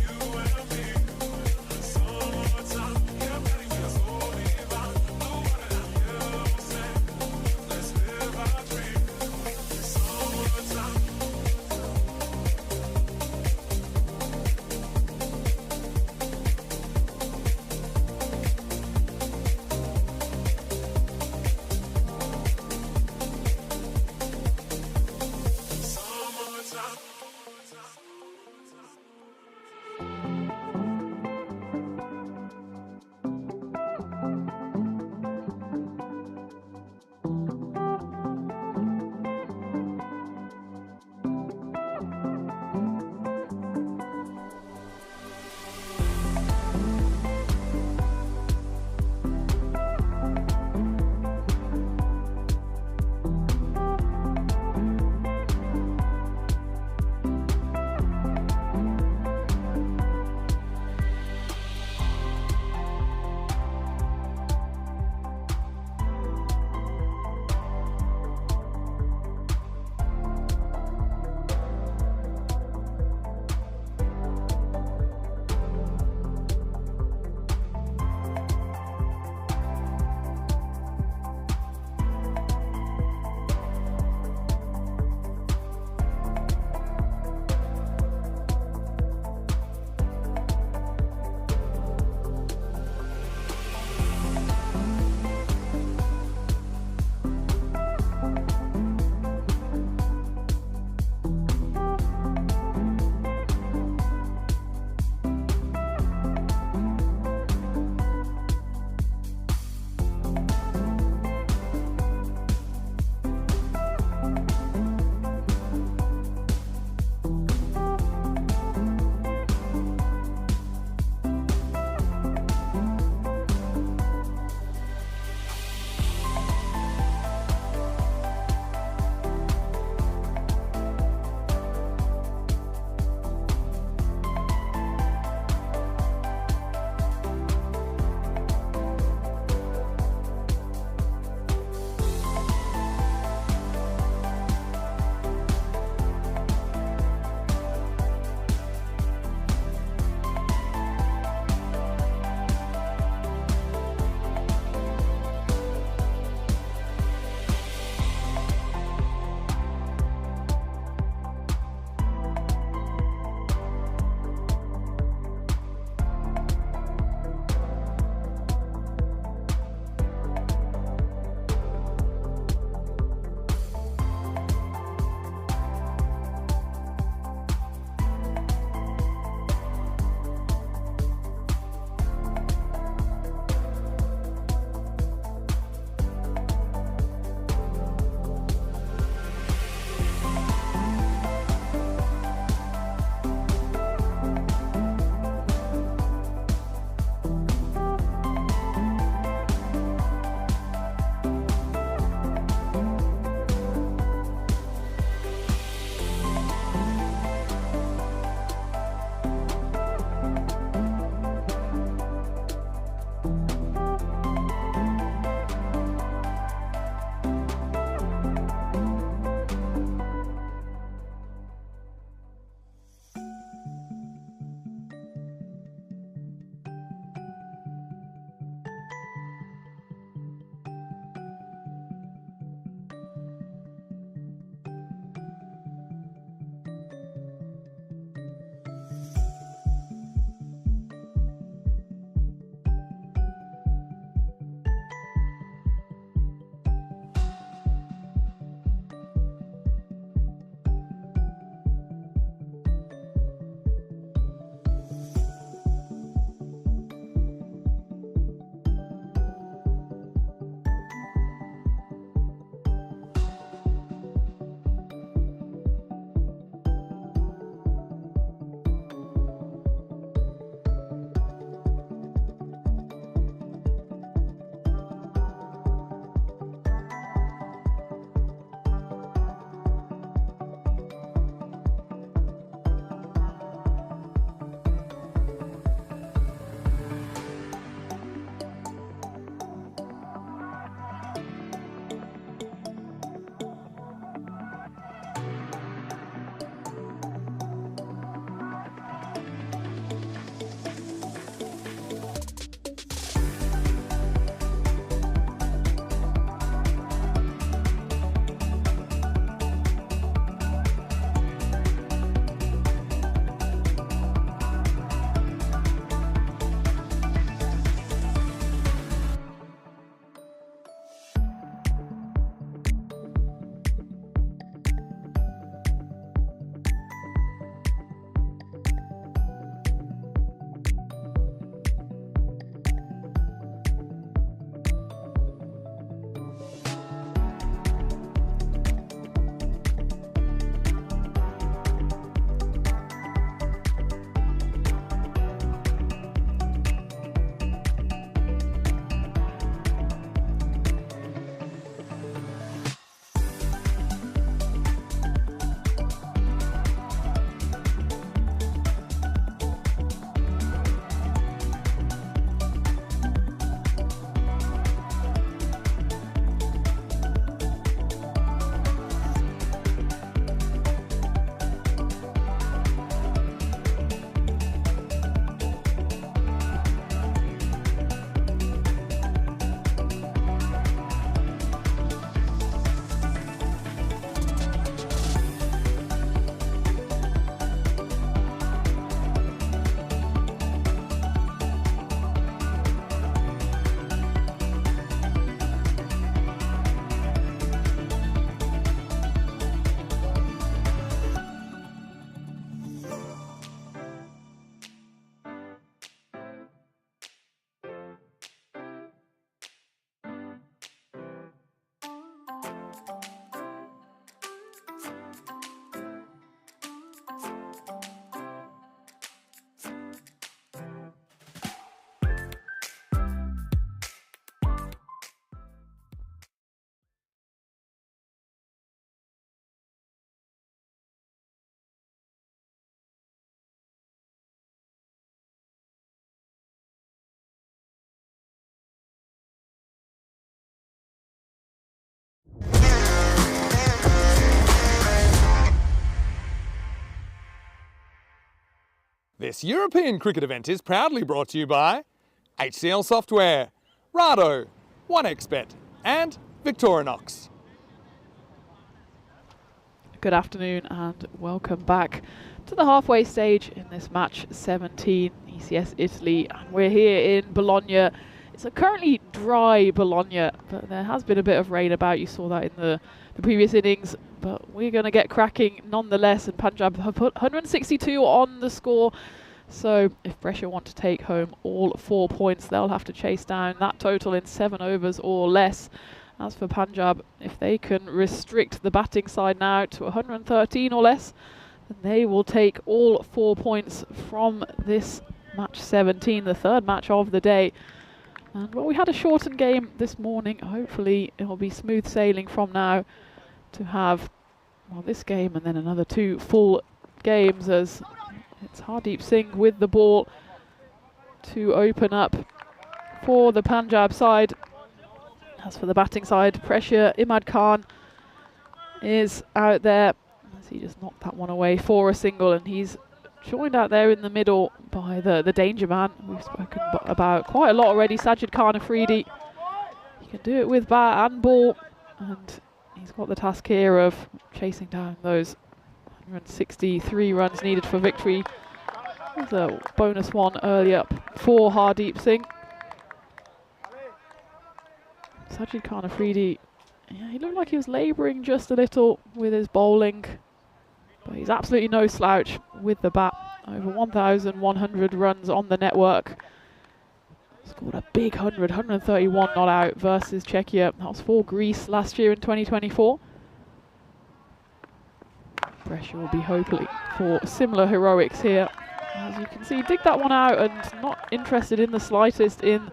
This European cricket event is proudly brought to you by HCL Software, Rado, 1xBet and Victorinox. Good afternoon and welcome back to the halfway stage in this match 17, ECS Italy. And we're here in Bologna. It's a currently dry Bologna, but there has been a bit of rain about. You saw that in the previous innings, but we're going to get cracking nonetheless. And Punjab have put 162 on the score. So if Brescia want to take home all 4 points, they'll have to chase down that total in 7 overs or less. As for Punjab, if they can restrict the batting side now to 113 or less, then they will take all 4 points from this match 17, the third match of the day. And well, we had a shortened game this morning. Hopefully it will be smooth sailing from now to have, well, this game and then another 2 full games, as it's Hardeep Singh with the ball to open up for the Punjab side. As for the batting side, pressure, Imad Khan is out there as he just knocked that one away for a single, and he's joined out there in the middle by the danger man we've spoken about quite a lot already, Sajid Khan Afridi. He can do it with bat and ball, and he's got the task here of chasing down those 163 runs needed for victory. There's a bonus one early up for Hardeep Singh. Sajid Khan Afridi, yeah, he looked like he was labouring just a little with his bowling, but he's absolutely no slouch with the bat. Over 1,100 runs on the network. Scored a big 131 not out versus Czechia. That was for Greece last year in 2024. Brescia will be hoping for similar heroics here. As you can see, dig that one out and not interested in the slightest in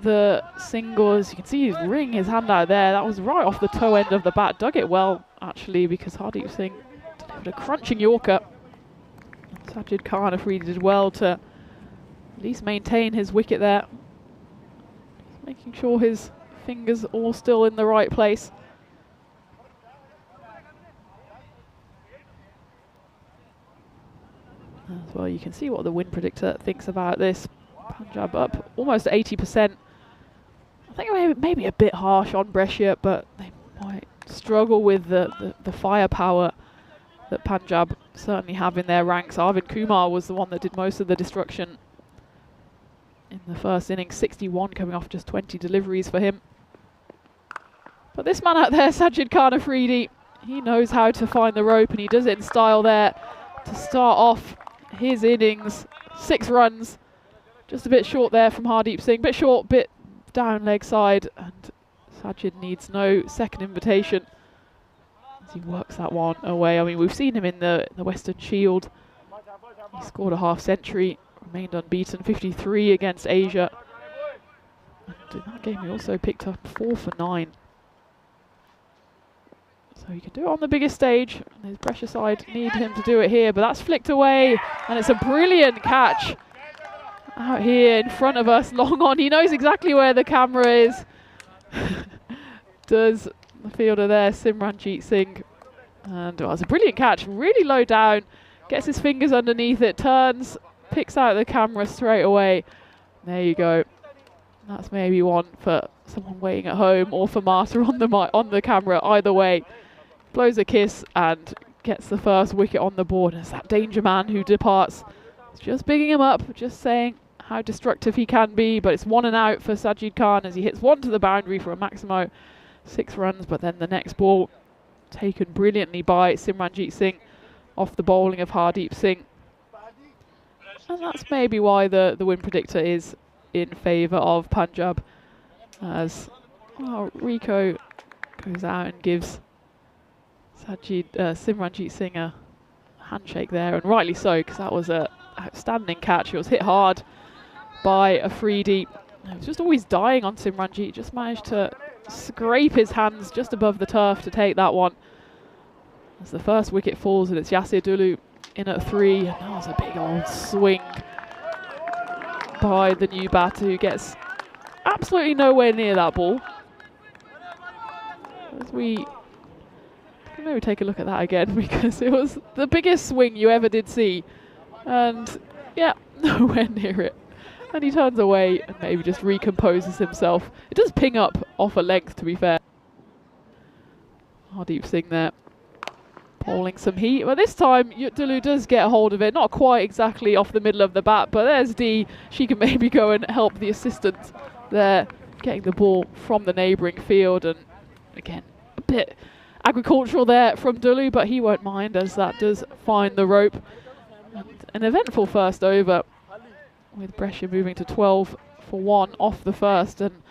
the singles. You can see he's wringing his hand out there. That was right off the toe end of the bat. Dug it well, actually, because Hardeep Singh delivered a crunching Yorker. Sajid Khan Afridi did well to at least maintain his wicket there. Just making sure his fingers all still in the right place. As well, you can see what the wind predictor thinks about this. Punjab up almost 80%. I think maybe a bit harsh on Brescia, but they might struggle with the firepower that Punjab certainly have in their ranks. Arvind Kumar was the one that did most of the destruction in the first innings, 61 coming off just 20 deliveries for him. But this man out there, Sajid Khan Afridi, he knows how to find the rope, and he does it in style there to start off his innings. 6 runs, just a bit short there from Hardeep Singh, bit short, bit down leg side, and Sajid needs no second invitation as he works that one away. I mean, we've seen him in the Western Shield. He scored a half century, remained unbeaten, 53 against Asia. And in that game he also picked up 4 for 9. So he can do it on the biggest stage, and his Brescia side need him to do it here, but that's flicked away, and it's a brilliant catch out here in front of us, long on. He knows exactly where the camera is. Does the fielder there, Simranjit Singh. And it was a brilliant catch, really low down, gets his fingers underneath it, turns, picks out the camera straight away. There you go. That's maybe one for someone waiting at home, or for Marta on the camera. Either way, blows a kiss and gets the first wicket on the board. And it's that danger man who departs. It's just bigging him up, just saying how destructive he can be. But it's 1 and out for Sajid Khan as he hits one to the boundary for a maximo 6 runs. But then the next ball taken brilliantly by Simranjit Singh off the bowling of Hardeep Singh. And that's maybe why the wind predictor is in favour of Punjab, as Rico goes out and gives Simranjit Singh a handshake there, and rightly so, because that was an outstanding catch. It was hit hard by Afridi. He was just always dying on Simranjit. Just managed to scrape his hands just above the turf to take that one. As the first wicket falls, and it's Yasir Dulu in at 3. And that was a big old swing by the new batter, who gets absolutely nowhere near that ball. As we can maybe take a look at that again, because it was the biggest swing you ever did see And yeah, nowhere near it. And he turns away and maybe just recomposes himself. It does ping up off a length, to be fair. Hardeep Singh there, polling some heat. But this time, Dulu does get a hold of it. Not quite exactly off the middle of the bat, but there's Dee. She can maybe go and help the assistant there, getting the ball from the neighbouring field. And again, a bit agricultural there from Dulu, but he won't mind as that does find the rope. And an eventful first over, with Brescia moving to 12 for 1 off the first. And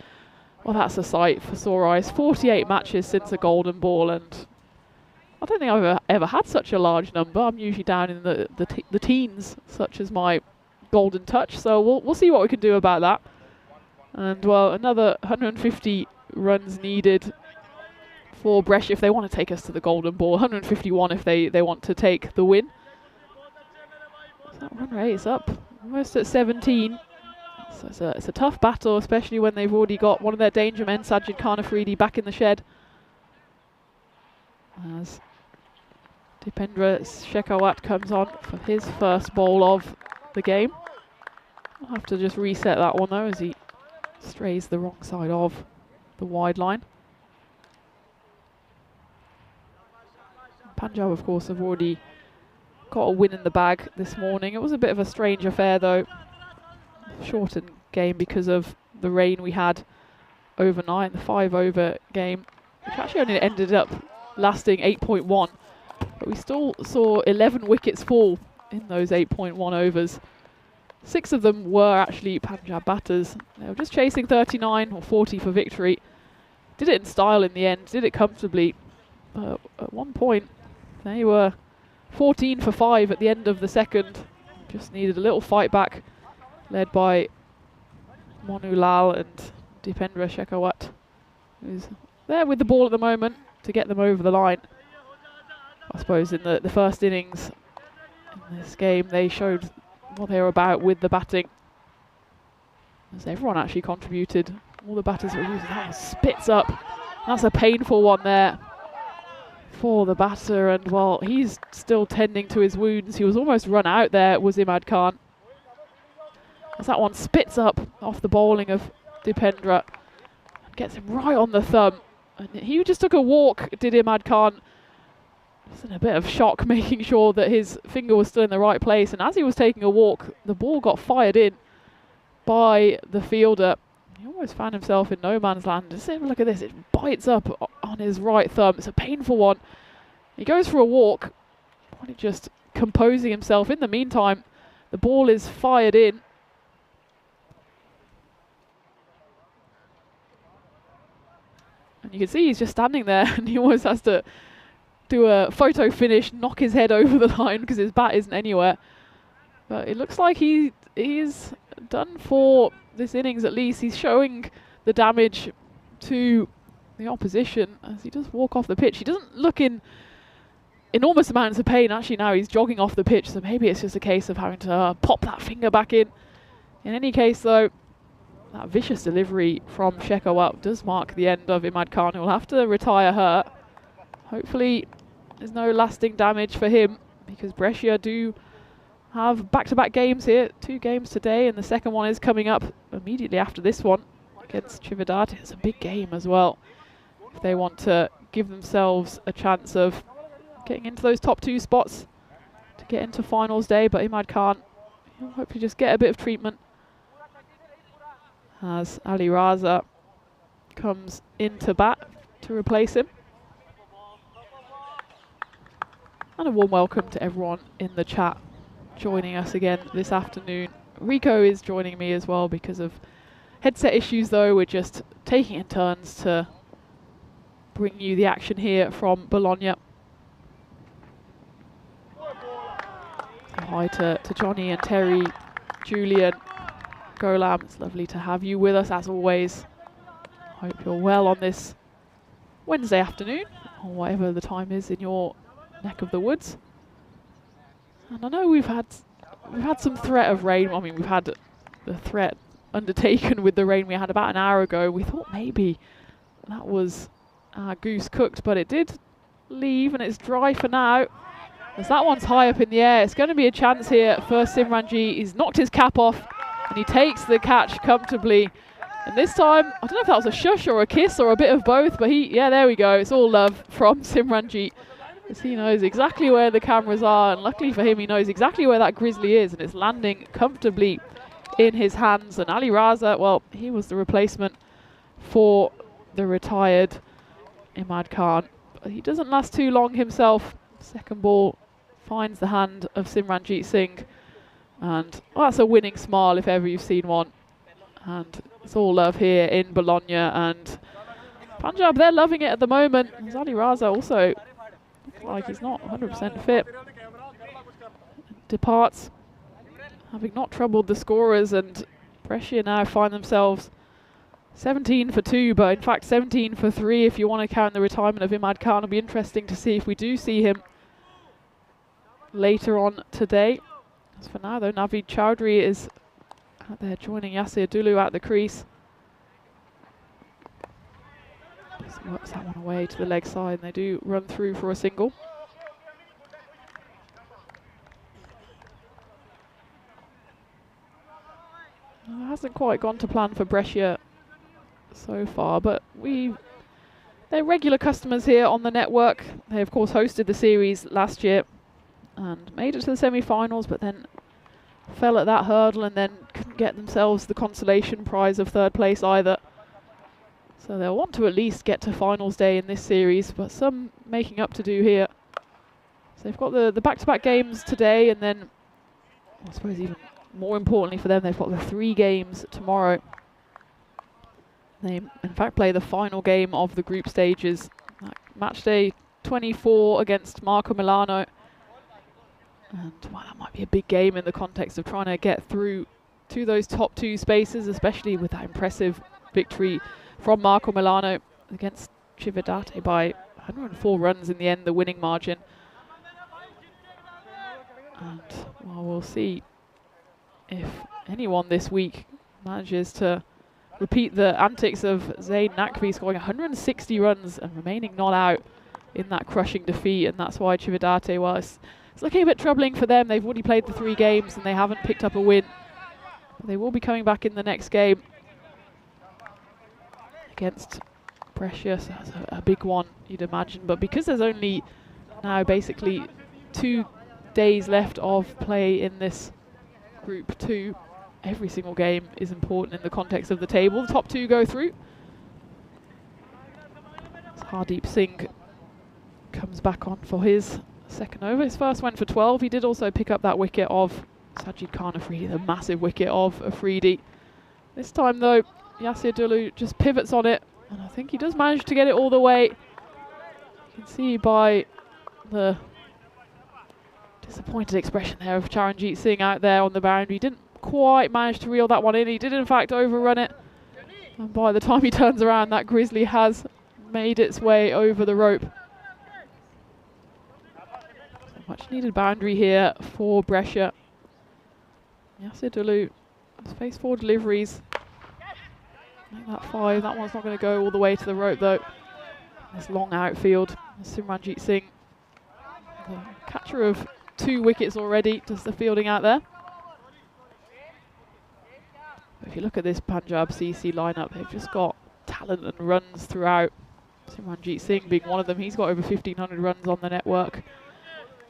well, that's a sight for sore eyes. 48 matches since a golden ball, and I don't think I've ever had such a large number. I'm usually down in the teens, such as my golden touch. So we'll see what we can do about that. And well, another 150 runs needed for Brescia if they want to take us to the golden ball. 151 if they want to take the win. So that run rate is up almost at 17. So it's a tough battle, especially when they've already got one of their danger men, Sajid Khanafridi, back in the shed. As Dipendra Shekhawat comes on for his first bowl of the game. I'll have to just reset that one though, as he strays the wrong side of the wide line. Punjab, of course, have already got a win in the bag this morning. It was a bit of a strange affair though. Shortened game because of the rain we had overnight, the 5-over game, which actually only ended up lasting 8.1. But we still saw 11 wickets fall in those 8.1 overs. 6 of them were actually Punjab batters. They were just chasing 39 or 40 for victory. Did it in style in the end, did it comfortably. But at one point, they were 14 for 5 at the end of the second. Just needed a little fight back, led by Monu Lal and Dipendra Shekhawat, who's there with the ball at the moment to get them over the line. I suppose in the first innings in this game, they showed what they were about with the batting, as everyone actually contributed. All the batters were using that one spits up. That's a painful one there for the batter, and well, he's still tending to his wounds. He was almost run out there, was Imad Khan. As that one spits up off the bowling of Dipendra and gets him right on the thumb. And he just took a walk, did Imad Khan. Just in a bit of shock, making sure that his finger was still in the right place. And as he was taking a walk, the ball got fired in by the fielder. He almost found himself in no man's land. Just look at this, it bites up on his right thumb. It's a painful one. He goes for a walk, probably just composing himself. In the meantime, the ball is fired in. And you can see he's just standing there and he almost has to do a photo finish, knock his head over the line because his bat isn't anywhere. But it looks like he's done for this innings at least. He's showing the damage to the opposition as he does walk off the pitch. He doesn't look in enormous amounts of pain. Actually, now he's jogging off the pitch, so maybe it's just a case of having to pop that finger back in. In any case, though, that vicious delivery from Shekhawat does mark the end of Imad Khan, who will have to retire hurt. Hopefully there's no lasting damage for him, because Brescia do have back-to-back games here. 2 games today, and the second one is coming up immediately after this one against Cividati. It's a big game as well, if they want to give themselves a chance of getting into those top 2 spots to get into finals day. But Imad Khan, he'll hopefully just get a bit of treatment as Ali Raza comes into bat to replace him. And a warm welcome to everyone in the chat joining us again this afternoon. Rico is joining me as well because of headset issues, though. We're just taking in turns to bring you the action here from Bologna. Hi to Johnny and Terry, Julian, Golam. It's lovely to have you with us as always. Hope you're well on this Wednesday afternoon, or whatever the time is in your neck of the woods. And I know we've had some threat of rain. I mean, we've had the threat undertaken with the rain we had about an hour ago. We thought maybe that was our goose cooked, but it did leave and it's dry for now. As that one's high up in the air, it's going to be a chance here for Simranjit. He's knocked his cap off and he takes the catch comfortably. And this time, I don't know if that was a shush or a kiss or a bit of both, but yeah, there we go. It's all love from Simranjit, as he knows exactly where the cameras are, and luckily for him, he knows exactly where that grizzly is, and it's landing comfortably in his hands. And Ali Raza, well, he was the replacement for the retired Imad Khan. But he doesn't last too long himself. Second ball finds the hand of Simranjit Singh, and that's a winning smile if ever you've seen one. And it's all love here in Bologna, and Punjab, they're loving it at the moment. Ali Raza also looks like he's not 100% fit. Departs, having not troubled the scorers, and Brescia now find themselves 17 for 2, but in fact 17 for 3 if you want to count the retirement of Imad Khan. It'll be interesting to see if we do see him later on today. As for now though, Naveed Chowdhury is out there joining Yasir Dulu at the crease. Just works that one away to the leg side, and they do run through for a single. It hasn't quite gone to plan for Brescia so far, but they're regular customers here on the network. They of course hosted the series last year and made it to the semi-finals, but then fell at that hurdle and then couldn't get themselves the consolation prize of third place either. So they'll want to at least get to finals day in this series, but some making up to do here. So they've got the back-to-back games today, and then I suppose even more importantly for them, they've got the 3 games tomorrow. They in fact play the final game of the group stages. Match day 24 against Marco Milano. And well, that might be a big game in the context of trying to get through to those top 2 spaces, especially with that impressive victory from Marco Milano against Cividate by 104 runs in the end, the winning margin. And well, we'll see if anyone this week manages to repeat the antics of Zain Naqvi, scoring 160 runs and remaining not out in that crushing defeat. And that's why Cividate, well, it's looking a bit troubling for them. They've already played the 3 games and they haven't picked up a win. They will be coming back in the next game against Brescia, so that's a big one, you'd imagine. But because there's only now basically 2 days left of play in this Group 2, every single game is important in the context of the table. The top 2 go through. As Hardeep Singh comes back on for his second over. His first went for 12. He did also pick up that wicket of Sajid Khan Afridi, the massive wicket of Afridi. This time though, Yasir Dulu just pivots on it, and I think he does manage to get it all the way. You can see by the disappointed expression there of Charanjit Singh out there on the boundary. He didn't quite manage to reel that one in. He did in fact overrun it, and by the time he turns around, that grizzly has made its way over the rope. So much needed boundary here for Brescia. Yasir Dulu has faced 4 deliveries. Make that 5. That one's not going to go all the way to the rope though. This long outfield, Simranjit Singh, the catcher of 2 wickets already, does the fielding out there. If you look at this Punjab CC lineup, they've just got talent and runs throughout. Simranjit Singh being one of them. He's got over 1,500 runs on the network.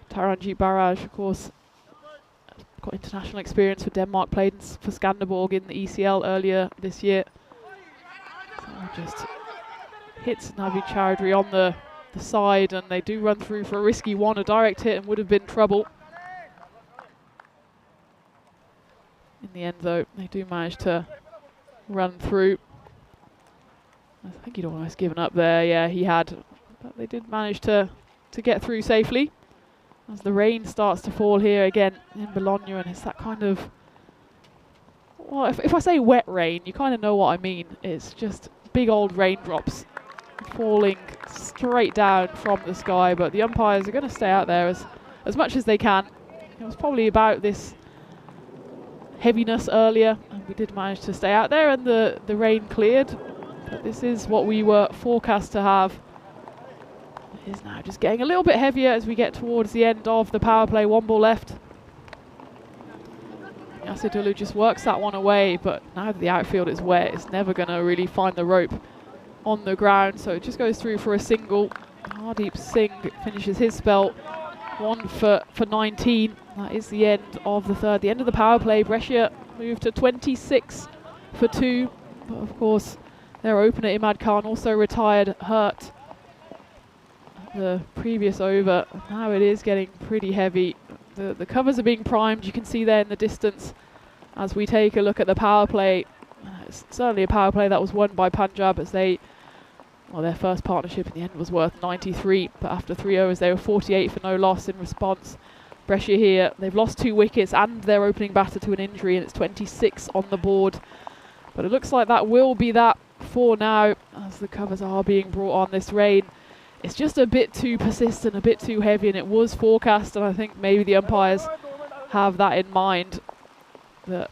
Taranjit Barraj, of course, got international experience for Denmark, played for Skanderborg in the ECL earlier this year. So just hits Naveed Chowdhury on the side, and they do run through for a risky one. A direct hit and would have been trouble. In the end though, they do manage to run through. I think he'd almost given up there. Yeah, he had. But they did manage to get through safely. As the rain starts to fall here again in Bologna, and it's that kind of, well, if I say wet rain, you kind of know what I mean. It's just big old raindrops falling straight down from the sky, but the umpires are going to stay out there as much as they can. It was probably about this heaviness earlier, and we did manage to stay out there, and the rain cleared. But this is what we were forecast to have. It is now just getting a little bit heavier as we get towards the end of the power play. 1 ball left. Yasidulu just works that one away, but now that the outfield is wet, it's never going to really find the rope on the ground, so it just goes through for a single. Hardeep Singh finishes his spell, 1 for 19. That is the end of the third, the end of the power play. Brescia moved to 26 for 2, but of course their opener Imad Khan also retired hurt at the previous over. Now it is getting pretty heavy. The covers are being primed, you can see there in the distance as we take a look at the power play. It's certainly a power play that was won by Punjab, as their first partnership in the end was worth 93, but after 3 overs they were 48 for no loss in response. Brescia here, they've lost 2 wickets and their opening batter to an injury, and it's 26 on the board. But it looks like that will be that for now, as the covers are being brought on. This rain, it's just a bit too persistent, a bit too heavy, and it was forecast, and I think maybe the umpires have that in mind, that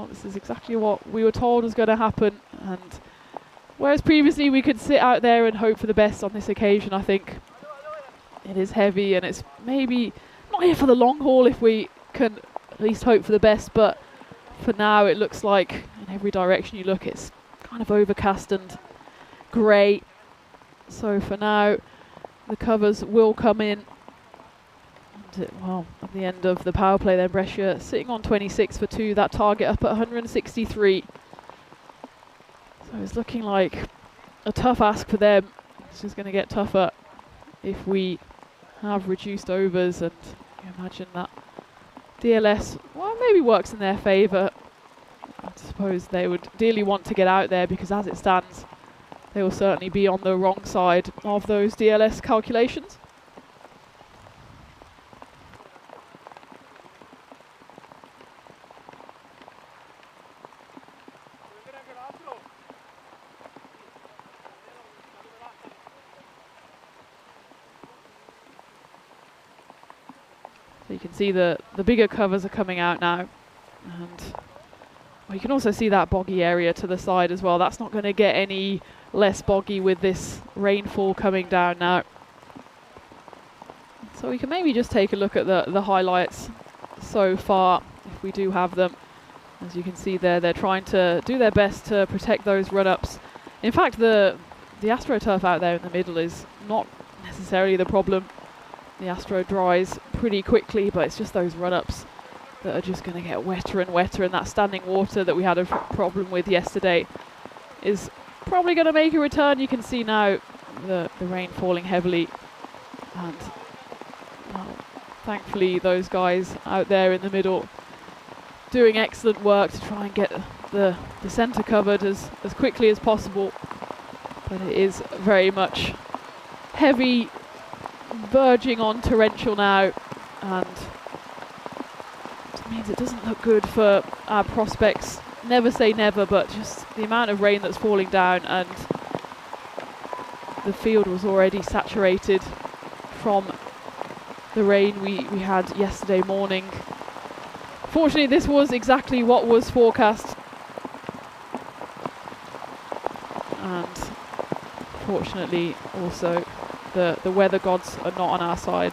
this is exactly what we were told was going to happen. And whereas previously we could sit out there and hope for the best, on this occasion I think it is heavy, and it's maybe not here for the long haul if we can at least hope for the best. But for now it looks like in every direction you look it's kind of overcast and grey. So for now the covers will come in. Well, at the end of the power play then, Brescia sitting on 26 for 2, that target up at 163. So it's looking like a tough ask for them. It's just going to get tougher if we have reduced overs, and you imagine that DLS, well, maybe works in their favour. I suppose they would dearly want to get out there, because as it stands they will certainly be on the wrong side of those DLS calculations. So you can see the bigger covers are coming out now, and well, you can also see that boggy area to the side as well. That's not going to get any less boggy with this rainfall coming down now. So we can maybe just take a look at the highlights so far, if we do have them. As you can see there, they're trying to do their best to protect those run-ups. In fact, the AstroTurf out there in the middle is not necessarily the problem. The Astro dries pretty quickly, but it's just those run-ups that are just going to get wetter and wetter, and that standing water that we had a problem with yesterday is probably going to make a return. You can see now the rain falling heavily, and well, thankfully those guys out there in the middle doing excellent work to try and get the centre covered as quickly as possible. But it is very much heavy, verging on torrential now, and it means it doesn't look good for our prospects. Never say never, but just the amount of rain that's falling down, and the field was already saturated from the rain we had yesterday morning. Fortunately, this was exactly what was forecast, and fortunately also the weather gods are not on our side.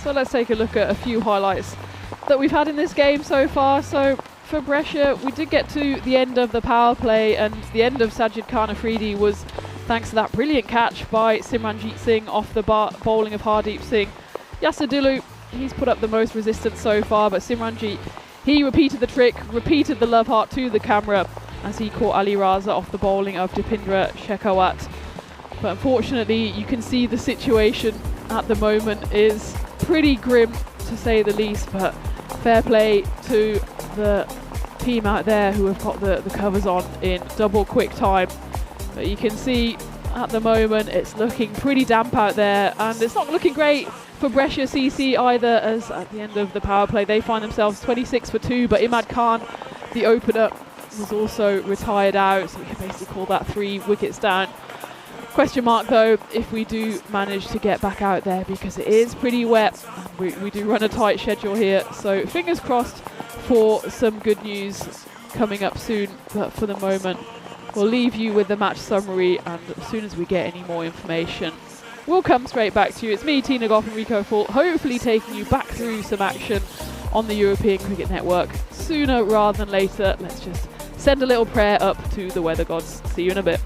So let's take a look at a few highlights that we've had in this game so far. So for Brescia, we did get to the end of the power play, and the end of Sajid Khan Afridi was thanks to that brilliant catch by Simranjit Singh off the bowling of Hardeep Singh. Yasidulu, he's put up the most resistance so far, but Simranjit, he repeated the trick, repeated the love heart to the camera as he caught Ali Raza off the bowling of Dipindra Shekhawat. But unfortunately, you can see the situation at the moment is pretty grim, to say the least, but fair play to the team out there who have got the covers on in double quick time. But you can see at the moment it's looking pretty damp out there, and it's not looking great for Brescia CC either, as at the end of the power play they find themselves 26 for 2, but Imad Khan, the opener, was also retired out, so we can basically call that 3 wickets down. Question mark though if we do manage to get back out there, because it is pretty wet and we do run a tight schedule here, so fingers crossed for some good news coming up soon. But for the moment we'll leave you with the match summary, and as soon as we get any more information we'll come straight back to you. It's me, Tina Goff and Rico Full, hopefully taking you back through some action on the European Cricket Network sooner rather than later. Let's just send a little prayer up to the weather gods. See you in a bit.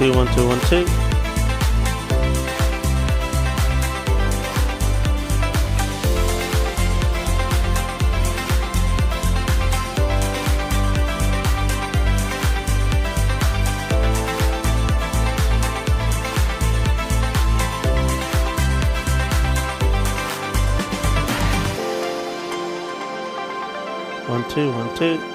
2, 1, 2, 1, 2. One, two, 1, 2.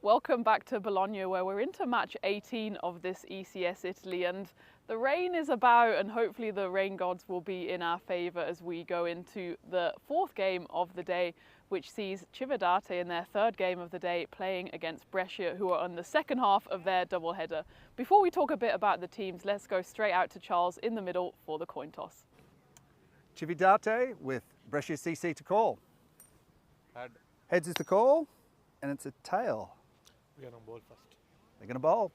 Welcome back to Bologna, where we're into match 18 of this ECS Italy, and the rain is about, and hopefully the rain gods will be in our favour as we go into the fourth game of the day, which sees Cividate in their third game of the day playing against Brescia, who are on the second half of their doubleheader. Before we talk a bit about the teams, let's go straight out to Charles in the middle for the coin toss. Cividate with Brescia CC to call. Heads is the call, and it's a tail. We're going to bowl first. They're going to bowl.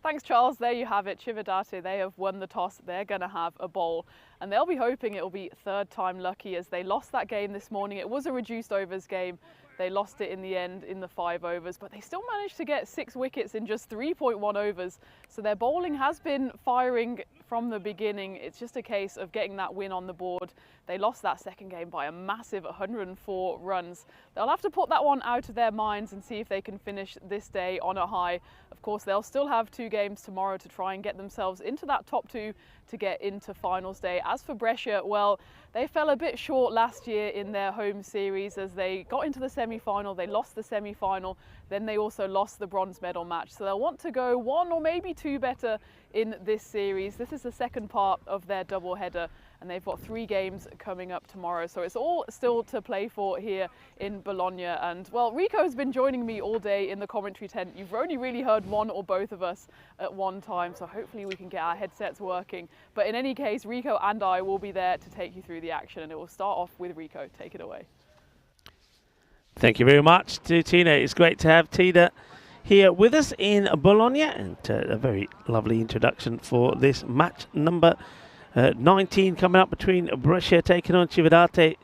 Thanks, Charles. There you have it. Cividate, they have won the toss. They're going to have a bowl, and they'll be hoping it will be third time lucky, as they lost that game this morning. It was a reduced overs game. They lost it in the end in the 5 overs, but they still managed to get 6 wickets in just 3.1 overs. So their bowling has been firing from the beginning. It's just a case of getting that win on the board. They lost that second game by a massive 104 runs. They'll have to put that one out of their minds and see if they can finish this day on a high. Of course, they'll still have 2 games tomorrow to try and get themselves into that top 2 to get into finals day. As for Brescia, well, they fell a bit short last year in their home series as they got into the semi-final. They lost the semi-final, then they also lost the bronze medal match. So they'll want to go 1 or maybe 2 better in this series. This is the second part of their double header, and they've got 3 games coming up tomorrow. So it's all still to play for here in Bologna. And well, Rico's been joining me all day in the commentary tent. You've only really heard one or both of us at one time, so hopefully we can get our headsets working. But in any case, Rico and I will be there to take you through the action, and it will start off with Rico. Take it away. Thank you very much to Tina. It's great to have Tina here with us in Bologna, and a very lovely introduction for this match number 19 coming up between Brescia taking on Cividate.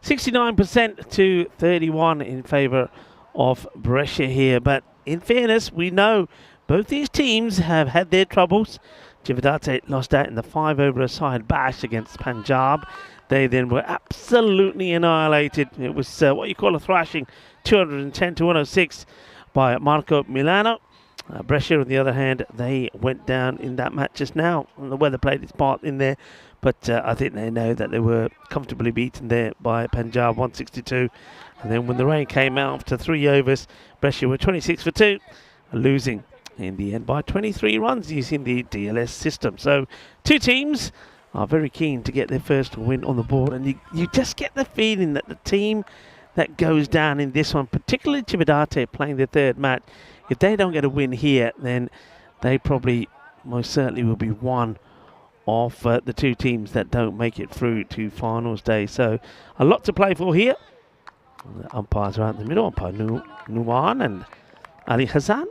69% to 31 in favour of Brescia here. But in fairness, we know both these teams have had their troubles. Cividate lost out in the 5 over a side bash against Punjab. They then were absolutely annihilated. It was what you call a thrashing, 210 to 106 by Marco Milano. Brescia, on the other hand, they went down in that match just now. And the weather played its part in there, but I think they know that they were comfortably beaten there by Punjab 162. And then when the rain came out after 3 overs, Brescia were 26 for 2, losing in the end by 23 runs using the DLS system. So 2 teams are very keen to get their first win on the board, and you just get the feeling that the team that goes down in this one, particularly Cividate playing their third match, if they don't get a win here, then they probably most certainly will be one of the 2 teams that don't make it through to finals day. So a lot to play for here. The umpires are out in the middle, umpire Numan and Ali Hassan.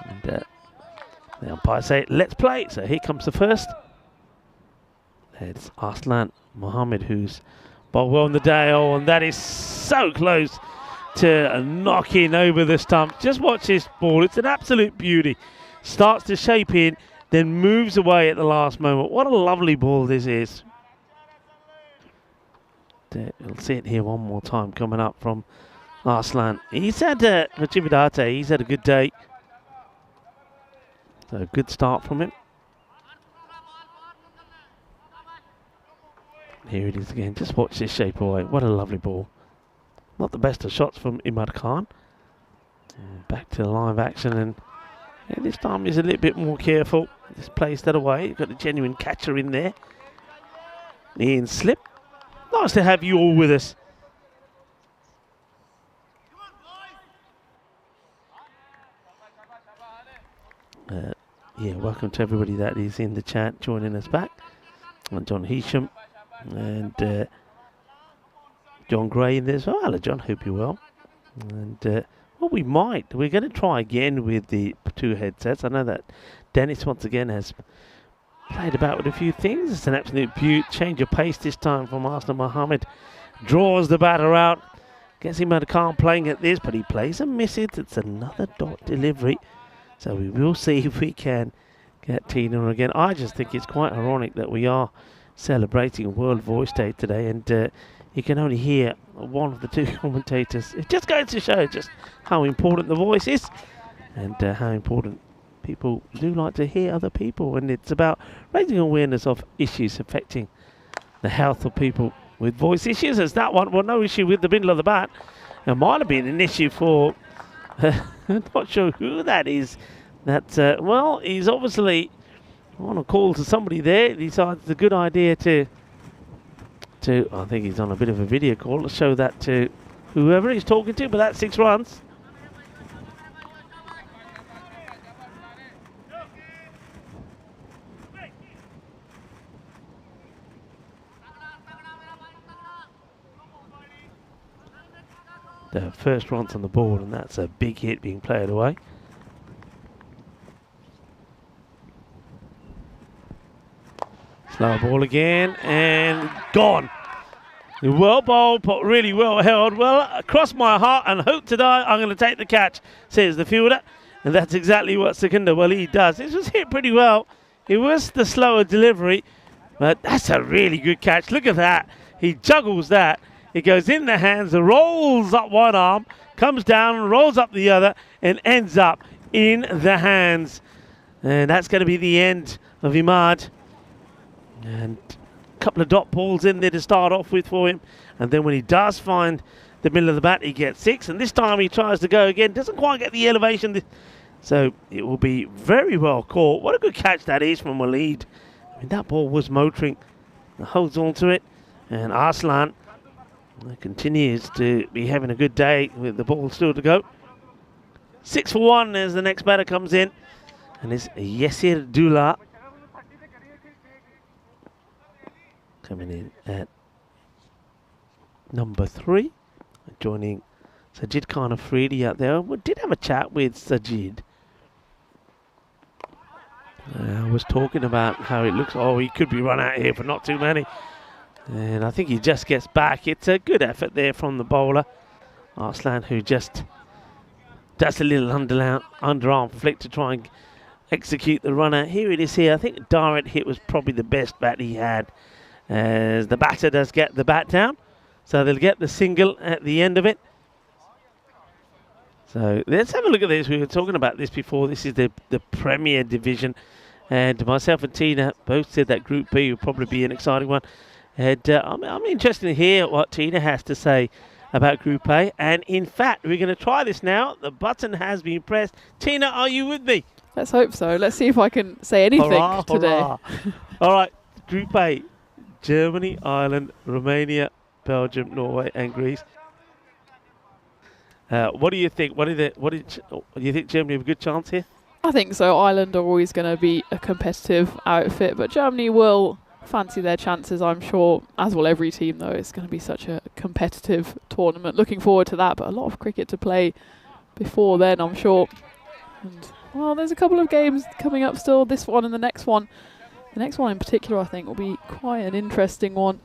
And the umpires say, let's play. So here comes the first. It's Arslan Mohammed who's bowled well on the day. Oh, and that is so close to knocking over the stump. Just watch this ball. It's an absolute beauty. Starts to shape in, then moves away at the last moment. What a lovely ball this is. You'll see it here one more time coming up from Arslan. He's had, for Cividate, he's had a good day. So a good start from him. Here it is again. Just watch this shape away. What a lovely ball. Not the best of shots from Imad Khan. Back to live action, and this time he's a little bit more careful. Just plays that away. Got a genuine catcher in there. Ian Slip. Nice to have you all with us. Yeah, welcome to everybody that is in the chat joining us back. And John Heasham and John Gray in there as well. Hello, John. Hope you're well. And well, we're going to try again with the 2 headsets. I know that Dennis once again has played about with a few things. It's an absolute beaut. Change of pace this time from Arslan Mohammed. Draws the batter out. Gets him out of calm playing at this, but he plays and misses. It's another dot delivery. So we will see if we can get Tina again. I just think it's quite ironic that we are celebrating World Voice Day today, and you can only hear one of the 2 commentators. It just goes to show just how important the voice is, and how important people do like to hear other people. And it's about raising awareness of issues affecting the health of people with voice issues. As that one, well, no issue with the middle of the bat. It might have been an issue for I'm not sure who that is. Well, he's obviously on a call to somebody there. He decides it's a good idea to I think he's on a bit of a video call to show that to whoever he's talking to, but that's 6 runs. The first runs on the board, and that's a big hit being played away. Slow ball again, and gone. Well bowled, but really well held. Well, across my heart and hope to die, I'm going to take the catch, says the fielder. And that's exactly what Secunda Waleed does. It was hit pretty well. It was the slower delivery, but that's a really good catch. Look at that. He juggles that. It goes in the hands, rolls up one arm, comes down, rolls up the other, and ends up in the hands. And that's going to be the end of Imad. And a couple of dot balls in there to start off with for him. And then when he does find the middle of the bat, he gets 6. And this time he tries to go again. Doesn't quite get the elevation. So it will be very well caught. What a good catch that is from Waleed. I mean, that ball was motoring. Holds on to it. And Arslan continues to be having a good day with the ball still to go. 6 for 1 as the next batter comes in. And it's Yasir Dula coming in at number 3. Joining Sajid Khan Afridi out there. We did have a chat with Sajid. I was talking about how it looks. Oh, he could be run out here for not too many. And I think he just gets back. It's a good effort there from the bowler. Arslan, who just does a little underarm flick to try and execute the runner. Here it is here. I think direct hit was probably the best bat he had. As the batter does get the bat down. So they'll get the single at the end of it. So let's have a look at this. We were talking about this before. This is the Premier Division. And myself and Tina both said that Group B would probably be an exciting one. And I'm interested to hear what Tina has to say about Group A. And in fact, we're going to try this now. The button has been pressed. Tina, are you with me? Let's hope so. Let's see if I can say anything Hurrah, today. hurrah. All right, Group A. Germany, Ireland, Romania, Belgium, Norway and Greece. What do you think? Do you think Germany have a good chance here? I think so. Ireland are always going to be a competitive outfit, but Germany will fancy their chances, I'm sure, as will every team, though. It's going to be such a competitive tournament. Looking forward to that, but a lot of cricket to play before then, I'm sure. And, well, there's a couple of games coming up still, this one and the next one. The next one in particular, I think, will be quite an interesting one.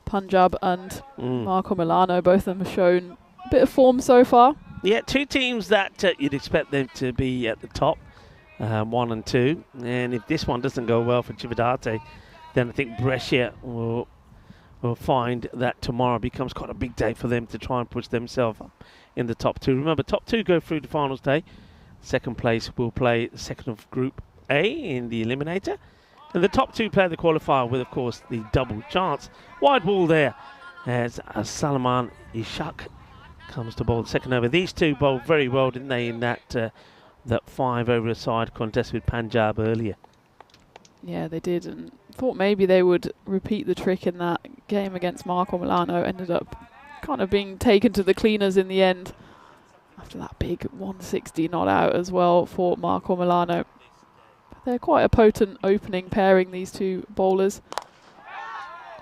Punjab and Marco Milano, both of them have shown a bit of form so far. Yeah, 2 teams that you'd expect them to be at the top, 1 and 2. And if this one doesn't go well for Chividate, then I think Brescia will find that tomorrow becomes quite a big day for them to try and push themselves up in the top 2. Remember, top 2 go through to finals day. Second place will play the second of Group A in the eliminator. And the top 2 play the qualifier with, of course, the double chance. Wide ball there as Salman Ishak comes to bowl the second over. These 2 bowled very well, didn't they, in that 5-over-a-side contest with Punjab earlier. Yeah, they did, and thought maybe they would repeat the trick in that game against Marco Milano. Ended up kind of being taken to the cleaners in the end after that big 160 not out as well for Marco Milano. They're quite a potent opening pairing, these 2 bowlers.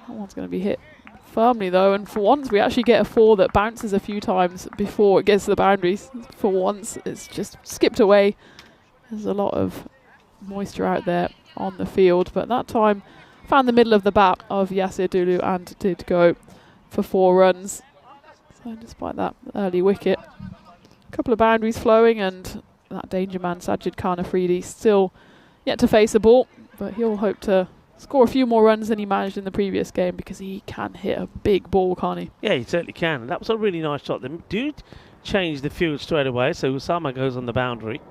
That one's going to be hit firmly though, and for once we actually get a 4 that bounces a few times before it gets to the boundaries. For once it's just skipped away. There's a lot of moisture out there on the field, but that time found the middle of the bat of Yasir Dulu and did go for 4 runs. So despite that early wicket, a couple of boundaries flowing, and that danger man Sajid Khan Afridi still yet to face a ball, but he'll hope to score a few more runs than he managed in the previous game, because he can hit a big ball, can't he? Yeah, he certainly can. And that was a really nice shot. They do change the field straight away, so Usama goes on the boundary.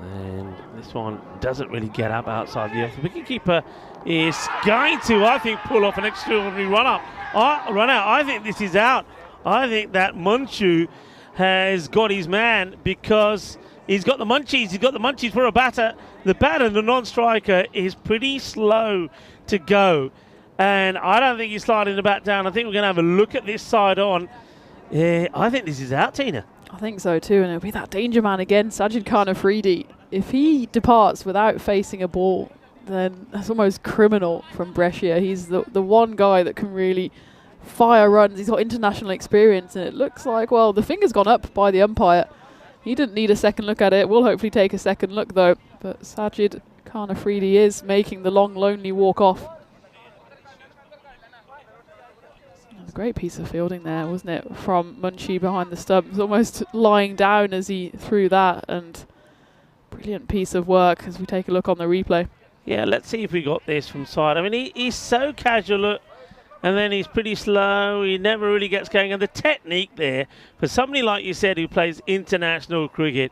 And this one doesn't really get up outside the earth. The wicketkeeper is going to, I think, pull off an extraordinary run out. I think this is out. I think that Munchu has got his man because he's got the munchies. He's got the munchies for a batter. The batter, the non-striker, is pretty slow to go. And I don't think he's sliding the bat down. I think we're going to have a look at this side on. Yeah, I think this is out, Tina. I think so too, and it'll be that danger man again, Sajid Khan Afridi. If he departs without facing a ball, then that's almost criminal from Brescia. He's the one guy that can really fire runs. He's got international experience, and it looks like, well, the finger's gone up by the umpire. He didn't need a second look at it. We'll hopefully take a second look, though. But Sajid Khan Afridi is making the long, lonely walk off. A great piece of fielding there, wasn't it, from Munchie behind the stumps, almost lying down as he threw that, and brilliant piece of work as we take a look on the replay. Yeah, let's see if we got this from side. I mean, he's so casual, look, and then he's pretty slow. He never really gets going. And the technique there, for somebody like you said who plays international cricket,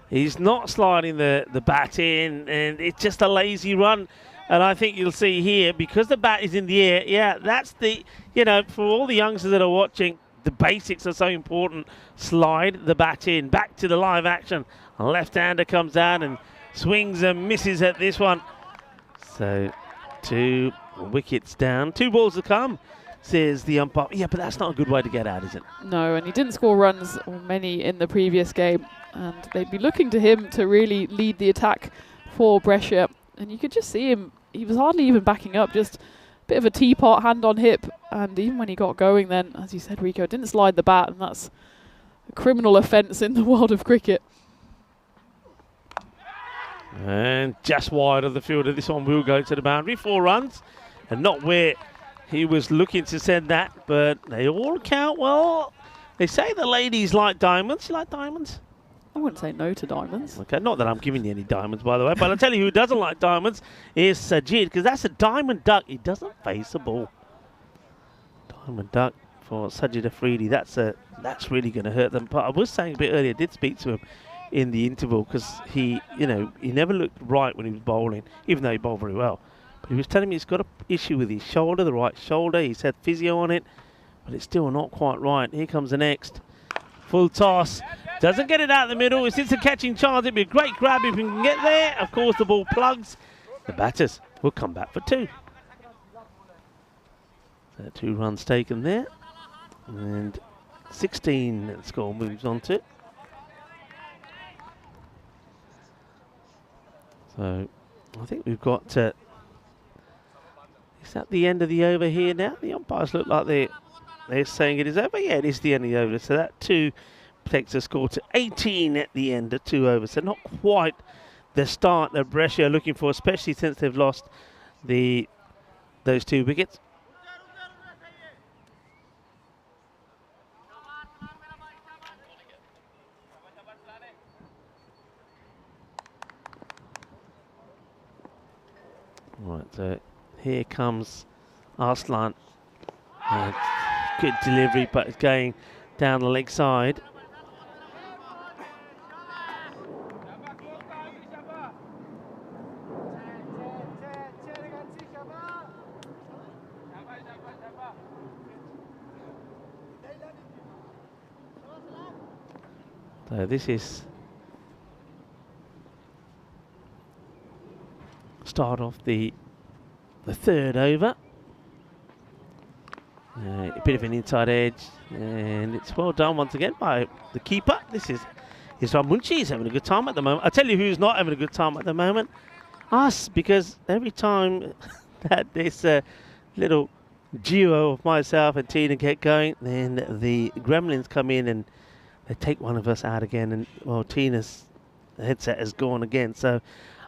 he's not sliding the bat in, and it's just a lazy run. And I think you'll see here, because the bat is in the air, yeah, that's the, you know, for all the youngsters that are watching, the basics are so important. Slide the bat in, back to the live action. A left-hander comes down and swings and misses at this one. So 2 wickets down, 2 balls to come, says the umpire. Yeah, but that's not a good way to get out, is it? No, and he didn't score runs or many in the previous game, and they'd be looking to him to really lead the attack for Brescia. And you could just see him, he was hardly even backing up, just a bit of a teapot, hand on hip. And even when he got going then, as you said, Rico, didn't slide the bat, and that's a criminal offence in the world of cricket. And just wide of the fielder, this one will go to the boundary. 4 runs, and not where he was looking to send that, but they all count well. They say the ladies like diamonds. You like diamonds? I wouldn't say no to diamonds. Okay, not that I'm giving you any diamonds, by the way, but I'll tell you who doesn't like diamonds is Sajid, because that's a diamond duck. He doesn't face a ball. Diamond duck for Sajid Afridi. That's really going to hurt them. But I was saying a bit earlier, I did speak to him in the interval, because he never looked right when he was bowling, even though he bowled very well. But he was telling me he's got an issue with his shoulder, the right shoulder. He's had physio on it, but it's still not quite right. Here comes the next. Full toss. Doesn't get it out the middle. It's a catching chance. It'd be a great grab if we can get there. Of course, the ball plugs. The batters will come back for 2. So 2 runs taken there. And 16 the score moves on to. So I think we've got... is that the end of the over here now? The umpires look like they're saying it is over. Yeah, it is the end of the over. So that 2 takes the score to 18 at the end of 2 overs. So not quite the start that Brescia are looking for, especially since they've lost those 2 wickets. Right, so here comes Arslan. Good delivery, but it's going down the leg side. So this is start off the 3rd over. A bit of an inside edge, and it's well done once again by the keeper. This is Munchie. He's having a good time at the moment. I'll tell you who's not having a good time at the moment. Us, because every time that this little duo of myself and Tina get going, then the gremlins come in and they take one of us out again, and well, Tina's headset has gone again. So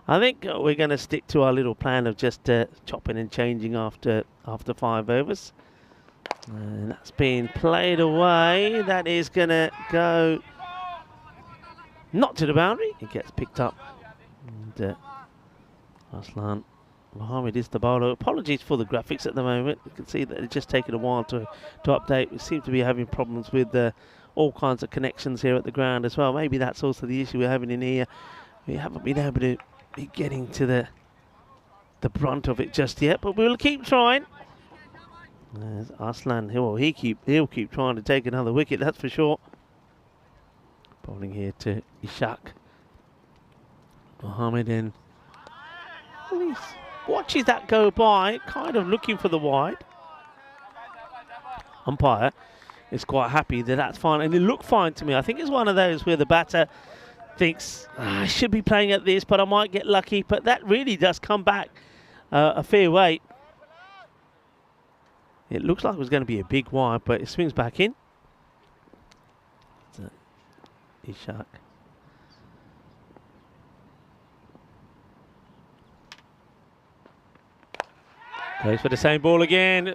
I think we're going to stick to our little plan of just chopping and changing after 5 overs. And that's being played away. That is going to go not to the boundary. It gets picked up. And Aslan Mohammed is the bowler. Apologies for the graphics at the moment. You can see that it's just taken a while to update. We seem to be having problems with all kinds of connections here at the ground as well. Maybe that's also the issue we're having in here. We haven't been able to be getting to the brunt of it just yet, but we'll keep trying. There's Arslan. He'll keep trying to take another wicket, that's for sure. Bowling here to Ishaq Mohammed, and he watches that go by, kind of looking for the wide. Umpire is quite happy that that's fine, and it looked fine to me. I think it's one of those where the batter thinks, I should be playing at this, but I might get lucky. But that really does come back a fair way. It looks like it was going to be a big wide, but it swings back in. Ishaq. Goes for the same ball again,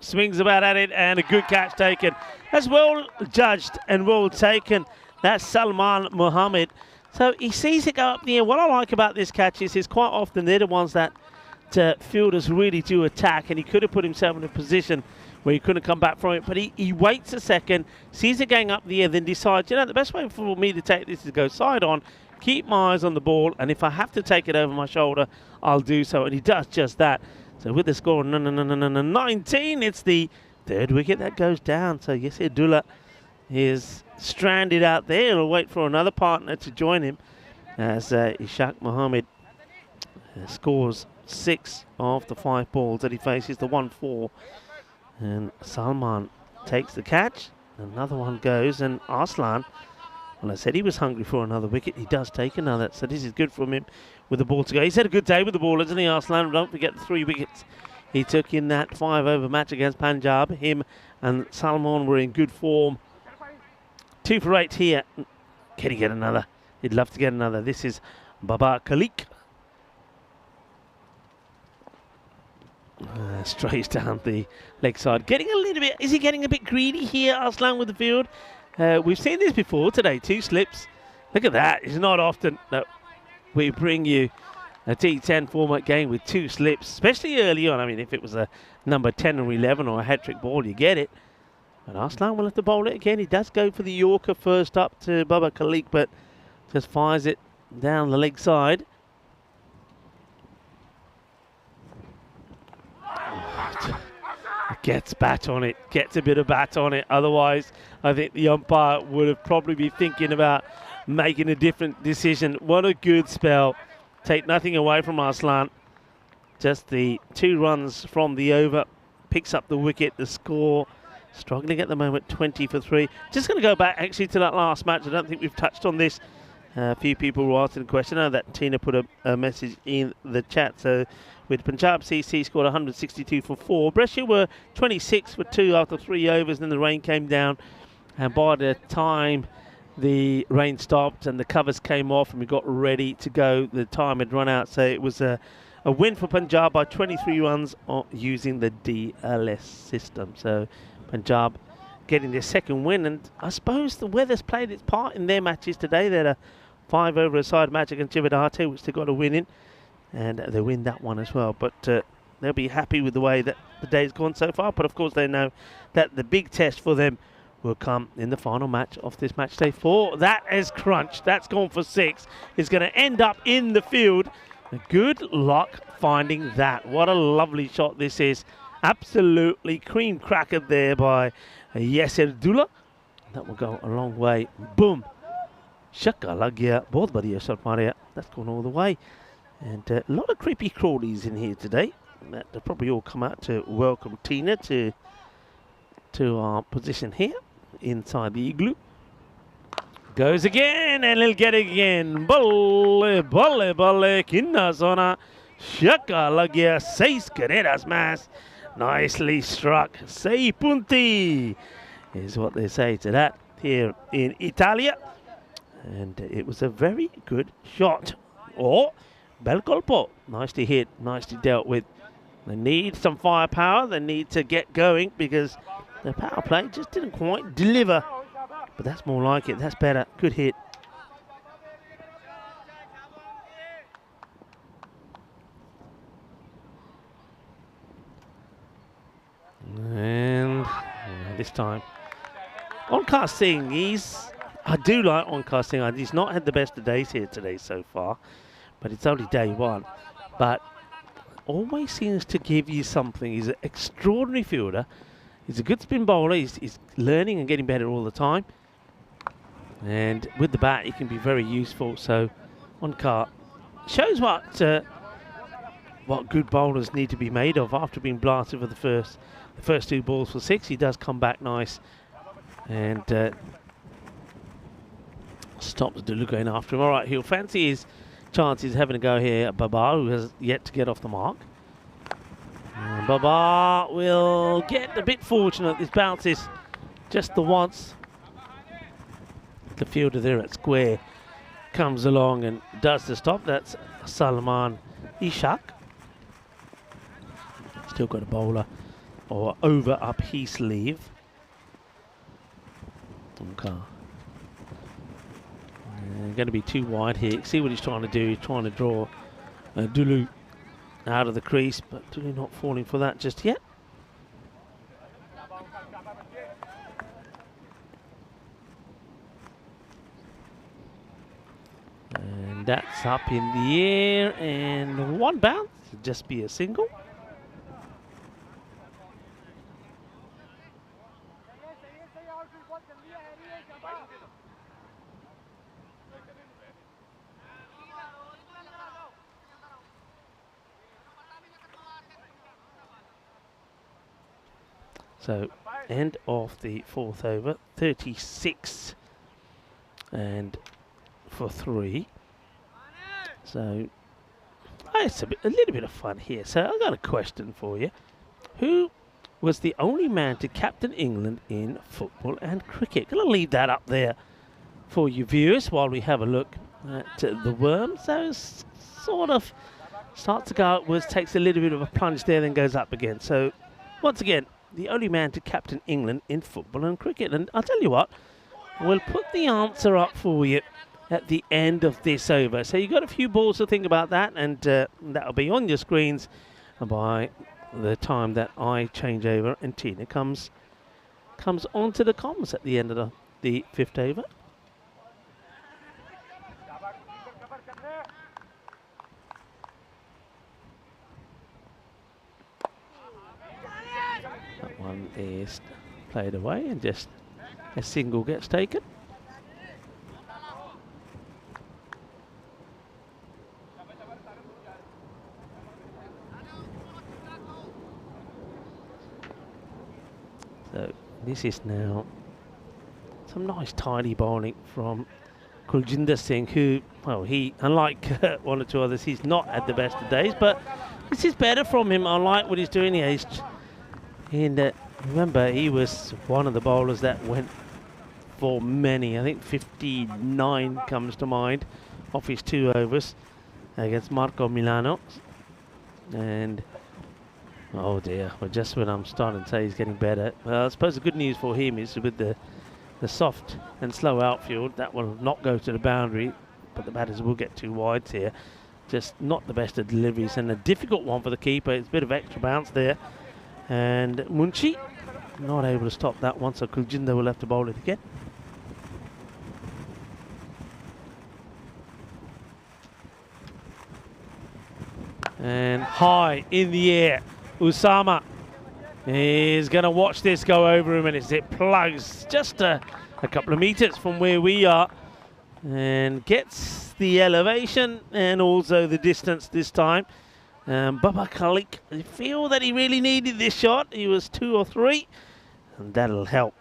swings about at it, and a good catch taken. That's well judged and well taken. That's Salman Mohammed. So he sees it go up the air. What I like about this catch is quite often they're the ones that fielders really do attack, and he could have put himself in a position where he couldn't come back from it, but he waits a second, sees it going up the air, then decides, you know, the best way for me to take this is to go side on, keep my eyes on the ball, and if I have to take it over my shoulder, I'll do so, and he does just that. So with the score 19, it's the third wicket that goes down. So Yasir Abdullah is stranded out there. He'll wait for another partner to join him as Ishaq Mohammed scores 6 of the 5 balls that he faces, the 1-4. And Salman takes the catch. Another one goes, and Arslan, well, I said he was hungry for another wicket. He does take another, so this is good from him with the ball to go. He's had a good day with the ball, hasn't he, Arslan? Don't forget the 3 wickets he took in that 5-over match against Punjab. Him and Salman were in good form. 2 for 8 here. Can he get another? He'd love to get another. This is Baba Khalik. Strays down the leg side. Getting a little bit, is he getting a bit greedy here, Arslan, with the field? We've seen this before today, 2 slips. Look at that. It's not often that we bring you a T10 format game with 2 slips, especially early on. I mean, if it was a number 10 or 11 or a hat-trick ball, you get it. But Arslan will have to bowl it again. He does go for the Yorker first up to Baba Khalik, but just fires it down the leg side. Gets bat on it, gets a bit of bat on it. Otherwise, I think the umpire would have probably been thinking about making a different decision. What a good spell. Take nothing away from Arslan. Just the 2 runs from the over. Picks up the wicket, the score. Struggling at the moment, 20 for 3. Just going to go back actually to that last match. I don't think we've touched on this. A few people were asking a question. I know that Tina put a message in the chat. So with Punjab CC scored 162 for 4. Brescia were 26 for 2 after 3 overs. Then the rain came down. And by the time the rain stopped and the covers came off and we got ready to go, the time had run out. So it was a win for Punjab by 23 runs using the DLS system. So Punjab getting their 2nd win. And I suppose the weather's played its part in their matches today. They had a 5-over-a-side match against Jivadate, which they got a win in. And they win that one as well. But they'll be happy with the way that the day's gone so far. But of course they know that the big test for them will come in the final match of this match day 4. That is crunched. That's gone for 6. It's going to end up in the field. Good luck finding that. What a lovely shot this is. Absolutely cream crackered there by Yasir Abdullah. That will go a long way. Boom. Shakka lag gaya. Bahut badhiya shot maria. That's gone all the way. And a lot of creepy crawlies in here today. They'll probably all come out to welcome Tina to our position here inside the igloo. Goes again, and he'll get it again. Balle, balle, balle, kinna zona. Shakka lag gaya. 6 carreras más. Nicely struck. 6 punti is what they say to that here in Italia. And it was a very good shot. Oh, bel colpo. Nicely hit, nicely dealt with. They need some firepower. They need to get going because the power play just didn't quite deliver. But that's more like it. That's better. Good hit. And this time, Onkar Singh, I do like Onkar Singh. He's not had the best of days here today so far, but it's only day 1. But always seems to give you something. He's an extraordinary fielder. He's a good spin bowler. He's learning and getting better all the time. And with the bat, it can be very useful. So one car shows what good bowlers need to be made of after being blasted for the first 2 balls for 6. He does come back nice and stops Dulu going after him. All right, he'll fancy his chances having a go here. Baba, who has yet to get off the mark. And Baba will get a bit fortunate. This bounces just the once. The fielder there at square comes along and does the stop. That's Salman Ishak. Still got a bowler or over up his sleeve. Okay. Going to be too wide here. See what he's trying to do. He's trying to draw Dulu out of the crease, but Dulu not falling for that just yet. And that's up in the air, and one bounce. It'll just be a single. So, end of the 4th over, 36 and for 3. So, it's a little bit of fun here. So, I've got a question for you. Who was the only man to captain England in football and cricket? Gonna leave that up there for you viewers while we have a look at the worm. So, it's sort of starts to go outwards, takes a little bit of a plunge there, then goes up again. So, once again, the only man to captain England in football and cricket. And I'll tell you what, we'll put the answer up for you at the end of this over. So you've got a few balls to think about that, and that'll be on your screens by the time that I change over and Tina comes onto the comms at the end of the 5th over. That one is played away and just a single gets taken. So this is now some nice tidy bowling from Kuljinder Singh, who, well, he, unlike one or two others, he's not had the best of days, but this is better from him. I like what he's doing here. Remember, he was one of the bowlers that went for many. I think 59 comes to mind off his 2 overs against Marco Milano. And oh dear, well, just when I'm starting to say he's getting better. Well, I suppose the good news for him is with the soft and slow outfield, that will not go to the boundary, but the batters will get 2 wides here. Just not the best of deliveries, and a difficult one for the keeper. It's a bit of extra bounce there. And Munshi not able to stop that one, so Kuljinder will have to bowl it again. And high in the air, Usama is going to watch this go over him, and it plugs just a couple of meters from where we are and gets the elevation and also the distance this time. Baba Khalik, I feel that he really needed this shot. He was 2 or 3, and that'll help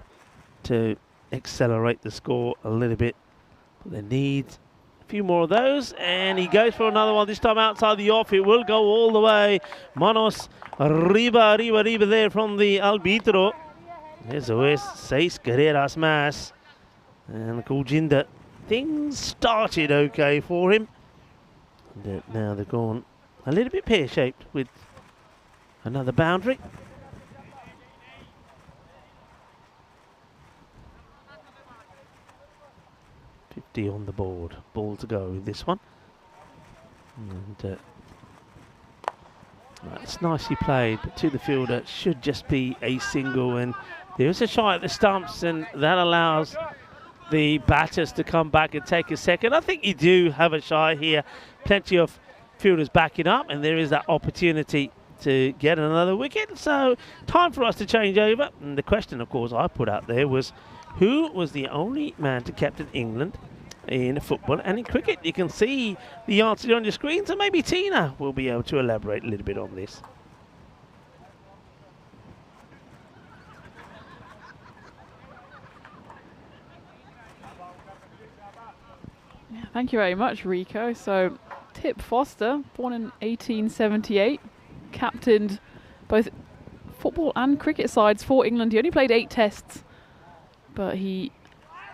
to accelerate the score a little bit. But they need a few more of those, and he goes for another one, this time outside the off. It will go all the way. Manos arriba there from the arbitro. Eso es 6 carreras más. And Kuljinder, things started okay for him. And now they're gone a little bit pear-shaped with another boundary. $50 on the board. Ball to go with this one. And it's nicely played, but to the fielder should just be a single. And there's a shot at the stumps, and that allows the batters to come back and take a second. I think you do have a shot here. Plenty of fielders backing up, and there is that opportunity to get another wicket. So time for us to change over. And the question, of course, I put out there was, who was the only man to captain England in football and in cricket. You can see the answer on your screen, so maybe Tina will be able to elaborate a little bit on this. Yeah, thank you very much, Rico. So, Tip Foster, born in 1878, captained both football and cricket sides for England. He only played 8 tests, but he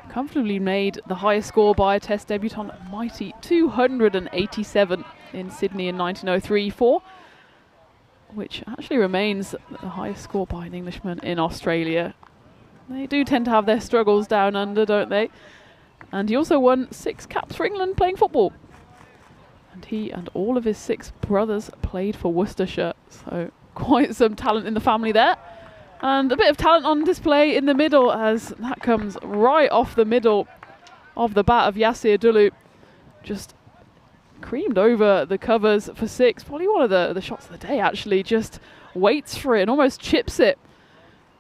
comfortably made the highest score by a test debutant, a mighty 287 in Sydney in 1903-4, which actually remains the highest score by an Englishman in Australia. They do tend to have their struggles down under, don't they? And he also won 6 caps for England playing football. And he and all of his 6 brothers played for Worcestershire, so quite some talent in the family there. And a bit of talent on display in the middle, as that comes right off the middle of the bat of Yasir Dulu. Just creamed over the covers for 6. Probably one of the shots of the day, actually. Just waits for it and almost chips it.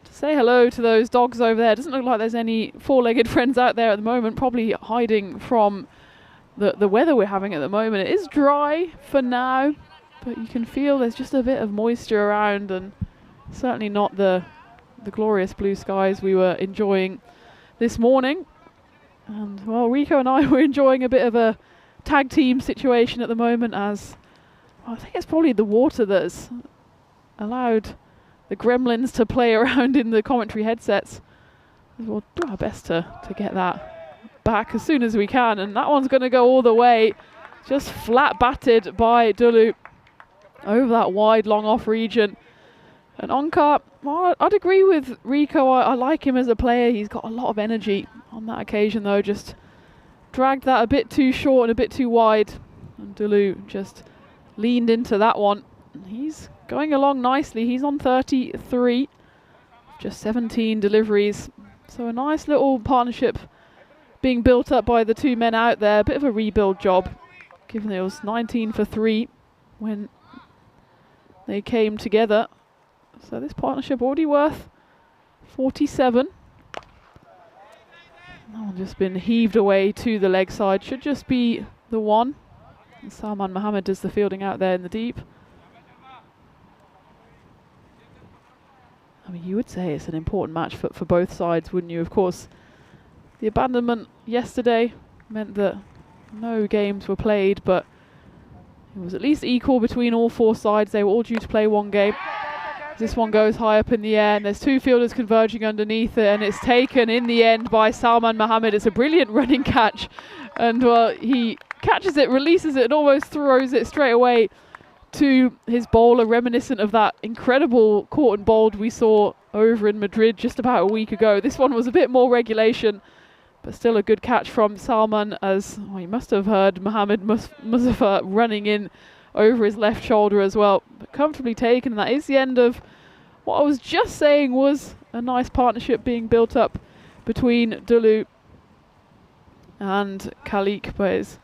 To say hello to those dogs over there. Doesn't look like there's any 4-legged friends out there at the moment. Probably hiding from the weather we're having at the moment. It is dry for now, but you can feel there's just a bit of moisture around, and certainly not the glorious blue skies we were enjoying this morning. And well, Rico and I were enjoying a bit of a tag team situation at the moment, as well, I think it's probably the water that's allowed the gremlins to play around in the commentary headsets. We'll do our best to get that back as soon as we can, and that one's going to go all the way, just flat batted by Dulu over that wide long off region. And Onkar, well, I'd agree with Rico. I like him as a player. He's got a lot of energy. On that occasion, though, just dragged that a bit too short and a bit too wide. And Dulu just leaned into that one. And he's going along nicely. He's on 33, just 17 deliveries. So a nice little partnership being built up by the 2 men out there. A bit of a rebuild job, given it was 19 for 3 when they came together. So this partnership already worth 47. That one just been heaved away to the leg side. Should just be the one. And Salman Mohammed does the fielding out there in the deep. I mean, you would say it's an important match for both sides, wouldn't you? Of course, the abandonment yesterday meant that no games were played, but it was at least equal between all 4 sides. They were all due to play 1 game. This one goes high up in the air, and there's 2 fielders converging underneath it, and it's taken in the end by Salman Mohammed. It's a brilliant running catch, and well, he catches it, releases it, and almost throws it straight away to his bowler, reminiscent of that incredible caught and bowled we saw over in Madrid just about a week ago. This one was a bit more regulation, but still a good catch from Salman, as well, you must have heard Mohammed Muzaffar running in over his left shoulder as well. But comfortably taken, and that is the end of what I was just saying was a nice partnership being built up between Dulu and Khalik. But it's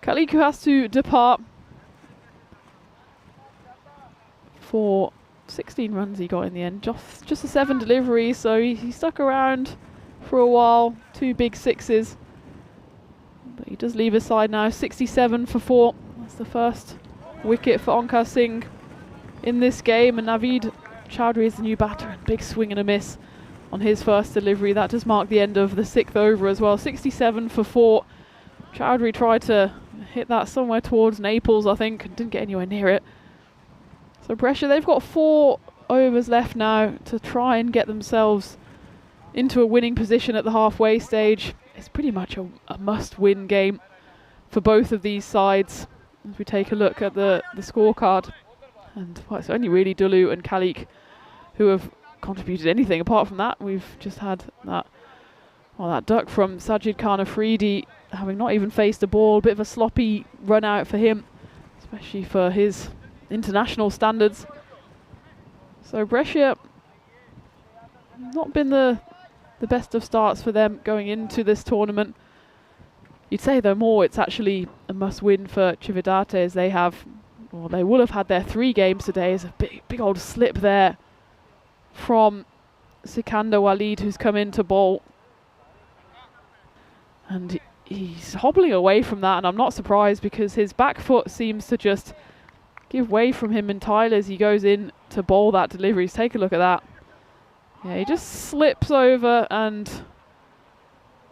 Khalik who has to depart for 16 runs he got in the end. Just a 7 deliveries, so he stuck around for a while. 2 big 6s. But he does leave his side now. 67 for 4. That's the first wicket for Onkar Singh in this game, and Naveed Chowdhury is the new batter, and big swing and a miss on his first delivery. That does mark the end of the 6th over as well. 67 for 4. Chowdhury tried to hit that somewhere towards Naples, I think, and didn't get anywhere near it. So pressure, they've got 4 overs left now to try and get themselves into a winning position at the halfway stage. It's pretty much a must-win game for both of these sides. As we take a look at the scorecard, and well, it's only really Dulu and Khalik who have contributed anything. Apart from that, we've just had that duck from Sajid Khan Afridi, having not even faced a ball. A bit of a sloppy run out for him, especially for his international standards. So Brescia, not been the best of starts for them going into this tournament. You'd say, though, more it's actually a must-win for Cividate, as they will have had their 3 games today. There's a big old slip there from Sikandar Walid, who's come in to bowl. And he's hobbling away from that, and I'm not surprised because his back foot seems to just give way from him entirely as he goes in to bowl that delivery. Take a look at that. Yeah, he just slips over, and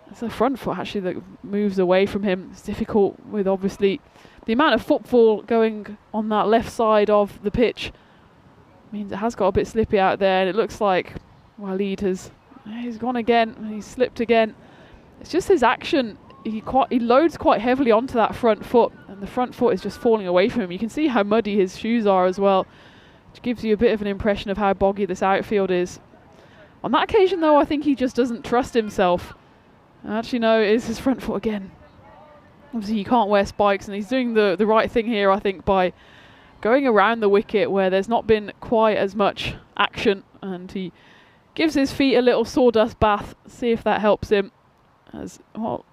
it's the front foot actually that moves away from him. It's difficult with obviously the amount of footfall going on that left side of the pitch. Means it has got a bit slippy out there, and it looks like Walid he's gone again. He's slipped again. It's just his action. He loads quite heavily onto that front foot, and the front foot is just falling away from him. You can see how muddy his shoes are as well, which gives you a bit of an impression of how boggy this outfield is. On that occasion, though, I think he just doesn't trust himself. Actually, no, it is his front foot again. Obviously, he can't wear spikes, and he's doing the right thing here, I think, by going around the wicket where there's not been quite as much action, and he gives his feet a little sawdust bath, see if that helps him. As well,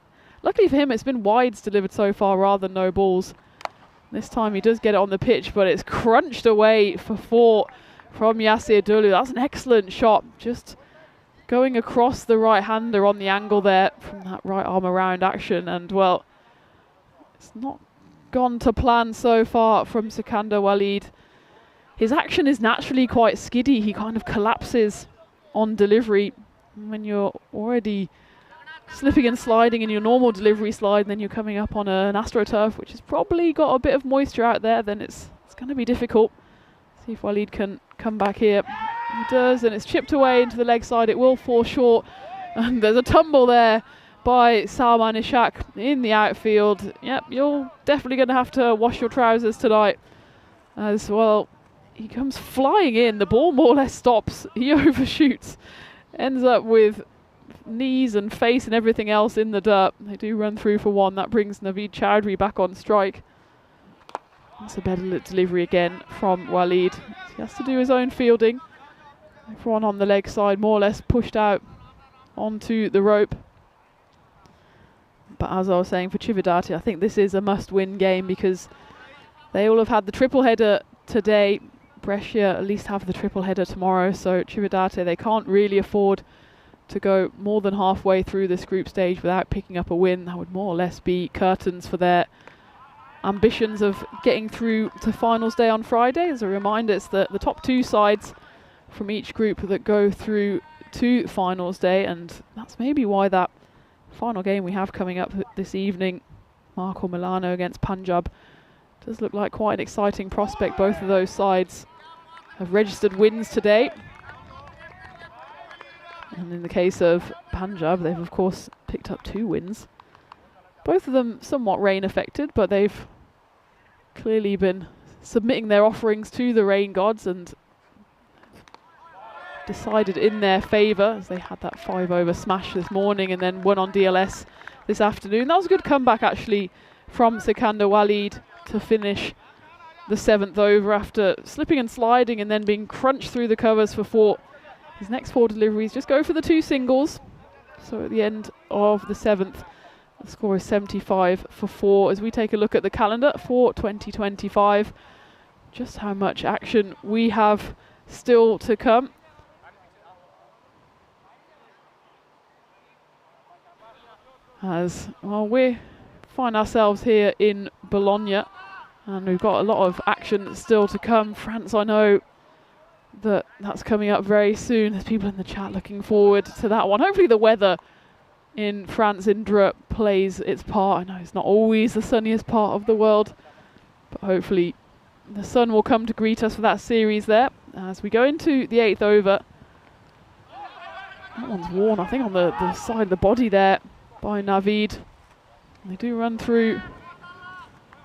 luckily for him, it's been wides delivered so far rather than no balls. This time he does get it on the pitch, but it's crunched away for 4 from Yasir Dulu. That's an excellent shot, just going across the right-hander on the angle there from that right arm around action. And well, it's not gone to plan so far from Sikandar Walid. His action is naturally quite skiddy. He kind of collapses on delivery. When you're already slipping and sliding in your normal delivery slide, and then you're coming up on an AstroTurf, which has probably got a bit of moisture out there, then it's going to be difficult. See if Walid can come back here. He does, and it's chipped away into the leg side. It will fall short, and there's a tumble there by Salman Ishaq in the outfield. Yep, you're definitely going to have to wash your trousers tonight. As well, he comes flying in. The ball more or less stops. He overshoots. Ends up with knees and face and everything else in the dirt. They do run through for 1. That brings Naveed Chowdhury back on strike. That's a better delivery again from Walid. He has to do his own fielding. Everyone on the leg side more or less pushed out onto the rope. But as I was saying, for Chividati, I think this is a must-win game because they all have had the triple header today. Brescia at least have the triple header tomorrow, so Chividati, they can't really afford to go more than halfway through this group stage without picking up a win. That would more or less be curtains for their ambitions of getting through to finals day on Friday. As a reminder, it's the top 2 sides from each group that go through to finals day, and that's maybe why that final game we have coming up this evening, Marco Milano against Punjab, does look like quite an exciting prospect. Both of those sides have registered wins today. And in the case of Punjab, they've of course picked up 2 wins. Both of them somewhat rain affected, but they've clearly been submitting their offerings to the rain gods and decided in their favour, as they had that 5-over smash this morning and then won on DLS this afternoon. That was a good comeback actually from Sikandar Walid to finish the 7th over after slipping and sliding and then being crunched through the covers for 4. His next 4 deliveries just go for the 2 singles. So at the end of the 7th, the score is 75 for 4. As we take a look at the calendar for 2025, just how much action we have still to come. As well, we find ourselves here in Bologna, and we've got a lot of action still to come. France, I know that's coming up very soon. There's people in the chat looking forward to that one. Hopefully the weather in France, Indra, plays its part. I know it's not always the sunniest part of the world, but hopefully the sun will come to greet us for that series there. As we go into the 8th over, that one's worn, I think, on the side of the body there by Naveed. They do run through.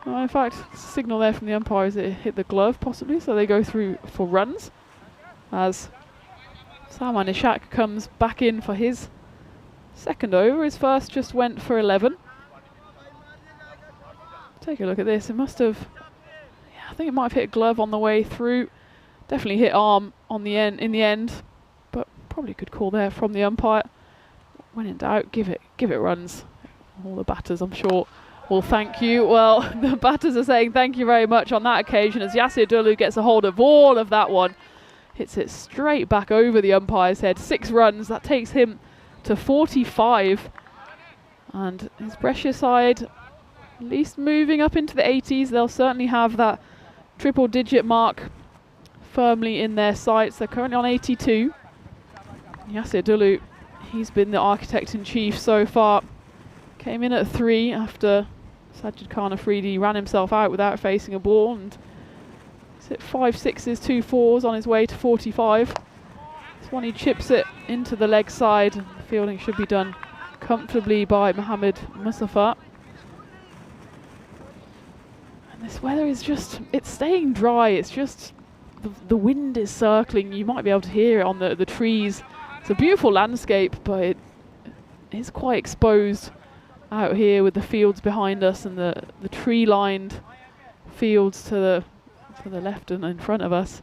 In fact, signal there from the umpire is it hit the glove possibly, so they go through for runs. As Salman Ishaq comes back in for his 2nd over. His first just went for 11. Take a look at this. It must have, I think it might have hit glove on the way through. Definitely hit arm on the end in the end, but probably a good call there from the umpire. When in doubt, give it runs. All the batters, I'm sure, will thank you. Well, the batters are saying thank you very much on that occasion as Yasir Dulu gets a hold of all of that one. Hits it straight back over the umpire's head. 6 runs. That takes him to 45. And his Brescia side, at least moving up into the 80s, they'll certainly have that triple digit mark firmly in their sights. They're currently on 82. Yasir Dulu, he's been the architect in chief so far. Came in at 3 after Sajid Khan Afridi ran himself out without facing a ball, and he's hit 5 6s, 2 4s on his way to 45. This one he chips it into the leg side. The fielding should be done comfortably by Mohammed Mustafa. And this weather is just, it's staying dry. It's just, the wind is circling. You might be able to hear it on the trees. It's a beautiful landscape, but it is quite exposed out here with the fields behind us and the tree-lined fields to the left and in front of us.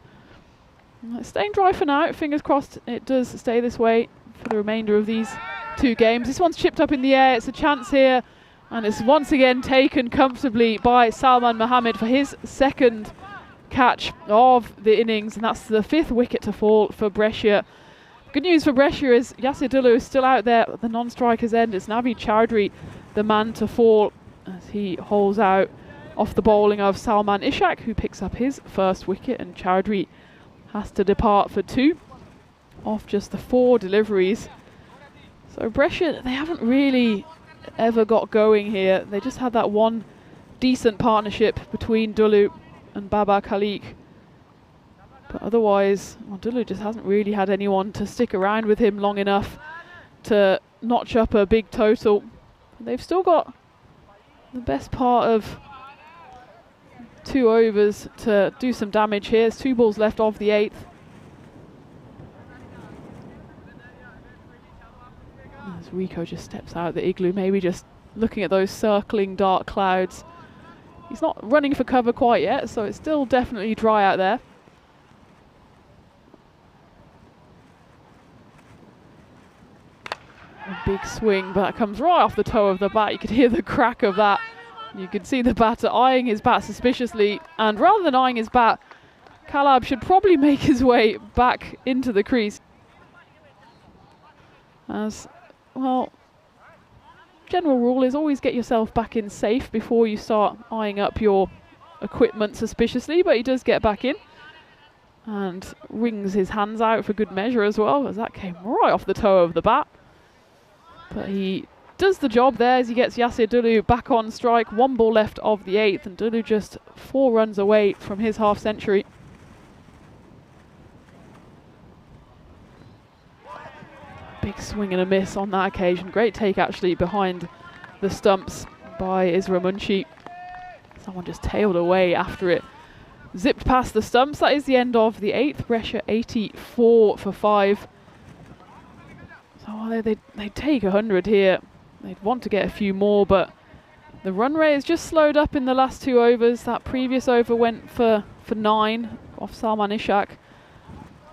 It's staying dry for now. Fingers crossed it does stay this way for the remainder of these 2 games. This one's chipped up in the air. It's a chance here, and it's once again taken comfortably by Salman Mohammed for his 2nd catch of the innings, and that's the 5th wicket to fall for Brescia. Good news for Brescia is Yasir Dulu is still out there at the non-striker's end. It's Naveed Chowdhury, the man to fall, as he holes out off the bowling of Salman Ishaq, who picks up his 1st wicket, and Chowdhury has to depart for 2 off just the 4 deliveries. So Brescia, they haven't really ever got going here. They just had that one decent partnership between Dulu and Baba Khalik. But otherwise, well, Dulu just hasn't really had anyone to stick around with him long enough to notch up a big total. They've still got the best part of 2 overs to do some damage here. There's 2 balls left of the 8th. As Rico just steps out of the igloo, maybe just looking at those circling dark clouds. He's not running for cover quite yet, so it's still definitely dry out there. A big swing, but that comes right off the toe of the bat. You could hear the crack of that. You could see the batter eyeing his bat suspiciously, and rather than eyeing his bat, Kalab should probably make his way back into the crease. As well, general rule is always get yourself back in safe before you start eyeing up your equipment suspiciously, but he does get back in and wrings his hands out for good measure as well, as that came right off the toe of the bat. But he does the job there as he gets Yasir Dulu back on strike. 1 ball left of the 8th, and Dulu just 4 runs away from his half century. Big swing and a miss on that occasion. Great take actually behind the stumps by Isra Munshi. Someone just tailed away after it zipped past the stumps. That is the end of the 8th. Brescia 84 for 5. So they'd take 100 here. They'd want to get a few more, but the run rate has just slowed up in the last 2 overs. That previous over went for 9 off Salman Ishaq,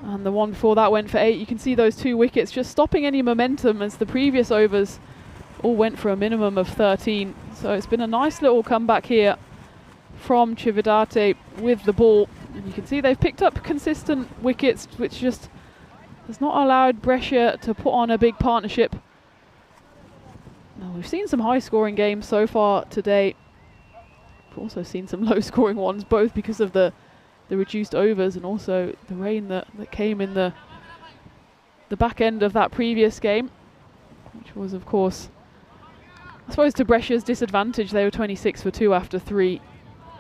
and the one before that went for 8. You can see those 2 wickets just stopping any momentum, as the previous overs all went for a minimum of 13. So it's been a nice little comeback here from Cividate with the ball. And you can see they've picked up consistent wickets, which just has not allowed Brescia to put on a big partnership. Now, we've seen some high-scoring games so far today. We've also seen some low-scoring ones, both because of the reduced overs and also the rain that came in the back end of that previous game, which was, of course, I suppose, to Brescia's disadvantage. They were 26 for 2 after 3.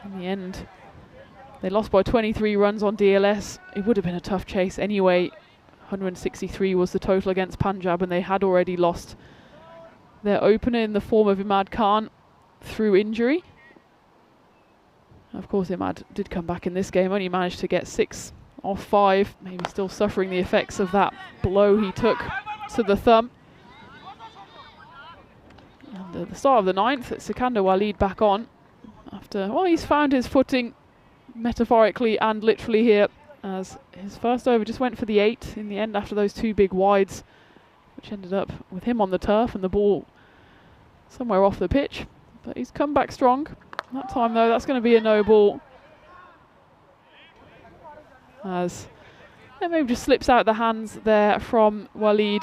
In the end, they lost by 23 runs on DLS. It would have been a tough chase anyway. 163 was the total against Punjab, and they had already lost their opener in the form of Imad Khan through injury. Of course, Imad did come back in this game, only managed to get 6 off 5, maybe still suffering the effects of that blow he took to the thumb. And at the start of the 9th, it's Sikandar Walid back on after, well, he's found his footing metaphorically and literally here, as his first over just went for the 8 in the end after those 2 big wides, which ended up with him on the turf and the ball somewhere off the pitch. But he's come back strong. That time though, that's going to be a no ball, as it maybe just slips out the hands there from Walid.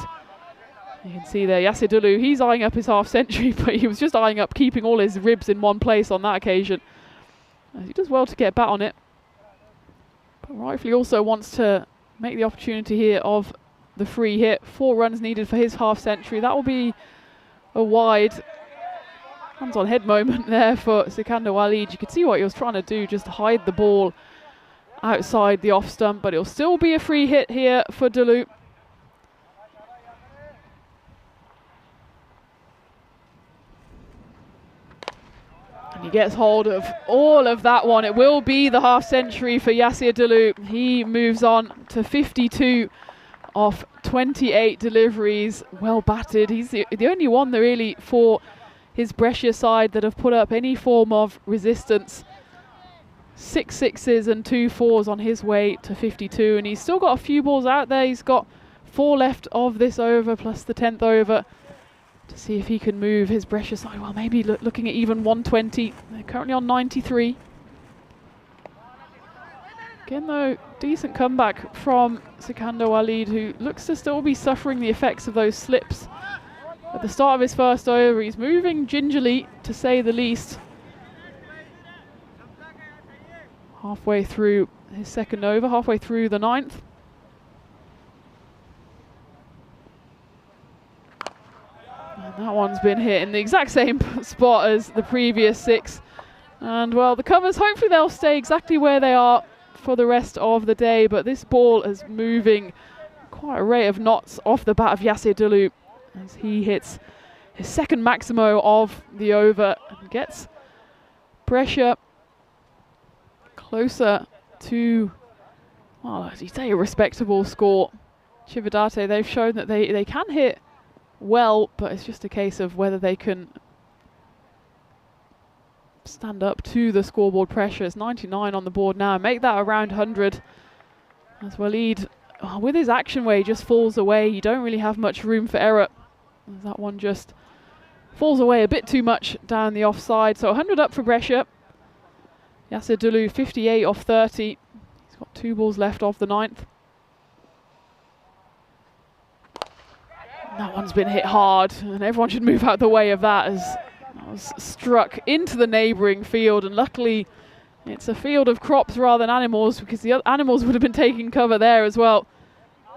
You can see there, Yasser Dulu, he's eyeing up his half century, but he was just eyeing up keeping all his ribs in one place on that occasion. He does well to get bat on it. But rightfully also wants to make the opportunity here of the free hit. 4 runs needed for his half century. That will be a wide hands on head moment there for Sikander Walid. You could see what he was trying to do, just hide the ball outside the off stump, but it'll still be a free hit here for Dulu. And he gets hold of all of that one. It will be the half century for Yasser Dulu. He moves on to 52 off 28 deliveries. Well batted. He's the only one that really for his Brescia side that have put up any form of resistance. 6 sixes and 2 fours on his way to 52, and he's still got a few balls out there. He's got 4 left of this over plus the 10th over to see if he can move his Brescia side. Well, maybe looking at even 120. They're currently on 93. Again though, decent comeback from Sikander Walid, who looks to still be suffering the effects of those slips at the start of his first over. He's moving gingerly, to say the least. Halfway through his second over, halfway through the 9th. And that one's been hit in the exact same spot as the previous 6. And well, the covers, hopefully they'll stay exactly where they are for the rest of the day, but this ball is moving quite a rate of knots off the bat of Yasser Dulu as he hits his second maximo of the over and gets Brescia closer to, well, as you say, a respectable score. Cividate, they've shown that they can hit well, but it's just a case of whether they can stand up to the scoreboard pressure. It's 99 on the board now. Make that around 100. As Walid, with his action way, just falls away. You don't really have much room for error. As that one just falls away a bit too much down the offside. So 100 up for Brescia. Yasser Dulu 58 off 30. He's got 2 balls left of the 9th. That one's been hit hard, and everyone should move out the way of that, as that was struck into the neighbouring field. And luckily it's a field of crops rather than animals, because the other animals would have been taking cover there as well.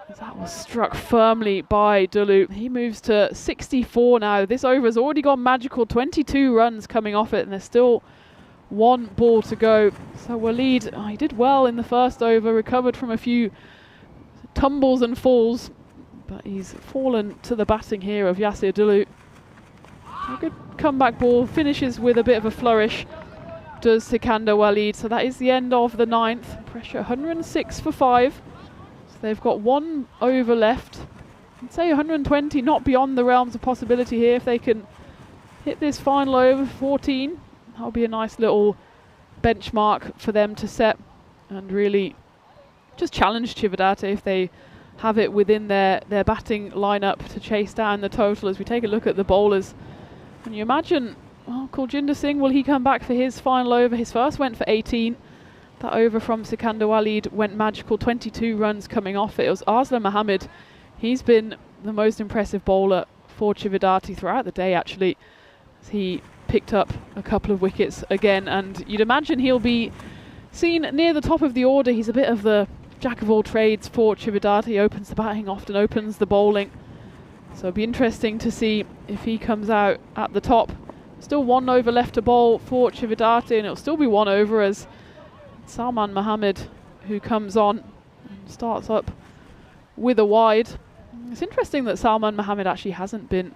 As that was struck firmly by Dulu. He moves to 64 now. This over has already gone magical. 22 runs coming off it, and there's still 1 ball to go. So Walid, he did well in the first over, recovered from a few tumbles and falls, but he's fallen to the batting here of Yasser Dulu. A good comeback ball, finishes with a bit of a flourish, does Sikander Walid. So that is the end of the 9th. Pressure 106 for 5. So they've got 1 over left. I'd say 120, not beyond the realms of possibility here. If they can hit this final over 14, that'll be a nice little benchmark for them to set and really just challenge Cividate if they have it within their batting lineup to chase down the total. As we take a look at the bowlers, and you imagine, well, Kuljinder Singh, will he come back for his final over? His first went for 18. That over from Sikander Walid went magical, 22 runs coming off it. It was Arslan Mohammed. He's been the most impressive bowler for Cividate throughout the day, actually, as he picked up a couple of wickets again, and you'd imagine he'll be seen near the top of the order. He's a bit of the jack of all trades for Cividate. He opens the batting, often opens the bowling, so it'll be interesting to see if he comes out at the top. Still 1 over left to bowl for Cividate, and it'll still be 1 over as Salman Mohammed, who comes on and starts up with a wide. It's interesting that Salman Mohammed actually hasn't been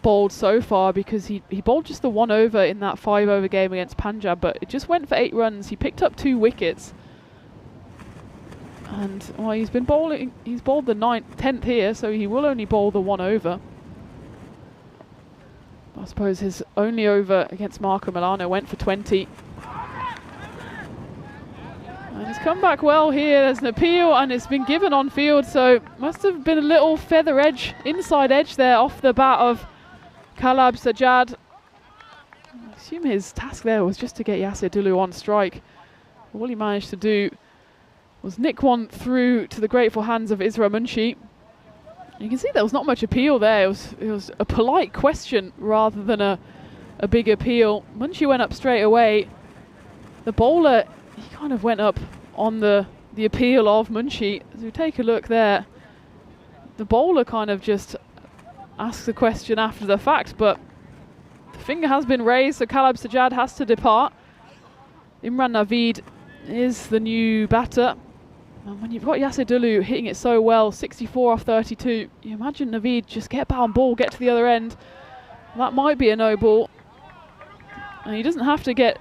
bowled so far, because he bowled just the 1 over in that 5 over game against Punjab, but it just went for 8 runs. He picked up 2 wickets, and well, he's bowled the 10th here, so he will only bowl the 1 over. I suppose his only over against Marco Milano went for 20. And he's come back well here. There's an appeal, and it's been given on field, so must have been a little feather edge, inside edge there off the bat of Kalab Sajjad. I assume his task there was just to get Yasser Dulu on strike. All he managed to do was nick one through to the grateful hands of Isra Munshi. You can see there was not much appeal there. It was a polite question rather than a big appeal. Munchie went up straight away. The bowler, he kind of went up on the appeal of Munchie. As we take a look there, the bowler kind of just asks the question after the fact, but the finger has been raised, so Kalab Sajjad has to depart. Imran Naveed is the new batter. And when you've got Yasir Dulu hitting it so well, 64 off 32, you imagine Naveed just get bat on ball, get to the other end. That might be a no ball. And he doesn't have to get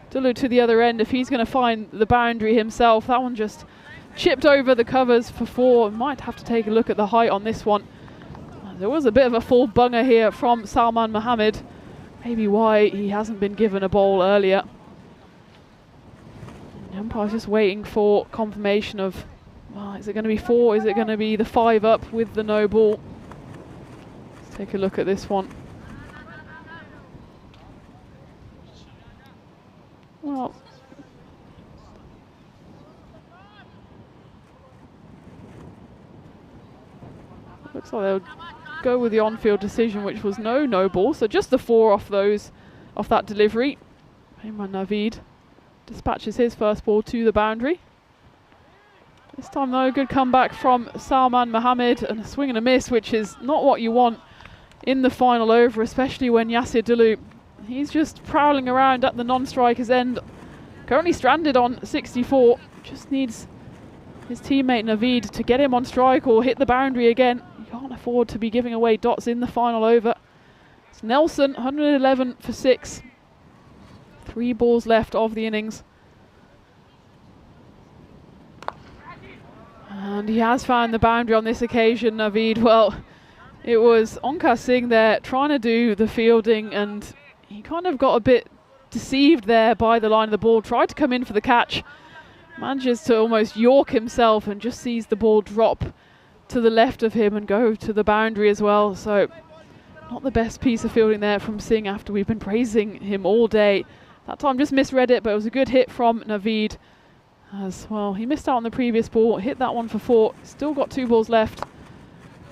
Dulu to the other end if he's going to find the boundary himself. That one just chipped over the covers for 4. Might have to take a look at the height on this one. There was a bit of a full bunger here from Salman Mohammed. Maybe why he hasn't been given a ball earlier. The umpire's just waiting for confirmation of, is it going to be 4? Is it going to be the 5 up with the no ball? Let's take a look at this one. Well, looks like they'll go with the on-field decision, which was no ball. So just the 4 off that delivery. Imran Naveed dispatches his first ball to the boundary. This time though, good comeback from Salman Mohammed, and a swing and a miss, which is not what you want in the final over, especially when Yasir Dulu, he's just prowling around at the non-striker's end, currently stranded on 64. Just needs his teammate Naveed to get him on strike or hit the boundary again. You can't afford to be giving away dots in the final over. It's Nelson, 111 for 6. 3 balls left of the innings. And he has found the boundary on this occasion, Naveed. Well, it was Onkar Singh there trying to do the fielding, and he kind of got a bit deceived there by the line of the ball. Tried to come in for the catch. Manages to almost york himself and just sees the ball drop to the left of him and go to the boundary as well. So not the best piece of fielding there from Singh after we've been praising him all day. That time just misread it, but it was a good hit from Naveed as well. He missed out on the previous ball, hit that one for 4. Still got 2 balls left.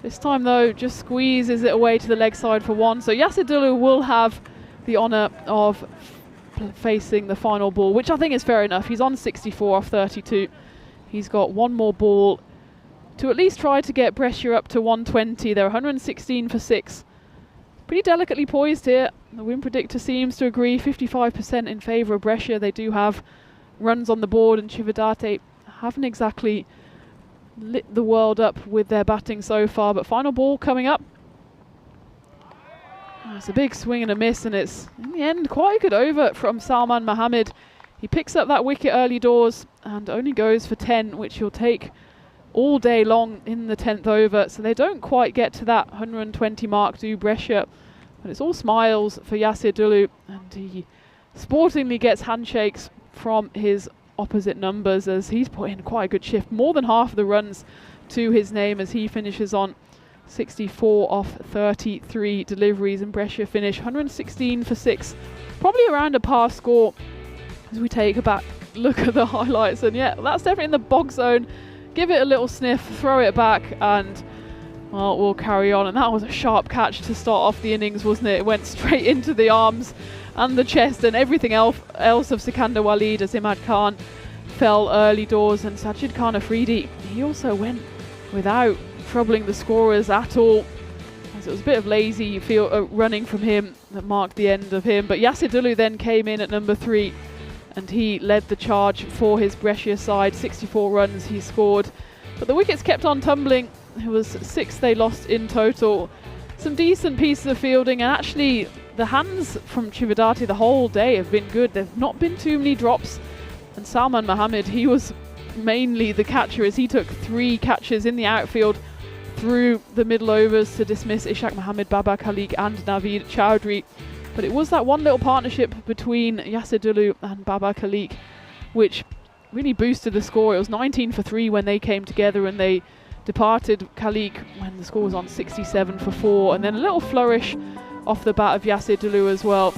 This time though, just squeezes it away to the leg side for 1. So Yasir Dulu will have the honour of facing the final ball, which I think is fair enough. He's on 64 off 32. He's got 1 more ball to at least try to get Brescia up to 120. They're 116 for 6. Pretty delicately poised here. The win predictor seems to agree, 55% in favour of Brescia. They do have runs on the board, and Cividate haven't exactly lit the world up with their batting so far. But final ball coming up. It's a big swing and a miss, and it's in the end quite a good over from Salman Mohammed. He picks up that wicket early doors and only goes for 10, which he'll take all day long in the 10th over. So they don't quite get to that 120 mark, do Brescia. But it's all smiles for Yasir Dulu, and he sportingly gets handshakes from his opposite numbers as he's put in quite a good shift. More than half of the runs to his name as he finishes on 64 off 33 deliveries, and Brescia finish 116 for 6. Probably around a par score as we take a back look at the highlights. And yeah, that's definitely in the bog zone. Give it a little sniff, throw it back, and well, we'll carry on. And that was a sharp catch to start off the innings, wasn't it? It went straight into the arms and the chest and everything else of Sikandar Walid as Imad Khan fell early doors. And Sajid Khan Afridi, he also went without troubling the scorers at all, as it was a bit of lazy running from him that marked the end of him. But Yasir Dulu then came in at number 3, and he led the charge for his Brescia side. 64 runs he scored, but the wickets kept on tumbling. It was 6 they lost in total. Some decent pieces of fielding, and actually the hands from Cividate the whole day have been good. There've not been too many drops, and Salman Mohammed, he was mainly the catcher as he took 3 catches in the outfield through the middle overs to dismiss Ishaq Mohammed, Baba Khalik and Naveed Chowdhury. But it was that one little partnership between Yasir Dulu and Baba Khalik which really boosted the score. It was 19 for 3 when they came together, and they departed Khalik when the score was on 67 for 4. And then a little flourish off the bat of Yasir Dulu as well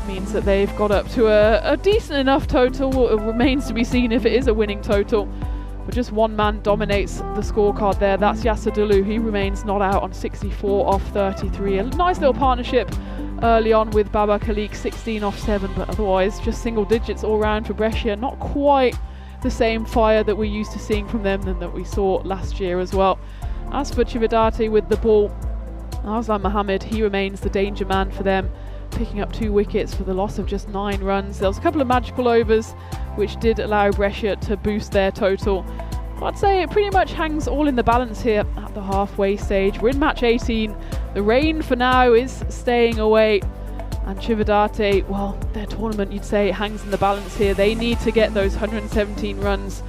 means that they've got up to a decent enough total. It remains to be seen if it is a winning total But just one man dominates the scorecard there. That's Yasadulu. He remains not out on 64 off 33. A nice little partnership early on with Baba Khalik, 16 off 7, but otherwise just single digits all round for Brescia. Not quite the same fire that we're used to seeing from them than that we saw last year as well. As for Cividati with the ball, Arslan Mohammed, he remains the danger man for them, picking up 2 wickets for the loss of just 9 runs. There was a couple of magical overs which did allow Brescia to boost their total. I'd say it pretty much hangs all in the balance here at the halfway stage. We're in match 18. The rain for now is staying away, and Cividati, well, their tournament, you'd say, hangs in the balance here. They need to get those 117 runs.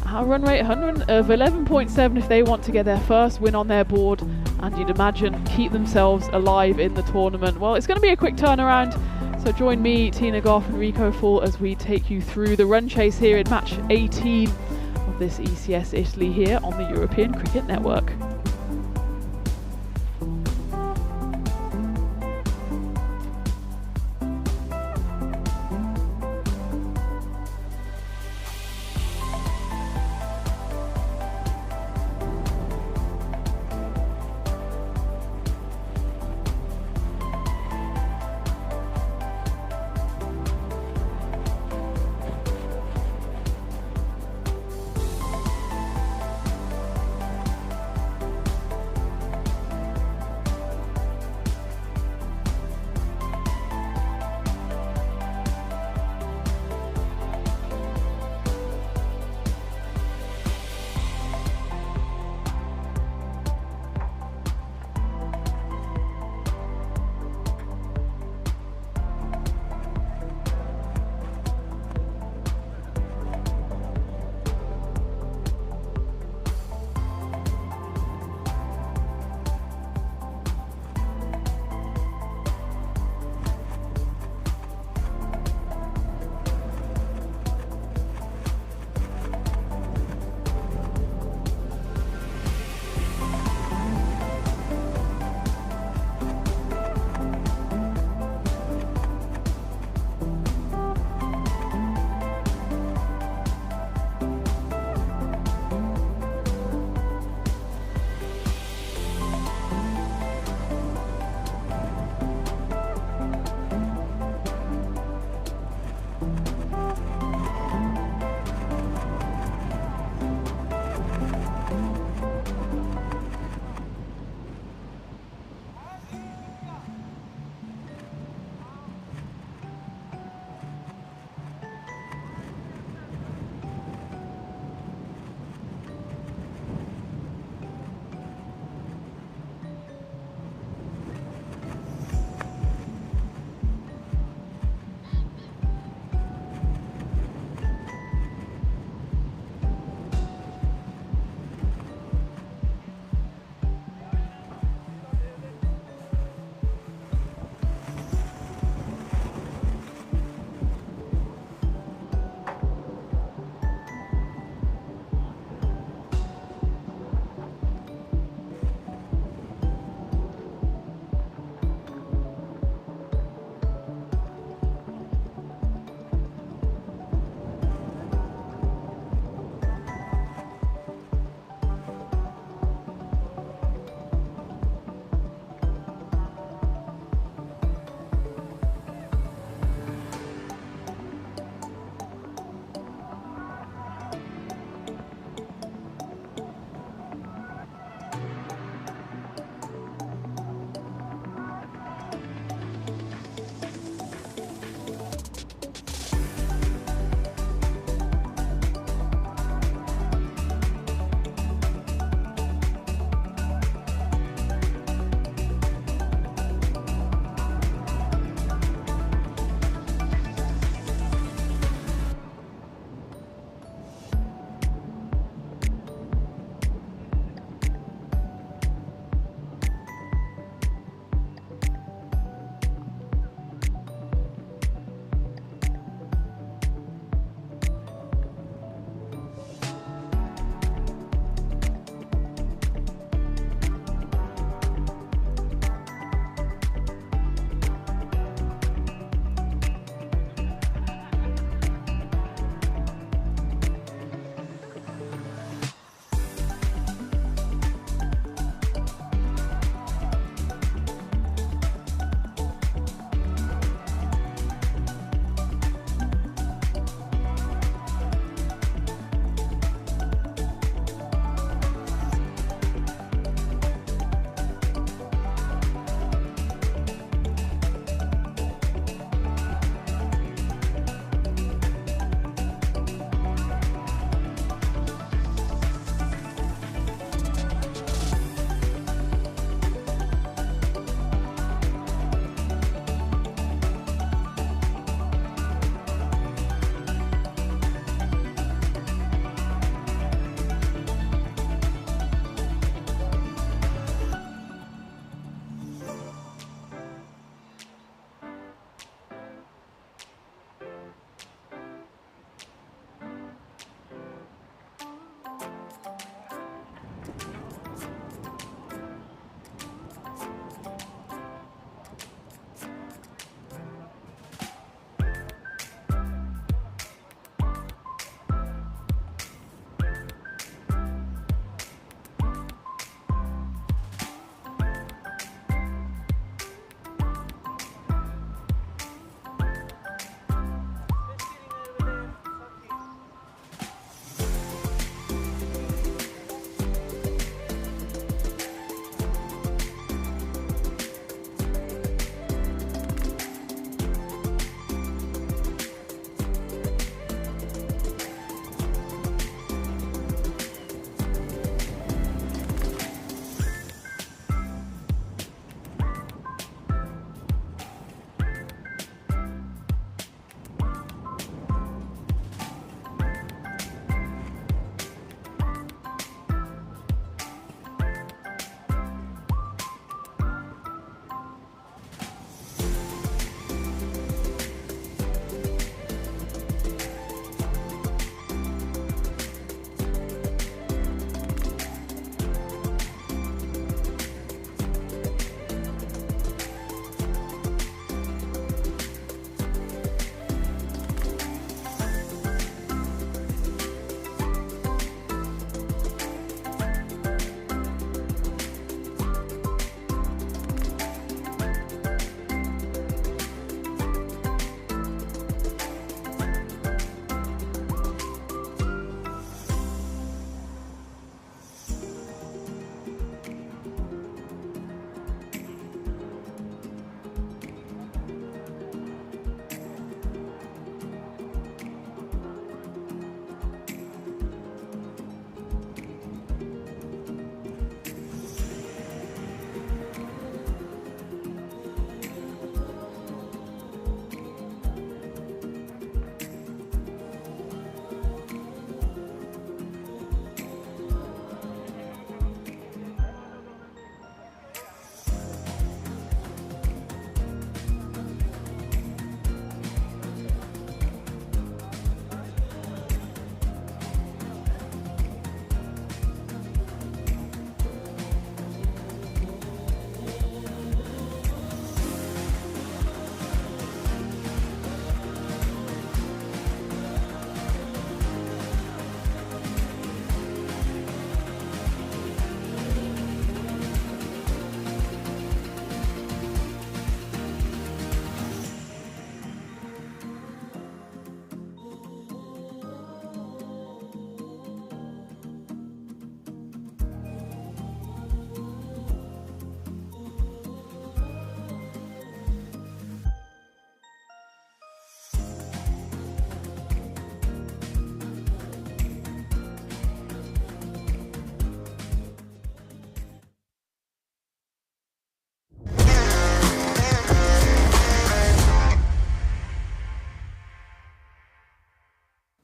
Our run rate of 11.7 if they want to get their first win on their board, and you'd imagine keep themselves alive in the tournament. Well, it's going to be a quick turnaround, so join me, Tina Goff and Rico Full as we take you through the run chase here in match 18 of this ECS Italy here on the European Cricket Network.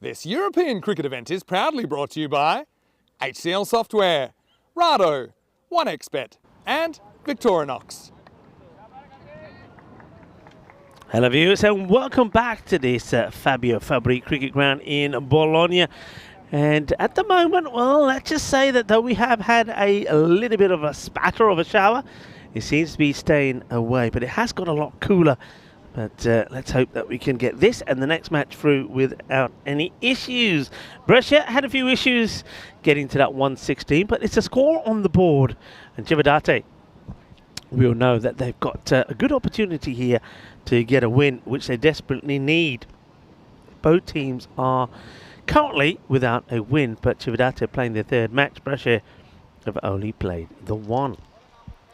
This European cricket event is proudly brought to you by HCL Software, Rado, 1xBet and Victorinox. Hello viewers and welcome back to this Fabio Fabri cricket ground in Bologna. And at the moment, well, let's just say that though we have had a little bit of a spatter of a shower, it seems to be staying away, but it has got a lot cooler. But let's hope that we can get this and the next match through without any issues. Brescia had a few issues getting to that 116, but it's a score on the board. And Cividate will know that they've got a good opportunity here to get a win, which they desperately need. Both teams are currently without a win, but Cividate playing their third match. Brescia have only played the one.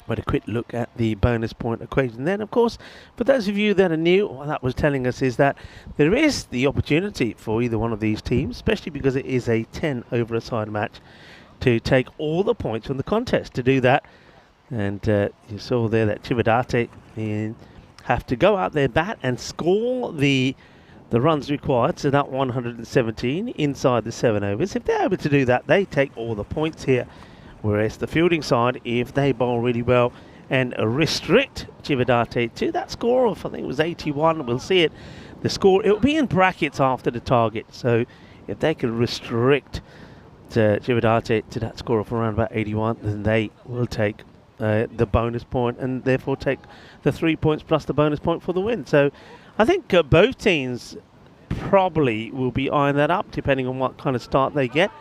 But a quick look at the bonus point equation. Then, of course, for those of you that are new, what that was telling us is that there is the opportunity for either one of these teams, especially because it is a 10 over a side match, to take all the points from the contest. To do that, and you saw there that Cividate have to go out there, bat, and score the runs required, so that 117 inside the 7 overs. If they're able to do that, they take all the points here. Whereas the fielding side, if they bowl really well and restrict Cividate to that score of, I think it was 81, we'll see it. The score, it'll be in brackets after the target. So if they can restrict Cividate to that score of around about 81, then they will take the bonus point and therefore take the 3 points plus the bonus point for the win. So I think both teams probably will be eyeing that up depending on what kind of start they get.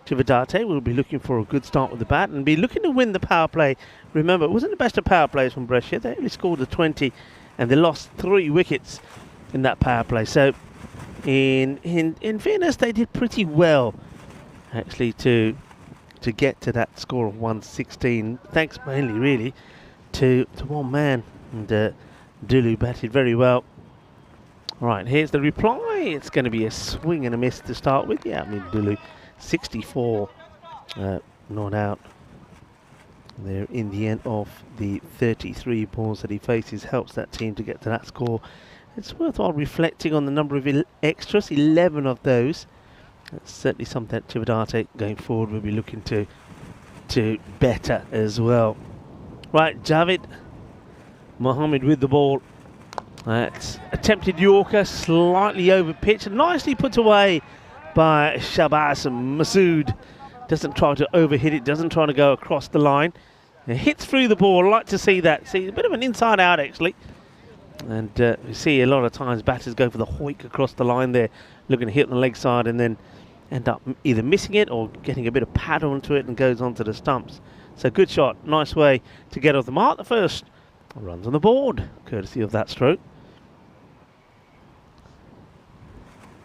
Cividate will be looking for a good start with the bat and be looking to win the power play. Remember, it wasn't the best of power plays from Brescia. They only scored a 20 and they lost 3 wickets in that power play. So in fairness, they did pretty well actually to get to that score of 116, thanks mainly really to one man. And Dulu batted very well. Right, here's the reply. It's going to be a swing and a miss to start with. Yeah, I mean, Dulu 64 not out there in the end of the 33 balls that he faces. Helps that team to get to that score. It's worthwhile reflecting on the number of extras, 11 of those. That's certainly something that Cividate going forward will be looking to better as well. Right, Javid Mohammed with the ball. That's attempted Yorker, slightly over pitch, nicely put away by Shabazz Masood. Doesn't try to overhit it, doesn't try to go across the line. It hits through the ball. I like to see that. See, a bit of an inside out actually. And we see a lot of times batters go for the hoik across the line there, looking to hit on the leg side and then end up either missing it or getting a bit of pad onto it and goes onto the stumps. So good shot, nice way to get off the mark. The first runs on the board, courtesy of that stroke.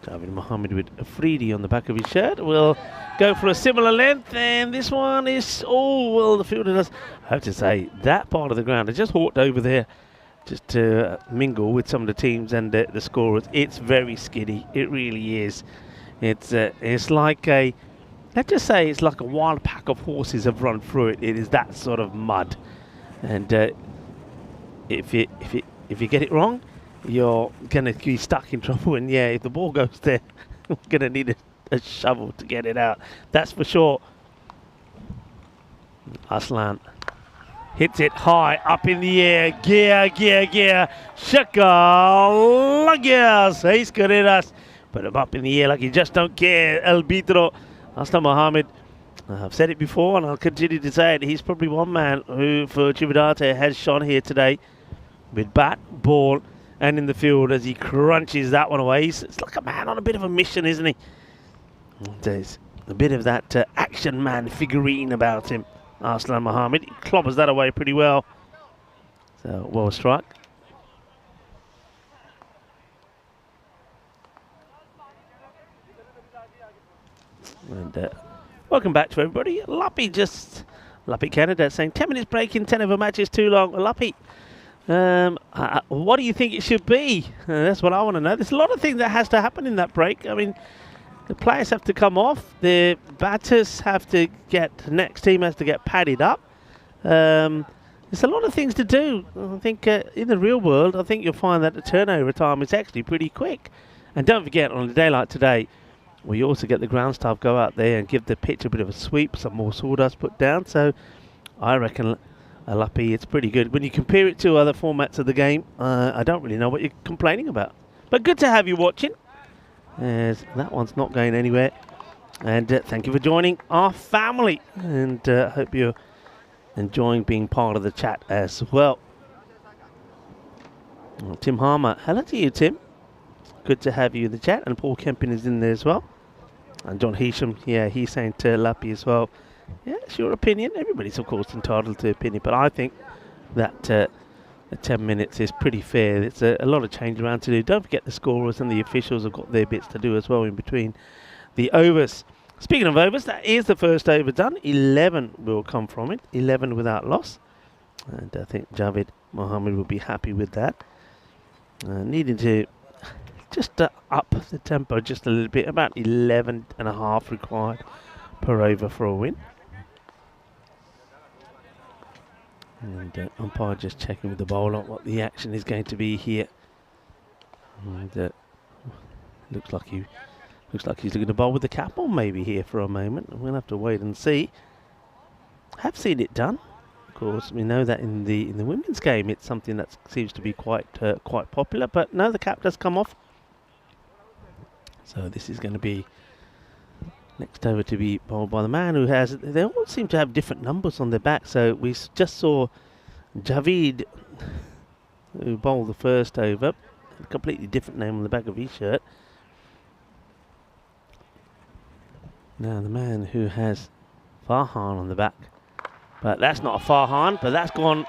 Javid Mohammed with Afridi on the back of his shirt will go for a similar length, and this one is, oh, well, the fielder does, I have to say, that part of the ground, I just walked over there just to mingle with some of the teams and the scorers. It's very skiddy, it really is. It's like a, let's just say it's like a wild pack of horses have run through it. It is that sort of mud. And if you get it wrong, you're going to be stuck in trouble. And yeah, if the ball goes there, we're going to need a shovel to get it out. That's for sure. Aslan hits it high, up in the air. Gear. Shaka. Seis carreras. Put him up in the air like you just don't care. El Bitro. Aslan Mohammed. I've said it before and I'll continue to say it. He's probably one man who, for Cividate, has shone here today with bat, ball, and in the field as he crunches that one away. It's like a man on a bit of a mission, isn't he? There's a bit of that action man figurine about him, Aslan Mohammed. He clobbers that away pretty well. So, well struck. And welcome back to everybody. Luppy Canada saying 10 minutes break in 10 over match is too long. Luppy, what do you think it should be? That's what I want to know. There's a lot of things that has to happen in that break. I mean, the players have to come off. The batters have to get, the next team has to get padded up. There's a lot of things to do. I think in the real world, I think you'll find that the turnover time is actually pretty quick. And don't forget, on a day like today, we also get the ground staff go out there and give the pitch a bit of a sweep, some more sawdust put down. So I reckon a Luppy, it's pretty good. When you compare it to other formats of the game, I don't really know what you're complaining about. But good to have you watching, as that one's not going anywhere. And thank you for joining our family, and hope you're enjoying being part of the chat as well. Tim Harmer, hello to you, Tim. Good to have you in the chat, and Paul Kempin is in there as well. And John Heasham, yeah, he's saying to Luppy as well. Yeah, it's your opinion. Everybody's, of course, entitled to opinion, but I think that the 10 minutes is pretty fair. It's a lot of change around to do. Don't forget the scorers and the officials have got their bits to do as well in between the overs. Speaking of overs, that is the first over done. 11 will come from it. 11 without loss. And I think Javed Mohammed will be happy with that. Needing to just up the tempo just a little bit. About 11.5 required per over for a win. And umpire just checking with the bowler what the action is going to be here. And looks like he's looking to bowl with the cap on maybe here for a moment. We'll have to wait and see. Have seen it done. Of course, we know that in the women's game it's something that seems to be quite popular. But no, the cap does come off. So this is going to be next over to be bowled by the man who has... They all seem to have different numbers on their back. So we just saw Javid, who bowled the first over. A completely different name on the back of his shirt. Now the man who has Farhan on the back. But that's not a Farhan, but that's gone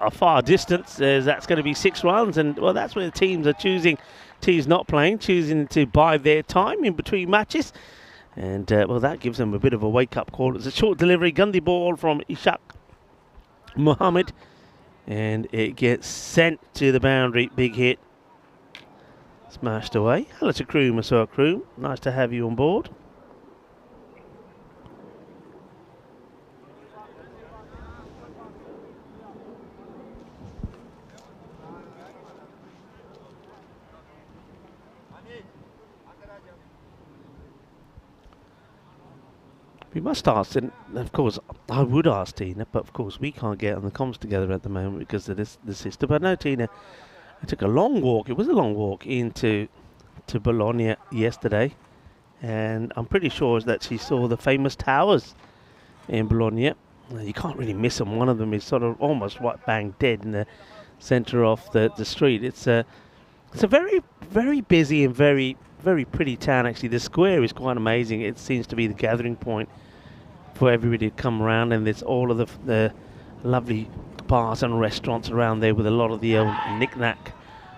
a far distance. That's going to be 6 runs. And, well, that's where the teams are choosing. Teams not playing, choosing to buy their time in between matches. And, well, that gives them a bit of a wake-up call. It's a short delivery, Gandhi ball from Ishaq Mohammed. And it gets sent to the boundary. Big hit. Smashed away. Hello to crew, Masur crew. Nice to have you on board. We must ask, and of course I would ask Tina, but of course we can't get on the comms together at the moment because of the system. But no, Tina, I took a long walk. It was a long walk into Bologna yesterday, and I'm pretty sure that she saw the famous towers in Bologna. You can't really miss them. One of them is sort of almost right bang dead in the centre of the street. It's a very, very busy and very, very pretty town. Actually, the square is quite amazing. It seems to be the gathering point for everybody to come around, and there's all of the lovely bars and restaurants around there with a lot of the old knick-knack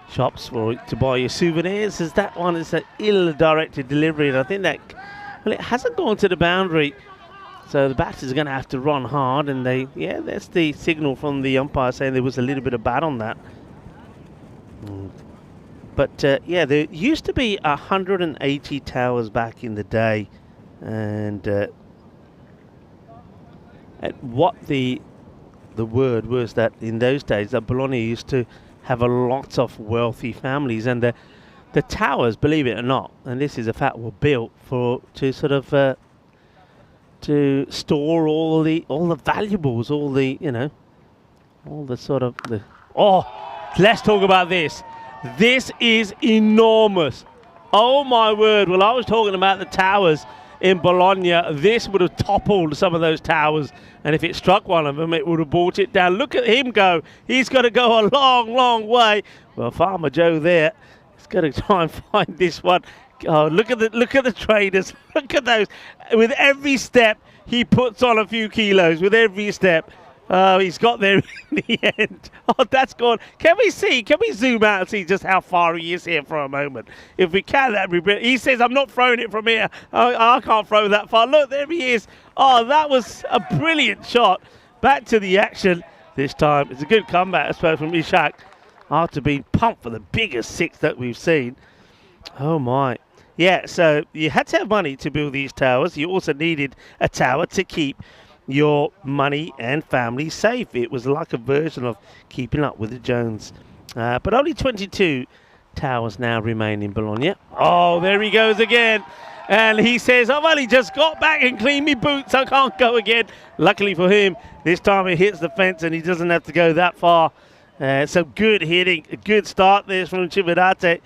shops to buy your souvenirs. As that one is an ill-directed delivery, and I think that, well, it hasn't gone to the boundary, so the batters are going to have to run hard. And that's the signal from the umpire saying there was a little bit of bat on that. But there used to be 180 towers back in the day, and what the word was that in those days that Bologna used to have a lot of wealthy families, and the towers, believe it or not, and this is a fact, were built to sort of to store all the valuables, all the sort of the. Oh, let's talk about this. This is enormous. Oh my word. Well, I was talking about the towers in Bologna. This would have toppled some of those towers, and if it struck one of them, it would have brought it down. Look at him go. He's got to go a long, long way. Well, Farmer Joe there is going to try and find this one. Oh, look at the traders. Look at those. With every step, he puts on a few kilos. With every step. He's got there in the end. Oh, that's gone. Can we zoom out and see just how far he is here for a moment? If we can, that'd be brilliant. He says, I'm not throwing it from here. I can't throw that far. Look, there he is. Oh, that was a brilliant shot. Back to the action this time. It's a good comeback, I suppose, from Ishaq. After being pumped for the biggest 6 that we've seen. Oh, my. Yeah, so you had to have money to build these towers. You also needed a tower to keep your money and family safe. It was like a version of keeping up with the Jones. But only 22 towers now remain in Bologna. Oh, there he goes again. And he says, I've only just got back and cleaned my boots. I can't go again. Luckily for him, this time it hits the fence and he doesn't have to go that far. So good hitting, a good start there from Cividate.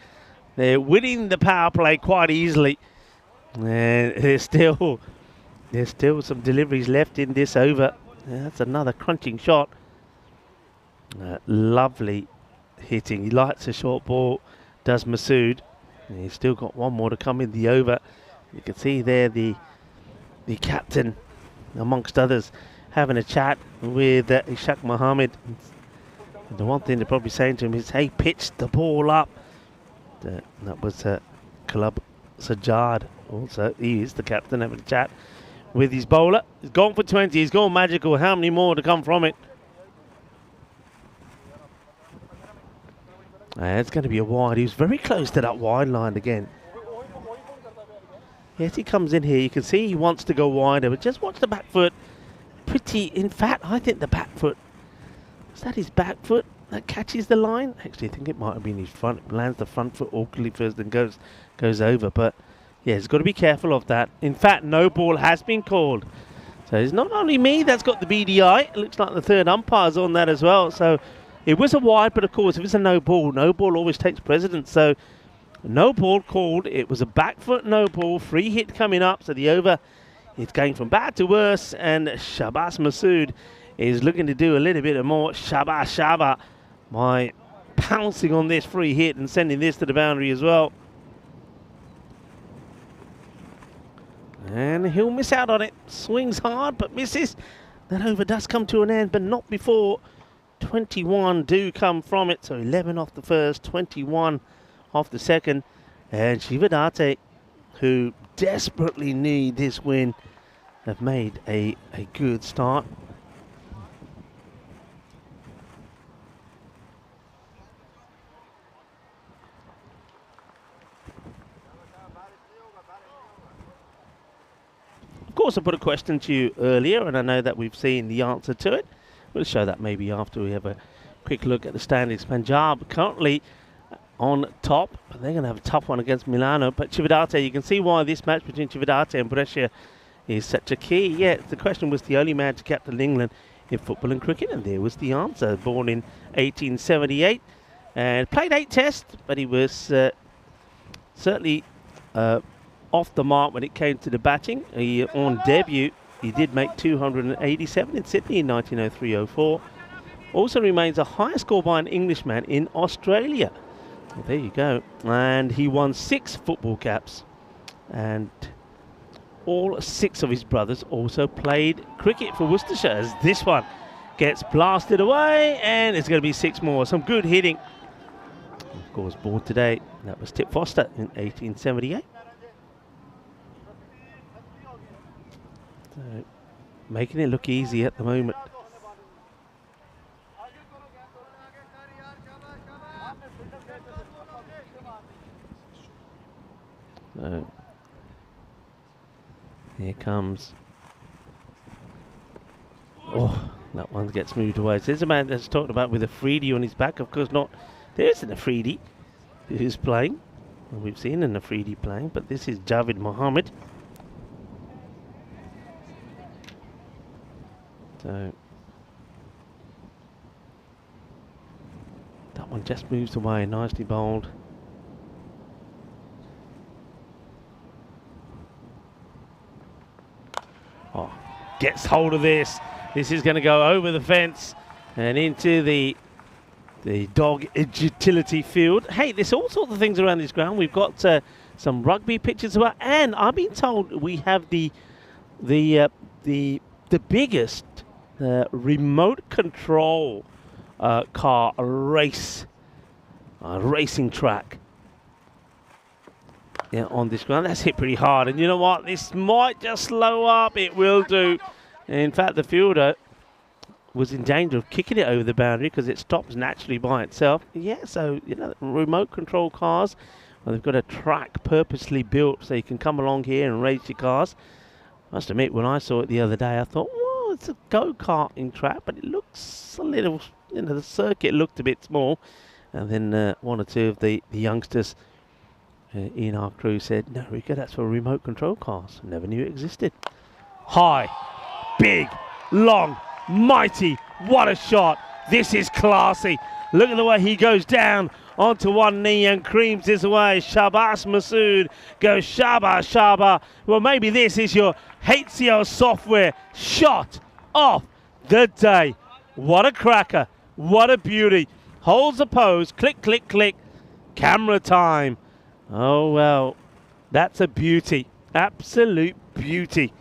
They're winning the power play quite easily. And there's still some deliveries left in this over. That's another crunching shot. Lovely hitting. He likes a short ball, does Masood. And he's still got one more to come in the over. You can see there the captain, amongst others, having a chat with Ishaq Mohammed. And the one thing they're probably saying to him is, hey, pitch the ball up. That was Club Sajjad also. He is the captain, having a chat with his bowler. He's gone for 20. He's gone magical. How many more to come from it? It's going to be a wide. He was very close to that wide line again. Yes, he comes in here. You can see he wants to go wider, but just watch the back foot. Pretty, in fact, I think the back foot, is that his back foot that catches the line? Actually, I think it might have been his front. Lands the front foot awkwardly first and goes over. But yeah, he's got to be careful of that. In fact, no ball has been called. So it's not only me that's got the BDI. It looks like the third umpire's on that as well. So it was a wide, but of course, if it's a no ball always takes precedence. So no ball called. It was a back foot no ball. Free hit coming up. So the over is going from bad to worse. And Shabas Masood is looking to do a little bit more. Shaba by pouncing on this free hit and sending this to the boundary as well. And he'll miss out on it. Swings hard but misses. That over does come to an end, but not before 21 do come from it. So 11 off the first, 21 off the second. And Cividate, who desperately need this win, have made a good start. Of course, I put a question to you earlier, and I know that we've seen the answer to it. We'll show that maybe after we have a quick look at the standings. Punjab currently on top, but they're going to have a tough one against Milano. But Cividate, you can see why this match between Cividate and Brescia is such a key. Yeah, the question was the only man to captain England in football and cricket, and there was the answer. Born in 1878 and played 8 tests, but he was certainly off the mark when it came to the batting. On debut, he did make 287 in Sydney in 1903-04. Also remains the highest score by an Englishman in Australia. Well, there you go. And he won 6 football caps. And all 6 of his brothers also played cricket for Worcestershire, as this one gets blasted away, and it's going to be 6 more. Some good hitting. Of course, born today, that was Tip Foster in 1878. So, making it look easy at the moment. So, here comes. Oh, that one gets moved away. So there's a man that's talked about with a Afridi on his back. Of course not. There isn't a Afridi who's playing. Well, we've seen an Afridi playing, but this is Javed Mohammed. So that one just moves away, nicely bowled. Oh, gets hold of this. This is going to go over the fence and into the dog utility field. Hey, there's all sorts of things around this ground. We've got some rugby pitches about, and I've been told we have the biggest remote control car racing track on this ground. That's hit pretty hard, and you know what, this might just slow up. It will do. In fact, the fielder was in danger of kicking it over the boundary because it stops naturally by itself. Yeah, so you know, remote control cars, well, they've got a track purposely built so you can come along here and race your cars. I must admit, when I saw it the other day, I thought, it's a go-karting track, but it looks a little, you know, the circuit looked a bit small. And then one or two of the youngsters in our crew said, no, Rico, that's for remote control cars. Never knew it existed. High, big, long, mighty. What a shot. This is classy. Look at the way he goes down onto one knee and creams his way. Shabas Masood goes Shaba, Shaba. Well, maybe this is your HCL software shot of the day. What a cracker. What a beauty. Holds the pose. Click, click, click. Camera time. Oh, well, that's a beauty. Absolute beauty.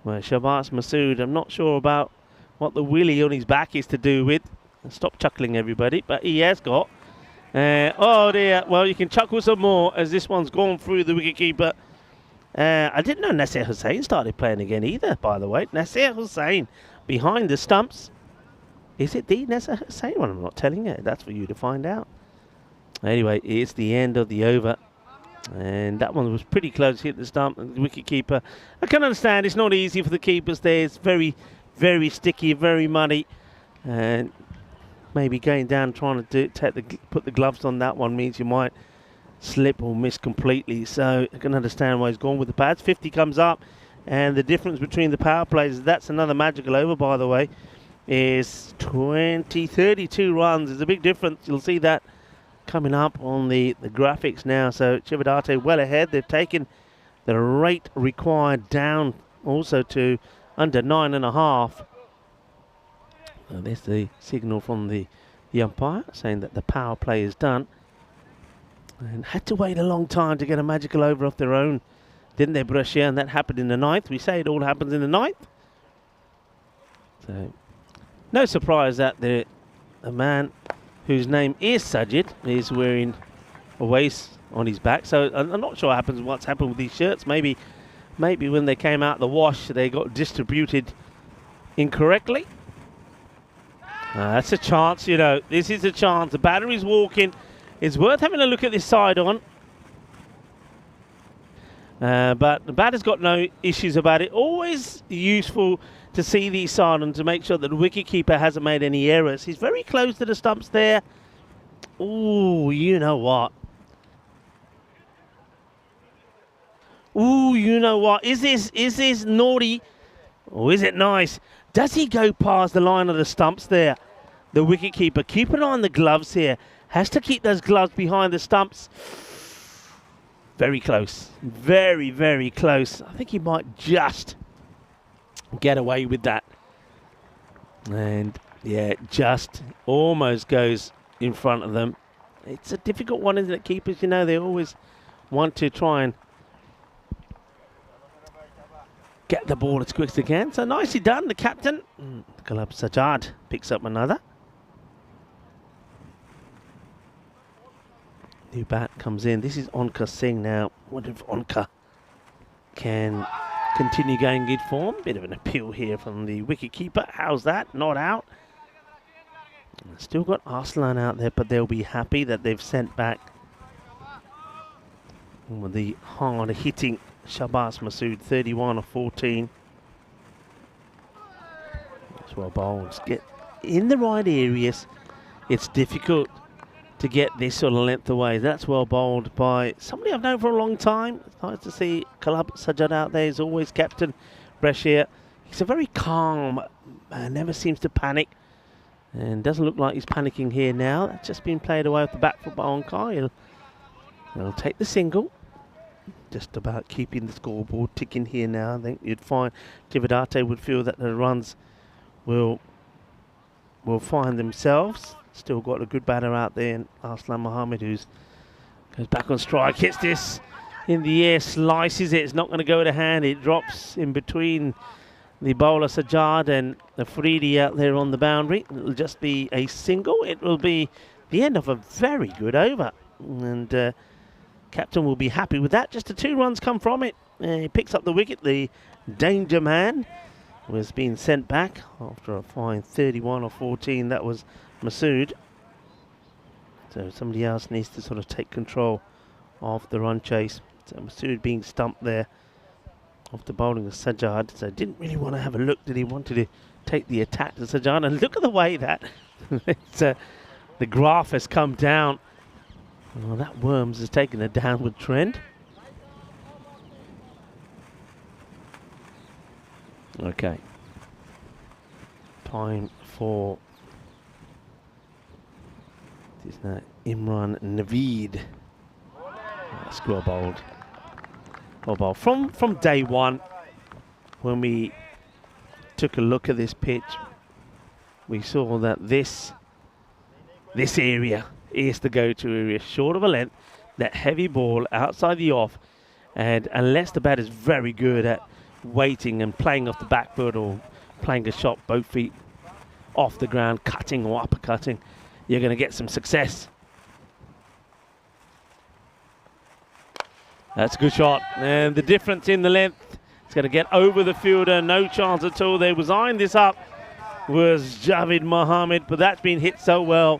Well, Shabas Masood, I'm not sure about what the willy on his back is to do with. Stop chuckling, everybody. But he has got. Oh, dear. Well, you can chuckle some more as this one's gone through the wicketkeeper. I didn't know Nasser Hussain started playing again either, by the way. Nasser Hussain behind the stumps. Is it the Nasser Hussain? Well, I'm not telling you. That's for you to find out. Anyway, it's the end of the over. And that one was pretty close, hit the stump. The wicketkeeper, I can understand it's not easy for the keepers there. It's very, very sticky, very muddy. And maybe going down trying to put the gloves on that one means you might slip or miss completely. So I can understand why he's gone with the pads. 50 comes up. And the difference between the power plays, that's another magical over, by the way, is 32 runs. There's a big difference. You'll see that coming up on the graphics now. So Chivadate well ahead. They've taken the rate required down also to under 9.5. There's the signal from the umpire saying that the power play is done. And had to wait a long time to get a magical over off their own, didn't they, Brescia? And that happened in the 9th. We say it all happens in the 9th. So no surprise that the man whose name is Sajid is wearing a waist on his back. So I'm not sure what's happened with these shirts. Maybe when they came out the wash, they got distributed incorrectly. That's a chance, you know. This is a chance. The battery's walking. It's worth having a look at this side on. But the batter's got no issues about it. Always useful to see these side on to make sure that the wicketkeeper hasn't made any errors. He's very close to the stumps there. Ooh, you know what? Ooh, you know what? Is this naughty or is it nice? Does he go past the line of the stumps there? The wicketkeeper. Keep an eye on the gloves here. Has to keep those gloves behind the stumps. Very close. Very, very close. I think he might just get away with that. And yeah, just almost goes in front of them. It's a difficult one, isn't it? Keepers, you know, they always want to try and get the ball as quick as they can. So nicely done, the captain. Kalab Sajad picks up another. New bat comes in. This is Onka Singh now. What if Onka can continue going good form? Bit of an appeal here from the wicketkeeper. How's that? Not out. Still got Arslan out there, but they'll be happy that they've sent back the hard-hitting Shabas Masood, 31 of 14. That's well bowled. Get in the right areas. It's difficult to get this sort of length away. That's well bowled by somebody I've known for a long time. It's nice to see Kalab Sajad out there. He's always captain Brescia. He's a very calm man, never seems to panic. And doesn't look like he's panicking here now. That's just been played away with the back foot by Onkai. He'll take the single. Just about keeping the scoreboard ticking here now. I think you'd find Chivadate would feel that the runs will find themselves. Still got a good batter out there, and Arslan Mohammed, who goes back on strike, hits this in the air, slices it. It's not going to go to hand. It drops in between the bowler Sajad and Afridi out there on the boundary. It'll just be a single. It will be the end of a very good over, and captain will be happy with that. Just the 2 runs come from it. He picks up the wicket. The danger man was being sent back after a fine 31 or 14. That was Masood. So somebody else needs to sort of take control of the run chase. So Masood being stumped there after bowling of Sajad. So didn't really want to have a look. Did he wanted to take the attack to Sajad? And look at the way that the graph has come down Well, that Worms has taken a downward trend. Okay. Time for this now Imran Naveed. Square bowled. From day one, when we took a look at this pitch, we saw that this area is the go-to area, short of a length, that heavy ball outside the off, and unless the bat is very good at waiting and playing off the back foot or playing a shot both feet off the ground, cutting or uppercutting, you're going to get some success. That's a good shot, and the difference in the length, it's going to get over the fielder, no chance at all. They was eyeing this up, was Javed Mohammed, but that's been hit so well.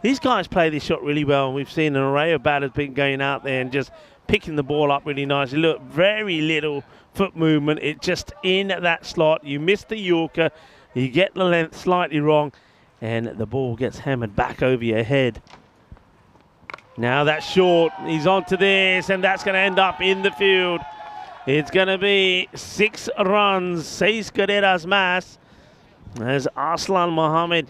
These guys play this shot really well, and we've seen an array of batters been going out there and just picking the ball up really nicely. Look, very little foot movement. It's just in that slot. You miss the Yorker, you get the length slightly wrong, and the ball gets hammered back over your head. Now that's short. He's onto this, and that's going to end up in the field. It's going to be 6 runs. 6 carreras más, as Aslan Mohammed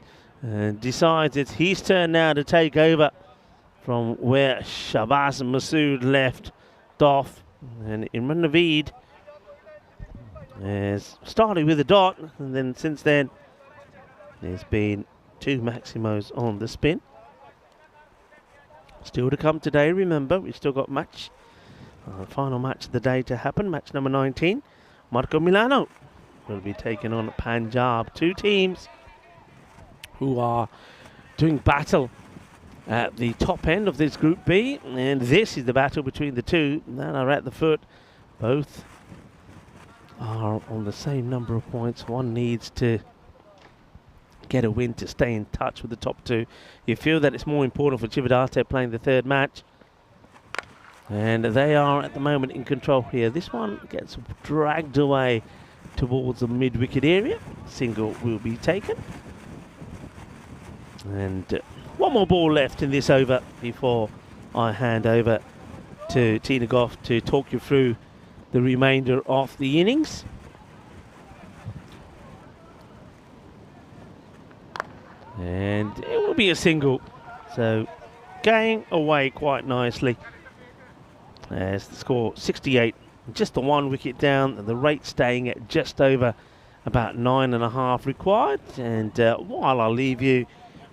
decides it's his turn now to take over from where Shabazz Masood left off. And Imran Naveed has started with a dot, and then since then there's been 2 Maximos on the spin. Still to come today, remember, we've still got final match of the day to happen, match number 19. Marco Milano will be taking on Punjab. 2 teams who are doing battle at the top end of this Group B, and this is the battle between the 2 that are at the foot. Both are on the same number of points. One needs to get a win to stay in touch with the top 2. You feel that it's more important for Chivadate playing the 3rd match, and they are at the moment in control here. This one gets dragged away towards the mid-wicket area. Single will be taken, and one more ball left in this over before I hand over to Tina Goff to talk you through the remainder of the innings. And it will be a single, so going away quite nicely as the score 68, just the 1 wicket down, and the rate staying at just over about 9.5 required. And while I'll leave you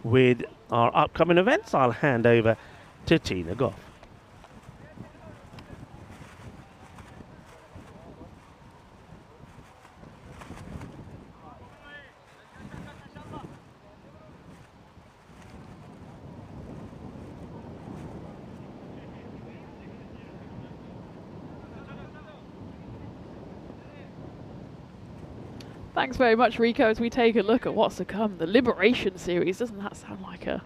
with our upcoming events, I'll hand over to Tina Goff. Thanks very much, Rico, as we take a look at what's to come. The Liberation Series, doesn't that sound like a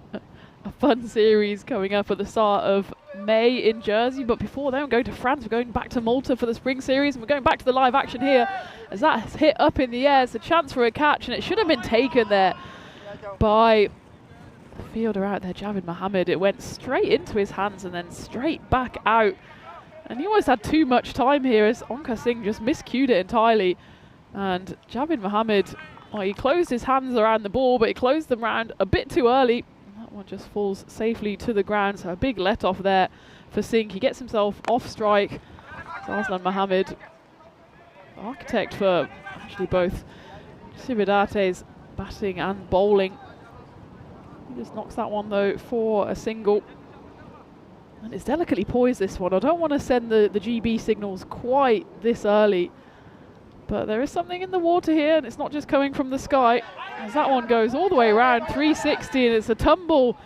fun series coming up at the start of May in Jersey? But before then, we're going to France. We're going back to Malta for the Spring Series, and we're going back to the live action here as that's hit up in the air. It's a chance for a catch, and it should have been taken there by the fielder out there, Javed Mohammed. It went straight into his hands and then straight back out. And he almost had too much time here as Onkar Singh just miscued it entirely. And Javed Mohammed, well, he closed his hands around the ball, but he closed them around a bit too early. That one just falls safely to the ground, so a big let-off there for Singh. He gets himself off strike. So Aslan Mohammed, architect for actually both Chivadate's batting and bowling. He just knocks that one, though, for a single. And it's delicately poised, this one. I don't want to send the GB signals quite this early, but there is something in the water here, and it's not just coming from the sky, as that one goes all the way around 360, and it's a tumble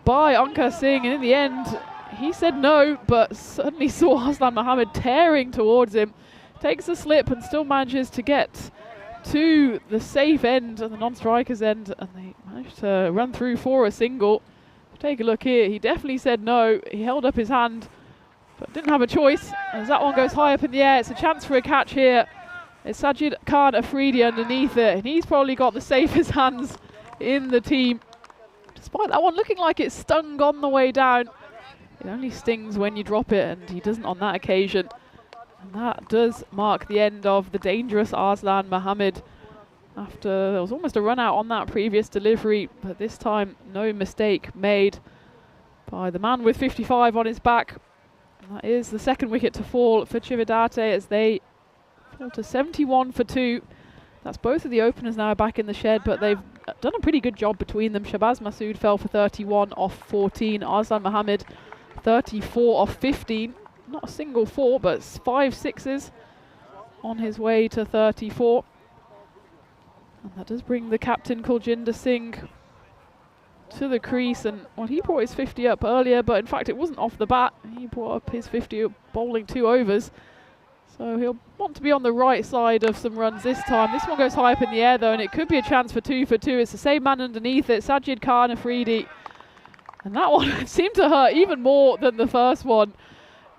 by Onkar Singh, and in the end he said no, but suddenly saw Aslan Mohammed tearing towards him, takes a slip and still manages to get to the safe end and the non-strikers end, and they managed to run through for a single. Take a look here, he definitely said no. He held up his hand but didn't have a choice, as that one goes high up in the air. It's a chance for a catch here. It's Sajid Khan Afridi underneath it, and he's probably got the safest hands in the team, despite that one looking like it stung on the way down. It only stings when you drop it, and he doesn't on that occasion. And that does mark the end of the dangerous Arslan Mohammed. After there was almost a run out on that previous delivery, but this time no mistake made by the man with 55 on his back. And that is the second wicket to fall for Cividate as they fall to 71 for 2. That's both of the openers now back in the shed, but they've done a pretty good job between them. Shabazz Masood fell for 31 off 14. Arslan Mohammed 34 off 15. Not a single 4, but 5 6s on his way to 34. And that does bring the captain, Kuljinder Singh, to the crease. And well, he brought his 50 up earlier, but in fact it wasn't off the bat. He brought up his 50 bowling 2 overs. So he'll want to be on the right side of some runs this time. This one goes high up in the air though, and it could be a chance for 2 for 2. It's the same man underneath it, Sajid Khan Afridi. And that one seemed to hurt even more than the first one.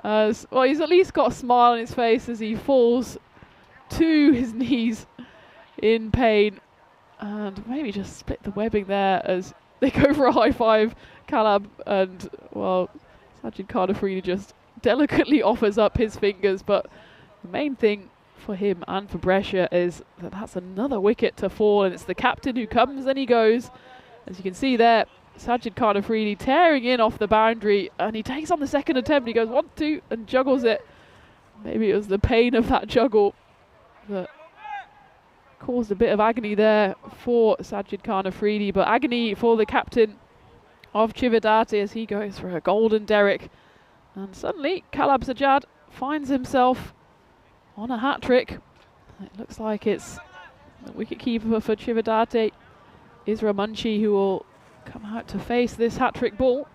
Well, he's at least got a smile on his face as he falls to his knees in pain. And maybe just split the webbing there as they go for a high five, Calab. And, well, Sajid Khan Afridi just delicately offers up his fingers. But the main thing for him and for Brescia is that that's another wicket to fall. And it's the captain who comes and he goes. As you can see there, Sajid Khan Afridi tearing in off the boundary, and he takes on the second attempt. He goes 1, 2 and juggles it. Maybe it was the pain of that juggle that caused a bit of agony there for Sajid Khan Afridi, but agony for the captain of Cividate as he goes for a golden derrick. And suddenly Calab Sajjad finds himself on a hat-trick. It looks like it's the wicket-keeper for Cividate, Isra Munshi, who will come out to face this hat-trick ball.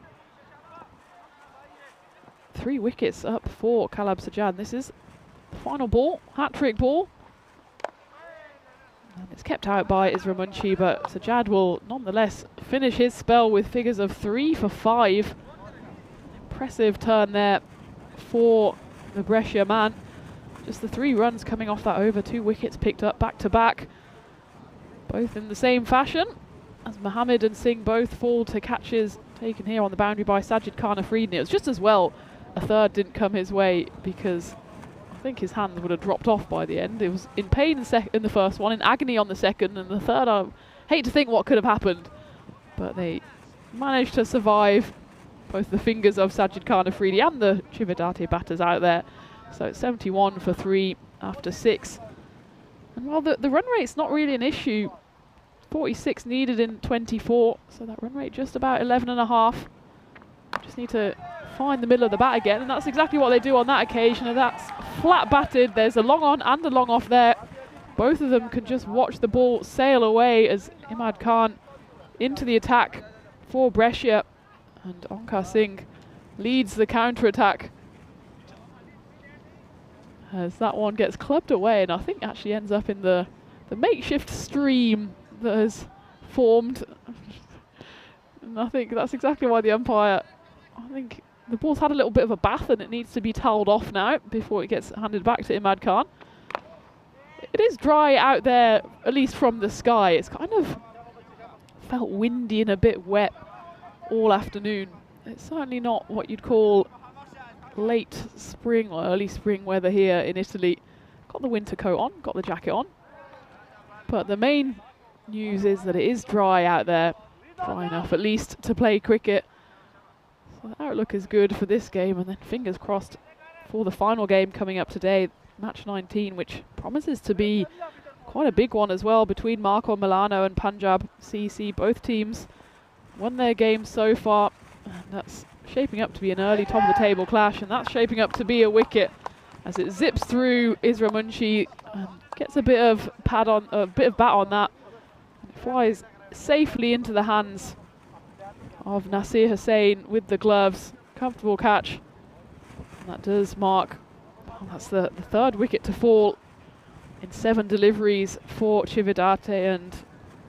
3 wickets up for Calab Sajjad. This is the final ball, hat-trick ball. And it's kept out by Isra Munshi, but Sajjad will nonetheless finish his spell with figures of 3 for 5. Impressive turn there for the Brescia man. Just the 3 runs coming off that over, 2 wickets picked up back to back. Both in the same fashion, as Mohammed and Singh both fall to catches taken here on the boundary by Sajid Khan Afridi. It was just as well a third didn't come his way, because I think his hands would have dropped off by the end. It was in pain in the first one, in agony on the second, and the third, I hate to think what could have happened. But they managed to survive both the fingers of Sajid Khan Afridi and the Cividate batters out there. So it's 71 for 3 after 6. And while the run rate's not really an issue, 46 needed in 24, so that run rate just about 11.5. Just need to find the middle of the bat again, and that's exactly what they do on that occasion. And that's flat batted. There's a long on and a long off there. Both of them can just watch the ball sail away as Imad Khan into the attack for Brescia, and Onkar Singh leads the counter-attack as that one gets clubbed away, and I think actually ends up in the makeshift stream that has formed. And I think that's exactly why the umpire, I think the ball's had a little bit of a bath and it needs to be towelled off now before it gets handed back to Imad Khan. It is dry out there, at least from the sky. It's kind of felt windy and a bit wet all afternoon. It's certainly not what you'd call late spring or early spring weather here in Italy. Got the winter coat on, got the jacket on. But the main news is that it is dry out there, dry enough at least to play cricket. So the outlook is good for this game, and then fingers crossed for the final game coming up today, match 19, which promises to be quite a big one as well between Marco Milano and Punjab CC. Both teams won their games so far, and that's shaping up to be an early top of the table clash, and that's shaping up to be a wicket as it zips through Isra Munshi and gets a bit of bat on that. It flies safely into the hands of Nasir Hussain with the gloves. Comfortable catch. And that does mark, that's the 3rd wicket to fall in 7 deliveries for Cividate, and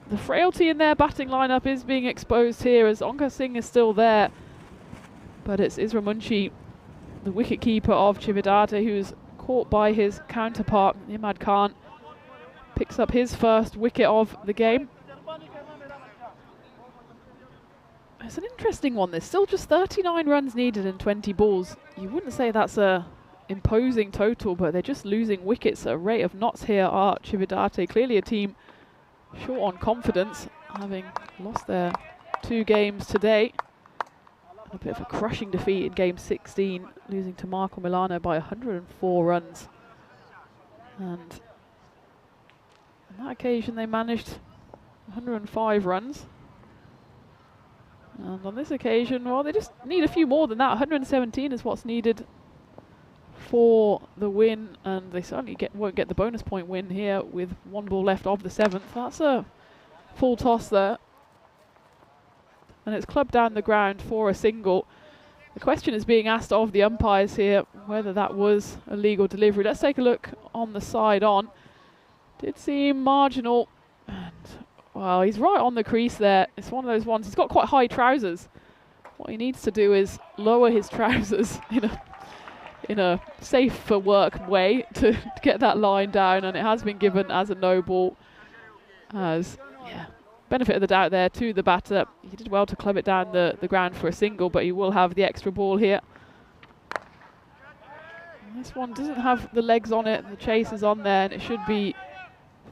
the frailty in their batting lineup is being exposed here as Onkar Singh is still there. But it's Isra Munshi, the wicket-keeper of Cividate, who's caught by his counterpart, Imad Khan. Picks up his first wicket of the game. It's an interesting one. There's still just 39 runs needed in 20 balls. You wouldn't say that's a imposing total, but they're just losing wickets at a rate of knots here are Cividate. Clearly a team short on confidence, having lost their 2 games today. A bit of a crushing defeat in game 16, losing to Marco Milano by 104 runs. And on that occasion they managed 105 runs. And on this occasion, well, they just need a few more than that. 117 is what's needed for the win, and they certainly won't get the bonus point win here with 1 ball left of the 7th. That's a full toss there. And it's clubbed down the ground for a single. The question is being asked of the umpires here whether that was a legal delivery. Let's take a look on the side on. Did seem marginal. And well, he's right on the crease there. It's one of those ones. He's got quite high trousers. What he needs to do is lower his trousers in a safe for work way to get that line down, and it has been given as a no ball. As benefit of the doubt there to the batter. He did well to club it down the ground for a single, but he will have the extra ball here. And this one doesn't have the legs on it. The chase is on there, and it should be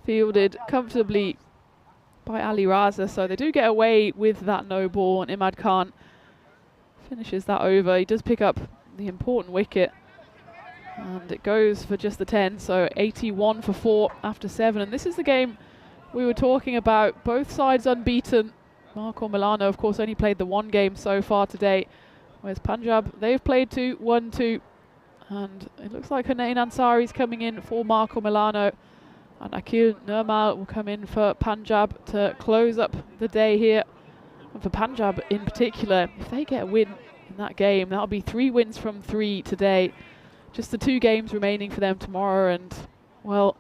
fielded comfortably by Ali Raza. So they do get away with that no ball, and Imad Khan finishes that over. He does pick up the important wicket, and it goes for just the 10. So 81 for 4 after 7. And this is the game we were talking about, both sides unbeaten. Marco Milano, of course, only played the 1 game so far today, whereas Punjab, they've played 2, won 2. And it looks like Hunain Ansari's coming in for Marco Milano, and Akil Nirmal will come in for Punjab to close up the day here. And for Punjab in particular, if they get a win in that game, that'll be 3 wins from 3 today. Just the 2 games remaining for them tomorrow, and well,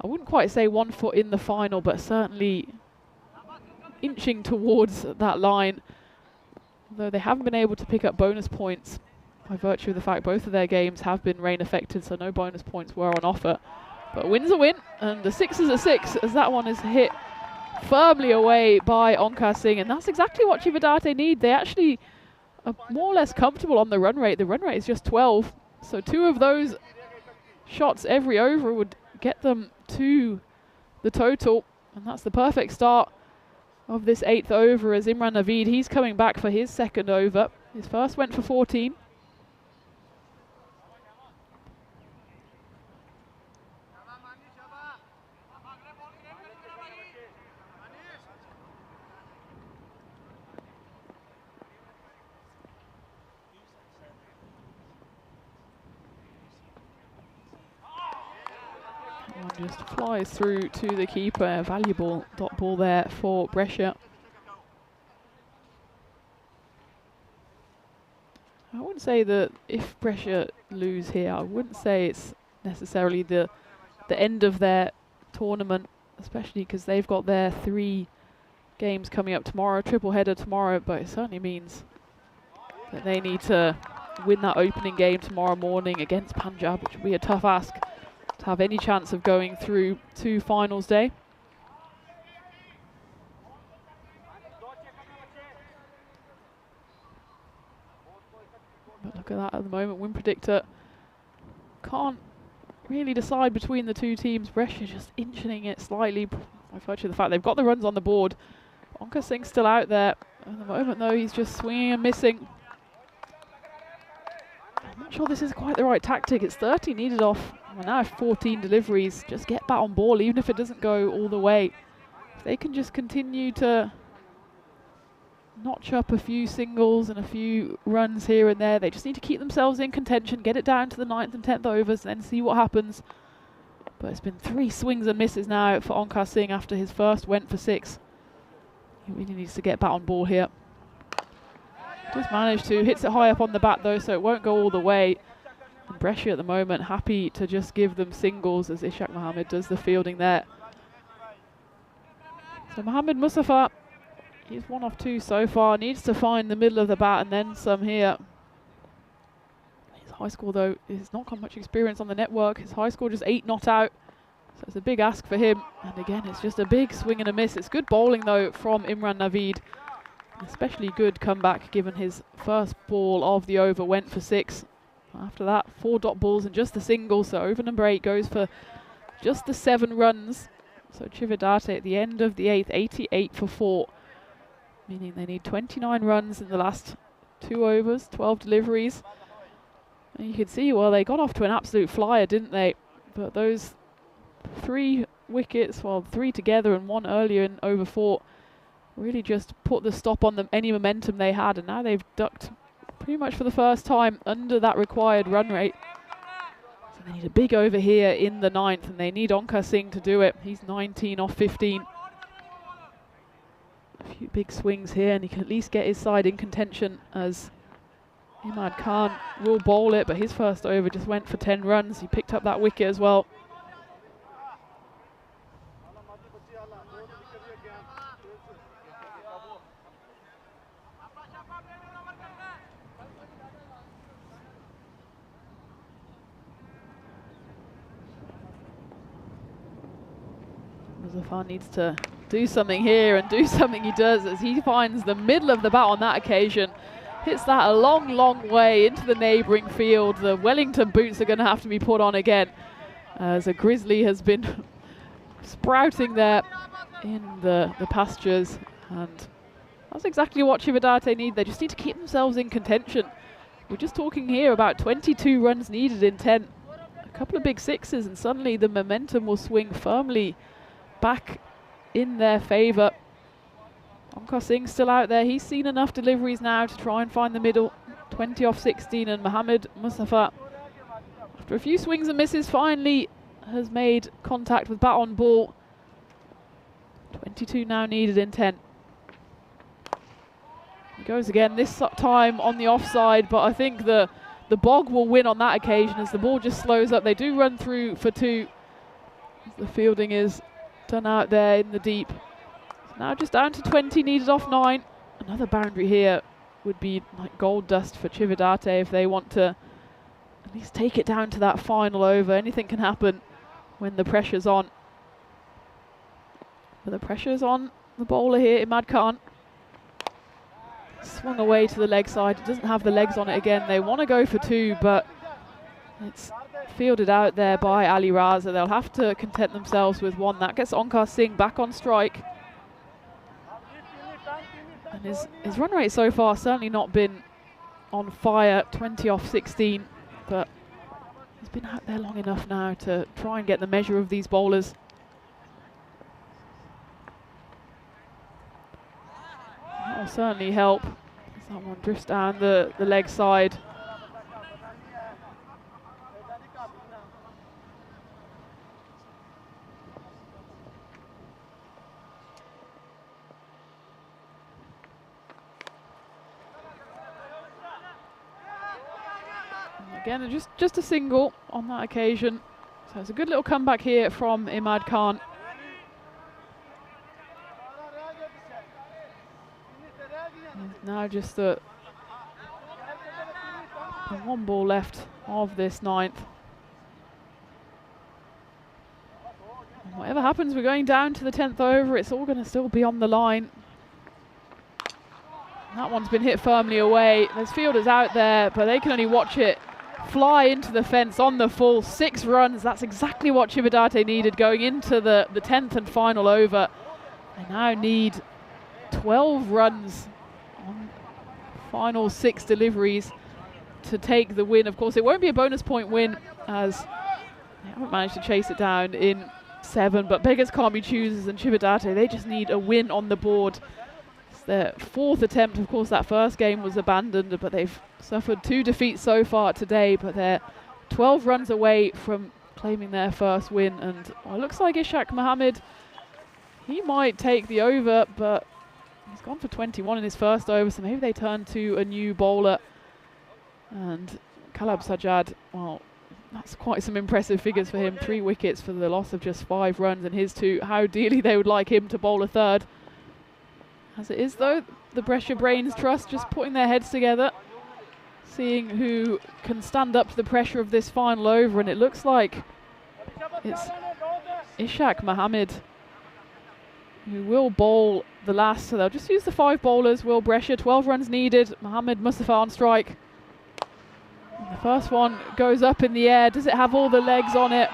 I wouldn't quite say 1 foot in the final, but certainly inching towards that line. Though they haven't been able to pick up bonus points by virtue of the fact both of their games have been rain affected, so no bonus points were on offer. But a win's a win, and a 6 is a 6, as that one is hit firmly away by Onkar Singh, and that's exactly what Cividate need. They actually are more or less comfortable on the run rate. The run rate is just 12, so 2 of those shots every over would get them to the total, and that's the perfect start of this 8th over as Imran Naveed, he's coming back for his 2nd over. His first went for 14. Just flies through to the keeper. A valuable dot ball there for Brescia. I wouldn't say that if Brescia lose here, I wouldn't say it's necessarily the end of their tournament, especially because they've got their 3 games coming up tomorrow, triple header tomorrow, but it certainly means that they need to win that opening game tomorrow morning against Punjab, which will be a tough ask to have any chance of going through to finals day. But look at that at the moment. Win predictor can't really decide between the 2 teams. Brescia just inching it slightly by virtue of the fact they've got the runs on the board. Onkar Singh's still out there. At the moment though, he's just swinging and missing. I'm not sure this is quite the right tactic. It's 30 needed off. Well, now 14 deliveries. Just get bat on ball, even if it doesn't go all the way. If they can just continue to notch up a few singles and a few runs here and there, they just need to keep themselves in contention, get it down to the 9th and 10th overs, and then see what happens. But it's been 3 swings and misses now for Onkar Singh after his first went for 6. He really needs to get bat on ball here. Just managed to, hits it high up on the bat though, so it won't go all the way. And Brescia at the moment happy to just give them singles as Ishaq Mohammed does the fielding there. So Mohammed Mustafa, he's 1 off 2 so far, needs to find the middle of the bat and then some here. His high score though, he's not got much experience on the network. His high score just 8 not out. So it's a big ask for him. And again, it's just a big swing and a miss. It's good bowling though from Imran Naveed. Especially good comeback given his first ball of the over went for 6. After that, 4 dot balls and just the single, so over number 8 goes for just the 7 runs. So Cividate at the end of the 8th, 88 for 4, meaning they need 29 runs in the last 2 overs, 12 deliveries. And you can see, well, they got off to an absolute flyer, didn't they? But those 3 wickets, well, 3 together and 1 earlier in over 4, really just put the stop on them, any momentum they had, and now they've ducked pretty much for the first time under that required run rate. So they need a big over here in the 9th, and they need Onkar Singh to do it. He's 19 off 15. A few big swings here, and he can at least get his side in contention, as Imad Khan will bowl it, but his first over just went for 10 runs. He picked up that wicket as well. Muzaffar needs to do something here, and do something he does, as he finds the middle of the bat on that occasion. Hits that a long, long way into the neighbouring field. The Wellington boots are going to have to be put on again, as a grizzly has been sprouting there in the pastures, and that's exactly what Cividate need. They just need to keep themselves in contention. We're just talking here about 22 runs needed in 10. A couple of big sixes, and suddenly the momentum will swing firmly back in their favour. Onkar Singh still out there. He's seen enough deliveries now to try and find the middle. 20 off 16, and Mohammad Mustafa, after a few swings and misses, finally has made contact with bat on ball. 22 now needed in 10. He goes again, this time on the offside, but I think the bog will win on that occasion as the ball just slows up. They do run through for 2. The fielding is done out there in the deep. So now just down to 20 needed off 9. Another boundary here would be like gold dust for Cividate if they want to at least take it down to that final over. Anything can happen when the pressure's on. But the pressure's on the bowler here, Imad Khan. Swung away to the leg side. It doesn't have the legs on it again. They want to go for 2, but it's fielded out there by Ali Raza. They'll have to content themselves with 1. That gets Onkar Singh back on strike. And his run rate so far certainly not been on fire, 20 off 16, but he's been out there long enough now to try and get the measure of these bowlers. That will certainly help as that one drifts down the leg side. Again, just a single on that occasion. So it's a good little comeback here from Imad Khan. Now just the 1 ball left of this 9th. And whatever happens, we're going down to the 10th over. It's all going to still be on the line. That one's been hit firmly away. There's fielders out there, but they can only watch it fly into the fence on the full. 6 runs, that's exactly what Cividate needed going into the 10th and final over. They now need 12 runs on final 6 deliveries to take the win. Of course, it won't be a bonus point win as they haven't managed to chase it down in 7, but beggars can't be choosers, and Cividate, they just need a win on the board. It's their 4th attempt. Of course, that first game was abandoned, but they've suffered 2 defeats so far today, but they're 12 runs away from claiming their first win. And well, it looks like Ishaq Mohammed, he might take the over, but he's gone for 21 in his first over, so maybe they turn to a new bowler. And Kalab Sajjad, well, that's quite some impressive figures for him. 3 wickets for the loss of just 5 runs, and his 2. How dearly they would like him to bowl a 3rd. As it is though, the Brescia Brains Trust just putting their heads together, seeing who can stand up to the pressure of this final over, and it looks like it's Ishaq Mohammed who will bowl the last. So they'll just use the 5 bowlers. Will Brescia, 12 runs needed. Mohammed Mustafa on strike. And the first one goes up in the air. Does it have all the legs on it?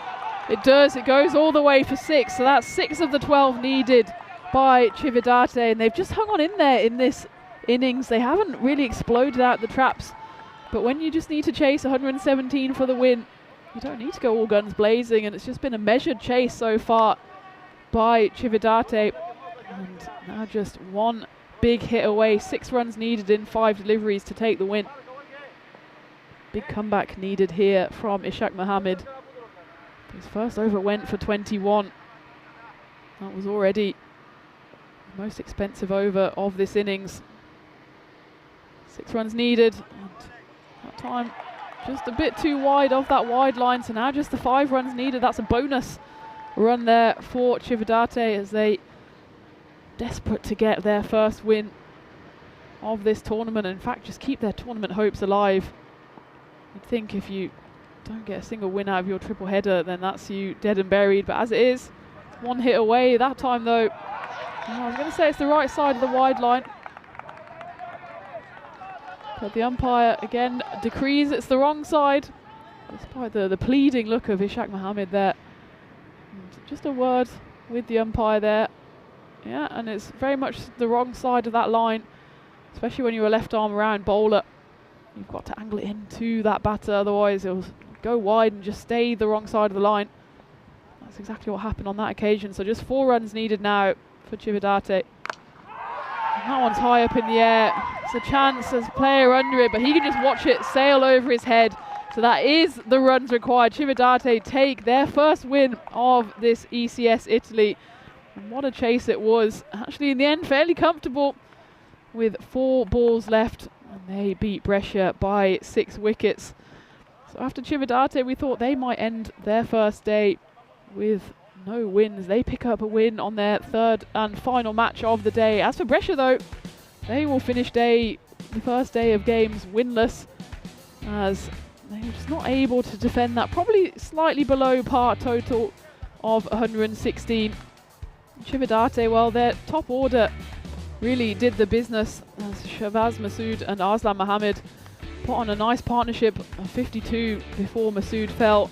It does. It goes all the way for 6. So that's 6 of the 12 needed by Cividate. And they've just hung on in there in this innings. They haven't really exploded out the traps. But when you just need to chase 117 for the win, you don't need to go all guns blazing. And it's just been a measured chase so far by Cividate. And now just one big hit away. 6 runs needed in 5 deliveries to take the win. Big comeback needed here from Ishaq Mohammed. His first over went for 21. That was already the most expensive over of this innings. 6 runs needed. And that time just a bit too wide of that wide line. So now just the 5 runs needed. That's a bonus run there for Cividate as they desperate to get their first win of this tournament. In fact, just keep their tournament hopes alive. You'd think if you don't get a single win out of your triple header, then that's you dead and buried. But as it is, 1 hit away. That time though, I was going to say it's the right side of the wide line. But the umpire again decrees it's the wrong side. Despite the pleading look of Ishaq Mohammed there. And just a word with the umpire there. Yeah, and it's very much the wrong side of that line. Especially when you're a left arm around bowler. You've got to angle it into that batter, otherwise it'll go wide and just stay the wrong side of the line. That's exactly what happened on that occasion. So just 4 runs needed now for Cividate. And that one's high up in the air. It's a chance as a player under it, but he can just watch it sail over his head. So that is the runs required. Cividate take their first win of this ECS Italy. And what a chase it was. Actually, in the end, fairly comfortable with 4 balls left. And they beat Brescia by 6 wickets. So after Cividate, we thought they might end their first day with no wins. They pick up a win on their 3rd and final match of the day. As for Brescia though, they will finish the first day of games winless, as they were just not able to defend that probably slightly below par total of 116. Cividate, well, their top order really did the business as Shahbaz Masood and Arslan Mohammed put on a nice partnership of 52 before Masood fell,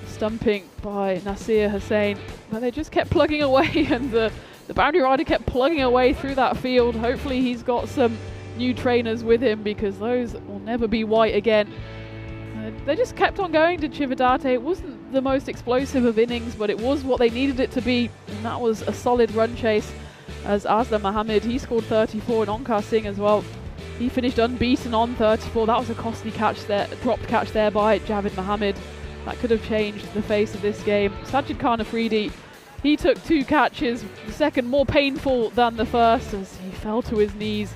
stumping by Nasir Hussain. But they just kept plugging away and the boundary rider kept plugging away through that field. Hopefully he's got some new trainers with him because those will never be white again. They just kept on going to Cividate. It wasn't the most explosive of innings, but it was what they needed it to be, and that was a solid run chase. As Arslan Mohammed, he scored 34, and Onkar Singh as well. He finished unbeaten on 34. That was a costly catch there, dropped catch there by Javed Mohammed. That could have changed the face of this game. Sajid Khan Afridi, he took 2 catches, the second more painful than the first as he fell to his knees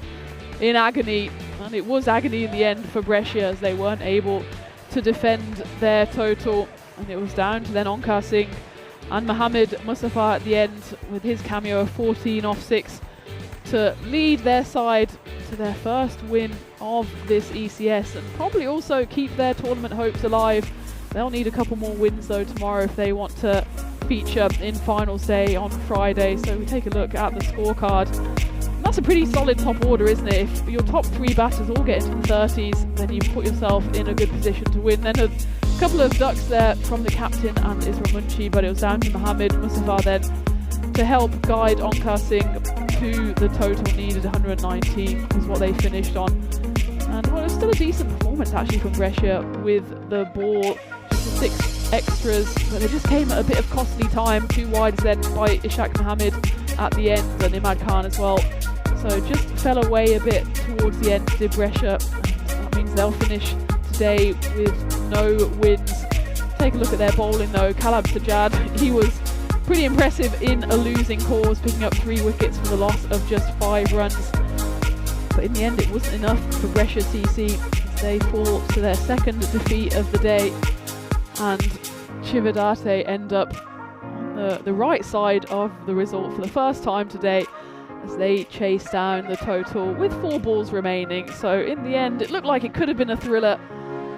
in agony. And it was agony in the end for Brescia as they weren't able to defend their total. And it was down to then Onkar Singh and Mohammed Mustafa at the end with his cameo of 14 off 6 to lead their side to their first win of this ECS and probably also keep their tournament hopes alive. They'll need a couple more wins though tomorrow if they want to feature in finals day on Friday. So we take a look at the scorecard. And that's a pretty solid top order, isn't it? If your top 3 batters all get into the 30s, then you've put yourself in a good position to win. Then a couple of ducks there from the captain and Isra Munshi, but it was down to Mohammed Mustafa then to help guide Onkar Singh to the total needed. 119 was what they finished on. And well, it was still a decent performance actually from Brescia with the ball, just the 6 extras, but they just came at a bit of costly time. 2 wides then by Ishaq Mohammed at the end and Imad Khan as well. So just fell away a bit towards the end, did Brescia. That means they'll finish today with no wins. Take a look at their bowling though. Kalab Sajjad, he was pretty impressive in a losing cause, picking up 3 wickets for the loss of just 5 runs. But in the end it wasn't enough for Brescia CC as they fall to their 2nd defeat of the day, and Cividate end up on the right side of the result for the first time today as they chase down the total with 4 balls remaining. So in the end it looked like it could have been a thriller,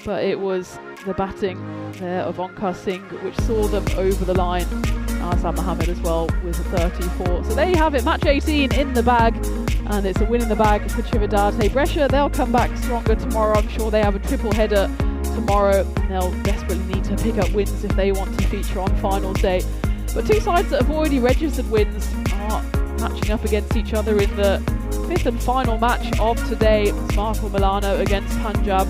but it was the batting there of Onkar Singh which saw them over the line. Azam Mohammed as well with a 34. So there you have it, match 18 in the bag, and it's a win in the bag for Chividate. Brescia, they'll come back stronger tomorrow. I'm sure they have a triple header tomorrow, and they'll desperately need to pick up wins if they want to feature on finals day. But two sides that have already registered wins are matching up against each other in the fifth and final match of today. Marco Milano against Punjab.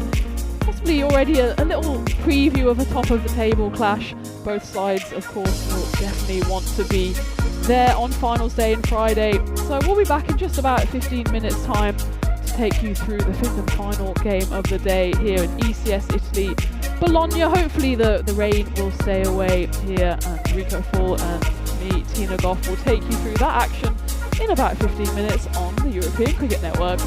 Possibly already a little preview of a top of the table clash. Both sides, of course, will definitely want to be there on finals day and Friday. So we'll be back in just about 15 minutes time to take you through the fifth and final game of the day here in ECS Italy. Bologna, hopefully the rain will stay away here, and Rico Full and me, Tina Goff, will take you through that action in about 15 minutes on the European Cricket Network.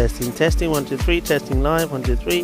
Testing, 1, 2, 3, testing live, 1, 2, 3.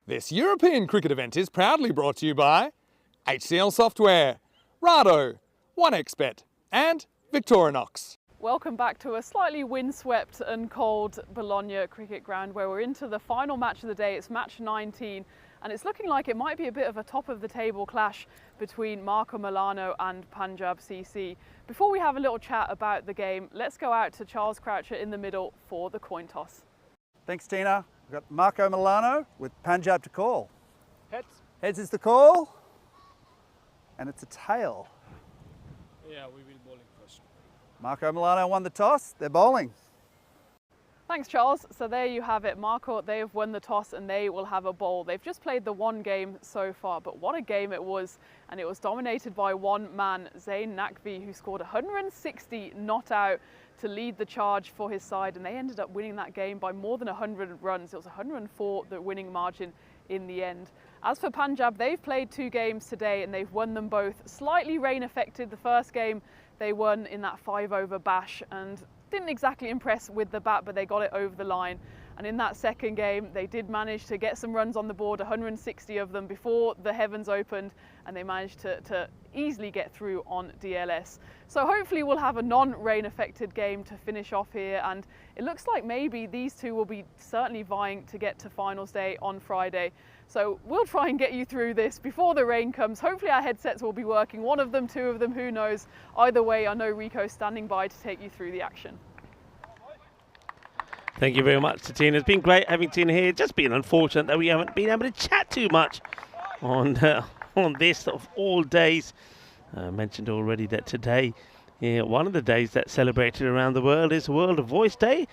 This European cricket event is proudly brought to you by HCL Software, Rado, 1xBet and Victorinox. Welcome back to a slightly windswept and cold Bologna cricket ground where we're into the final match of the day. It's match 19 and it's looking like it might be a bit of a top of the table clash between Marco Milano and Punjab CC. Before we have a little chat about the game, let's go out to Charles Croucher in the middle for the coin toss. Thanks, Tina. We've got Marco Milano with Punjab to call. Heads. Heads is the call, and it's a tail. Yeah, we will bowling first. Marco Milano won the toss. They're bowling. Thanks, Charles. So there you have it. Marco, they have won the toss and they will have a bowl. They've just played the one game so far, but what a game it was. And it was dominated by one man, Zain Naqvi, who scored 160 not out to lead the charge for his side. And they ended up winning that game by more than 100 runs. It was 104, the winning margin in the end. As for Punjab, they've played 2 games today and they've won them both. Slightly rain affected. The first game they won in that 5-over bash and didn't exactly impress with the bat, but they got it over the line. And in that second game, they did manage to get some runs on the board, 160 of them before the heavens opened, and they managed to easily get through on DLS. So hopefully we'll have a non-rain affected game to finish off here, and it looks like maybe these two will be certainly vying to get to finals day on Friday. So we'll try and get you through this before the rain comes. Hopefully our headsets will be working, one of them, 2 of them, who knows. Either way, I know Rico's standing by to take you through the action. Thank you very much to Tina. It's been great having Tina here. Just been unfortunate that we haven't been able to chat too much on this of all days. I mentioned already that today, one of the days that's celebrated around the world is World Voice Day,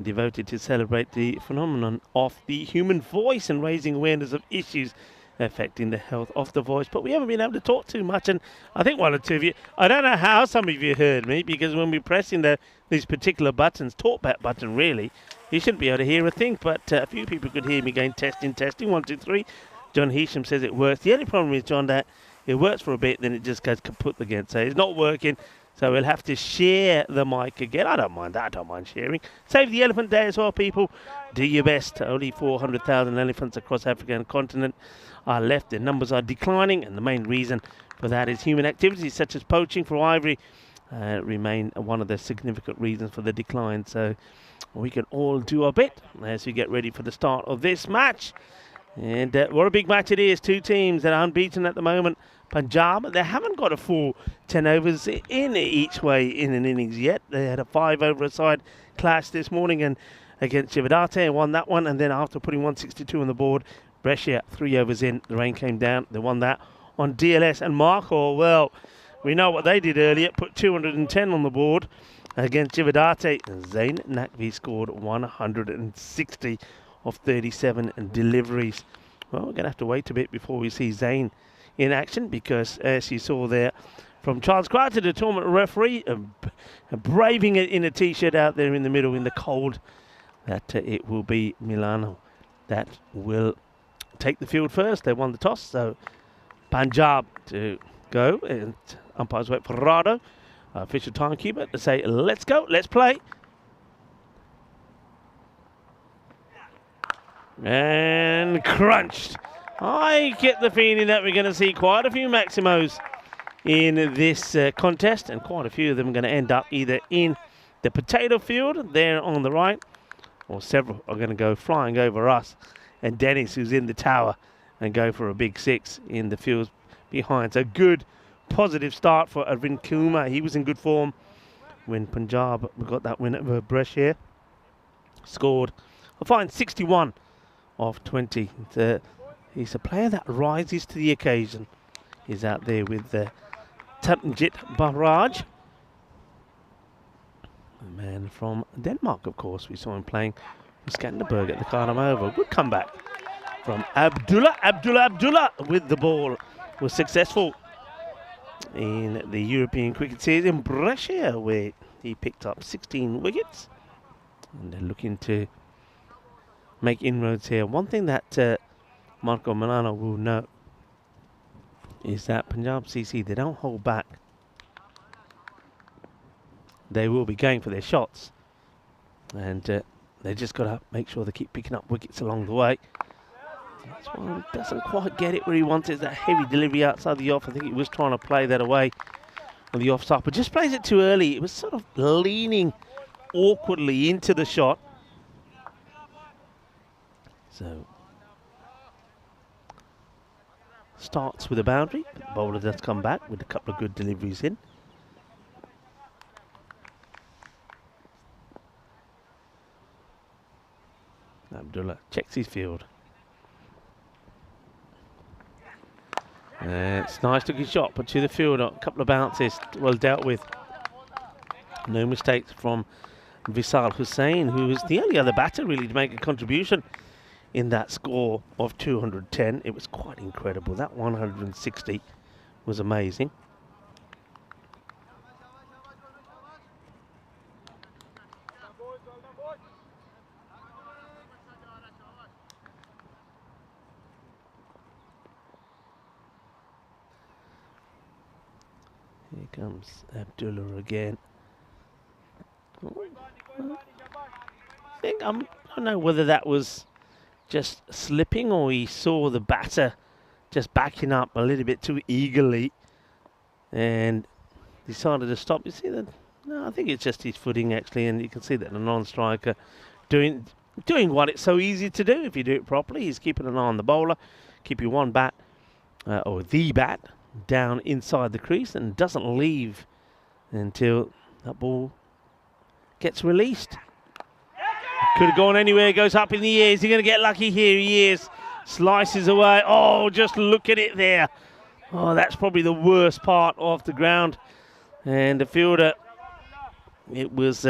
devoted to celebrate the phenomenon of the human voice and raising awareness of issues affecting the health of the voice. But we haven't been able to talk too much, and I think one or two of you, I don't know how some of you heard me, because when we're pressing these particular buttons, talkback button really, you shouldn't be able to hear a thing, but a few people could hear me going testing, 1, 2, 3. John Heasham says it works. The only problem is, John, that it works for a bit, then it just goes kaput again, so it's not working. So we'll have to share the mic again. I don't mind that. I don't mind sharing. Save the Elephant Day as well, people. Do your best. Only 400,000 elephants across Africa and continent are left. Their numbers are declining, and the main reason for that is human activities such as poaching for ivory remain one of the significant reasons for the decline. So we can all do our bit as we get ready for the start of this match. And what a big match it is. 2 teams that are unbeaten at the moment. Punjab, they haven't got a full 10 overs in each way in an innings yet. They had a 5-over side clash this morning and against Chivadate and won that one. And then after putting 162 on the board, Brescia 3 overs in, the rain came down. They won that on DLS. And Marco, well, we know what they did earlier, put 210 on the board against Chivadate. And Zain Naqvi scored 160 of 37 deliveries. Well, we're going to have to wait a bit before we see Zain in action, because as you saw there from Charles Croucher, the tournament referee, braving it in a t-shirt out there in the middle in the cold, that it will be Milano that will take the field first. They won the toss, so Punjab to go, and umpires wait for Rado, official timekeeper, to say let's go, let's play. And crunched. I get the feeling that we're going to see quite a few Maximos in this contest, and quite a few of them are going to end up either in the potato field there on the right, or several are going to go flying over us and Dennis, who's in the tower, and go for a big 6 in the field behind. So good, positive start for Arvind Kumar. He was in good form when Punjab got that win over Brescia. Scored a fine 61 of 20. He's a player that rises to the occasion. He's out there with Tanjit Barraj, a man from Denmark, of course. We saw him playing with Skanderberg at the Carnum Oval. Good comeback from Abdullah with the ball. Was successful in the European Cricket Series in Brescia, where he picked up 16 wickets. And they're looking to make inroads here. One thing that Marco Milano will know is that Punjab CC, they don't hold back. They will be going for their shots, and they just got to make sure they keep picking up wickets along the way. That's why he doesn't quite get it where he wants it. That heavy delivery outside the off. I think he was trying to play that away on the offside, but just plays it too early. It was sort of leaning awkwardly into the shot. So starts with a boundary. The bowler does come back with a couple of good deliveries in. Abdullah checks his field. It's nice, took his shot, but to the field, a couple of bounces, well dealt with. No mistakes from Visal Hussain, who was the only other batter really to make a contribution in that score of 210. It was quite incredible. That 160 was amazing. Here comes Abdullah again. I don't know whether that was just slipping or he saw the batter just backing up a little bit too eagerly and decided to stop. You see that? No, I think it's just his footing actually, and you can see that the non-striker doing what it's so easy to do if you do it properly. He's keeping an eye on the bowler, keeping one bat or the bat down inside the crease and doesn't leave until that ball gets released. Could have gone anywhere, goes up in the air. Is he going to get lucky here? He is. Slices away. Oh, just look at it there. Oh, that's probably the worst part of the ground. And the fielder, it was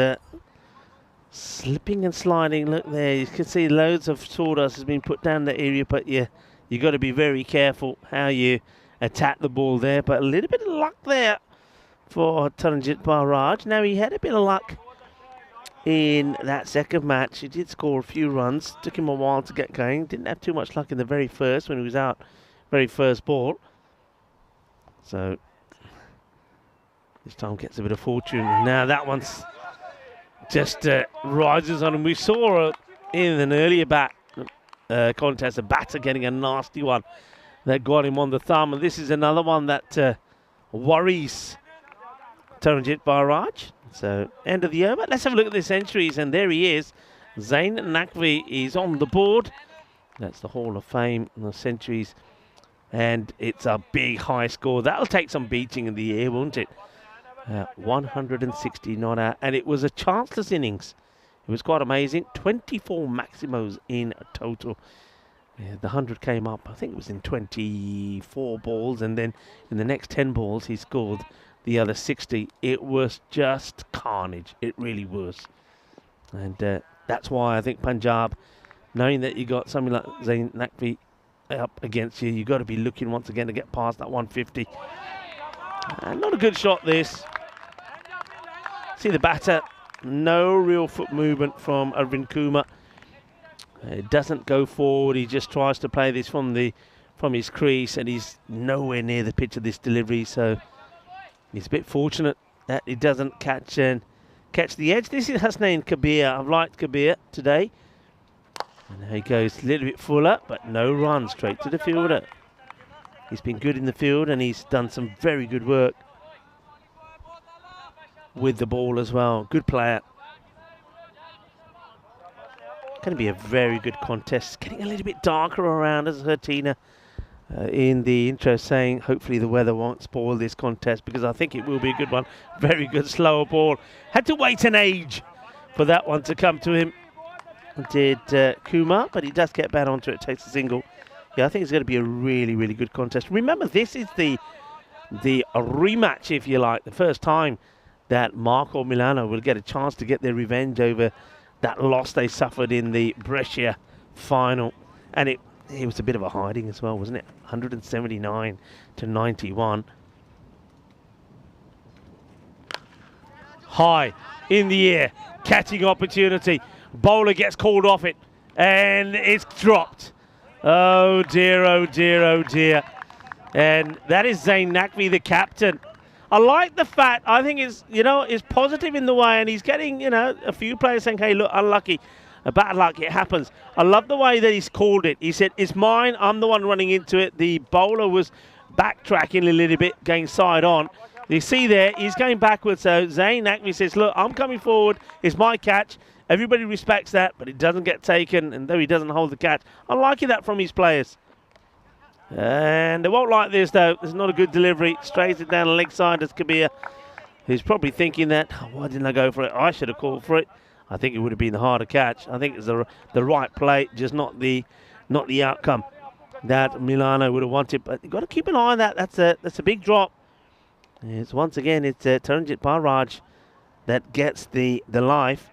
slipping and sliding. Look there, you can see loads of sawdust has been put down the area, but you got to be very careful how you attack the ball there. But a little bit of luck there for Taranjit Barraj. Now, he had a bit of luck in that second match. He did score a few runs. Took him a while to get going. Didn't have too much luck in the very first when he was out, very first ball. So this time gets a bit of fortune. Now that one's just rises on him. We saw in an earlier contest a batter getting a nasty one that got him on the thumb, and this is another one that worries Taranjit Barraj. So, end of the over. Let's have a look at the centuries, and there he is. Zain Naqvi is on the board. That's the Hall of Fame, the centuries. And it's a big high score. That'll take some beating in the air, won't it? 160 not out. And it was a chanceless innings. It was quite amazing. 24 maximos in total. Yeah, the 100 came up, I think it was in 24 balls. And then in the next 10 balls, he scored the other 60. It was just carnage. It really was. And that's why I think Punjab, knowing that you got something like Zain Naqvi up against you, you've got to be looking once again to get past that 150. Not a good shot, this. See the batter, no real foot movement from Arvind Kumar. It doesn't go forward. He just tries to play this from his crease, and he's nowhere near the pitch of this delivery. So he's a bit fortunate that he doesn't catch the edge. This is Hasnain Kabir. I've liked Kabir today. And there he goes, a little bit fuller, but no run, straight to the fielder. He's been good in the field, and he's done some very good work with the ball as well. Good player. Going to be a very good contest. It's getting a little bit darker around, as heard Tina in the intro saying hopefully the weather won't spoil this contest, because I think it will be a good one. Very good slower ball. Had to wait an age for that one to come to him. Did Kumar, but he does get back onto it, takes a single. Yeah, I think it's going to be a really, really good contest. Remember, this is the rematch, if you like, the first time that Marco Milano will get a chance to get their revenge over that loss they suffered in the Brescia final. And it was a bit of a hiding as well, wasn't it? 179 to 91. High in the air, catching opportunity. Bowler gets called off it, and it's dropped. Oh dear, oh dear, oh dear. And that is Zain Naqvi, the captain. I like the fact, I think it's positive in the way, and he's getting, a few players saying, hey, look, unlucky. bad luck, it happens. I love the way that he's called it. He said, it's mine, I'm the one running into it. The bowler was backtracking a little bit, going side on. You see there, he's going backwards. So Zayn Naqvi says, look, I'm coming forward. It's my catch. Everybody respects that, but it doesn't get taken, and though he doesn't hold the catch. I'm liking that from his players. And they won't like this, though. It's not a good delivery. Strays it down the leg side as Kabir, who's probably thinking that, oh, why didn't I go for it? I should have called for it. I think it would have been the harder catch. I think it's the right play, just not the outcome that Milano would have wanted. But you've got to keep an eye on that. That's a big drop. Once again, it's Taranjit Barraj that gets the life.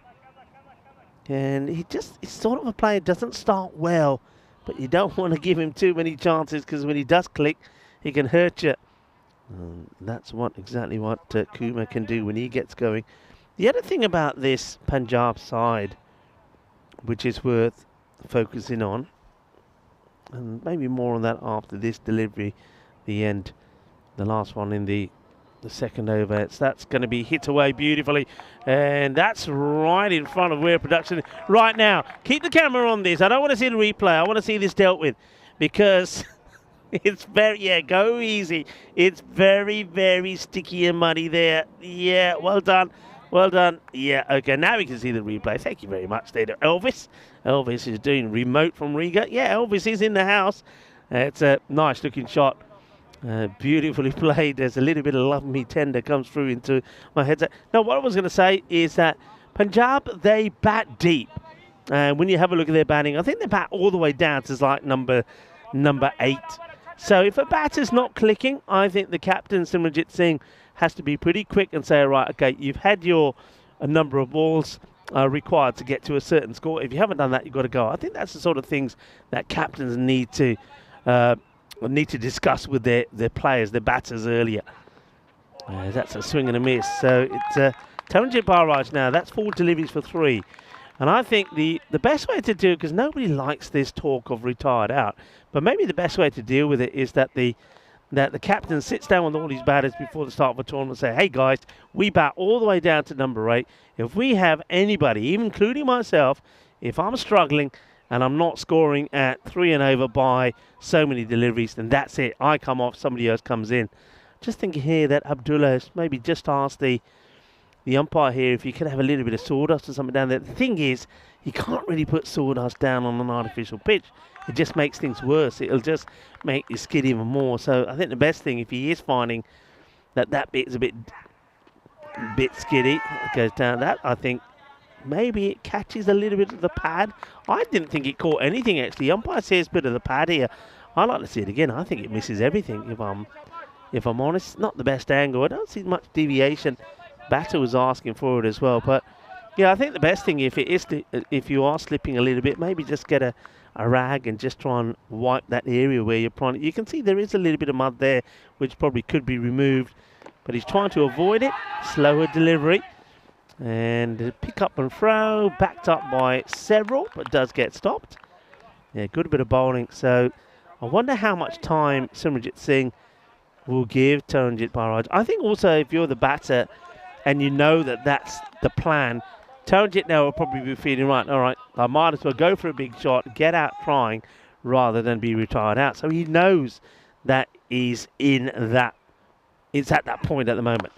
And he's sort of a player, doesn't start well, but you don't want to give him too many chances because when he does click, he can hurt you. That's exactly what Kumar can do when he gets going. The other thing about this Punjab side, which is worth focusing on, and maybe more on that after this delivery, the last one in the second over, that's going to be hit away beautifully, and that's right in front of where production right now. Keep the camera on this. I don't want to see the replay. I want to see this dealt with because it's go easy. It's very, very sticky and muddy there. Yeah, well done. Well done. Yeah, okay, now we can see the replay. Thank you very much there to Elvis. Elvis is doing remote from Riga. Yeah, Elvis is in the house. It's a nice looking shot. Beautifully played. There's a little bit of Love Me Tender comes through into my headset. Now, what I was going to say is that Punjab, they bat deep. When you have a look at their batting, I think they bat all the way down to like number 8. So if a batter's not clicking, I think the captain, Simranjit Singh, has to be pretty quick and say, all right, okay, you've had a number of balls required to get to a certain score. If you haven't done that, you've got to go. I think that's the sort of things that captains need to discuss with their players, their batters earlier. That's a swing and a miss. So it's Taranjit Barraj now. That's 4 deliveries for 3. And I think the best way to do it, because nobody likes this talk of retired out, but maybe the best way to deal with it is that the captain sits down with all his batters before the start of a tournament and say, hey guys, we bat all the way down to number 8. If we have anybody, even including myself, if I'm struggling and I'm not scoring at 3 and over by so many deliveries, then that's it. I come off, somebody else comes in. Just thinking here that Abdullah has maybe just asked the umpire here if you could have a little bit of sawdust or something down there. The thing is, you can't really put sawdust down on an artificial pitch. It just makes things worse. It'll just make you skid even more. So I think the best thing, if he is finding that bit is a bit skiddy, it goes down that, I think maybe it catches a little bit of the pad. I didn't think it caught anything, actually. Umpire says a bit of the pad here. I'd like to see it again. I think it misses everything, if I'm honest. Not the best angle. I don't see much deviation. Batter was asking for it as well. But, yeah, I think the best thing, if you are slipping a little bit, maybe just get a rag and just try and wipe that area where you're trying. You can see there is a little bit of mud there, which probably could be removed. But he's trying to avoid it. Slower delivery. And pick up and throw, backed up by several, but does get stopped. Yeah, good bit of bowling. So I wonder how much time Simranjit Singh will give Taranjit Barraj. I think also if you're the batter and you know that that's the plan, Taranjit now will probably be feeling, right, all right, I might as well go for a big shot, get out trying, rather than be retired out. So he knows that he's it's at that point at the moment.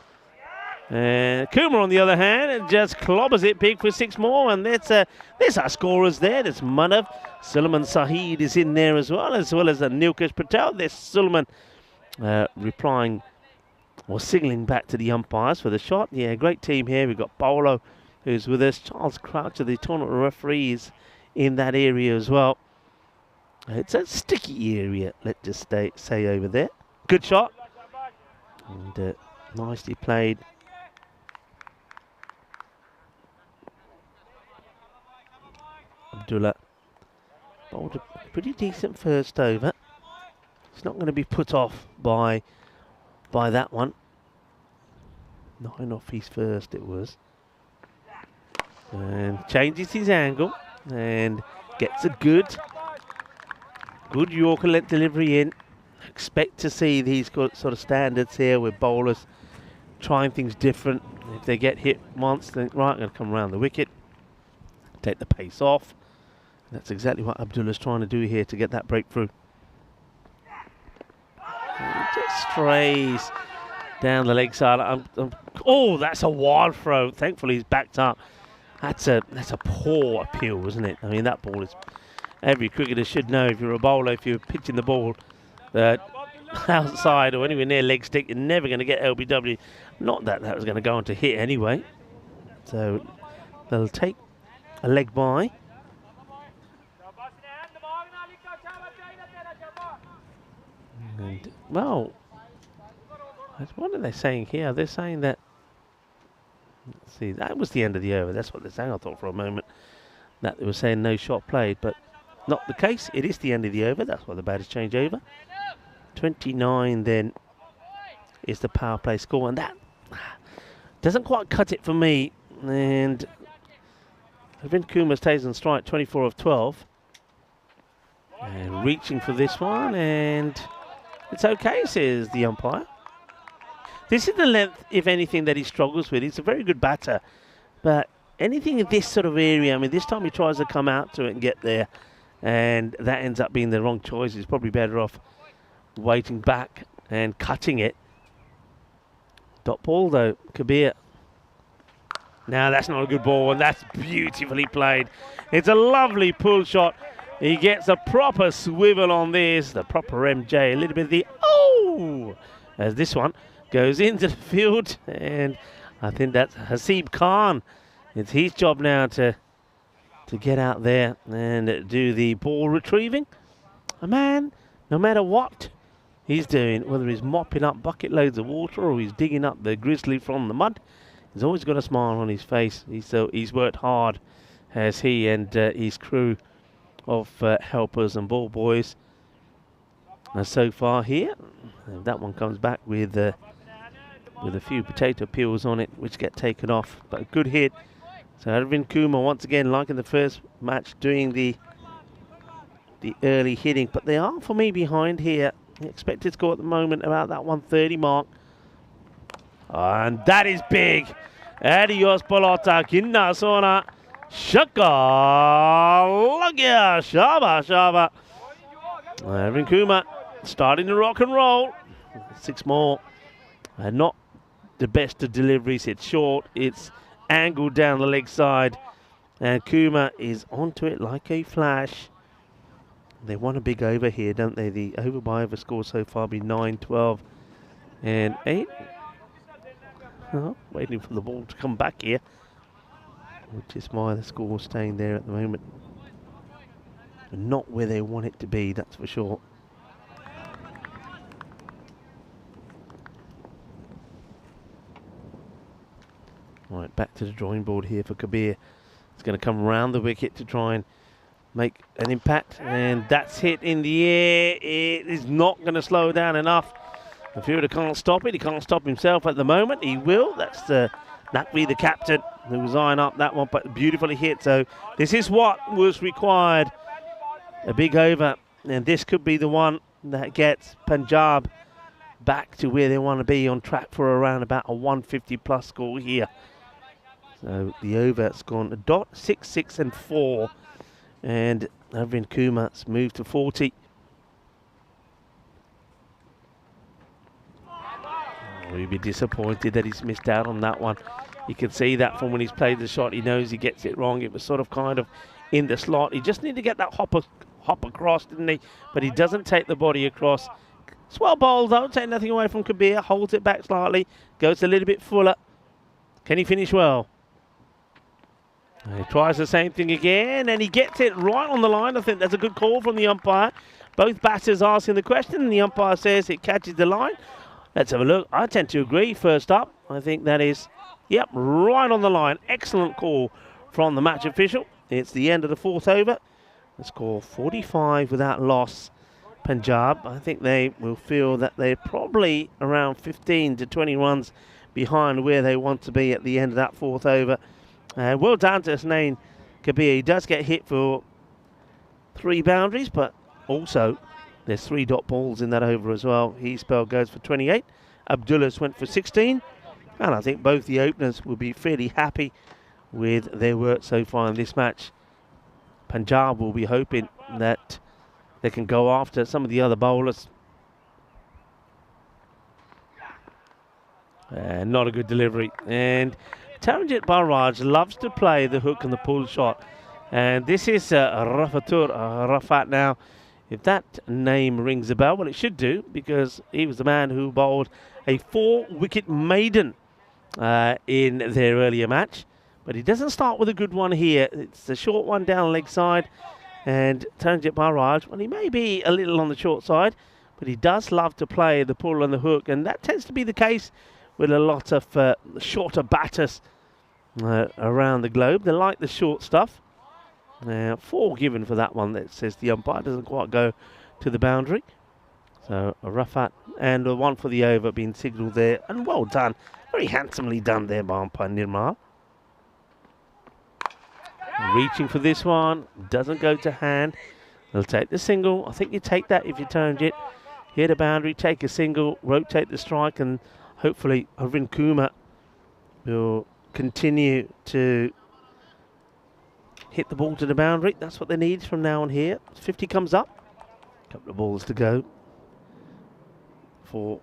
Kumar, on the other hand, just clobbers it big for 6 more, and there's our scorers there. There's Manav, Suleiman Saeed is in there as well as Nilkesh Patel. There's Suleiman replying or signalling back to the umpires for the shot. Yeah, great team here. We've got Paolo, who's with us. Charles Croucher, the tournament referee, is in that area as well. It's a sticky area, let's just say over there. Good shot. And nicely played. Abdullah bowled a pretty decent first over. He's not going to be put off by that one. 9 off his first it was. And changes his angle and gets a good Yorker length delivery in. Expect to see these sort of standards here with bowlers trying things different. If they get hit once, then right, going to come around the wicket. take the pace off. That's exactly what Abdullah's trying to do here to get that breakthrough. And he just strays down the leg side. Oh, that's a wild throw. Thankfully, he's backed up. That's a poor appeal, isn't it? I mean, that ball is... Every cricketer should know if you're a bowler, if you're pitching the ball outside or anywhere near leg stick, you're never going to get LBW. Not that that was going to go on to hit anyway. So they'll take a leg by. And, well, what are they saying here? They're saying that, let's see, that was the end of the over. That's what they're saying. I thought for a moment that they were saying no shot played, but not the case. It is the end of the over. That's why the batters change over. 29 then is the power play score, and that doesn't quite cut it for me. And Arvind Kumar stays on strike, 24 of 12. And reaching for this one, and it's okay, says the umpire. This is the length, if anything, that he struggles with. He's a very good batter, but anything in this sort of area, I mean, this time he tries to come out to it and get there, and that ends up being the wrong choice. He's probably better off waiting back and cutting it. Dot ball, though, Kabir. Now, that's not a good ball, and that's beautifully played. It's a lovely pull shot. He gets a proper swivel on this, the proper MJ, a little bit of the oh, as this one goes into the field, and I think that's Hasib Khan. It's his job now to get out there and do the ball retrieving. A man, no matter what he's doing, whether he's mopping up bucket loads of water or he's digging up the grizzly from the mud, he's always got a smile on his face. He's worked hard, as he and his crew of helpers and ball boys. And so far here, that one comes back with a few potato peels on it, which get taken off. But a good hit. So Arvind Kumar once again, like in the first match, doing the early hitting. But they are, for me, behind here. The expected score at the moment about that 130 mark. And that is big. Adios pelota, kinna sona. Shaka Lagya Shaba. Arvind Kumar starting to rock and roll. 6 more. Not the best of deliveries. It's short. It's angled down the leg side. And Kumar is onto it like a flash. They want a big over here, don't they? The over by over score so far be 9, 12, and 8. Oh, waiting for the ball to come back here, which is why the score is staying there at the moment. And not where they want it to be, that's for sure. Right, back to the drawing board here for Kabir. It's going to come around the wicket to try and make an impact, and that's hit in the air. It is not going to slow down enough. The fielder can't stop it. He can't stop himself at the moment. He will. That's Naqvi, the captain, who was eyeing up that one, but beautifully hit. So this is what was required. A big over, and this could be the one that gets Punjab back to where they want to be, on track for around about a 150 plus score here. So the over's gone a dot, 6, 6 and 4. And Arvind Kumar's moved to 40. Oh, he'd be disappointed that he's missed out on that one. You can see that from when he's played the shot. He knows he gets it wrong. It was sort of kind of in the slot. He just needed to get that hop across, didn't he? But he doesn't take the body across. Swell bowl, though. Take nothing away from Kabir. Holds it back slightly. Goes a little bit fuller. Can he finish well? He tries the same thing again, and he gets it right on the line. I think that's a good call from the umpire. Both batters asking the question, and the umpire says it catches the line. Let's have a look. I tend to agree. First up, I think that is, yep, right on the line. Excellent call from the match official. It's the end of the 4th over. The score 45 without loss. Punjab, I think they will feel that they're probably around 15 to 20 runs behind where they want to be at the end of that 4th over. Well done to Hasnain Kabir. He does get hit for 3 boundaries, but also there's 3 dot balls in that over as well. His spell goes for 28. Abdullah's went for 16. And I think both the openers will be fairly happy with their work so far in this match. Punjab will be hoping that they can go after some of the other bowlers. Not a good delivery. And Taranjit Barraj loves to play the hook and the pull shot. And this is Rafat now. If that name rings a bell, well, it should do, because he was the man who bowled a 4-wicket maiden in their earlier match. But he doesn't start with a good one here. It's a short one down leg side. And Taranjit Barraj, well, he may be a little on the short side, but he does love to play the pull and the hook. And that tends to be the case with a lot of shorter batters around the globe. They like the short stuff. 4 given for that one. That says the umpire doesn't quite go to the boundary. So a Rafat and a 1 for the over being signalled there. And well done. Very handsomely done there by umpire Nirmal. Reaching for this one. Doesn't go to hand. They'll take the single. I think you take that if you turned it. Hit a boundary, take a single, rotate the strike, and hopefully Arvind Kumar will continue to hit the ball to the boundary. That's what they need from now on here. 50 comes up. A couple of balls to go for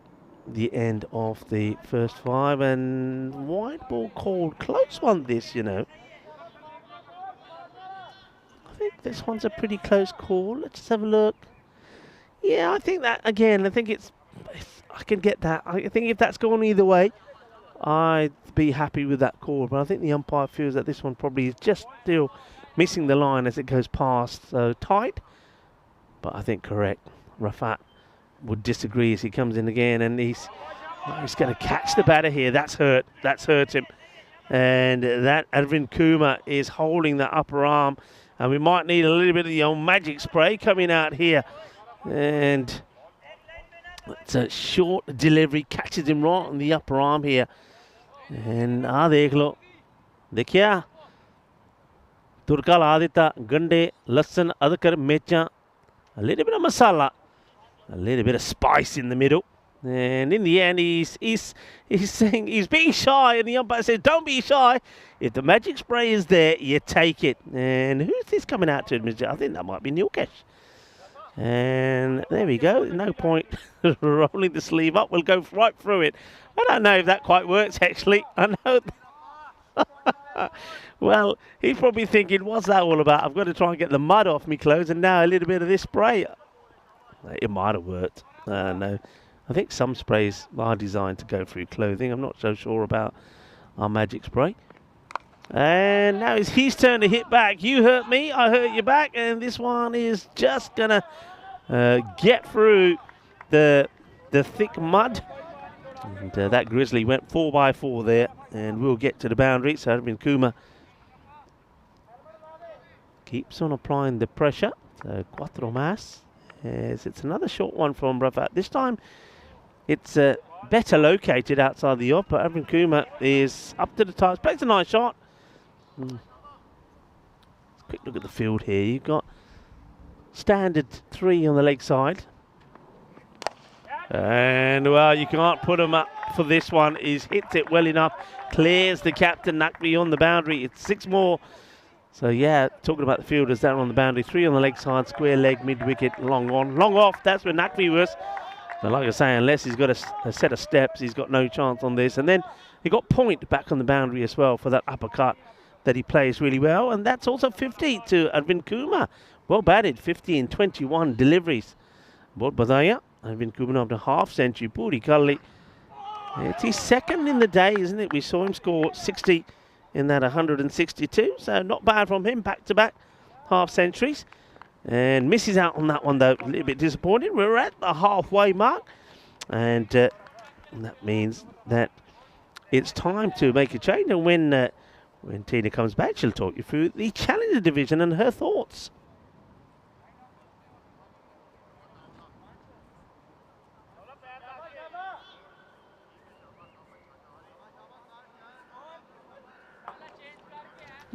the end of the first 5. And wide ball called. Close one this, you know. I think this one's a pretty close call. Let's just have a look. Yeah, I think that, again, I can get that. I think if that's gone either way, I'd be happy with that call. But I think the umpire feels that this one probably is just still missing the line as it goes past. So tight, but I think correct. Rafat would disagree as he comes in again, and he's going to catch the batter here. That's hurt. That's hurt him. And that Arvind Kumar is holding the upper arm. And we might need a little bit of the old magic spray coming out here. And it's a short delivery, catches him right on the upper arm here. And dekh lo. Dekhiya. Turka la dita, gande, lasan, adakar, mecha. A little bit of masala. A little bit of spice in the middle. And in the end, he's saying he's being shy, and the umpire says, "Don't be shy. If the magic spray is there, you take it." And who's this coming out to? I think that might be Nilkesh. And there we go. No point rolling the sleeve up. We'll go right through it. I don't know if that quite works, actually. I know. Well, he's probably thinking, what's that all about? I've got to try and get the mud off me clothes, and now a little bit of this spray. It might have worked. No. I think some sprays are designed to go through clothing. I'm not so sure about our magic spray. And now it's his turn to hit back. You hurt me, I hurt you back. And this one is just going to get through the thick mud. And that Grizzly went 4 by 4 there. And we'll get to the boundary. So Arvind Kumar keeps on applying the pressure. So Quattro Mas. As it's another short one from Rafat. This time it's better located outside the off, but Arvind Kumar is up to the task. Plays a nice shot. Quick look at the field here. You've got standard 3 on the leg side. And, well, you can't put him up for this one. He's hits it well enough. Clears the captain, Naqvi on the boundary. It's 6 more. So, yeah, talking about the fielders down on the boundary. 3 on the leg side, square leg, mid-wicket, long on. Long off, that's where Naqvi was. So, like I say, unless he's got a set of steps, he's got no chance on this. And then he got point back on the boundary as well for that uppercut that he plays really well. And that's also 50 to Arvind Kumar. Well batted, 50 in 21 deliveries. Bahut badaya. Arvind Kumar after half century. Puri Kalli. It's his second in the day, isn't it? We saw him score 60 in that 162. So not bad from him, back-to-back half centuries. And misses out on that one, though. A little bit disappointed. We're at the halfway mark. And that means that it's time to make a change. And when Tina comes back, she'll talk you through the Challenger division and her thoughts.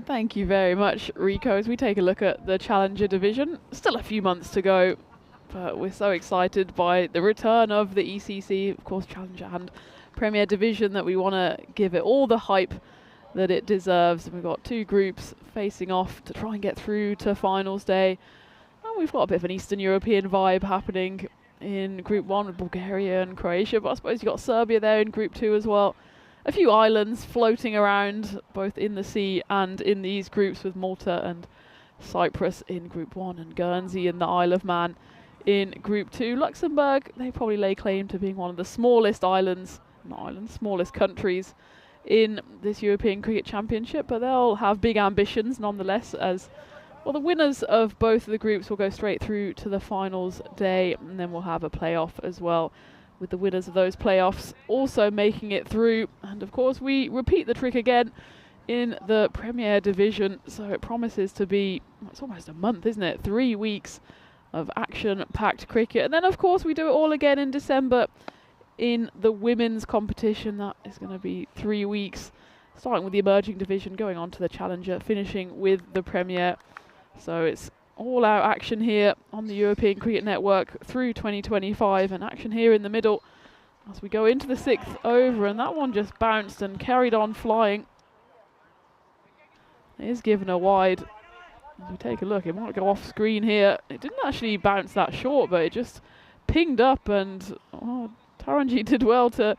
Thank you very much, Rico. As we take a look at the Challenger division, still a few months to go, but we're so excited by the return of the ECC, of course, Challenger and Premier Division, that we want to give it all the hype that it deserves. And we've got two groups facing off to try and get through to finals day. And we've got a bit of an Eastern European vibe happening in Group 1 with Bulgaria and Croatia, but I suppose you've got Serbia there in Group 2 as well. A few islands floating around both in the sea and in these groups, with Malta and Cyprus in Group 1 and Guernsey and the Isle of Man in Group 2. Luxembourg, they probably lay claim to being one of the smallest smallest countries in this European Cricket Championship, but they'll have big ambitions nonetheless, as well, the winners of both of the groups will go straight through to the finals day, and then we'll have a playoff as well, with the winners of those playoffs also making it through. And of course, we repeat the trick again in the Premier Division, so it promises to be, it's almost a month, isn't it? 3 weeks of action-packed cricket. And then, of course, we do it all again in December in the women's competition. That is going to be 3 weeks, starting with the emerging division, going on to the Challenger, finishing with the Premier. So it's all-out action here on the European Cricket Network through 2025, and action here in the middle as we go into the 6th over, and that one just bounced and carried on flying. It is given a wide. As we take a look, it might go off screen here. It didn't actually bounce that short, but it just pinged up, and Taranji did well to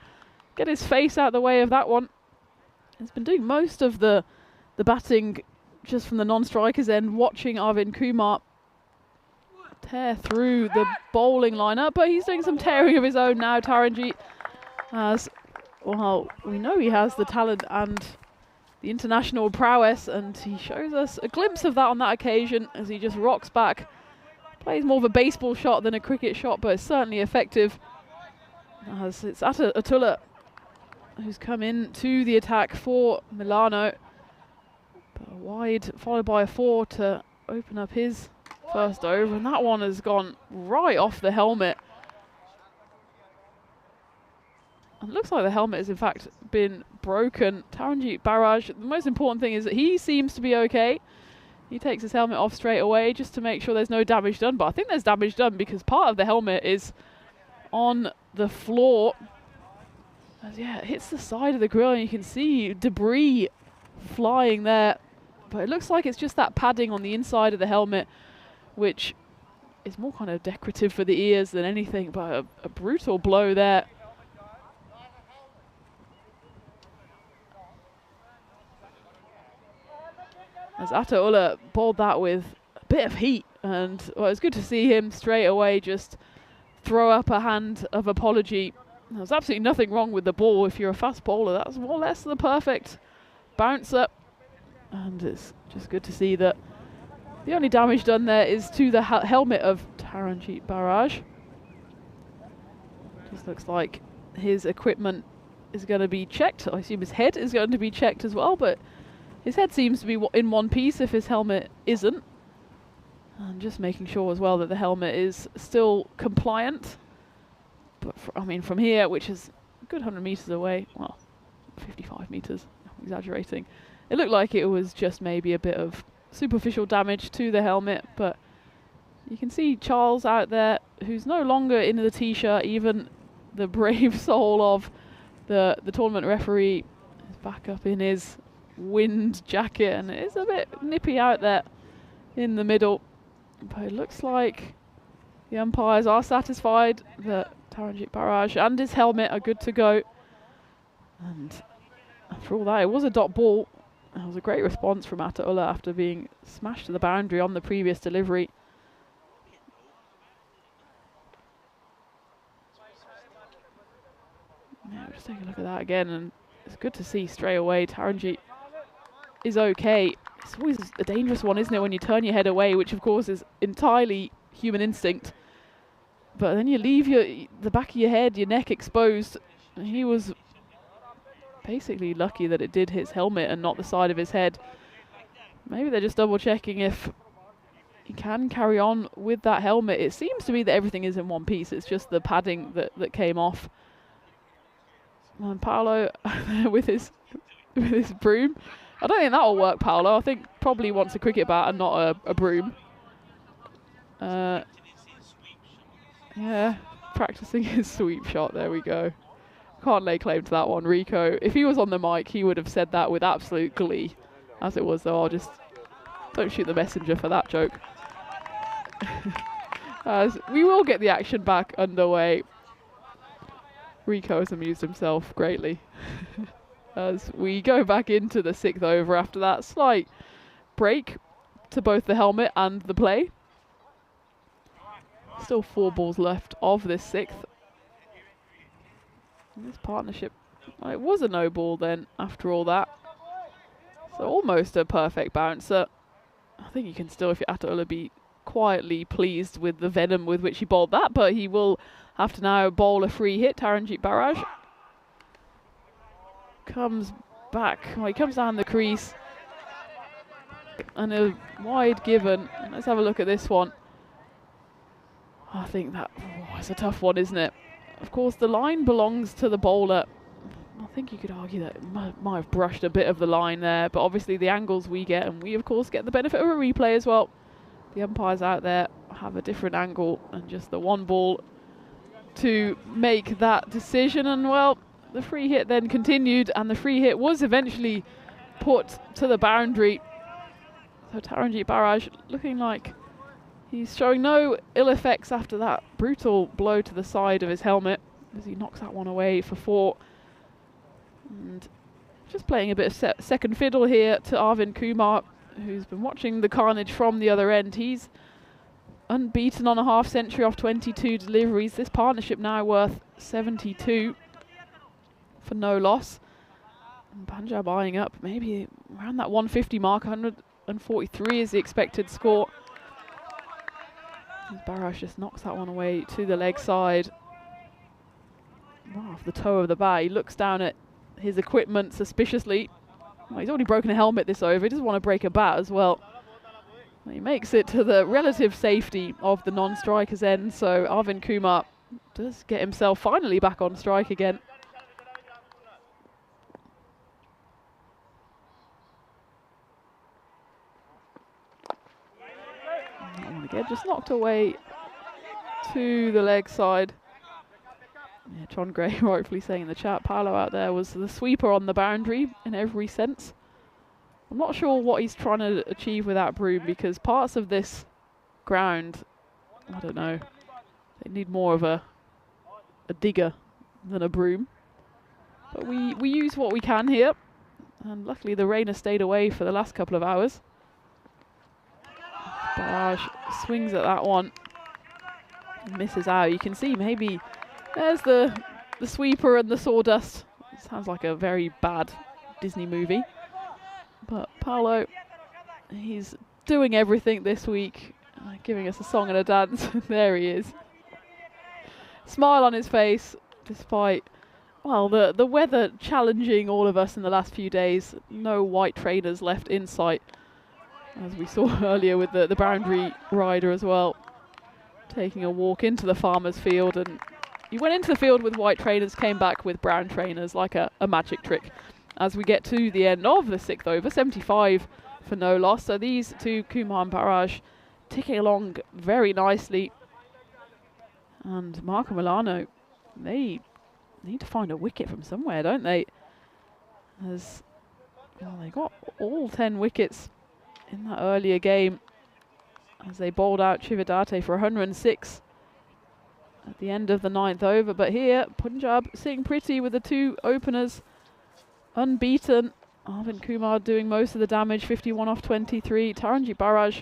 get his face out of the way of that one. He's been doing most of the batting just from the non-strikers end, watching Arvind Kumar tear through the bowling lineup, but he's doing some tearing of his own now. Taranji has, well, we know he has the talent and the international prowess, and he shows us a glimpse of that on that occasion as he just rocks back. Plays more of a baseball shot than a cricket shot, but it's certainly effective. As it's Atullah who's come in to the attack for Milano. But a wide followed by a 4 to open up his first over, and that one has gone right off the helmet. And it looks like the helmet has in fact been broken. Taranji Barrage, the most important thing is that he seems to be okay. He takes his helmet off straight away just to make sure there's no damage done, but I think there's damage done because part of the helmet is on the floor. As, yeah, it hits the side of the grill and you can see debris flying there. But it looks like it's just that padding on the inside of the helmet, which is more kind of decorative for the ears than anything, but a brutal blow there. As Atullah bowled that with a bit of heat, and well, it was good to see him straight away just throw up a hand of apology. There's absolutely nothing wrong with the ball. If you're a fast bowler, that's more or less the perfect bouncer. And it's just good to see that the only damage done there is to the helmet of Taranji Barrage. Just looks like his equipment is going to be checked. I assume his head is going to be checked as well, but his head seems to be in one piece if his helmet isn't. And just making sure as well that the helmet is still compliant. But I mean, from here, which is a good 100 meters away, well, 55 meters, I'm exaggerating. It looked like it was just maybe a bit of superficial damage to the helmet, but you can see Charles out there, who's no longer in the t-shirt. Even the brave soul of the tournament referee is back up in his wind jacket, and it is a bit nippy out there in the middle. But it looks like the umpires are satisfied that Taranji Barrage and his helmet are good to go. And after all that, it was a dot ball. It was a great response from Atullah after being smashed to the boundary on the previous delivery. Yeah, just take a look at that again, and it's good to see straight away Taranji is okay. It's always a dangerous one, isn't it, when you turn your head away, which of course is entirely human instinct. But then you leave the back of your head, your neck exposed. And he was basically lucky that it did his helmet and not the side of his head. Maybe they're just double checking if he can carry on with that helmet. It seems to be that everything is in one piece. It's just the padding that came off. And Paolo with his broom. I don't think that'll work, Paolo. I think probably wants a cricket bat and not a broom. Yeah, practicing his sweep shot. There we go. Can't lay claim to that one, Rico. If he was on the mic, he would have said that with absolute glee. As it was, though, I'll just don't shoot the messenger for that joke. As we will get the action back underway. Rico has amused himself greatly. As we go back into the 6th over after that slight break to both the helmet and the play. Still 4 balls left of this 6th. And this partnership, well, it was a no ball then after all that. So almost a perfect bouncer. I think you can still, if you're Atola, be quietly pleased with the venom with which he bowled that, but he will have to now bowl a free hit. Taranjeet Barrage comes back, well, he comes down the crease and a wide given. Let's have a look at this one. I think that, it's a tough one, isn't it? Of course, the line belongs to the bowler. I think you could argue that it might have brushed a bit of the line there, but obviously the angles we get, and we of course get the benefit of a replay as well. The umpires out there have a different angle and just the one ball to make that decision. And well, the free hit then continued, and the free hit was eventually put to the boundary. So Taranjeet Barrage looking like he's showing no ill effects after that brutal blow to the side of his helmet as he knocks that one away for 4. And just playing a bit of second fiddle here to Arvind Kumar, who's been watching the carnage from the other end. He's unbeaten on a half century off 22 deliveries. This partnership now worth 72 for no loss. And Punjab eyeing up maybe around that 150 mark. 143 is the expected score. As Barrage just knocks that one away to the leg side. Off the toe of the bat. He looks down at his equipment suspiciously. Well, he's already broken a helmet this over. He doesn't want to break a bat as well. He makes it to the relative safety of the non-striker's end, so Arvind Kumar does get himself finally back on strike again. And that one again, just knocked away to the leg side. Yeah, John Gray rightfully saying in the chat, Paolo out there was the sweeper on the boundary in every sense. I'm not sure what he's trying to achieve with that broom, because parts of this ground, I don't know, they need more of a digger than a broom. But we use what we can here, and luckily the rain has stayed away for the last couple of hours. Barrage swings at that one, misses out. You can see maybe there's the sweeper and the sawdust. Sounds like a very bad Disney movie. But Paolo, he's doing everything this week, giving us a song and a dance. There he is. Smile on his face, despite, well, the weather challenging all of us in the last few days. No white trainers left in sight, as we saw earlier with the boundary rider as well, taking a walk into the farmer's field. And he went into the field with white trainers, came back with brown trainers, like a magic trick. As we get to the end of the 6th over, 75 for no loss. So these two, Kumar and Barrage, ticking along very nicely. And Marco Milano, they need to find a wicket from somewhere, don't they? As well, they got all 10 wickets in that earlier game as they bowled out Chividate for 106 at the end of the 9th over. But here, Punjab sitting pretty with the 2 openers unbeaten. Arvind Kumar doing most of the damage, 51 off 23. Taranjeet Barrage,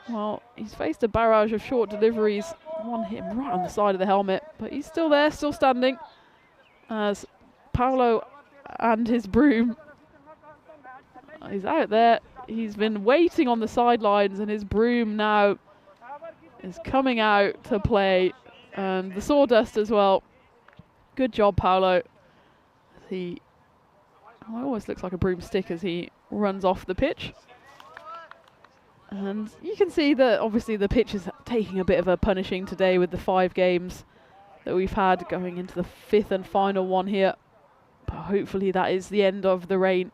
well, he's faced a barrage of short deliveries. One hit him right on the side of the helmet, but he's still there, still standing. As Paolo and his broom is out there. He's been waiting on the sidelines, and his broom now is coming out to play. And the sawdust as well. Good job, Paolo. He always looks like a broomstick as he runs off the pitch. And you can see that obviously the pitch is taking a bit of a punishing today with the 5 games that we've had, going into the 5th and final one here. But hopefully that is the end of the rain.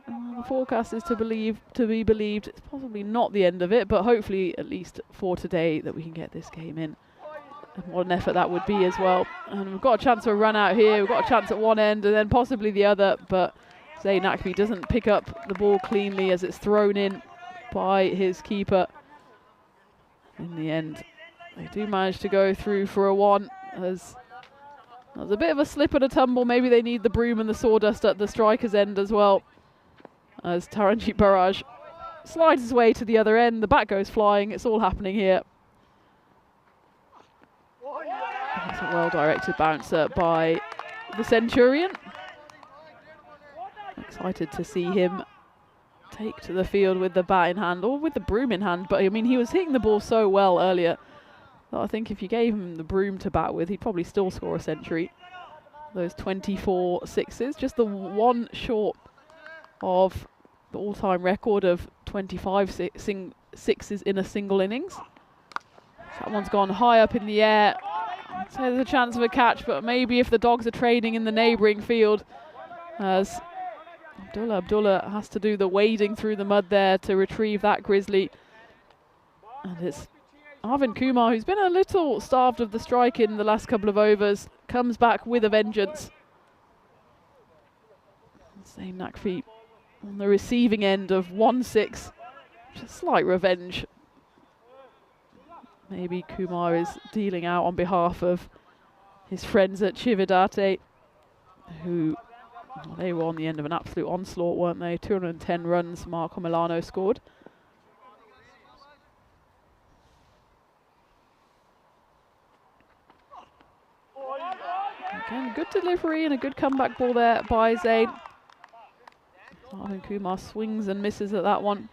The forecast is to be believed. It's possibly not the end of it, but hopefully at least for today that we can get this game in. And what an effort that would be as well. And we've got a chance for a run out here. We've got a chance at one end and then possibly the other. But Zayn Nakvi doesn't pick up the ball cleanly as it's thrown in by his keeper. In the end, they do manage to go through for a one. As there's a bit of a slip and a tumble. Maybe they need the broom and the sawdust at the striker's end as well. As Taranjeet Barrage slides his way to the other end. The bat goes flying. It's all happening here. That's a well-directed bouncer by the Centurion. Excited to see him take to the field with the bat in hand or with the broom in hand. But I mean, he was hitting the ball so well earlier that I think if you gave him the broom to bat with, he'd probably still score a century. Those 24 sixes, just the one short of the all-time record of 25 sixes in a single innings. That one's gone high up in the air. So there's a chance of a catch, but maybe if the Dogs are trading in the neighbouring field, as Abdullah has to do the wading through the mud there to retrieve that grizzly. And it's Arvind Kumar, who's been a little starved of the strike in the last couple of overs, comes back with a vengeance. Zayn Nakvi on the receiving end of 1-6. Just slight revenge. Maybe Kumar is dealing out on behalf of his friends at Chividate, who, well, they were on the end of an absolute onslaught, weren't they? 210 runs Marco Milano scored. Again, good delivery and a good comeback ball there by Zayn. Arvind Kumar swings and misses at that one.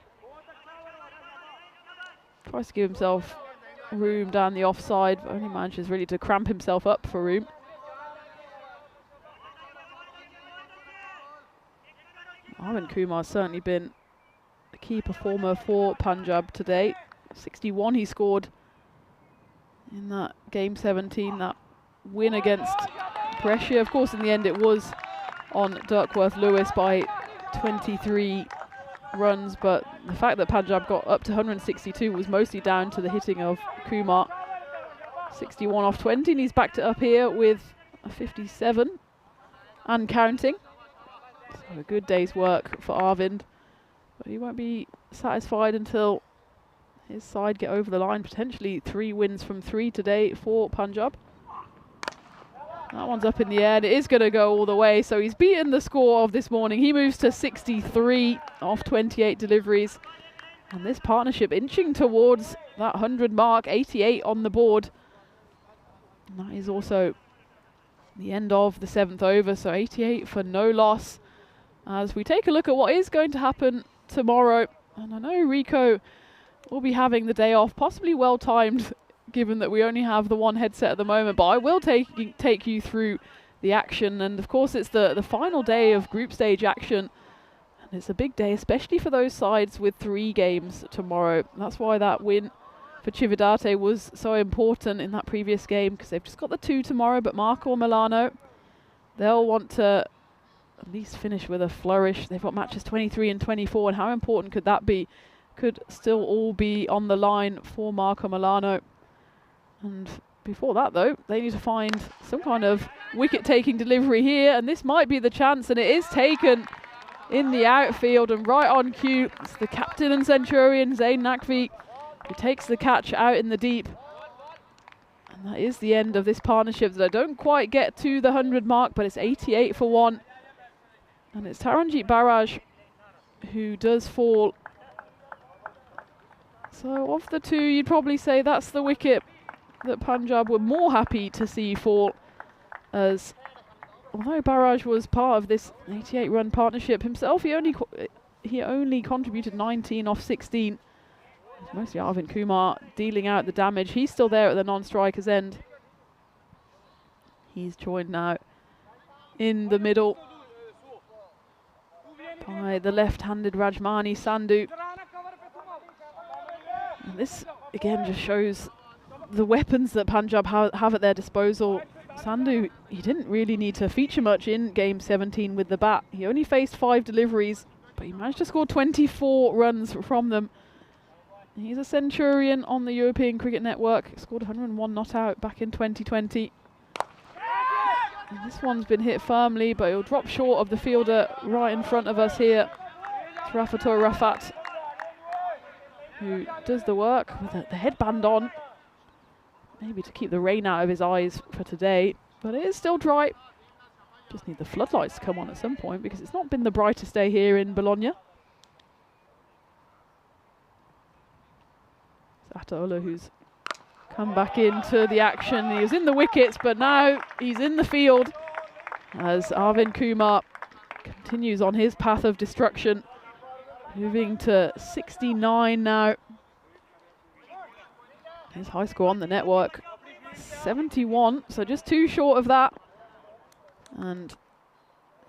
Tries to give himself room down the offside, but only manages really to cramp himself up for room. Arvind Kumar's certainly been a key performer for Punjab today. 61 he scored in that game 17, that win against Brescia. Of course, in the end it was on Duckworth Lewis by 23 runs, but the fact that Punjab got up to 162 was mostly down to the hitting of Kumar. 61 off 20, and he's backed it up here with a 57 and counting. So a good day's work for Arvind, but he won't be satisfied until his side get over the line. Potentially 3 wins from 3 today for Punjab. That one's up in the air, and it is going to go all the way, so he's beaten the score of this morning. He moves to 63 off 28 deliveries, and this partnership inching towards that 100 mark, 88 on the board. And that is also the end of the 7th over, so 88 for no loss. As we take a look at what is going to happen tomorrow, and I know Rico will be having the day off, possibly well timed, given that we only have the one headset at the moment, but I will take you through the action. And of course it's the final day of group stage action, and it's a big day, especially for those sides with 3 games tomorrow. That's why that win for Chividate was so important in that previous game, because they've just got the 2 tomorrow, but Marco or Milano, they'll want to at least finish with a flourish. They've got matches 23 and 24, and how important could that be? Could still all be on the line for Marco Milano. And before that, though, they need to find some kind of wicket-taking delivery here, and this might be the chance, and it is taken in the outfield and right on cue. It's the captain and Centurion, Zayn Nakvi, who takes the catch out in the deep. And that is the end of this partnership that I don't quite get to the 100 mark, but it's 88 for 1. And it's Taranjeet Barrage who does fall. So of the 2, you'd probably say that's the wicket that Punjab were more happy to see fall, as although Barrage was part of this 88-run partnership himself, he only contributed 19 off 16. It's mostly Arvind Kumar dealing out the damage. He's still there at the non-striker's end. He's joined now in the middle by the left-handed Rajmani Sandhu. And this again just shows the weapons that Punjab have at their disposal. Sandhu, he didn't really need to feature much in game 17 with the bat. He only faced 5 deliveries, but he managed to score 24 runs from them He's a centurion on the European Cricket Network. Scored 101 not out back in 2020. And this one's been hit firmly, but he'll drop short of the fielder right in front of us here. It's Rafator Rafat, who does the work with the headband on. Maybe to keep the rain out of his eyes for today, but it is still dry. Just need the floodlights to come on at some point because it's not been the brightest day here in Bologna. It's Atola who's come back into the action. He was in the wickets, but now he's in the field as Arvind Kumar continues on his path of destruction, moving to 69 now. His high score on the network, 71, so just 2 short of that. And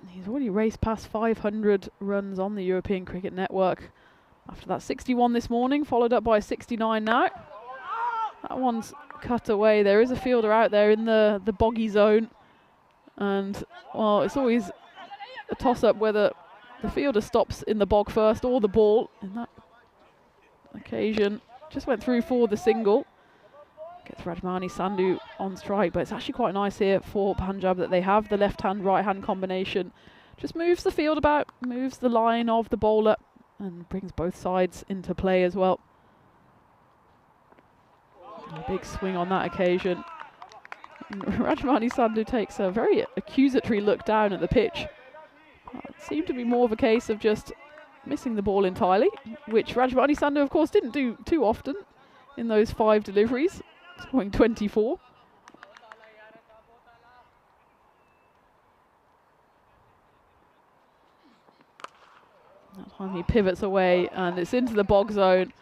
he's already raced past 500 runs on the European Cricket Network after that 61 this morning, followed up by 69 now. That one's cut away. There is a fielder out there in the boggy zone. And, well, it's always a toss-up whether the fielder stops in the bog first or the ball. In that occasion, just went through for the single. Gets Rajmani Sandhu on strike, but it's actually quite nice here for Punjab that they have the left-hand, right-hand combination. Just moves the field about, moves the line of the bowler, and brings both sides into play as well. And a big swing on that occasion. And Rajmani Sandhu takes a very accusatory look down at the pitch. It seemed to be more of a case of just missing the ball entirely, which Rajmani Sandhu, of course, didn't do too often in those 5 deliveries, scoring 24. That time he pivots away and it's into the bog zone.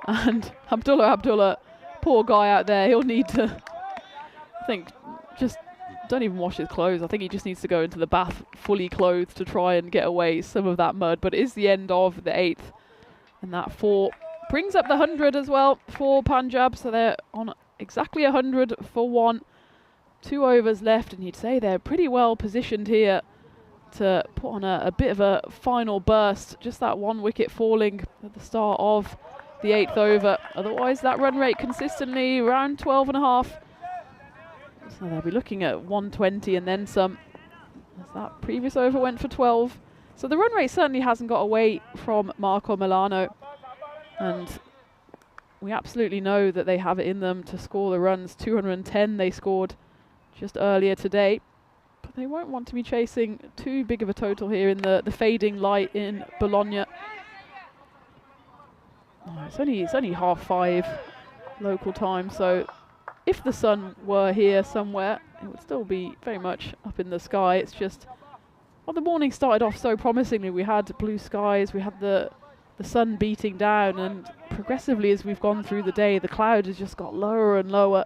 And Abdullah, poor guy out there, he'll need to, I think, just don't even wash his clothes. I think he just needs to go into the bath fully clothed to try and get away some of that mud. But it is the end of the 8th. And that 4 brings up the 100 as well for Punjab. So they're on exactly 100 for 1. 2 overs left, and you'd say they're pretty well positioned here to put on a bit of a final burst. Just that 1 wicket falling at the start of the 8th over. Otherwise, that run rate consistently around 12.5. So they'll be looking at 120 and then some, as that previous over went for 12. So the run rate certainly hasn't got away from Marco Milano. And we absolutely know that they have it in them to score the runs. 210 they scored just earlier today. But they won't want to be chasing too big of a total here in the fading light in Bologna. Oh, it's only 5:30 local time, so if the sun were here somewhere, it would still be very much up in the sky. It's just, well, the morning started off so promisingly. We had blue skies, we had the sun beating down, and progressively as we've gone through the day, the cloud has just got lower and lower.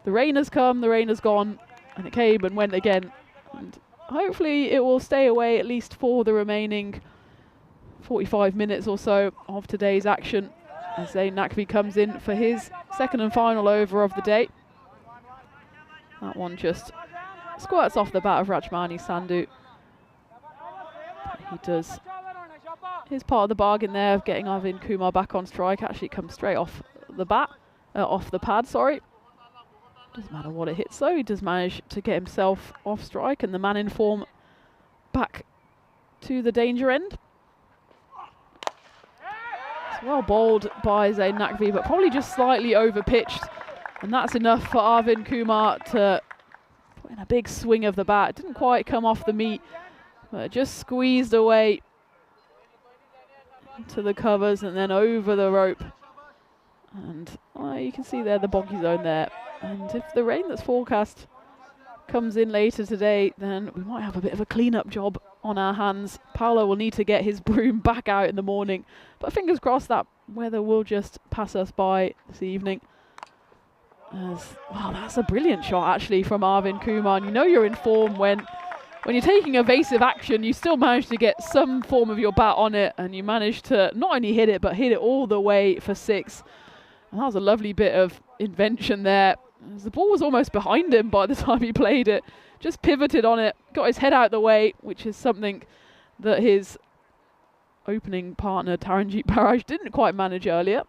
The rain has come, the rain has gone, and it came and went again. And hopefully it will stay away at least for the remaining 45 minutes or so of today's action as Zain Naqvi comes in for his second and final over of the day. That one just squirts off the bat of Rajmani Sandhu. He does his part of the bargain there of getting Arvind Kumar back on strike. Actually comes straight off the pad, sorry. Doesn't matter what it hits though, he does manage to get himself off strike and the man in form back to the danger end. It's well bowled by Zain Naqvi, but probably just slightly over pitched, and that's enough for Arvind Kumar to put in a big swing of the bat. It didn't quite come off the meat, but it just squeezed away into the covers and then over the rope. And you can see there the boggy zone there. And if the rain that's forecast comes in later today, then we might have a bit of a clean-up job on our hands. Paolo will need to get his broom back out in the morning, but fingers crossed that weather will just pass us by this evening. Wow, that's a brilliant shot actually from Arvind Kumar. And you know you're in form when you're taking evasive action, you still manage to get some form of your bat on it, and you manage to not only hit it, but hit it all the way for 6. And that was a lovely bit of invention there. As the ball was almost behind him by the time he played it. Just pivoted on it, got his head out the way, which is something that his opening partner, Taranjeet Barrage, didn't quite manage earlier.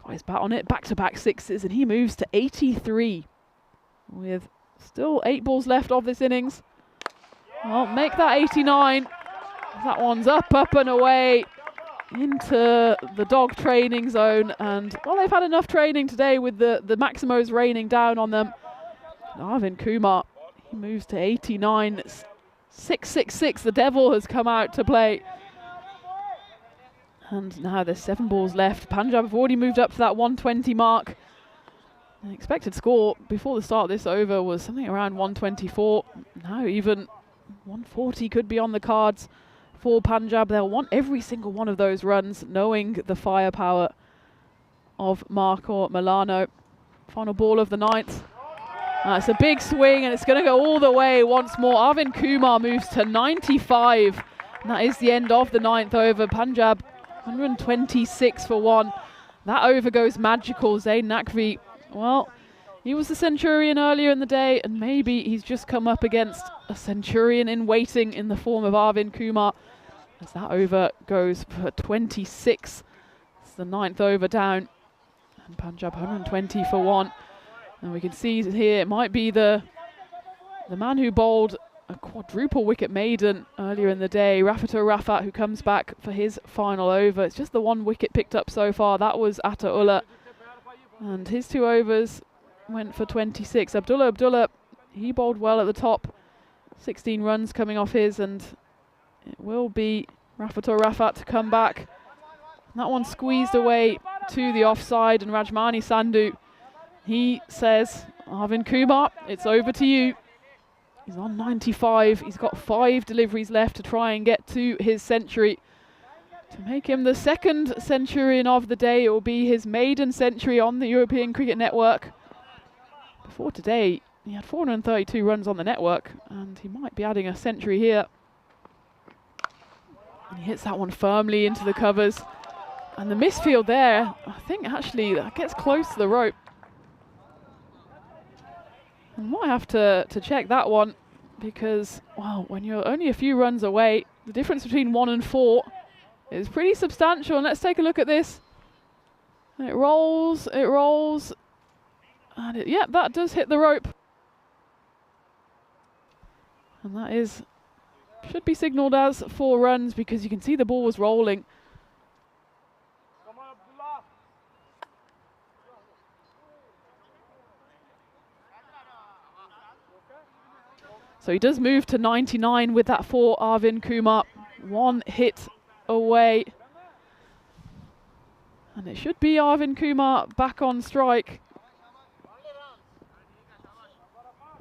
got his bat on it, back-to-back sixes, and he moves to 83 with still 8 balls left of this innings. Well, make that 89. That one's up and away into the dog training zone, and well, they've had enough training today with the Maximos raining down on them. Arvind Kumar, he moves to 89. 666, the devil has come out to play. And now there's 7 balls left. Punjab have already moved up to that 120 mark. The expected score before the start of this over was something around 124. Now even 140 could be on the cards for Punjab. They'll want every single one of those runs, knowing the firepower of Marco Milano. Final ball of the 9th. It's a big swing, and it's going to go all the way once more. Arvind Kumar moves to 95. And that is the end of the 9th over. Punjab 126 for 1. That over goes magical. Zayn Naqvi, well, he was the centurion earlier in the day, and maybe he's just come up against a centurion in waiting in the form of Arvind Kumar, as that over goes for 26. It's the 9th over down, and Punjab 120 for 1. And we can see here it might be the man who bowled a quadruple wicket maiden earlier in the day, Rafat Rafat, who comes back for his final over. It's just the 1 wicket picked up so far. That was Atta Ullah, and his 2 overs went for 26. Abdullah, he bowled well at the top. 16 runs coming off his, and it will be Rafat Rafat to come back. That one squeezed away to the offside, and Rajmani Sandhu, he says, Arvind Kumar, it's over to you. He's on 95. He's got 5 deliveries left to try and get to his century. To make him the 2nd centurion of the day, it will be his maiden century on the European Cricket Network. Before today, he had 432 runs on the network, and he might be adding a century here. And he hits that one firmly into the covers. And the misfield there, I think actually that gets close to the rope. I might have to check that one, because, well, when you're only a few runs away, the difference between 1 and 4 is pretty substantial. And let's take a look at this. It rolls, and yeah, that does hit the rope. And that should be signalled as 4 runs, because you can see the ball was rolling. So he does move to 99 with that for Arvind Kumar. 1 hit away. And it should be Arvind Kumar back on strike.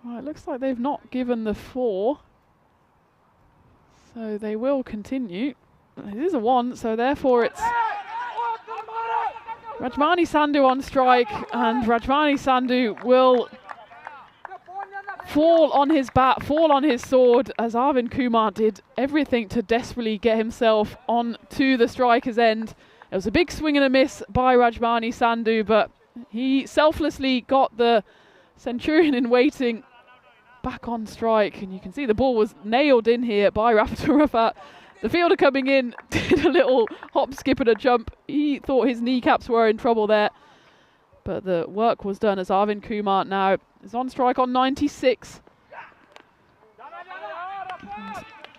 Well, it looks like they've not given the 4. So they will continue. It is a 1, so therefore it's Rajmani Sandhu on strike, and Rajmani Sandhu will fall on his bat, fall on his sword, as Arvind Kumar did everything to desperately get himself on to the striker's end. It was a big swing and a miss by Rajmani Sandhu, but he selflessly got the centurion in waiting back on strike, and you can see the ball was nailed in here by Rafat Rafat. The fielder coming in did a little hop, skip and a jump. He thought his kneecaps were in trouble there, but the work was done as Arvind Kumar now is on strike on 96.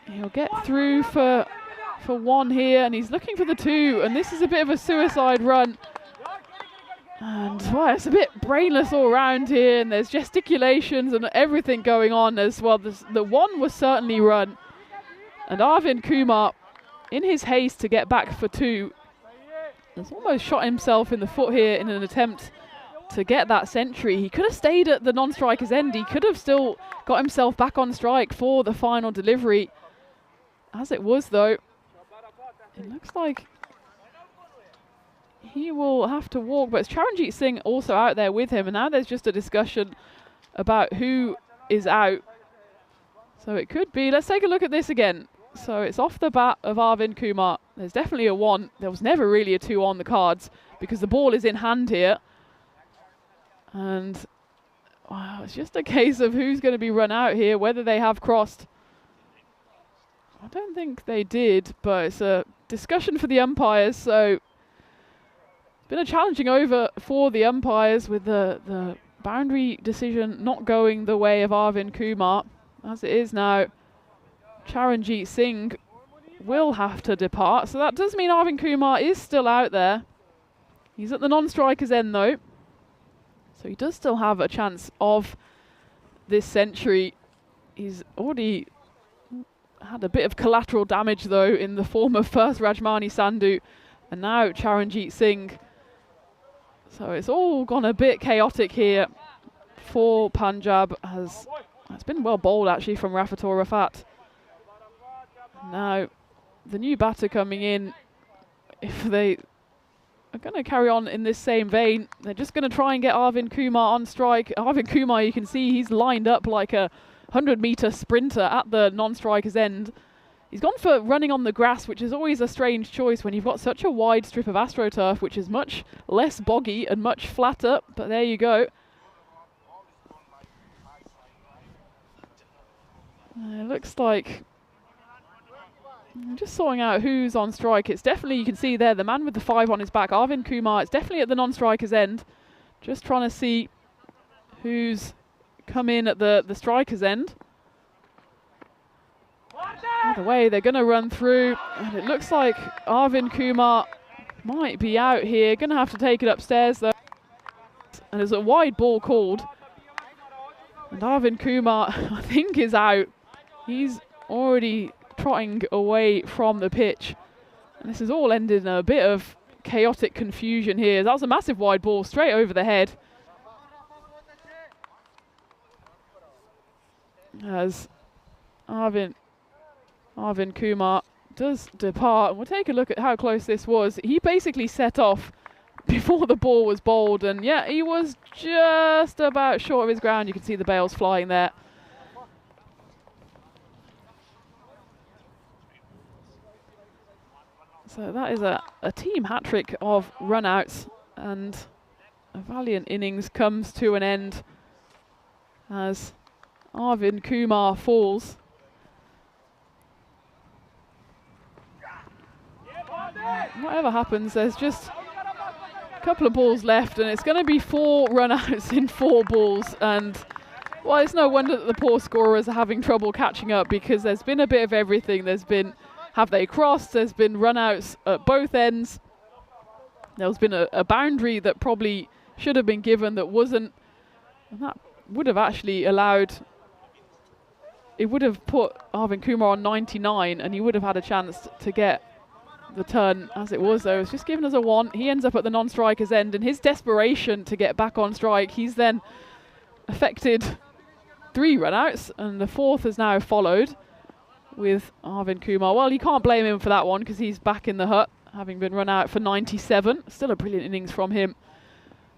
And he'll get through for 1 here, and he's looking for the 2, and this is a bit of a suicide run. And well, it's a bit brainless all around here, and there's gesticulations and everything going on as well. The 1 was certainly run, and Arvind Kumar, in his haste to get back for 2, has almost shot himself in the foot here in an attempt to get that century. He could have stayed at the non-striker's end. He could have still got himself back on strike for the final delivery. As it was, though, it looks like he will have to walk, but it's Charanjit Singh also out there with him, and now there's just a discussion about who is out. So it could be, let's take a look at this again. So it's off the bat of Arvind Kumar. There's definitely a 1. There was never really a 2 on the cards, because the ball is in hand here. And wow, it's just a case of who's going to be run out here, whether they have crossed. I don't think they did, but it's a discussion for the umpires, so It's been a challenging over for the umpires with the boundary decision not going the way of Arvind Kumar. As it is now, Charanjit Singh will have to depart. So that does mean Arvind Kumar is still out there. He's at the non-striker's end though. So he does still have a chance of this century. He's already had a bit of collateral damage though in the form of first Rajmani Sandhu and now Charanjit Singh. So it's all gone a bit chaotic here for Punjab. It's been well bowled actually from Rafator Rafat. Now the new batter coming in, if they are going to carry on in this same vein, they're just going to try and get Arvind Kumar on strike. Arvind Kumar, you can see he's lined up like a 100-meter sprinter at the non-striker's end. He's gone for running on the grass, which is always a strange choice when you've got such a wide strip of AstroTurf, which is much less boggy and much flatter, but there you go. It looks like I'm just sorting out who's on strike. It's definitely, you can see there, the man with the 5 on his back, Arvind Kumar. It's definitely at the non-striker's end. Just trying to see who's come in at the striker's end. Either way, they're going to run through, and it looks like Arvind Kumar might be out here. Going to have to take it upstairs though. And there's a wide ball called. And Arvind Kumar, I think, is out. He's already trotting away from the pitch. And this has all ended in a bit of chaotic confusion here. That was a massive wide ball straight over the head. As Arvind Kumar does depart. And we'll take a look at how close this was. He basically set off before the ball was bowled, and yeah, he was just about short of his ground. You can see the bails flying there. So that is a team hat-trick of run-outs, and a valiant innings comes to an end as Arvind Kumar falls. Whatever happens, there's just a couple of balls left, and it's going to be 4 run-outs in 4 balls. And well, it's no wonder that the poor scorers are having trouble catching up, because there's been a bit of everything. There's been, have they crossed? There's been run-outs at both ends. There's been a boundary that probably should have been given that wasn't, and that would have actually allowed, it would have put Arvind Kumar on 99, and he would have had a chance to get the turn. As it was though, it's just given as a 1. He ends up at the non-striker's end, and his desperation to get back on strike, he's then affected 3 run-outs, and the 4th has now followed with Arvind Kumar. Well, you can't blame him for that one, because he's back in the hut, having been run out for 97. Still a brilliant innings from him.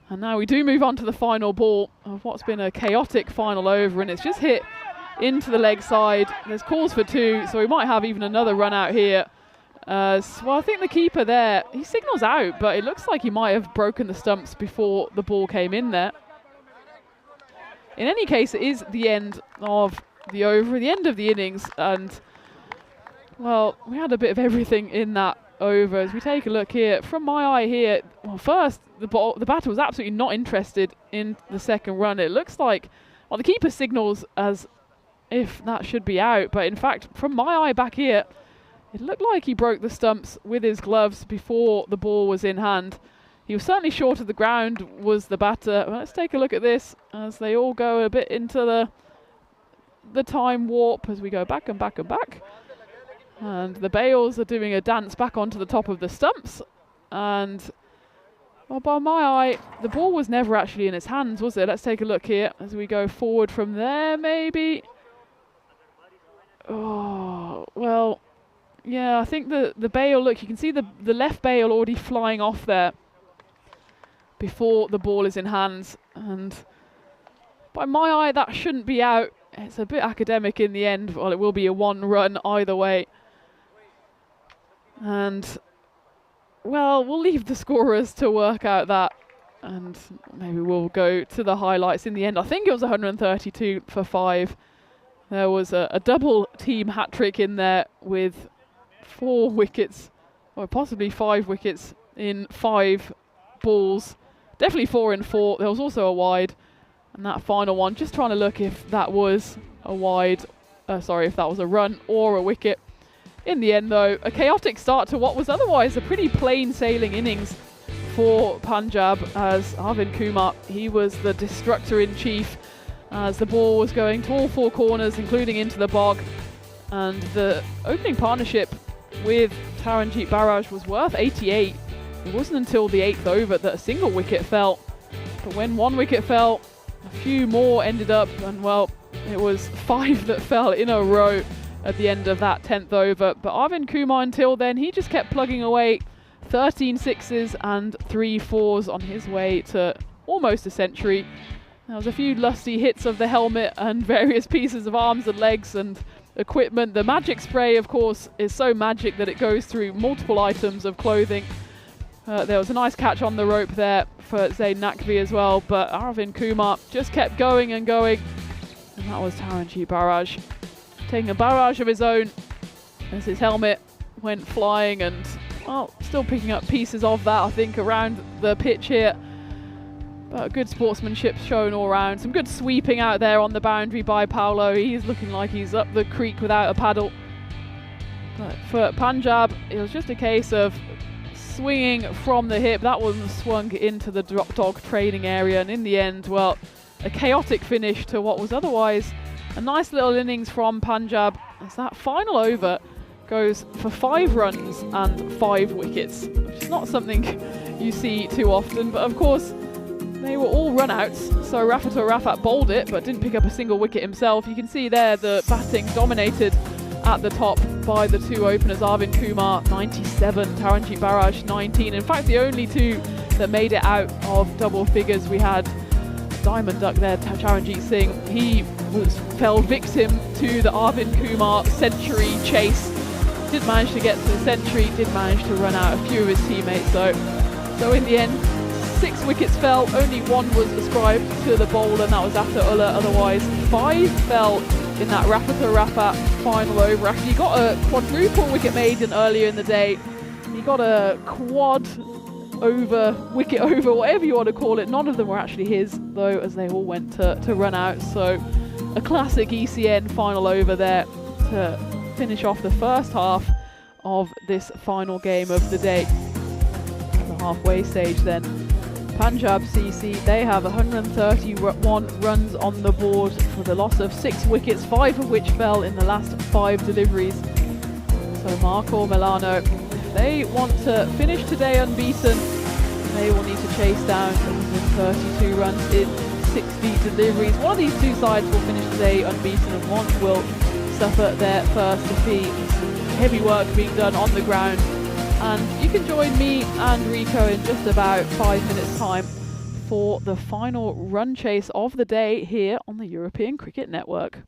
And now we do move on to the final ball of what's been a chaotic final over, and it's just hit into the leg side. There's calls for 2, so we might have even another run out here. Well, I think the keeper there, he signals out, but it looks like he might have broken the stumps before the ball came in there. In any case, it is the end of the over, the end of the innings, and well, we had a bit of everything in that over. As we take a look here, from my eye here, well, first, the batter was absolutely not interested in the second run. It looks like, well, the keeper signals as if that should be out, but in fact, from my eye back here, it looked like he broke the stumps with his gloves before the ball was in hand. He was certainly short of the ground, was the batter. Well, let's take a look at this as they all go a bit into the time warp as we go back and back and back. And the bails are doing a dance back onto the top of the stumps. And well, by my eye, the ball was never actually in his hands, was it? Let's take a look here as we go forward from there, maybe. Oh, well, yeah, I think the bail, look, you can see the left bail already flying off there before the ball is in hands. And by my eye, that shouldn't be out. It's a bit academic in the end. Well, it will be a 1 run either way. And, well, we'll leave the scorers to work out that. And maybe we'll go to the highlights in the end. I think it was 132 for 5. There was a double team hat-trick in there with 4 wickets, or possibly 5 wickets in 5 balls. Definitely 4 and 4. There was also a wide. And that final one, just trying to look if that was a wide, if that was a run or a wicket. In the end, though, a chaotic start to what was otherwise a pretty plain sailing innings for Punjab, as Arvind Kumar, he was the destructor-in-chief as the ball was going to all 4 corners, including into the bog. And the opening partnership with Taranjeet Barraj was worth 88. It wasn't until the 8th over that a single wicket fell. But when 1 wicket fell, a few more ended up, and well, it was 5 that fell in a row at the end of that 10th over. But Arvind Kumar, until then, he just kept plugging away. 13 sixes and 3 fours on his way to almost a century. There was a few lusty hits of the helmet and various pieces of arms and legs and equipment. The magic spray, of course, is so magic that it goes through multiple items of clothing. There was a nice catch on the rope there for Zaid Naqvi as well, but Arvind Kumar just kept going and going. And that was Taranjeet Barraj taking a barrage of his own as his helmet went flying, and well, still picking up pieces of that, I think, around the pitch here. But good sportsmanship shown all round. Some good sweeping out there on the boundary by Paolo. He's looking like he's up the creek without a paddle. But for Punjab, it was just a case of swinging from the hip. That one swung into the drop dog training area, and in the end, well, a chaotic finish to what was otherwise a nice little innings from Punjab, as that final over goes for 5 runs and 5 wickets, which is not something you see too often. But of course, they were all run-outs, so Rafatul Rafat bowled it but didn't pick up a single wicket himself. You can see there the batting dominated at the top by the 2 openers, Arvind Kumar 97, Taranjeet Barraj 19. In fact, the only 2 that made it out of double figures, we had Diamond Duck there, Charanjit Singh. He fell victim to the Arvind Kumar century chase. Did manage to get to the century, did manage to run out a few of his teammates though. So in the end, 6 wickets fell, only 1 was ascribed to the bowler, and that was Atta Ullah. Otherwise, 5 fell in that Rafatul Rafat final over. Actually, he got a quadruple wicket maiden earlier in the day. He got a quad over, wicket over, whatever you want to call it. None of them were actually his, though, as they all went to run out. So a classic ECN final over there to finish off the first half of this final game of the day. At the halfway stage then, Punjab CC, they have 131 runs on the board for the loss of 6 wickets, 5 of which fell in the last 5 deliveries. So Marco Milano, if they want to finish today unbeaten, they will need to chase down 132 runs in 60 deliveries. One of these 2 sides will finish today unbeaten, and one will suffer their first defeat. Heavy work being done on the ground. And you can join me and Rico in just about 5 minutes time for the final run chase of the day here on the European Cricket Network.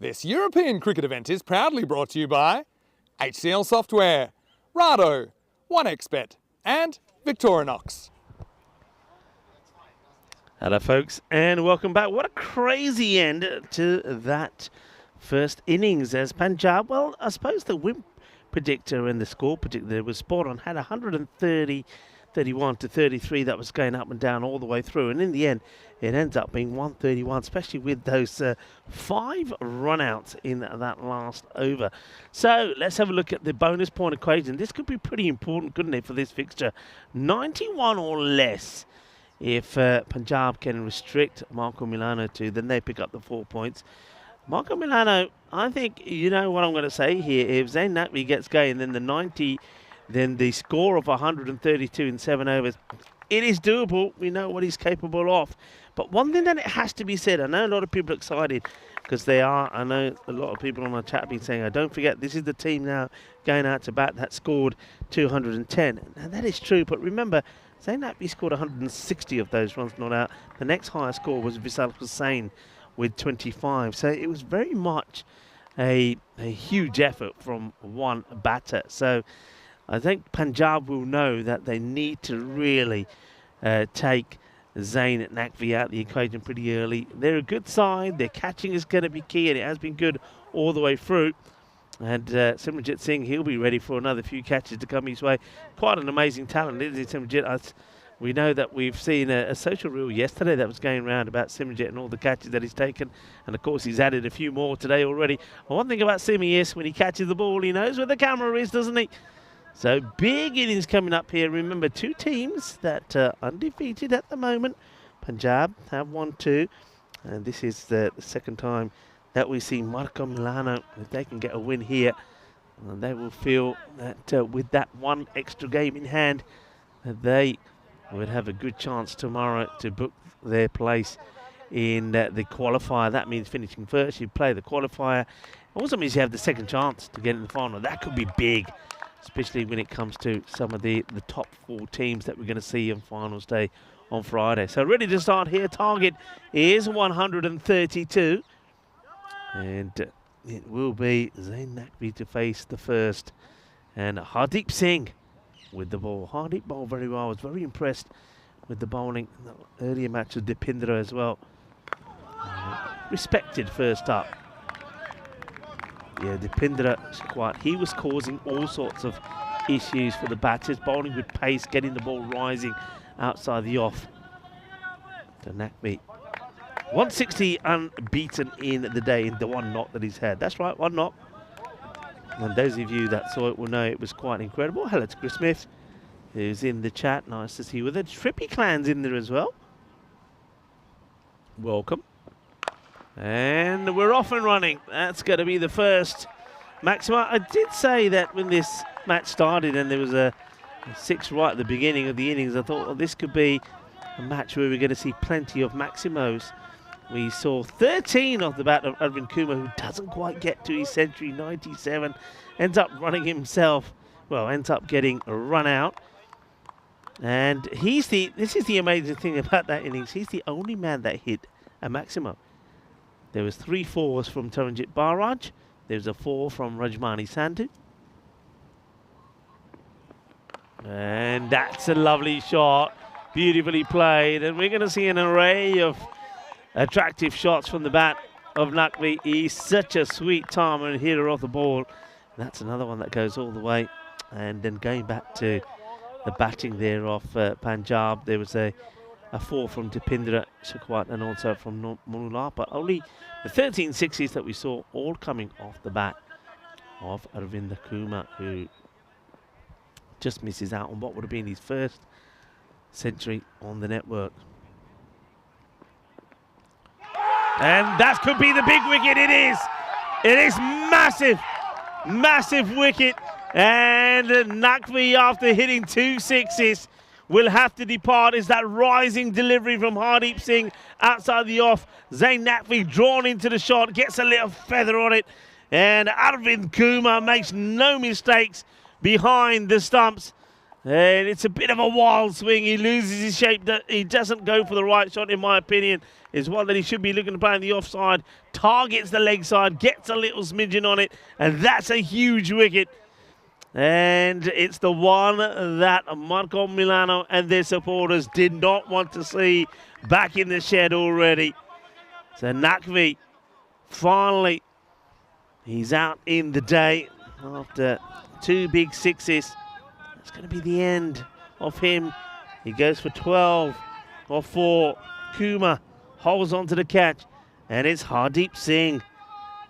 This European cricket event is proudly brought to you by HCL Software, Rado, 1xBet and Victorinox. Hello folks and welcome back. What a crazy end to that first innings as Punjab, well, I suppose the win predictor and the score predictor was spot on, had 130, 31 to 33 that was going up and down all the way through, and in the end it ends up being 131, especially with those 5 run-outs in that last over. So let's have a look at the bonus point equation. This could be pretty important, couldn't it, for this fixture? 91 or less. If Punjab can restrict Marco Milano to, then they pick up the 4 points. Marco Milano, I think, you know what I'm going to say here. If Zain Naqvi gets going, then then the score of 132 in 7 overs, it is doable. We know what he's capable of. But one thing that it has to be said, I know a lot of people are excited because they are. I know a lot of people on our chat have been saying, oh, don't forget, this is the team now going out to bat that scored 210. And that is true, but remember, Zain Naqvi scored 160 of those runs not out. The next highest score was Vishal Hussain with 25. So it was very much a huge effort from one batter. So I think Punjab will know that they need to really take Zain Naqvi out the equation pretty early. They're a good side. Their catching is going to be key, and it has been good all the way through. And Simranjit Singh, he'll be ready for another few catches to come his way. Quite an amazing talent, isn't he, Simranjit? We know that we've seen a social reel yesterday that was going around about Simranjit and all the catches that he's taken. And, of course, he's added a few more today already. And one thing about Simi is when he catches the ball, he knows where the camera is, doesn't he? So big innings coming up here. Remember, 2 teams that are undefeated at the moment. Punjab have won 2. And this is the second time that we see Marco Milano. If they can get a win here, they will feel that with that one extra game in hand, they would have a good chance tomorrow to book their place in the qualifier. That means finishing first. You play the qualifier. It also means you have the second chance to get in the final. That could be big, especially when it comes to some of the top 4 teams that we're going to see on finals day on Friday. So ready to start here. Target is 132. And it will be Zain Naqvi to face the first. And Hardeep Singh with the ball. Hardeep bowled very well. I was very impressed with the bowling in the earlier match of Dipindra as well. Respected first up. Yeah, Dipindra, he was causing all sorts of issues for the batters. Bowling with pace, getting the ball rising outside the off. To Naqvi. 160 unbeaten in the day in the 1 knock that he's had. That's right, 1 knock. And those of you that saw it will know it was quite incredible. Hello to Chris Smith, who's in the chat. Nice to see you. With the Trippy Clans in there as well. Welcome. And we're off and running. That's going to be the first Maxima. I did say that when this match started and there was a 6 right at the beginning of the innings, I thought, well, this could be a match where we're going to see plenty of Maximos. We saw 13 off the bat of Arvind Kumar, who doesn't quite get to his century, 97. Ends up running himself, well, ends up getting a run out. And this is the amazing thing about that innings. He's the only man that hit a maximum. There was 3 fours from Taranjit Barraj. There was a 4 from Rajmani Sandhu. And that's a lovely shot. Beautifully played. And we're going to see an array of attractive shots from the bat of Naqvi. He's such a sweet timer and hitter off the ball. That's another one that goes all the way. And then going back to the batting there off Punjab, there was a 4 from Dipindra Shekhwat and also from Mullah. But only the 13 sixes that we saw all coming off the bat of Arvind Kumar, who just misses out on what would have been his first century on the network. And that could be the big wicket. It is. It is massive. Massive wicket. And Naqvi, after hitting 2 sixes, will have to depart. Is that rising delivery from Hardeep Singh outside the off. Zain Naqvi drawn into the shot, gets a little feather on it. And Arvind Kumar makes no mistakes behind the stumps. And it's a bit of a wild swing. He loses his shape. He doesn't go for the right shot, in my opinion. It's one that he should be looking to play on the offside. Targets the leg side, gets a little smidgen on it, and that's a huge wicket. And it's the one that Marco Milano and their supporters did not want to see back in the shed already. So Naqvi, finally, he's out in the day after 2 big sixes. It's going to be the end of him. He goes for 12 or 4. Kumar holds on to the catch. And it's Hardeep Singh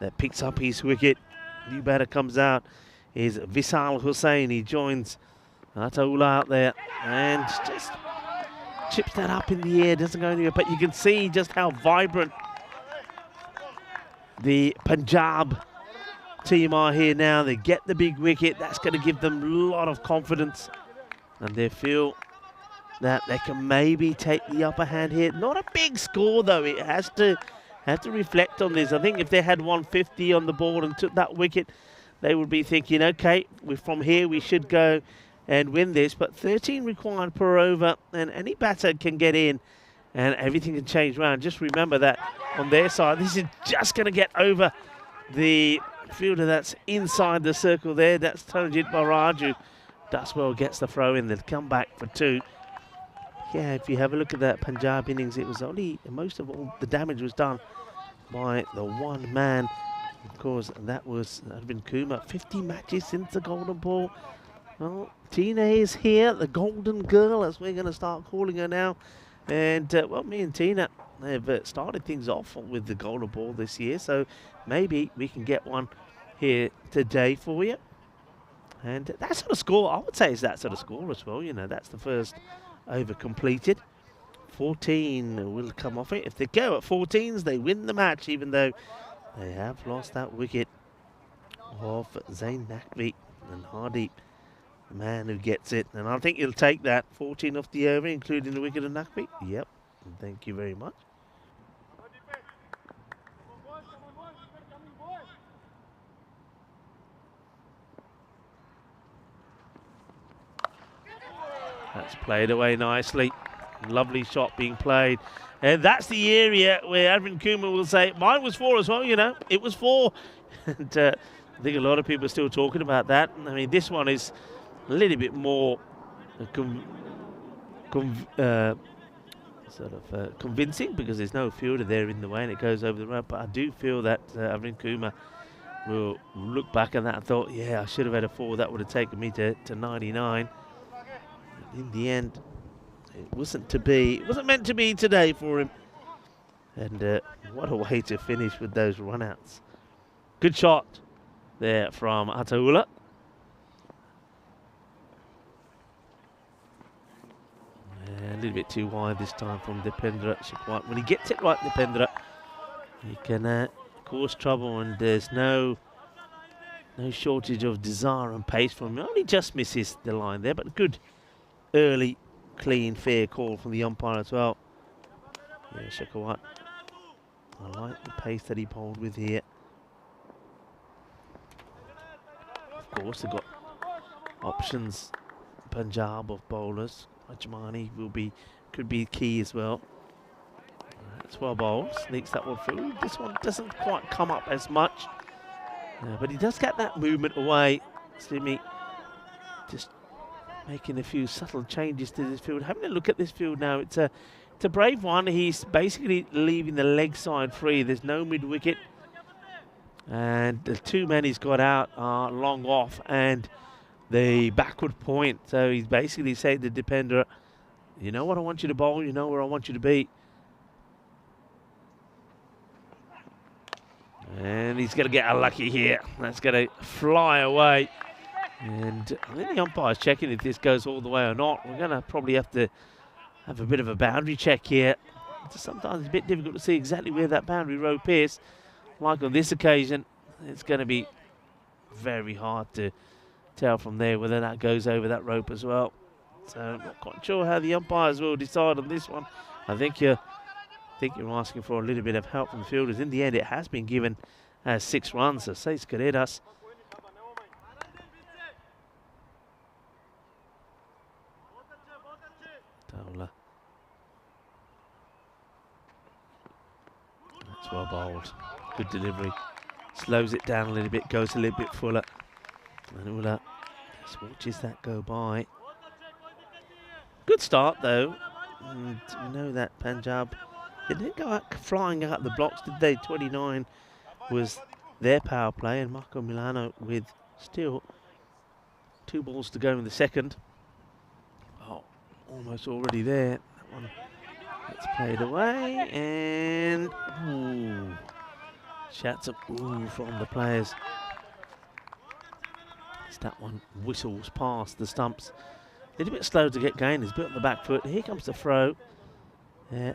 that picks up his wicket. New batter comes out is Vishal Hussain. He joins Ataullah out there and just chips that up in the air. Doesn't go anywhere. But you can see just how vibrant the Punjab team are here now. They get the big wicket. That's going to give them a lot of confidence, and they feel that they can maybe take the upper hand here. Not a big score though. It has to reflect on this. I think if they had 150 on the board and took that wicket, they would be thinking, okay, from here we should go and win this. But 13 required per over, and any batter can get in and everything can change around. Just remember that on their side, this is just going to get over the fielder that's inside the circle there. That's Taranjit Baraju. Dustwell gets the throw in. They'll come back for 2. Yeah, if you have a look at that Punjab innings, it was only, most of all the damage was done by the one man. Of course, that was Arvind Kumar. 50 matches since the golden ball. Well, Tina is here, the golden girl, as we're going to start calling her now. And, well, me and Tina have started things off with the golden ball this year, so maybe we can get one here today for you. And that sort of score, I would say, is that sort of score as well. You know, that's the first over completed. 14 will come off it. If they go at 14s, they win the match, even though they have lost that wicket of Zain Naqvi and Hardeep, the man who gets it. And I think he'll take that 14 off the over, including the wicket of Naqvi. Yep, thank you very much. That's played away nicely. Lovely shot being played. And that's the area where Arvind Kumar will say, mine was 4 as well, you know. It was 4. And I think a lot of people are still talking about that. I mean, this one is a little bit more convincing because there's no fielder there in the way and it goes over the road. But I do feel that Arvind Kumar will look back at that and thought, yeah, I should have had a 4. That would have taken me to 99. In the end, it wasn't to be. It wasn't meant to be today for him. And what a way to finish with those runouts. Good shot there from Ataullah. A little bit too wide this time from Dipendra Shekhawat. When he gets it right, Dipendra, he can cause trouble, and there's no shortage of desire and pace from him. Only just misses the line there, but good early, clean, fair call from the umpire as well. Yeah, Shekhawat. I like the pace that he bowled with here. Of course, they've got options, Punjab, of bowlers. Ajmani could be key as well. That's well bowled, sneaks that one through. This one doesn't quite come up as much, but he does get that movement away. Simi just making a few subtle changes to this field. Having a look at this field now, it's a brave one. He's basically leaving the leg side free. There's no mid wicket, and the 2 men he's got out are long off and the backward point. So he's basically saying to Dipendra, you know what I want you to bowl, you know where I want you to be. And he's going to get unlucky here. That's going to fly away. And I think the umpire's checking if this goes all the way or not. We're going to probably have to have a bit of a boundary check here. Sometimes it's a bit difficult to see exactly where that boundary rope is. Like on this occasion, it's going to be very hard to tell from there whether that goes over that rope as well. So I'm not quite sure how the umpires will decide on this one. I think you're asking for a little bit of help from the fielders. In the end, it has been given as 6 runs. So Seis Carreras. Good delivery. Slows it down a little bit, goes a little bit fuller. And Ula just watches that go by. Good start though. And we know that Punjab, they didn't go out flying out the blocks, did they? 29 was their power play, and Marco Milano with still 2 balls to go in the second. Oh, almost already there. That one gets played away, and ooh, shouts of ooh from the players. As that one whistles past the stumps. A little bit slow to get going. He's a bit on the back foot. Here comes the throw.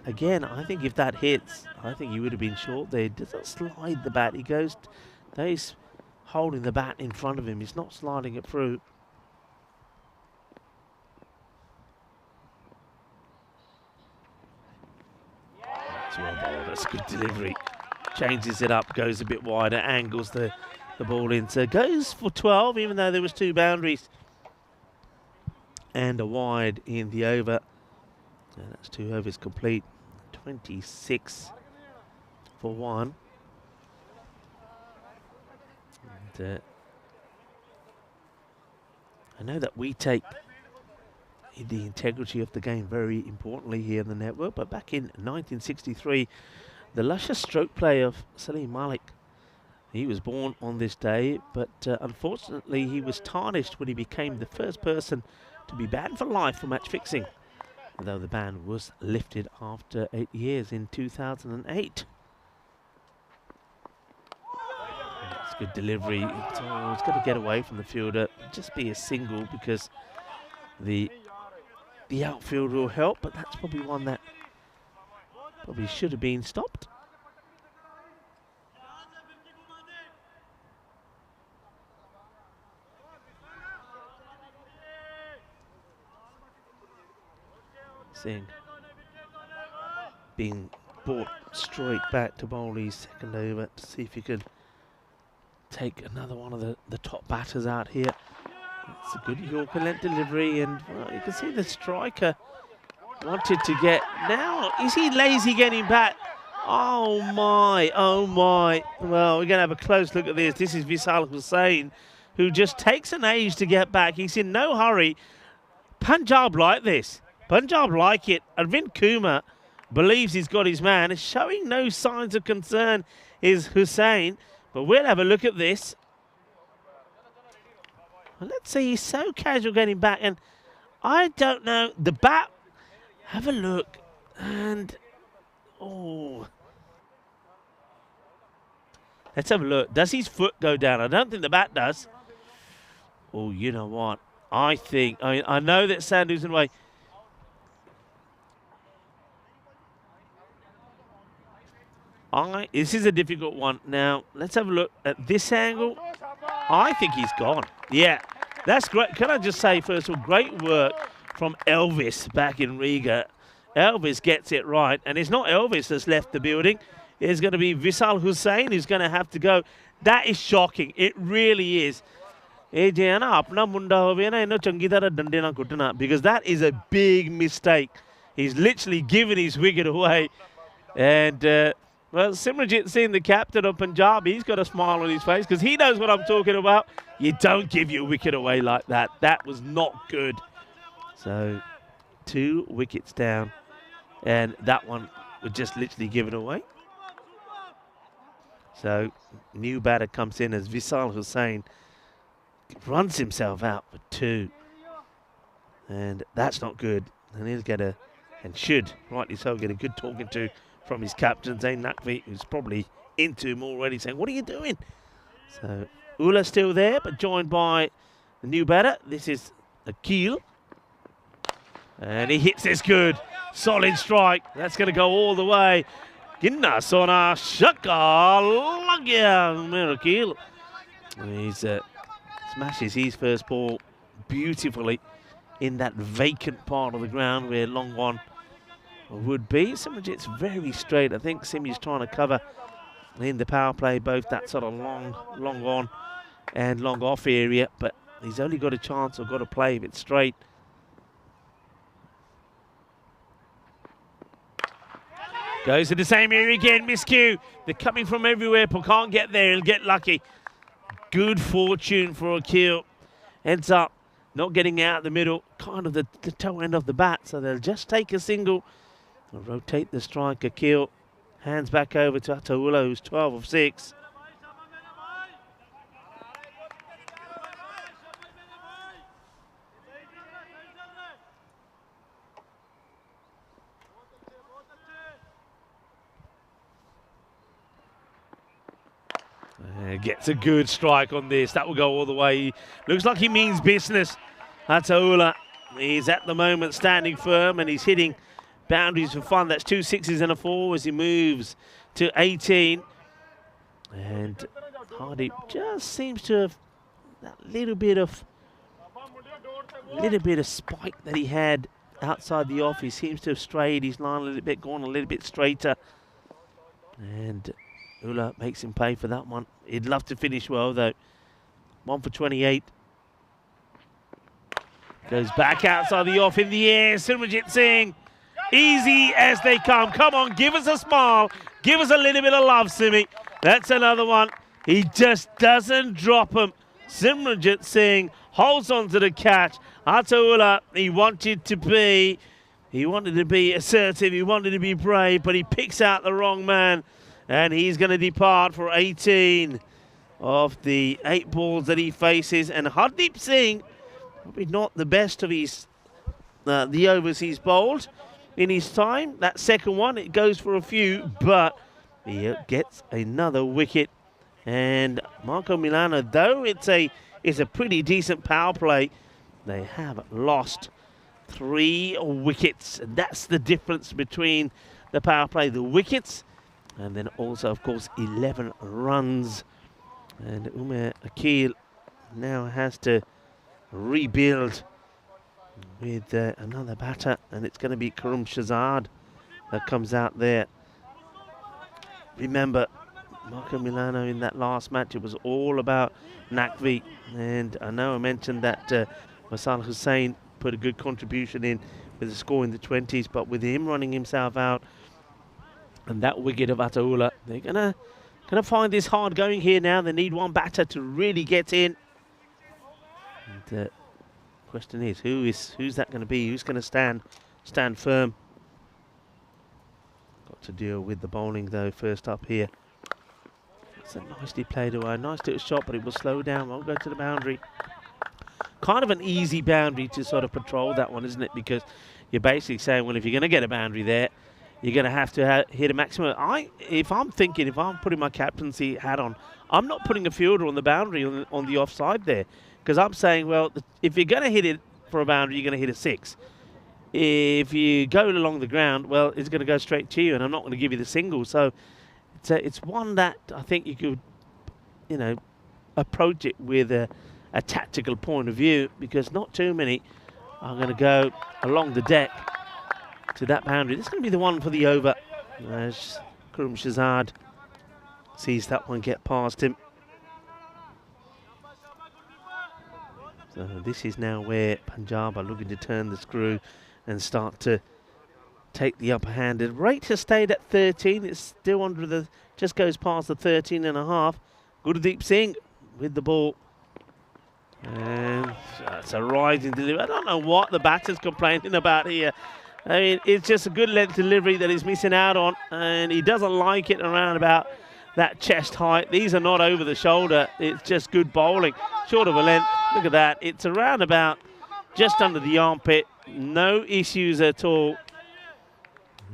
Again, I think if that hits, I think he would have been short there. He doesn't slide the bat. He goes, he's holding the bat in front of him. He's not sliding it through. That's well bowled. That's a good delivery. Changes it up, goes a bit wider, angles the ball in. So goes for 12, even though there was 2 boundaries and a wide in the over. And that's 2 overs complete. 26 for 1. And I know that we take the integrity of the game very importantly here in the network, but back in 1963, the luscious stroke play of Salim Malik, he was born on this day, but unfortunately he was tarnished when he became the first person to be banned for life for match fixing, although the ban was lifted after 8 years in 2008. That's good delivery. It's got to get away from the fielder. Just be a single because the outfield will help, but that's probably one that probably should have been stopped. Singh being brought straight back to bowl his second over to see if he could take another one of the top batters out here. It's a good Yorker length delivery, and well, you can see the striker wanted to get. Now, is he lazy getting back? Oh my, oh my. Well, we're going to have a close look at this. This is Vishal Hussain, who just takes an age to get back. He's in no hurry. Punjab like this. Punjab like it. Arvind Kumar believes he's got his man. Is showing no signs of concern is Hussain. But we'll have a look at this. Well, let's see. He's so casual getting back. And I don't know. The bat. Have a look. And oh. Let's have a look. Does his foot go down? I don't think the bat does. Oh, you know what? I think. I know that Sandhu's in the way. This is a difficult one. Now, let's have a look at this angle. I think he's gone. Yeah, that's great. Can I just say, first of all, great work from Elvis back in Riga. Elvis gets it right, and it's not Elvis that's left the building. It's going to be Vishal Hussain who's going to have to go. That is shocking. It really is. Because that is a big mistake. He's literally given his wicket away. And well, Simranjit Singh, the captain of Punjab, he's got a smile on his face because he knows what I'm talking about. You don't give your wicket away like that. That was not good. So 2 wickets down, and that one was just literally given away. So new batter comes in as Vishal Hussain runs himself out for 2, and that's not good. And he'll get and should, rightly so, get a good talking to from his captain, Zain Naqvi, who's probably into him already, saying, what are you doing? So Ula still there, but joined by the new batter. This is Akil. And he hits this good. Solid strike. That's going to go all the way. Ginna Sona Shaka Lagya Akil. He smashes his first ball beautifully in that vacant part of the ground where long one would be. Simranjit's very straight. I think Simi's trying to cover in the power play both that sort of long on and long off area, but he's only got a chance or got to play if it's straight. Goes to the same area again, miscue. They're coming from everywhere, but can't get there. He'll get lucky. Good fortune for Akil. Ends up not getting out the middle, kind of the toe end of the bat, so they'll just take a single. They'll rotate the strike. Akil hands back over to Ataula, who's 12 of 6. Gets a good strike on this. That will go all the way. Looks like he means business. Ataula, he's at the moment standing firm and he's hitting boundaries for fun. That's 2 6s and a 4 as he moves to 18. And Hardy just seems to have that little bit of spike that he had outside the off. He seems to have strayed. He's line a little bit, gone a little bit straighter. And Ula makes him pay for that one. He'd love to finish well, though. 1 for 28. Goes back outside the off in the air. Simranjit Singh. Easy as they come. Come on, give us a smile. Give us a little bit of love, Simi. That's another one. He just doesn't drop him. Simranjit Singh holds on to the catch. Ataula, he wanted to be assertive. He wanted to be brave, but he picks out the wrong man. And he's going to depart for 18 of the 8 balls that he faces. And Hardeep Singh, probably not the best of his the overs he's bowled in his time. That second one, it goes for a few, but he gets another wicket. And Marco Milano, though it's a pretty decent power play, they have lost 3 wickets. And that's the difference between the power play, the wickets, and then also, of course, 11 runs. And Umair Akil now has to rebuild with another batter, and it's going to be Karum Shazad that comes out there. Remember, Marco Milano in that last match, it was all about Naqvi. And I know I mentioned that Masal Hussain put a good contribution in with a score in the 20s, but with him running himself out, and that wicket of Ataula, they're gonna find this hard going here now. They need one batter to really get in. And the question is, who's that going to be? Who's going to stand firm? Got to deal with the bowling though. First up here, it's a nicely played away, nice little shot, but it will slow down. Won't go to the boundary. Kind of an easy boundary to sort of patrol that one, isn't it? Because you're basically saying, well, if you're going to get a boundary there, you're going to have to hit a maximum. If I'm putting my captaincy hat on, I'm not putting a fielder on the boundary on the offside there, because I'm saying, well, if you're going to hit it for a boundary, you're going to hit a 6. If you go along the ground, well, it's going to go straight to you, and I'm not going to give you the single. So it's one that I think you could, approach it with a tactical point of view, because not too many are going to go along the deck to that boundary. This is going to be the one for the over, as Karum Shazad sees that one get past him. So this is now where Punjab are looking to turn the screw and start to take the upper hand. The rate has stayed at 13. It's still under just goes past the 13.5. Gurdeep Singh with the ball. And it's a rising delivery. I don't know what the batter's complaining about here. I mean, it's just a good length delivery that he's missing out on, and he doesn't like it around about that chest height. These are not over the shoulder. It's just good bowling. Short of a length. Look at that. It's around about just under the armpit. No issues at all.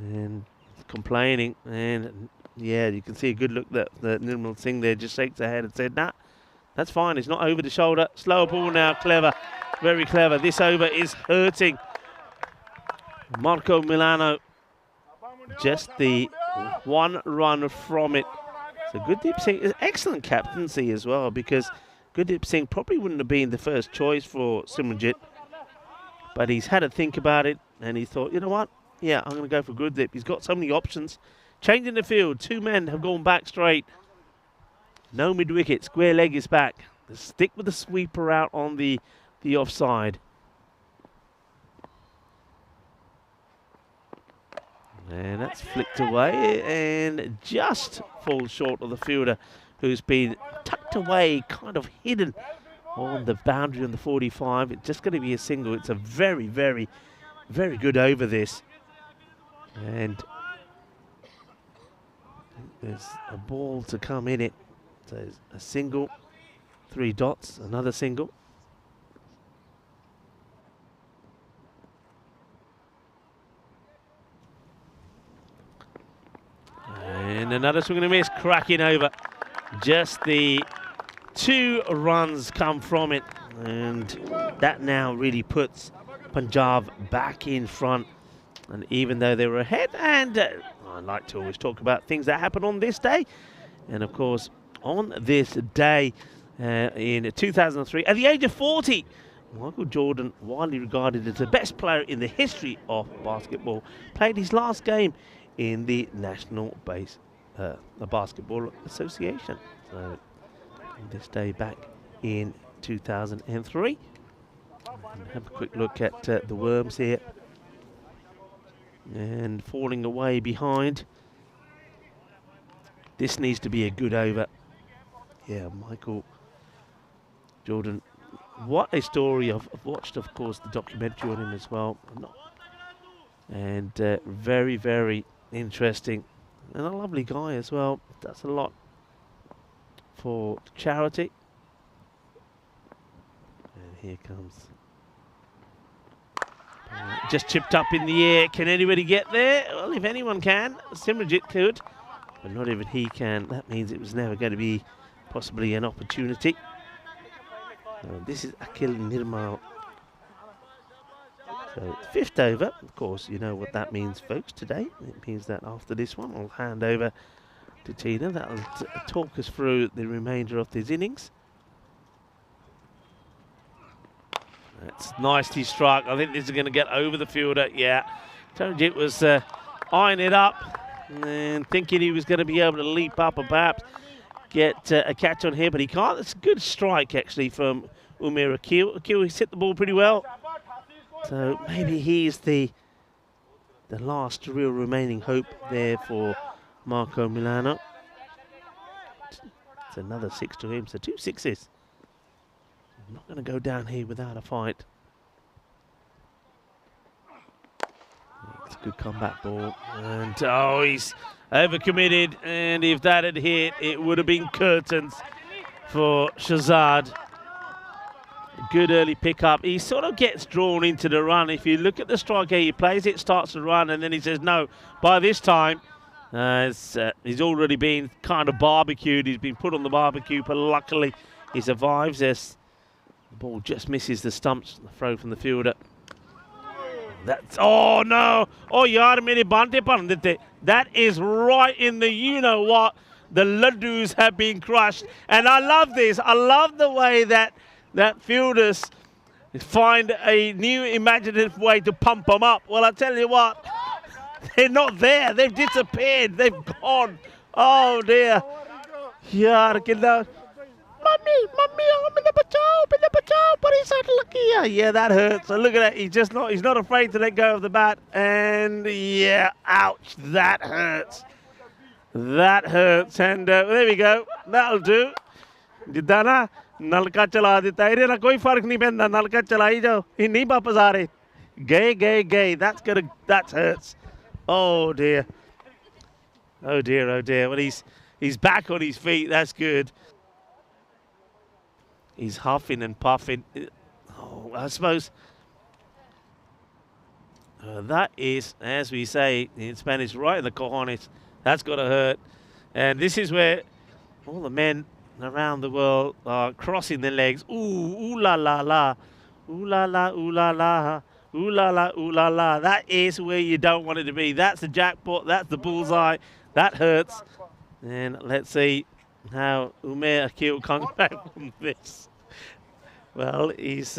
And complaining. And yeah, you can see a good look that Nirmal Singh there just shakes her head and said, nah, that's fine. It's not over the shoulder. Slower ball now. Clever. Very clever. This over is hurting Marco Milano. Just the 1 run from it. So Gurdeep Singh is excellent captaincy as well, because Gurdeep Singh probably wouldn't have been the first choice for Simranjit, but he's had to think about it, and he thought, you know what? Yeah, I'm going to go for Gurdeep. He's got so many options. Changing the field. 2 men have gone back straight. No mid-wicket. Square leg is back. They stick with the sweeper out on the offside. And that's flicked away and just falls short of the fielder, who's been tucked away, kind of hidden on the boundary on the 45. It's just going to be a single. It's a very, very, very good over this. And there's a ball to come in it. So it's a single, 3 dots, another single. And another swing and a miss, cracking over. Just the 2 runs come from it, and that now really puts Punjab back in front. And even though they were ahead, and I like to always talk about things that happen on this day, and of course on this day in 2003, at the age of 40, Michael Jordan, widely regarded as the best player in the history of basketball, played his last game in the National Basketball Association. So on this day back in 2003. And have a quick look at the Worms here. And falling away behind. This needs to be a good over. Yeah, Michael Jordan. What a story. I've watched, of course, the documentary on him as well. And very, very interesting. And a lovely guy as well. Does a lot for charity. And here comes. Just chipped up in the air. Can anybody get there? Well, if anyone can, Simranjit could. But not even he can. That means it was never going to be possibly an opportunity. This is Akhil Nirmal. So 5th over. Of course, you know what that means, folks, today. It means that after this one, I'll hand over to Tina. That'll talk us through the remainder of this innings. That's nicely struck. I think this is going to get over the fielder. Yeah, Taranjit was eyeing it up and thinking he was going to be able to leap up and perhaps get a catch on here, but he can't. It's a good strike, actually, from Umair Akhil. Akhil, he's hit the ball pretty well. So maybe he's the last real remaining hope there for Marco Milano. It's another 6 to him, so 2 sixes. I'm not going to go down here without a fight. It's a good comeback ball. And oh, he's overcommitted. And if that had hit, it would have been curtains for Shahzad. Good early pickup. He sort of gets drawn into the run. If you look at the strike here, he plays it, starts to run, and then he says no. By this time, he's already been kind of barbecued. He's been put on the barbecue, but luckily he survives as the ball just misses the stumps. The throw from the fielder. That's, oh no! Oh, yaar, mere bante pandite. That is right in the you-know-what. The laddus have been crushed. And I love this. I love the way that fielders find a new imaginative way to pump them up. Well, I tell you what, they're not there. They've disappeared. They've gone. Oh dear. Yaar, killa. Mummy, I'm in the bachao, but he's not lucky. Yeah, that hurts. So look at that. He's not afraid to let go of the bat. And yeah, ouch, that hurts. That hurts. And there we go. That'll do. Didana. नलका चला देता है ना कोई फर्क नहीं पैंदा नलका चलाई जाओ ये नहीं वापस आ रहे गए that hurts. Oh dear. Well, he's back on his feet. That's good. He's huffing and puffing. Oh, I suppose that is, as we say in Spanish, right in the cojones. That's got to hurt. And this is where all the men around the world are crossing their legs. Ooh la la la. Ooh la la, ooh la la. Ooh la la, ooh la la. That is where you don't want it to be. That's the jackpot. That's the bullseye. That hurts. And let's see how Umair Akhil comes back from this. Well, he's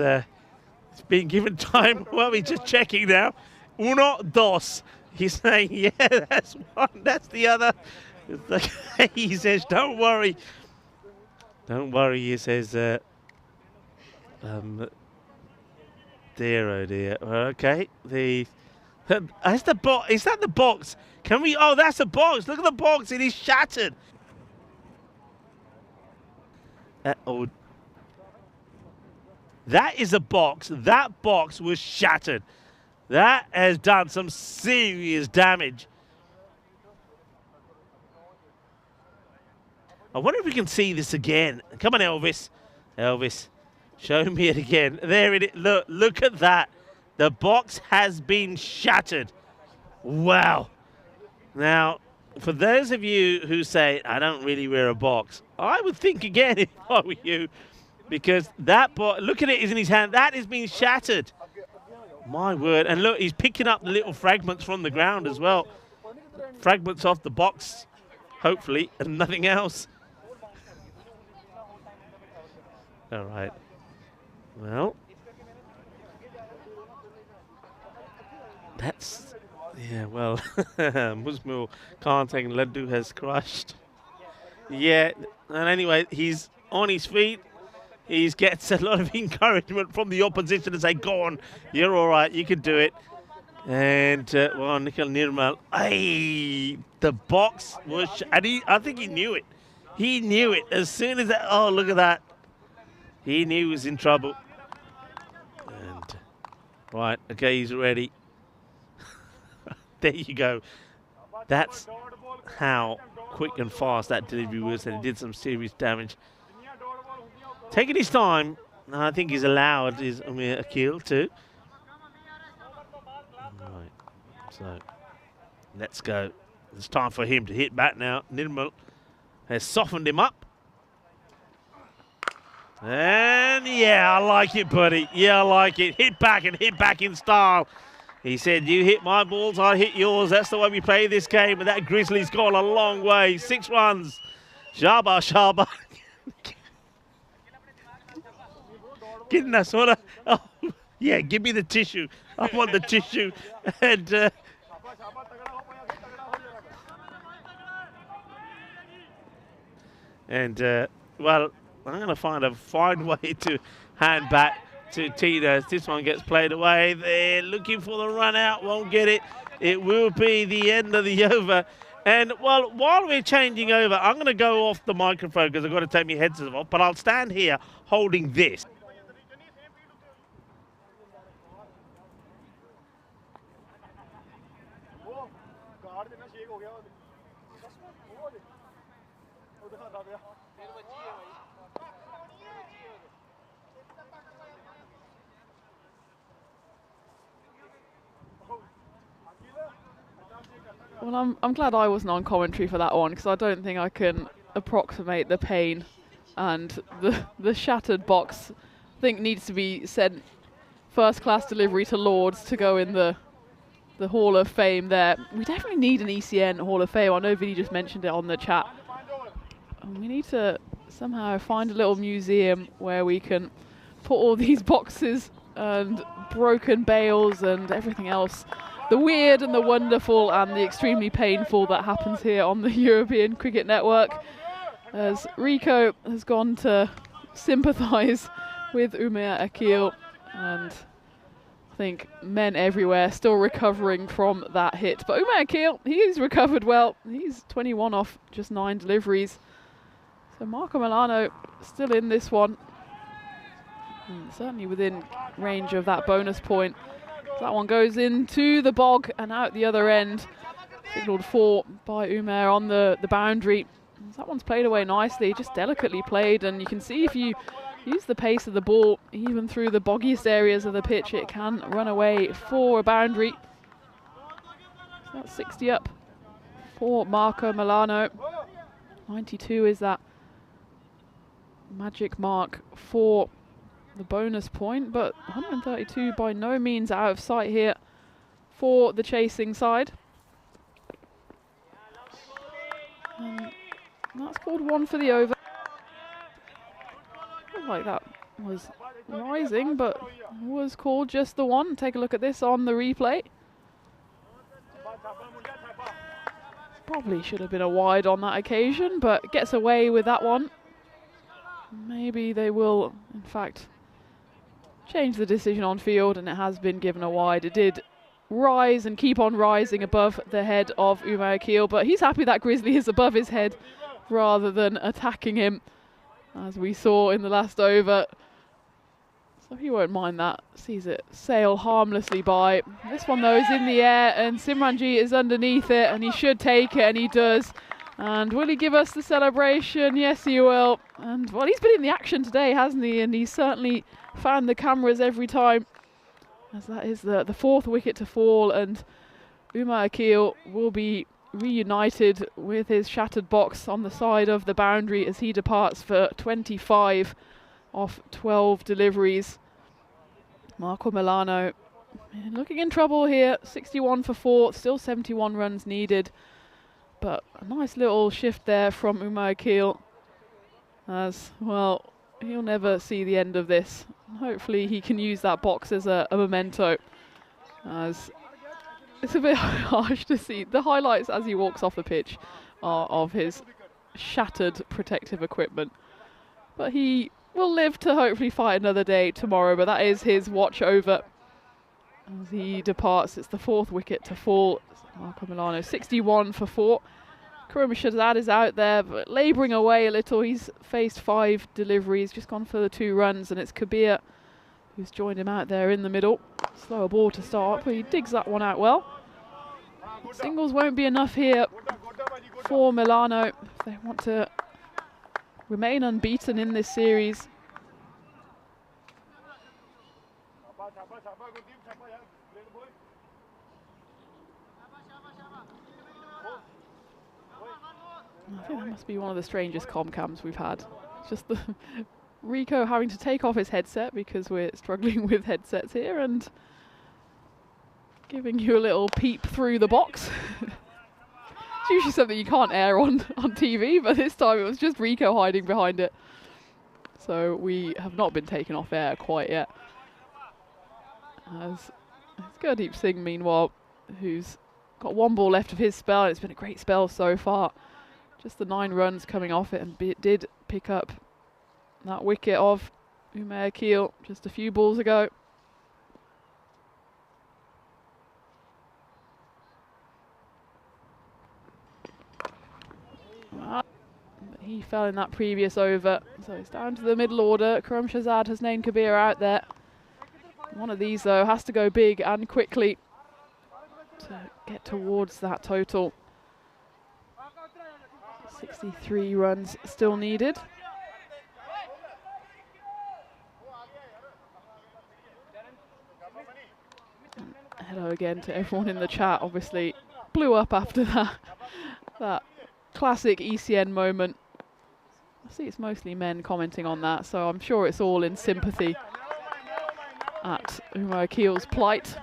been given time. Well, he's just checking now. Uno, dos. He's saying, yeah, that's one, that's the other. He says, don't worry. Don't worry, he says, dear, oh dear. Okay, the Is that the box? Can we? Oh, that's a box. Look at the box. It is shattered. Oh, that is a box. That box was shattered. That has done some serious damage. I wonder if we can see this again. Come on, Elvis. Elvis, show me it again. There it is. Look at that. The box has been shattered. Wow. Now, for those of you who say, I don't really wear a box, I would think again if I were you, because that box, look at it, is in his hand. That has been shattered. My word. And look, he's picking up the little fragments from the ground as well. Fragments off the box, hopefully, and nothing else. All right. Well, that's, yeah, well, Musmil Khanting Laddu has crushed. Yeah, and anyway, he's on his feet. He gets a lot of encouragement from the opposition to say, go on, you're all right, you can do it. And, well, Nikhil Nirmal, the box was, and I think he knew it. He knew it as soon as that, oh, look at that. He knew he was in trouble. And, right, okay, he's ready. There you go. That's how quick and fast that delivery was, and it did some serious damage. Taking his time, I think he's allowed his Umir Akil too. Right, so let's go. It's time for him to hit back now. Nirmal has softened him up. And yeah, I like it, buddy. Yeah, I like it. Hit back and hit back in style. He said, you hit my balls, I hit yours. That's the way we play this game. And that Grizzly's gone a long way. 6 runs. Shaba, Shaba. Getting that sort of, oh, yeah, give me the tissue. I want the tissue. And, well, I'm going to find a fine way to hand back to T10. This one gets played away. They're looking for the run out. Won't get it. It will be the end of the over. And, well, while we're changing over, I'm going to go off the microphone because I've got to take my headset off. But I'll stand here holding this. Well, I'm glad I wasn't on commentary for that one, because I don't think I can approximate the pain, and the shattered box I think needs to be sent first class delivery to Lords to go in the Hall of Fame there. We definitely need an ECN Hall of Fame. I know Vinny just mentioned it on the chat. And we need to somehow find a little museum where we can put all these boxes and broken bales and everything else, the weird and the wonderful and the extremely painful that happens here on the European Cricket Network, as Rico has gone to sympathise with Umir Akil, and I think men everywhere still recovering from that hit. But Umir Akil, he's recovered well. He's 21 off just 9 deliveries. So Marco Milano still in this one. Certainly within range of that bonus point. That one goes into the bog and out the other end. Signalled for by Umir on the boundary. That one's played away nicely, just delicately played. And you can see if you use the pace of the ball, even through the boggiest areas of the pitch, it can run away for a boundary. So that's 60 up for Marco Milano. 92 is that magic mark for the bonus point, but 132 by no means out of sight here for the chasing side. And that's called 1 for the over. Looked like that was rising, but was called just the 1. Take a look at this on the replay. Probably should have been a wide on that occasion, but gets away with that one. Maybe they will, in fact, change the decision on field, and it has been given a wide. It did rise and keep on rising above the head of Umar Akil, but he's happy that Grizzly is above his head rather than attacking him, as we saw in the last over. So he won't mind that, sees it sail harmlessly by. This one though is in the air and Simranjit is underneath it, and he should take it, and he does. And will he give us the celebration? Yes, he will. And well, he's been in the action today, hasn't he? And he's certainly found the cameras every time, as that is the fourth wicket to fall, and Umar Akil will be reunited with his shattered box on the side of the boundary as he departs for 25 off 12 deliveries. Marco Milano looking in trouble here, 61 for 4, still 71 runs needed, but a nice little shift there from Umar Akil, as well he'll never see the end of this. Hopefully he can use that box as a memento, as it's a bit harsh to see. The highlights as he walks off the pitch are of his shattered protective equipment, but he will live to hopefully fight another day tomorrow. But that is his watch over as he departs. It's the fourth wicket to fall. Marco Milano 61 for 4. Karim Shahzad is out there but labouring away a little. He's faced 5 deliveries, just gone for the 2 runs, and it's Kabir who's joined him out there in the middle. Slower ball to start, but he digs that one out well. Singles won't be enough here for Milano if they want to remain unbeaten in this series. I think that must be one of the strangest comcams we've had. It's just the Rico having to take off his headset because we're struggling with headsets here, and giving you a little peep through the box. It's usually something you can't air on TV, but this time it was just Rico hiding behind it. So we have not been taken off air quite yet. As it's Gurdeep Singh, meanwhile, who's got 1 ball left of his spell. It's been a great spell so far. Just the 9 runs coming off it, and did pick up that wicket of Umar Akil just a few balls ago. He fell in that previous over, so it's down to the middle order. Karim Shahzad has named Kabir out there. One of these though has to go big and quickly to get towards that total. 63 runs still needed. Hello again to everyone in the chat. Obviously blew up after that classic ECN moment. I see it's mostly men commenting on that, so I'm sure it's all in sympathy at Umar Akil's plight.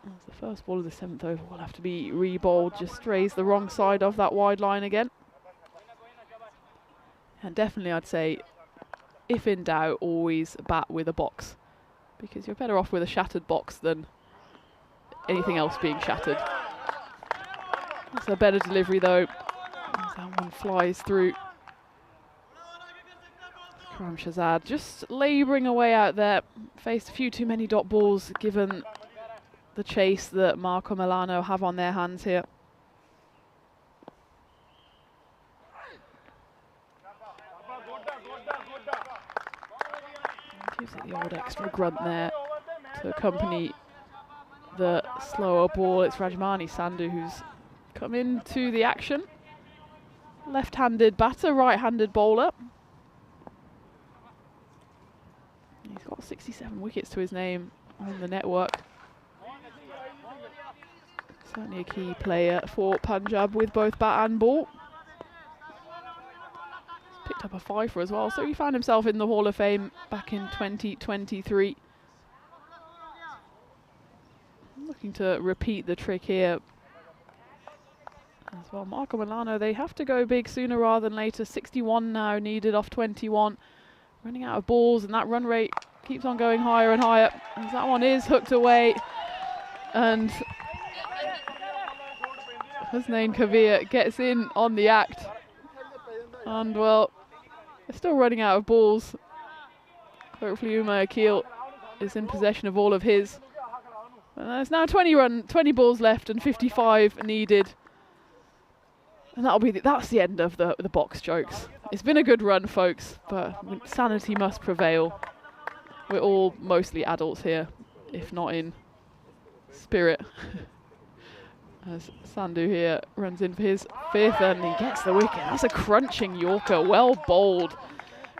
As the first ball of the 7th over will have to be re-bowled, just strays the wrong side of that wide line again. And definitely I'd say, if in doubt, always bat with a box, because you're better off with a shattered box than anything else being shattered. That's a better delivery though, as that one flies through. Karim Shahzad just labouring away out there, faced a few too many dot balls given the chase that Marco Milano have on their hands here. Gives it the old extra grunt there to accompany the slower ball. It's Rajmani Sandhu who's come into the action. Left-handed batter, right-handed bowler. He's got 67 wickets to his name on the network. Certainly a key player for Punjab with both bat and ball. Picked up a fifer as well, so he found himself in the Hall of Fame back in 2023. Looking to repeat the trick here as well. Marco Milano, they have to go big sooner rather than later. 61 now needed off 21. Running out of balls, and that run rate keeps on going higher and higher. As that one is hooked away, and Hasnain Kabir gets in on the act. And well, they're still running out of balls. Hopefully Umar Akil is in possession of all of his. And there's now 20 balls left and 55 needed. And that's the end of the box jokes. It's been a good run, folks, but sanity must prevail. We're all mostly adults here, if not in spirit. As Sandhu here runs in for his 5th and he gets the wicket. That's a crunching Yorker, well bowled.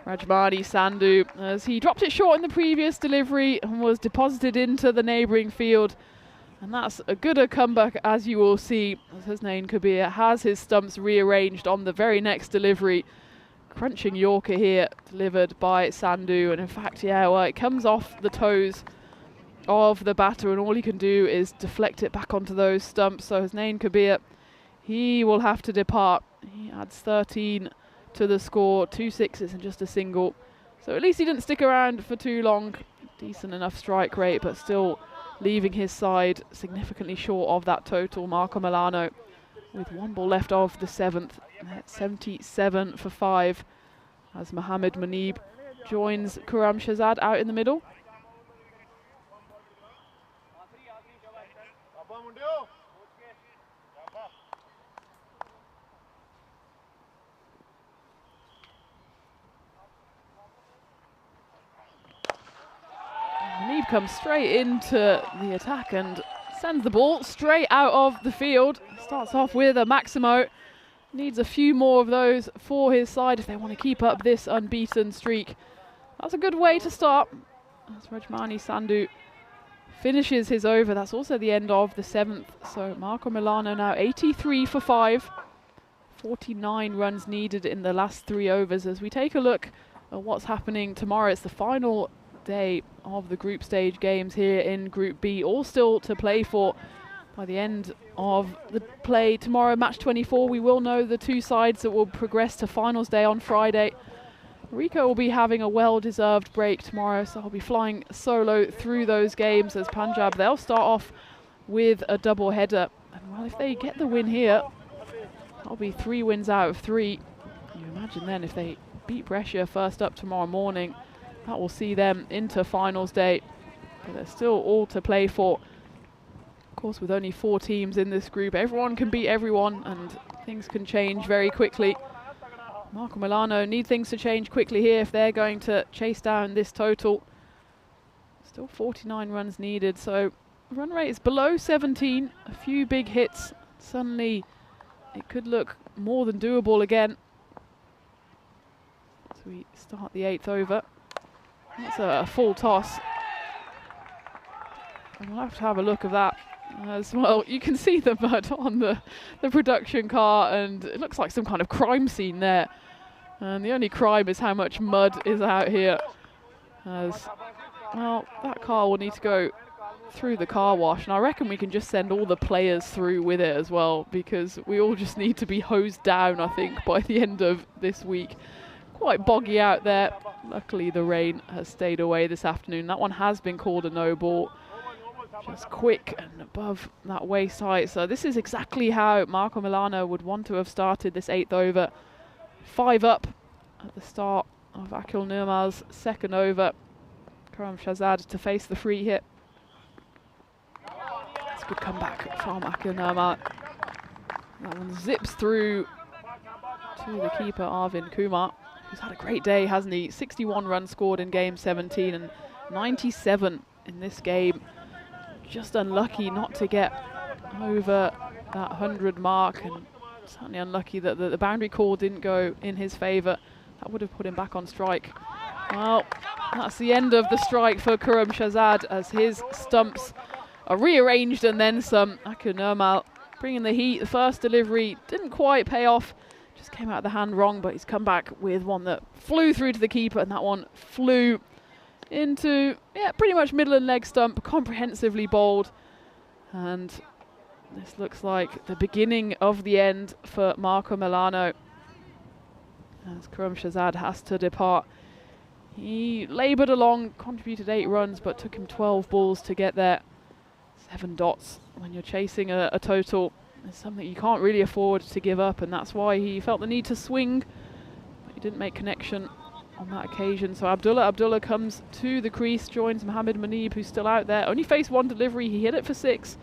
Rajmani Sandhu, as he dropped it short in the previous delivery and was deposited into the neighbouring field. And that's a good comeback, as you will see, as Hasnain Kabir has his stumps rearranged on the very next delivery. Crunching Yorker here, delivered by Sandhu. And in fact, yeah, well, it comes off the toes of the batter, and all he can do is deflect it back onto those stumps. So Hasnain Kabir, he will have to depart. He adds 13 to the score, 2 sixes and just a single. So at least he didn't stick around for too long. Decent enough strike rate, but still leaving his side significantly short of that total. Marco Milano with 1 ball left of the 7th, 77 for 5, as Mohammad Munib joins Khurram Shahzad out in the middle. Munib comes straight into the attack and sends the ball straight out of the field. Starts off with a Maximo. Needs a few more of those for his side if they want to keep up this unbeaten streak. That's a good way to start. As Rajmani Sandhu finishes his over. That's also the end of the 7th. So Marco Milano now 83 for 5. 49 runs needed in the last 3 overs. As we take a look at what's happening tomorrow, it's the final day of the group stage games here in Group B, all still to play for. By the end of the play tomorrow, match 24, we will know the 2 sides that will progress to finals day on Friday. Rico will be having a well-deserved break tomorrow, so he'll be flying solo through those games. As Punjab, they'll start off with a double header, and well, if they get the win here, that'll be 3 wins out of 3. You imagine then if they beat Brescia first up tomorrow morning, that will see them into finals day, but they're still all to play for. Of course, with only 4 teams in this group, everyone can beat everyone and things can change very quickly. Marco Milano need things to change quickly here if they're going to chase down this total. Still 49 runs needed, so run rate is below 17. A few big hits, suddenly it could look more than doable again. So we start the 8th over. That's a full toss. And we'll have to have a look at that as well. You can see the mud on the production car, and it looks like some kind of crime scene there. And the only crime is how much mud is out here. As well, that car will need to go through the car wash, and I reckon we can just send all the players through with it as well, because we all just need to be hosed down, I think, by the end of this week. Quite boggy out there. Luckily the rain has stayed away this afternoon. That one has been called a no ball. Just quick and above that waist height. So this is exactly how Marco Milano would want to have started this 8th over. 5 up at the start of Akil Nurmal's 2nd over. Khurram Shahzad to face the free hit. It's a good comeback from Akil Nurmal. That one zips through to the keeper Arvind Kumar, who's had a great day, hasn't he? 61 runs scored in game 17 and 97 in this game. Just unlucky not to get over that 100 mark, and certainly unlucky that the boundary call didn't go in his favour. That would have put him back on strike. Well, that's the end of the strike for Khurram Shahzad, as his stumps are rearranged and then some. Akil Nurmal bringing the heat. The first delivery didn't quite pay off. Just came out of the hand wrong, but he's come back with one that flew through to the keeper, and that one flew into, yeah, pretty much middle and leg stump, comprehensively bowled. And this looks like the beginning of the end for Marco Milano, as Khurram Shahzad has to depart. He laboured along, contributed 8 runs, but took him 12 balls to get there. 7 dots when you're chasing a total. It's something you can't really afford to give up, and that's why he felt the need to swing. But he didn't make connection on that occasion. So Abdullah comes to the crease, joins Mohammed Manib, who's still out there. Only faced one delivery, he hit it for 6,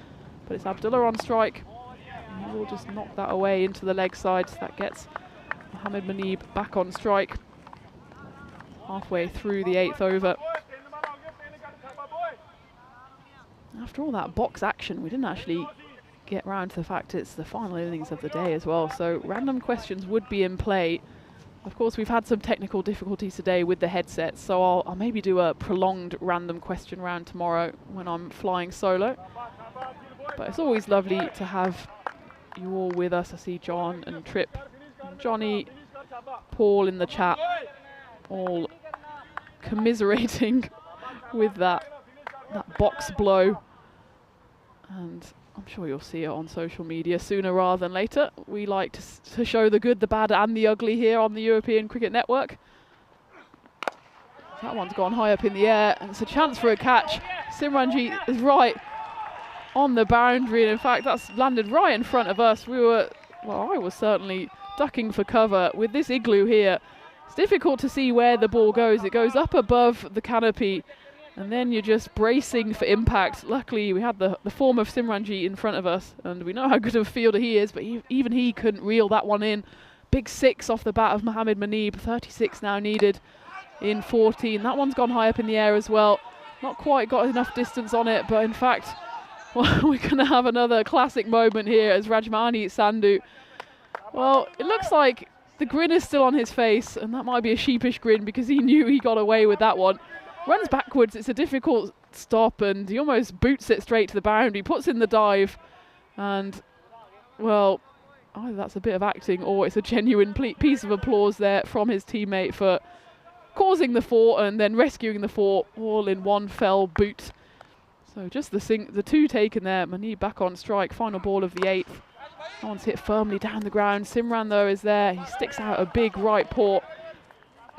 but it's Abdullah on strike. And he will just knock that away into the leg side. So that gets Mohammed Manib back on strike halfway through the 8th over. After all that box action, we didn't actually get round to the fact it's the final innings of the day as well, so random questions would be in play. Of course, we've had some technical difficulties today with the headsets, so I'll maybe do a prolonged random question round tomorrow when I'm flying solo. But it's always lovely to have you all with us. I see John and Trip, and Johnny, Paul in the chat, all commiserating with that box blow. And I'm sure you'll see it on social media sooner rather than later. We like to show the good, the bad and the ugly here on the European Cricket Network. That one's gone high up in the air and it's a chance for a catch. Simranjit is right on the boundary, and in fact that's landed right in front of us. I was certainly ducking for cover. With this igloo here, it's difficult to see where the ball goes. It goes up above the canopy, and then you're just bracing for impact. Luckily, we had the form of Simranjit in front of us, and we know how good of a fielder he is, but even he couldn't reel that one in. Big 6 off the bat of Mohammed Manib, 36 now needed in 14. That one's gone high up in the air as well. Not quite got enough distance on it, but in fact, well, we're going to have another classic moment here as Rajmani Sandhu. Well, it looks like the grin is still on his face, and that might be a sheepish grin because he knew he got away with that one. Runs backwards, it's a difficult stop, and he almost boots it straight to the boundary, puts in the dive, and, well, either that's a bit of acting or it's a genuine piece of applause there from his teammate for causing the 4 and then rescuing the 4 all in one fell boot. So just the 2 taken there. Manib back on strike, final ball of the 8th. That one's hit firmly down the ground. Simran, though, is there. He sticks out a big right paw.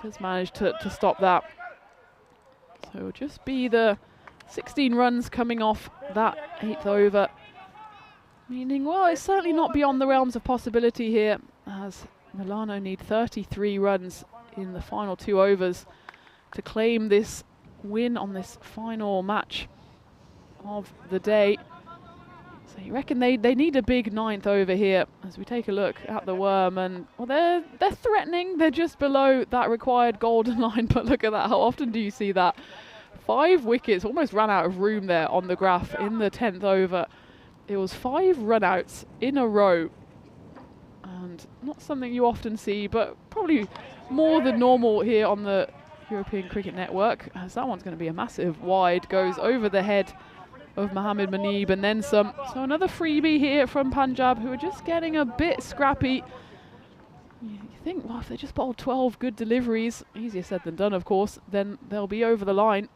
Does manage to stop that. So it'll just be the 16 runs coming off that 8th over. Meaning, well, it's certainly not beyond the realms of possibility here, as Milano need 33 runs in the final 2 overs to claim this win on this final match of the day. So you reckon they need a big 9th over here as we take a look at the worm, and well, they're threatening. They're just below that required golden line, but look at that. How often do you see that? 5 wickets, almost ran out of room there on the graph in the 10th over. It was 5 runouts in a row, and not something you often see, but probably more than normal here on the European Cricket Network, as that one's going to be a massive wide, goes over the head of Mohammed Manib and then some. So another freebie here from Punjab, who are just getting a bit scrappy. You think, well, if they just bowled 12 good deliveries, easier said than done, of course, then they'll be over the line.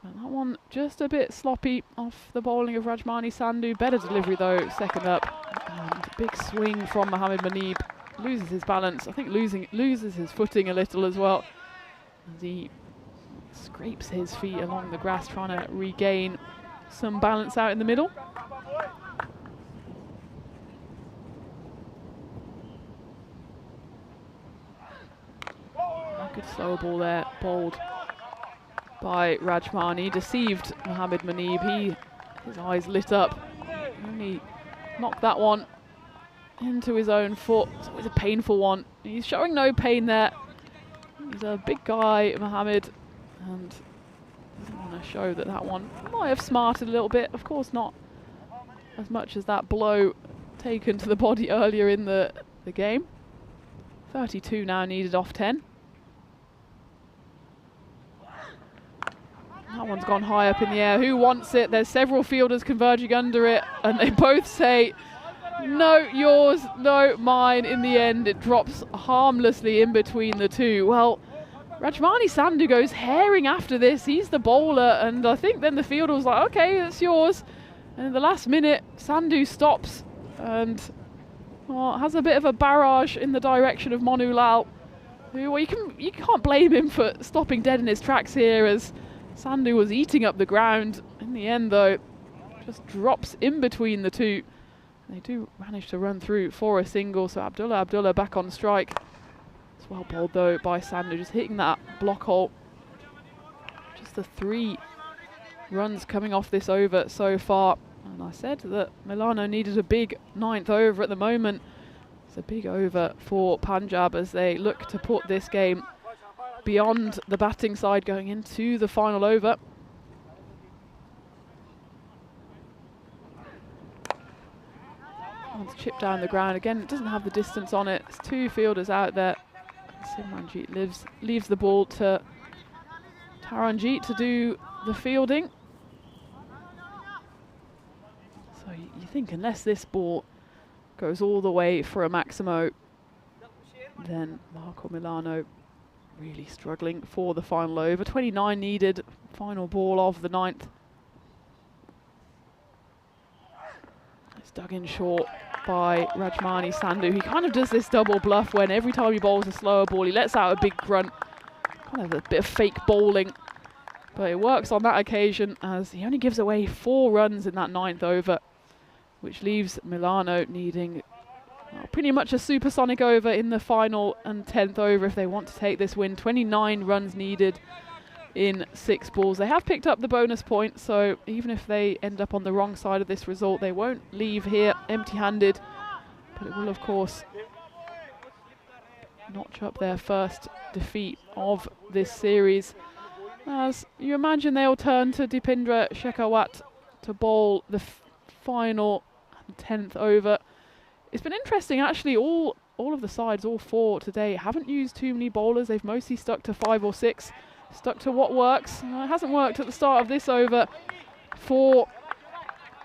And that one just a bit sloppy off the bowling of Rajmani Sandhu. Better delivery though, second up. And big swing from Mohammed Manib. Loses his balance. I think loses his footing a little as well, as he scrapes his feet along the grass, trying to regain some balance out in the middle. A good slower ball there, bowled by Rajmani. Deceived Mohammed Manib. His eyes lit up. Only knocked that one into his own foot. It's always a painful one. He's showing no pain there. He's a big guy, Mohammed, and doesn't want to show that one might have smarted a little bit. Of course not as much as that blow taken to the body earlier in the game. 32 now needed off 10. That one's gone high up in the air. Who wants it? There's several fielders converging under it, and they both say, no, yours, no, mine. In the end, it drops harmlessly in between the 2. Well, Rajmani Sandhu goes herring after this. He's the bowler, and I think then the fielder was like, okay, that's yours. And in the last minute, Sandhu stops and has a bit of a barrage in the direction of Monu Lal, who, well, you can't blame him for stopping dead in his tracks here, as Sandhu was eating up the ground. In the end, though, just drops in between the 2. They do manage to run through for a single, so Abdullah back on strike. It's well bowled though by Sandhu, just hitting that block hole. Just the 3 runs coming off this over so far. And I said that Milano needed a big 9th over at the moment. It's a big over for Punjab as they look to put this game beyond the batting side going into the final over. One's chipped down the ground again. It doesn't have the distance on it. It's 2 fielders out there. Simranjeet leaves the ball to Taranjeet to do the fielding. So you think unless this ball goes all the way for a Maximo, then Marco Milano really struggling for the final over. 29 needed, final ball of the 9th. It's dug in short by Rajmani Sandhu. He kind of does this double bluff when every time he bowls a slower ball, he lets out a big grunt. Kind of a bit of fake bowling. But it works on that occasion as he only gives away 4 runs in that 9th over, which leaves Milano needing pretty much a supersonic over in the final and 10th over if they want to take this win. 29 runs needed in 6 balls. They have picked up the bonus point, so even if they end up on the wrong side of this result, they won't leave here empty-handed. But it will, of course, notch up their first defeat of this series. As you imagine, they'll turn to Dipindra Shekhawat to bowl the final 10th over. It's been interesting, actually. All of the sides, all 4 today, haven't used too many bowlers. They've mostly stuck to 5 or 6. Stuck to what works. It hasn't worked at the start of this over for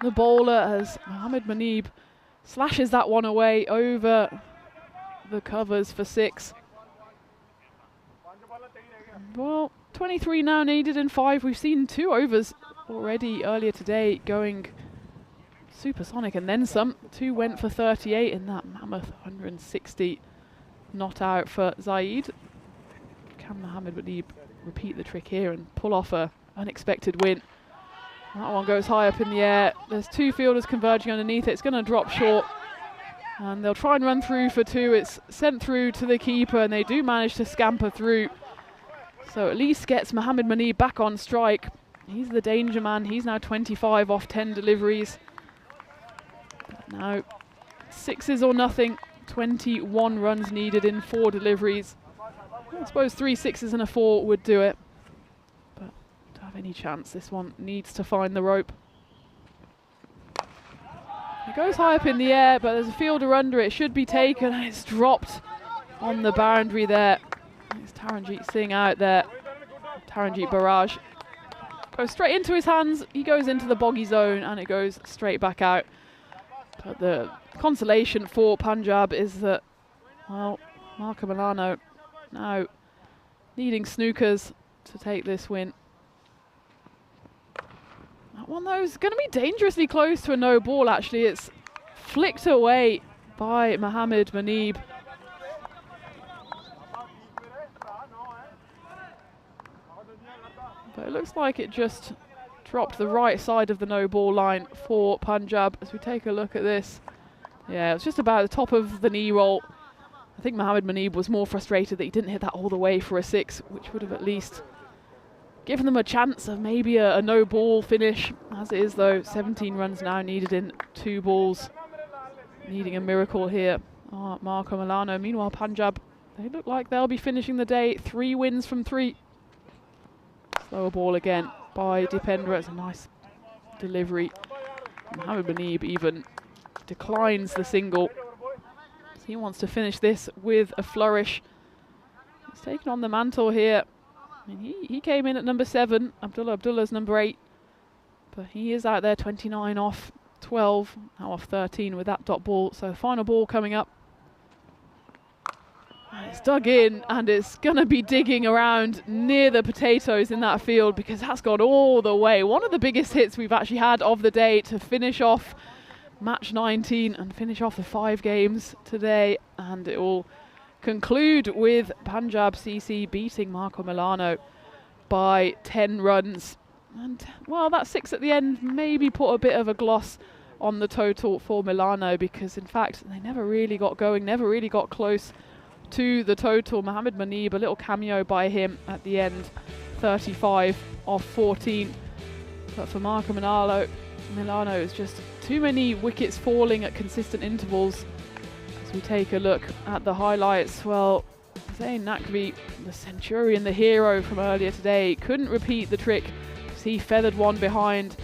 the bowler as Mohammad Manib slashes that one away over the covers for 6. Well, 23 now needed in 5. We've seen 2 overs already earlier today going supersonic and then some. 2 went for 38 in that mammoth 160 not out for Zaid. Can Mohammad Manib repeat the trick here and pull off a unexpected win? That one goes high up in the air. There's 2 fielders converging underneath it. It's going to drop short and they'll try and run through for 2. It's sent through to the keeper and they do manage to scamper through. So at least gets Mohammad Manib back on strike. He's the danger man. He's now 25 off 10 deliveries. But now 6s or nothing. 21 runs needed in 4 deliveries. I suppose 3 6s and a 4 would do it. But to have any chance, this one needs to find the rope. It goes high up in the air, but there's a fielder under it. Should be taken. It's dropped on the boundary there. It's Taranjeet Singh out there. Taranjeet Barrage goes straight into his hands. He goes into the bogey zone and it goes straight back out. But the consolation for Punjab is that, well, Marco Milano now needing snookers to take this win. That one though is going to be dangerously close to a no ball actually. It's flicked away by Mohammad Manib. But it looks like it just dropped the right side of the no ball line for Punjab as we take a look at this. Yeah, it's just about the top of the knee roll. I think Mohammad Manib was more frustrated that he didn't hit that all the way for a 6, which would have at least given them a chance of maybe a no ball finish. As it is though, 17 runs now needed in 2 balls. Needing a miracle here. Marco Milano. Meanwhile, Punjab, they look like they'll be finishing the day 3 wins from 3. Slower ball again by Dipendra. It's a nice delivery. Mohammad Manib even declines the single. He wants to finish this with a flourish. He's taken on the mantle here. I mean, he came in at number 7. Abdullah's number 8. But he is out there 29 off 12. Now off 13 with that dot ball. So final ball coming up. And it's dug in and it's going to be digging around near the potatoes in that field because that's gone all the way. One of the biggest hits we've actually had of the day to finish off match 19 and finish off the 5 games today, and it will conclude with Punjab CC beating Marco Milano by 10 runs. And well, that 6 at the end maybe put a bit of a gloss on the total for Milano because in fact they never really got going, never really got close to the total. Mohamed Manib, a little cameo by him at the end, 35 off 14. But for Marco Milano, it's just too many wickets falling at consistent intervals. As we take a look at the highlights, well, Zain Naqvi, the Centurion, the hero from earlier today, couldn't repeat the trick because he feathered one behind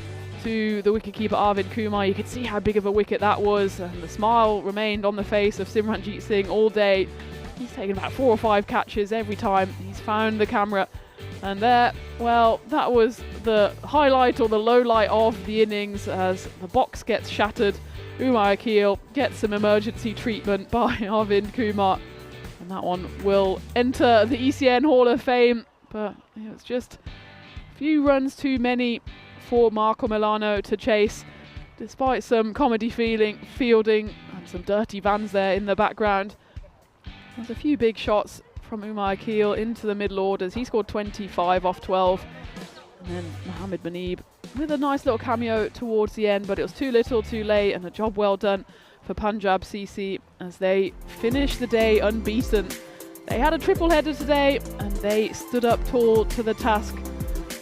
to the wicketkeeper Arvind Kumar. You could see how big of a wicket that was, and the smile remained on the face of Simranjit Singh all day. He's taken about 4 or 5 catches every time he's found the camera. And there, well, that was the highlight or the low light of the innings as the box gets shattered. Umar Akil gets some emergency treatment by Arvind Kumar. And that one will enter the ECN Hall of Fame. But it's just a few runs too many for Marco Milano to chase, despite some comedy fielding and some dirty vans there in the background. There's a few big shots from Umar Akil into the middle orders. He scored 25 off 12. And then Mohamed Manib with a nice little cameo towards the end, but it was too little too late, and a job well done for Punjab CC as they finished the day unbeaten. They had a triple header today and they stood up tall to the task,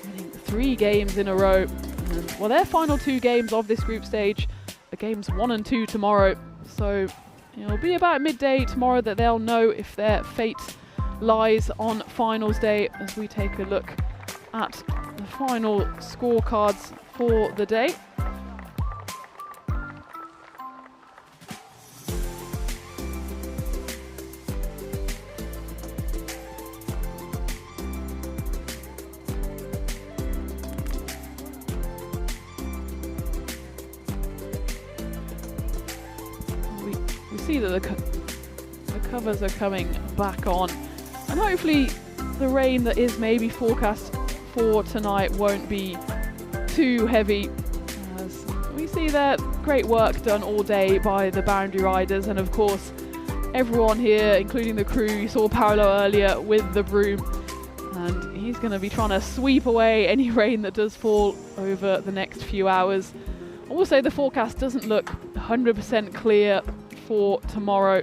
winning 3 games in a row. And, well, their final 2 games of this group stage are games 1 and 2 tomorrow. So it'll be about midday tomorrow that they'll know if their fate lies on finals day, as we take a look at the final scorecards for the day. We see that the covers are coming back on, and hopefully the rain that is maybe forecast for tonight won't be too heavy, as we see that great work done all day by the boundary riders, and of course everyone here, including the crew. You saw Paolo earlier with the broom, and he's going to be trying to sweep away any rain that does fall over the next few hours. I will say the forecast doesn't look 100% clear for tomorrow,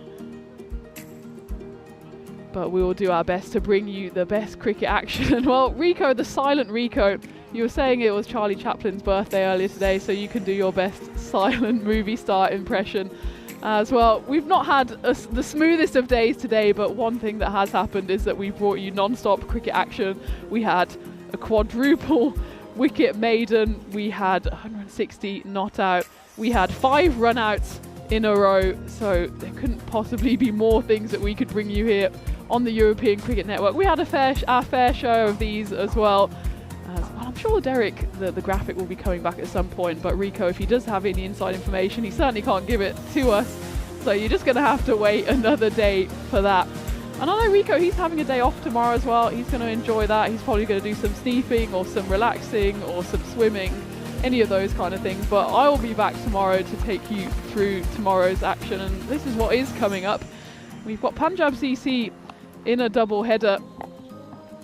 but we will do our best to bring you the best cricket action. Well, Rico, the silent Rico, you were saying it was Charlie Chaplin's birthday earlier today, so you can do your best silent movie star impression as well. We've not had the smoothest of days today, but one thing that has happened is that we brought you non-stop cricket action. We had a quadruple wicket maiden, we had 160 not out, we had 5 run-outs in a row, so there couldn't possibly be more things that we could bring you here on the European Cricket Network. We had our fair share of these as well. Well, I'm sure Derek, the graphic, will be coming back at some point, but Rico, if he does have any inside information, he certainly can't give it to us, so you're just going to have to wait another day for that. And I know Rico, he's having a day off tomorrow as well. He's going to enjoy that. He's probably going to do some sneaking or some relaxing or some swimming, any of those kind of things, but I will be back tomorrow to take you through tomorrow's action. And this is what is coming up. We've got Punjab CC in a double header,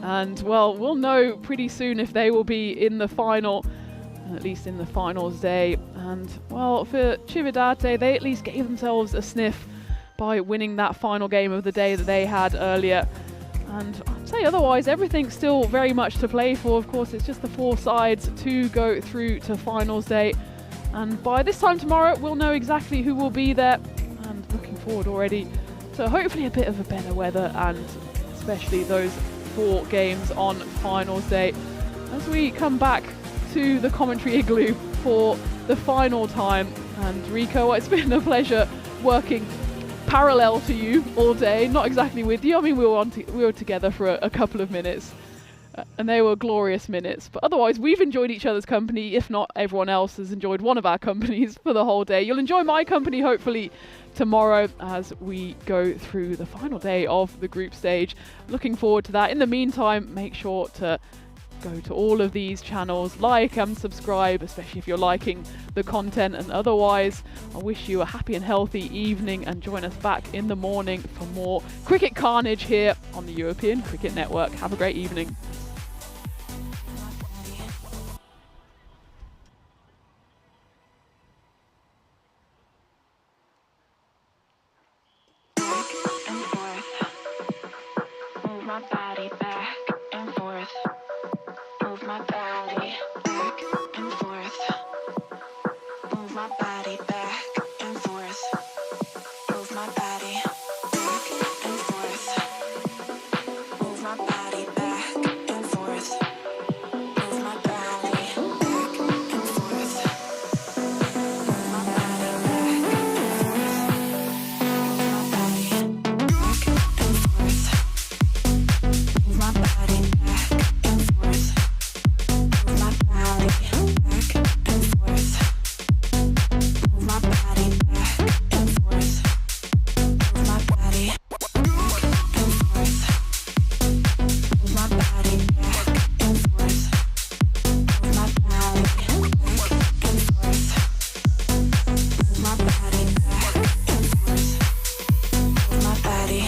and well, we'll know pretty soon if they will be in the final, at least in the finals day. And well, for Chividate, they at least gave themselves a sniff by winning that final game of the day that they had earlier. And I'd say otherwise, everything's still very much to play for. Of course, it's just the 4 sides to go through to finals day. And by this time tomorrow, we'll know exactly who will be there. And looking forward already to hopefully a bit of a better weather, and especially those 4 games on finals day. As we come back to the commentary igloo for the final time. And Rico, it's been a pleasure working parallel to you all day, not exactly with you. I mean, we were together for a couple of minutes, and they were glorious minutes. But otherwise, we've enjoyed each other's company, if not everyone else has enjoyed one of our companies for the whole day. You'll enjoy my company, hopefully, tomorrow as we go through the final day of the group stage. Looking forward to that. In the meantime, make sure to go to all of these channels, like and subscribe, especially if you're liking the content. And otherwise, I wish you a happy and healthy evening, and join us back in the morning for more cricket carnage here on the European Cricket Network. Have a great evening. Back and forth. my body back and forth. Move my body back and forth. Move my body back and forth. Move my body back and forth. Move my body back and forth. Move my body back and forth. Move my body back and forth. Move my body back and forth. Move my body back and forth. Move my body back and forth. Move my body back and forth. Move my body back and forth. Move my body back and forth. Move my body back and forth. Move my body back and forth. Move my body.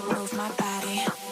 Move my body.